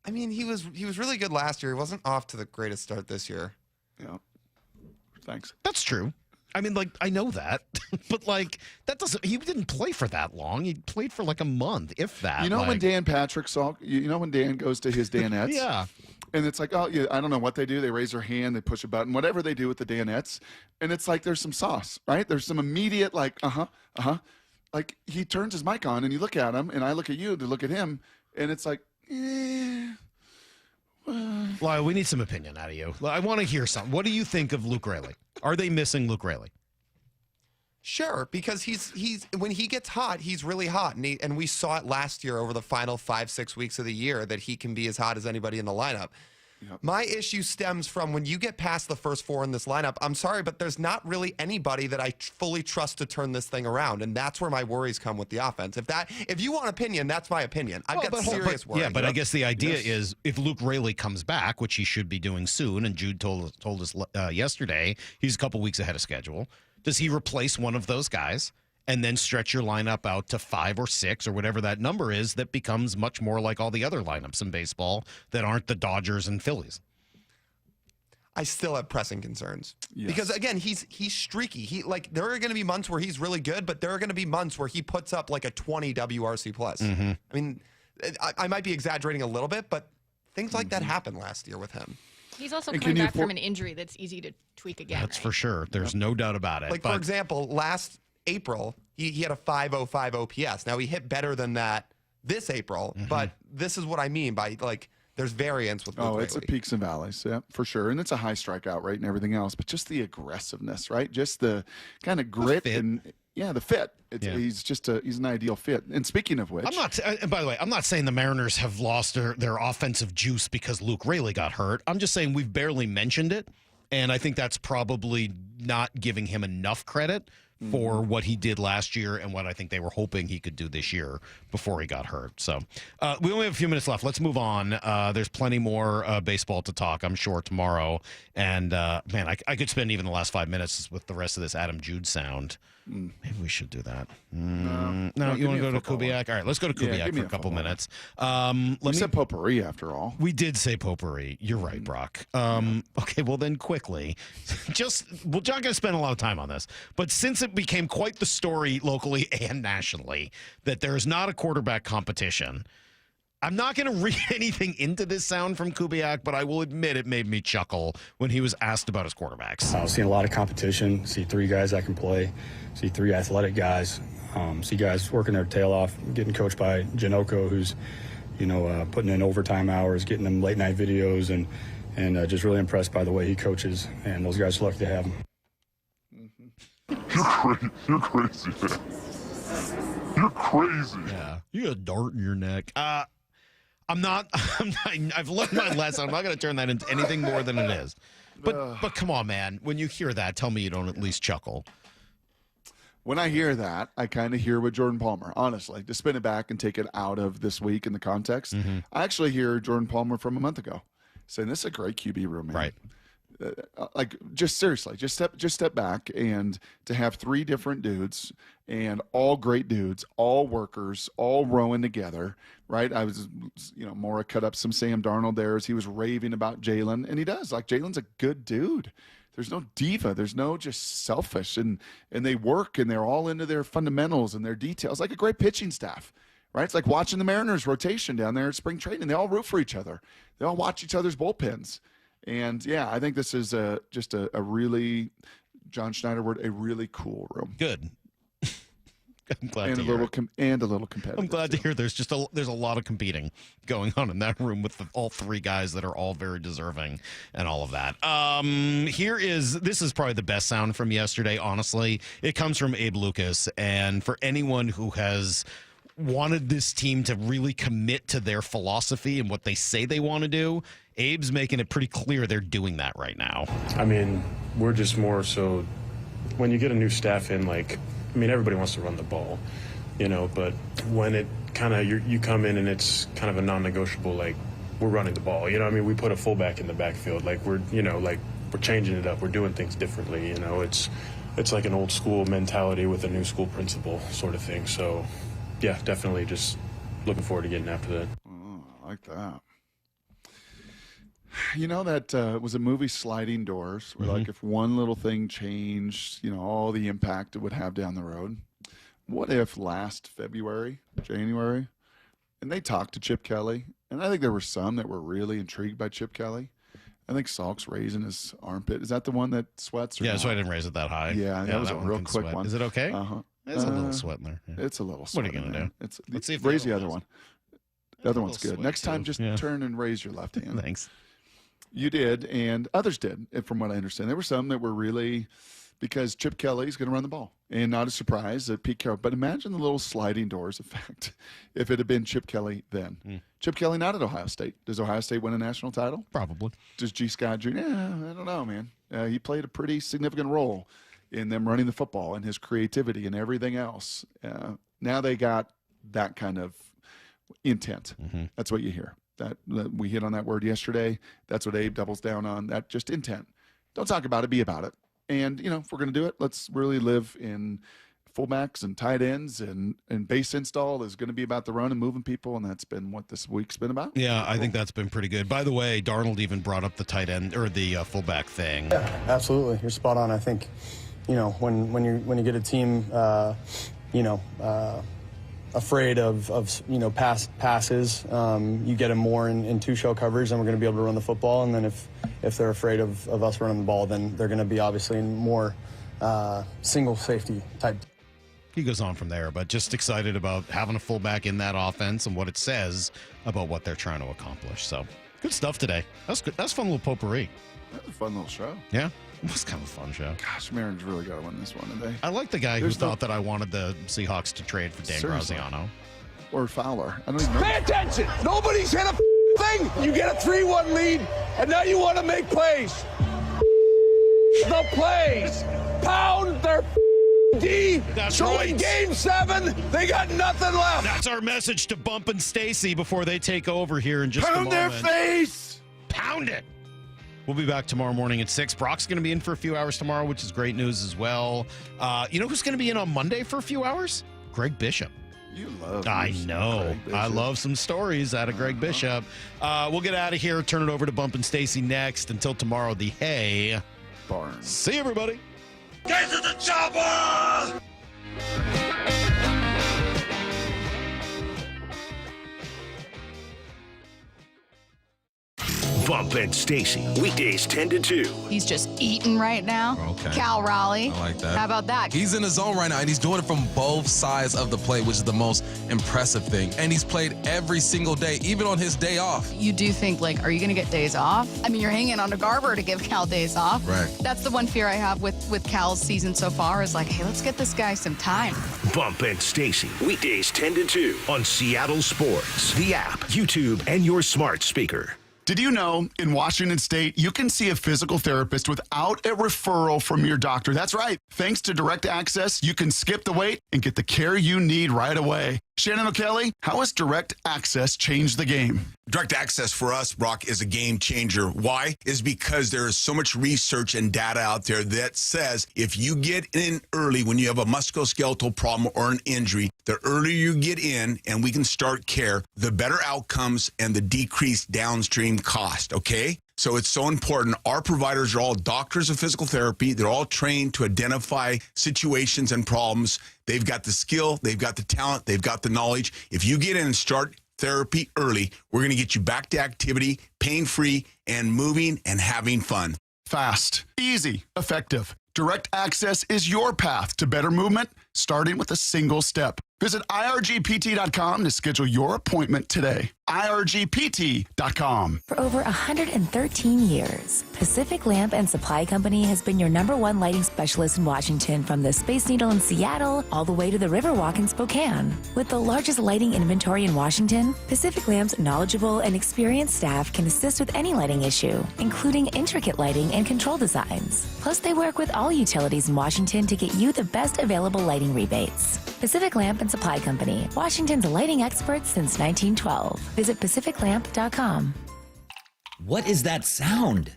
I mean, he was really good last year. He wasn't off to the greatest start this year. Yeah. Thanks. That's true. I mean, I know that, but he didn't play for that long. He played for a month, if that. When Dan Patrick Salk, when Dan goes to his Danettes? Yeah. And it's like, I don't know what they do. They raise their hand, they push a button, whatever they do with the Danettes. And it's like there's some sauce, right? There's some immediate Like he turns his mic on and you look at him and I look at you to look at him and it's like, Lyle, we need some opinion out of you. I want to hear something. What do you think of Luke Raley? Are they missing Luke Raley? Sure, because he's when he gets hot, he's really hot, and we saw it last year over the final 5-6 weeks of the year that he can be as hot as anybody in the lineup. Yep. My issue stems from when you get past the first four in this lineup, I'm sorry, but there's not really anybody that I fully trust to turn this thing around, and that's where my worries come with the offense. If you want opinion, that's my opinion. I've got serious worries. Yeah, but I guess the idea is if Luke Raley comes back, which he should be doing soon, and Jude told us yesterday, he's a couple weeks ahead of schedule. Does he replace one of those guys and then stretch your lineup out to 5 or 6 or whatever that number is that becomes much more like all the other lineups in baseball that aren't the Dodgers and Phillies? I still have pressing concerns. Yes. Because again, he's streaky. There are going to be months where he's really good, but there are going to be months where he puts up like a 20 WRC plus. Mm-hmm. I mean, I might be exaggerating a little bit, but things like that happened last year with him. He's also coming back from an injury that's easy to tweak again. That's for sure. There's no doubt about it. For example, last April, he had a 505 OPS. Now, he hit better than that this April, but this is what I mean by, there's variance with Luke it's a Raley. peaks and valleys, yeah, for sure. And it's a high strikeout rate and everything else, but just the aggressiveness, right? Just the kind of grit and the fit. He's an ideal fit. And speaking of which, and by the way, I'm not saying the Mariners have lost their offensive juice because Luke Raley got hurt. I'm just saying we've barely mentioned it, and I think that's probably not giving him enough credit for what he did last year and what I think they were hoping he could do this year before he got hurt. So we only have a few minutes left. Let's move on. There's plenty more baseball to talk, I'm sure, tomorrow. And, man, I could spend even the last 5 minutes with the rest of this Adam Jude sound. Maybe we should do that. No, you want to go to Kubiak? All right, let's go to Kubiak for a couple minutes. We said potpourri after all. We did say potpourri. You're right, Brock. Okay, well then quickly. We're not going to spend a lot of time on this, but since it became quite the story locally and nationally that there is not a quarterback competition, I'm not going to read anything into this sound from Kubiak, but I will admit it made me chuckle when he was asked about his quarterbacks. I've seen a lot of competition, see 3 guys that can play, see 3 athletic guys, see guys working their tail off, getting coached by Janoko, who's, putting in overtime hours, getting them late night videos, and just really impressed by the way he coaches, and those guys are lucky to have him. You're crazy, man. You're crazy. Yeah, you got a dart in your neck. I've learned my lesson. I'm not going to turn that into anything more than it is. But come on, man. When you hear that, tell me you don't at least chuckle. When I hear that, I kind of hear with Jordan Palmer, honestly, to spin it back and take it out of this week in the context. I actually hear Jordan Palmer from a month ago saying this is a great QB room, man. Right. Just seriously, just step back, and to have 3 different dudes and all great dudes, all workers, all rowing together, right? I was, Maura cut up some Sam Darnold there as he was raving about Jalen, and he does. Jalen's a good dude. There's no diva. There's no just selfish, and they work, and they're all into their fundamentals and their details, like a great pitching staff. Right? It's like watching the Mariners rotation down there at spring training. They all root for each other. They all watch each other's bullpens. And, I think this is just a really, John Schneider word, a really cool room. Good. I'm glad and to a hear little it. And a little competitive. I'm glad to hear there's a lot of competing going on in that room with all three guys that are all very deserving and all of that. This is probably the best sound from yesterday, honestly. It comes from Abe Lucas, and for anyone who has wanted this team to really commit to their philosophy and what they say they want to do, Abe's making it pretty clear they're doing that right now. I mean, we're just more so when you get a new staff in, everybody wants to run the ball, but when it kind of, you come in and it's kind of a non-negotiable, we're running the ball, we put a fullback in the backfield, we're changing it up, we're doing things differently, it's like an old school mentality with a new school principle sort of thing. So yeah, definitely just looking forward to getting after that. Oh, I like that. That was a movie, Sliding Doors, where if one little thing changed, all the impact it would have down the road. What if last January, and they talked to Chip Kelly, and I think there were some that were really intrigued by Chip Kelly. I think Salk's raising his armpit. Is that the one that sweats? Yeah, so I didn't raise it that high. Yeah, that was a real quick sweat. one. Is it okay? Uh-huh. There's a little sweat in there. Yeah. It's a little sweat. What are you going to do? Let's see if raise the other does. one. The other one's good. sweat, Next time, too. just turn and raise your left hand. Thanks. You did, and others did, from what I understand. There were some that were really, because Chip Kelly's going to run the ball. And not a surprise that Pete Carroll. But imagine the little sliding doors effect if it had been Chip Kelly then. Chip Kelly not at Ohio State. Does Ohio State win a national title? Probably. Does G. Scott Jr.? Yeah, I don't know, man. He played a pretty significant role in them running the football and his creativity and everything else. Now they got that kind of intent. That's what you hear. That we hit on that word yesterday. That's what Abe doubles down on. That just intent. Don't talk about it. Be about it. And, if we're going to do it, let's really live in fullbacks and tight ends and base install is going to be about the run and moving people. And that's been what this week's been about. Yeah, I think that's been pretty good. By the way, Darnold even brought up the tight end or the fullback thing. Yeah, absolutely. You're spot on. I think, when you get a team, afraid of passes, you get them more in two-shell coverage, and we're going to be able to run the football. And then if they're afraid of us running the ball, then they're going to be obviously in more single safety type. He goes on from there, but just excited about having a fullback in that offense and what it says about what they're trying to accomplish. So good stuff today. That's good. That's a fun little potpourri. That was a fun little show. Yeah. It was kind of a fun show. Gosh, Mariners really got to win this one today. I like the guy who thought that I wanted the Seahawks to trade for Dan Graziano. Or Fowler. I don't even know. Pay attention! Nobody's hit a thing! You get a 3-1 lead, and now you want to make plays. The plays! Pound their D! That's so right. in Game 7, they got nothing left! That's our message to Bump and Stacy before they take over here in just a moment. Pound their face! Pound it! We'll be back tomorrow morning at 6. Brock's going to be in for a few hours tomorrow, which is great news as well. You know who's going to be in on Monday for a few hours? Greg Bishop. You love I know. I love some stories out of Greg Bishop. We'll get out of here. Turn it over to Bump and Stacy next. Until tomorrow, the Hay Barn. See you, everybody. Get to the chopper! Bump and Stacy, weekdays 10 to 2. He's just eating right now. Okay. Cal Raleigh. I like that. How about that? He's in the zone right now, and he's doing it from both sides of the plate, which is the most impressive thing. And he's played every single day, even on his day off. You do think, are you going to get days off? I mean, you're hanging on to Garber to give Cal days off. Right. That's the one fear I have with Cal's season so far is hey, let's get this guy some time. Bump and Stacy, weekdays 10 to 2 on Seattle Sports, the app, YouTube, and your smart speaker. Did you know in Washington State, you can see a physical therapist without a referral from your doctor? That's right. Thanks to Direct Access, you can skip the wait and get the care you need right away. Shannon O'Kelly, how has Direct Access changed the game? Direct Access for us, Brock, is a game changer. Why? Is because there is so much research and data out there that says if you get in early when you have a musculoskeletal problem or an injury, the earlier you get in and we can start care, the better outcomes and the decreased downstream cost, okay? So it's so important. Our providers are all doctors of physical therapy. They're all trained to identify situations and problems. They've got the skill, they've got the talent, they've got the knowledge. If you get in and start therapy early, we're going to get you back to activity, pain-free, and moving and having fun. Fast, easy, effective. Direct Access is your path to better movement, starting with a single step. Visit irgpt.com to schedule your appointment today. irgpt.com. For over 113 years, Pacific Lamp and Supply Company has been your #1 lighting specialist in Washington, from the Space Needle in Seattle all the way to the Riverwalk in Spokane. With the largest lighting inventory in Washington, Pacific Lamp's knowledgeable and experienced staff can assist with any lighting issue, including intricate lighting and control designs. Plus, they work with all utilities in Washington to get you the best available lighting rebates. Pacific Lamp and Supply Company, Washington's lighting experts since 1912. Visit pacificlamp.com. What is that sound?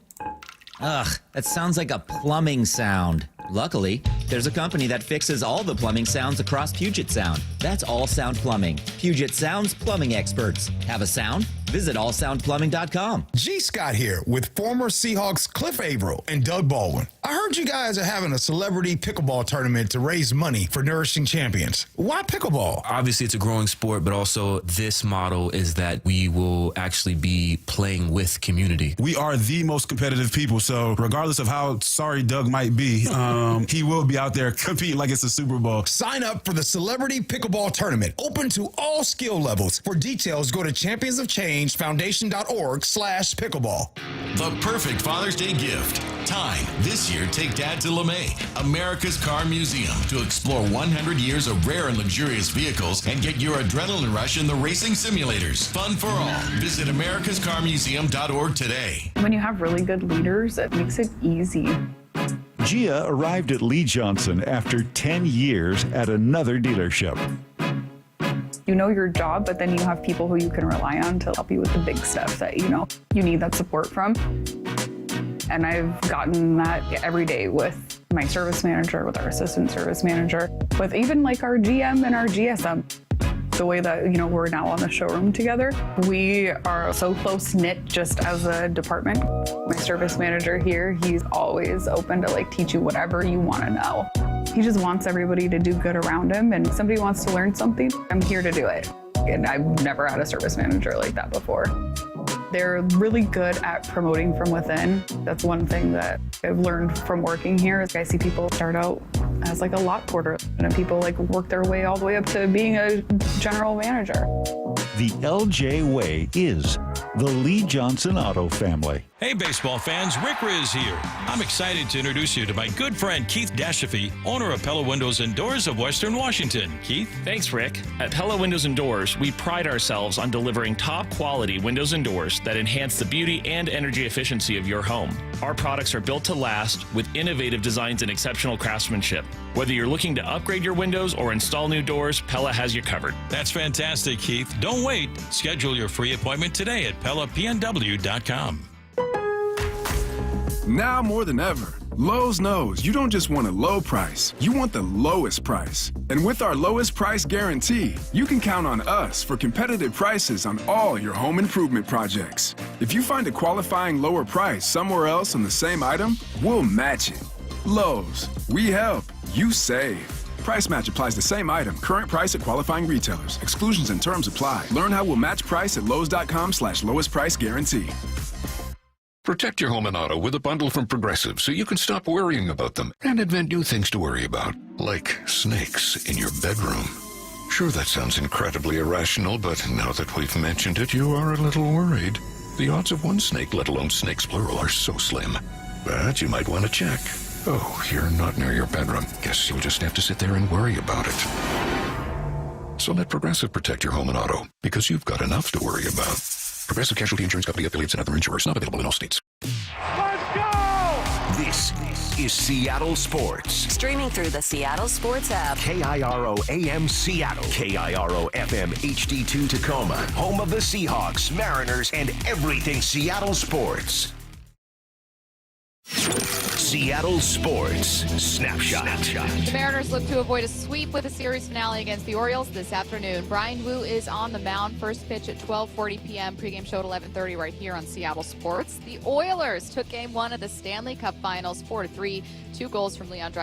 Ugh, that sounds like a plumbing sound. Luckily, there's a company that fixes all the plumbing sounds across Puget Sound. That's All Sound Plumbing. Puget Sound's plumbing experts. Have a sound? Visit allsoundplumbing.com. G. Scott here with former Seahawks Cliff Averill and Doug Baldwin. I heard you guys are having a celebrity pickleball tournament to raise money for Nourishing Champions. Why pickleball? Obviously, it's a growing sport, but also this model is that we will actually be playing with community. We are the most competitive people, so regardless of how sorry Doug might be, he will be out there competing like it's a Super Bowl. Sign up for the Celebrity Pickleball Tournament, open to all skill levels. For details, go to championsofchangefoundation.org/pickleball. The perfect Father's Day gift. Time. This year, take Dad to LeMay, America's Car Museum, to explore 100 years of rare and luxurious vehicles and get your adrenaline rush in the racing simulators. Fun for all. Visit americascarmuseum.org today. When you have really good leaders, it makes it easy. Gia arrived at Lee Johnson after 10 years at another dealership. You know your job, but then you have people who you can rely on to help you with the big stuff that you need that support from. And I've gotten that every day with my service manager, with our assistant service manager, with even like our GM and our GSM. The way that, we're now on the showroom together, we are so close-knit just as a department. My service manager here, he's always open to teach you whatever you want to know. He just wants everybody to do good around him, and if somebody wants to learn something, I'm here to do it. And I've never had a service manager like that before. They're really good at promoting from within. That's one thing that I've learned from working here. Is I see people start out as a lot porter, and then people work their way all the way up to being a general manager. The LJ way is the Lee Johnson Auto family. Hey, baseball fans, Rick Riz here. I'm excited to introduce you to my good friend Keith Dashafee, owner of Pella Windows and Doors of Western Washington. Keith? Thanks, Rick. At Pella Windows and Doors, we pride ourselves on delivering top quality windows and doors that enhance the beauty and energy efficiency of your home. Our products are built to last with innovative designs and exceptional craftsmanship. Whether you're looking to upgrade your windows or install new doors, Pella has you covered. That's fantastic, Keith. Don't wait. Schedule your free appointment today at PellaPNW.com. Now more than ever, Lowe's knows you don't just want a low price, you want the lowest price. And with our lowest price guarantee, you can count on us for competitive prices on all your home improvement projects. If you find a qualifying lower price somewhere else on the same item, we'll match it. Lowe's, we help, you save. Price match applies the same item, current price at qualifying retailers. Exclusions and terms apply. Learn how we'll match price at Lowe's.com/lowest price guarantee. Protect your home and auto with a bundle from Progressive so you can stop worrying about them and invent new things to worry about, like snakes in your bedroom. Sure, that sounds incredibly irrational, but now that we've mentioned it, you are a little worried. The odds of one snake, let alone snakes plural, are so slim. But you might want to check. Oh, you're not near your bedroom. Guess you'll just have to sit there and worry about it. So let Progressive protect your home and auto, because you've got enough to worry about. Progressive Casualty Insurance Company, affiliates, and other insurers. Not available in all states. Let's go! This is Seattle Sports. Streaming through the Seattle Sports app. KIRO AM Seattle. KIRO FM HD2 Tacoma. Home of the Seahawks, Mariners, and everything Seattle sports. Seattle Sports Snapshot. The Mariners look to avoid a sweep with a series finale against the Orioles this afternoon. Brian Wu is on the mound. First pitch at 12:40 p.m. Pregame show at 11:30 right here on Seattle Sports. The Oilers took Game 1 of the Stanley Cup Finals 4-3. 2 goals from Leon Draisaitl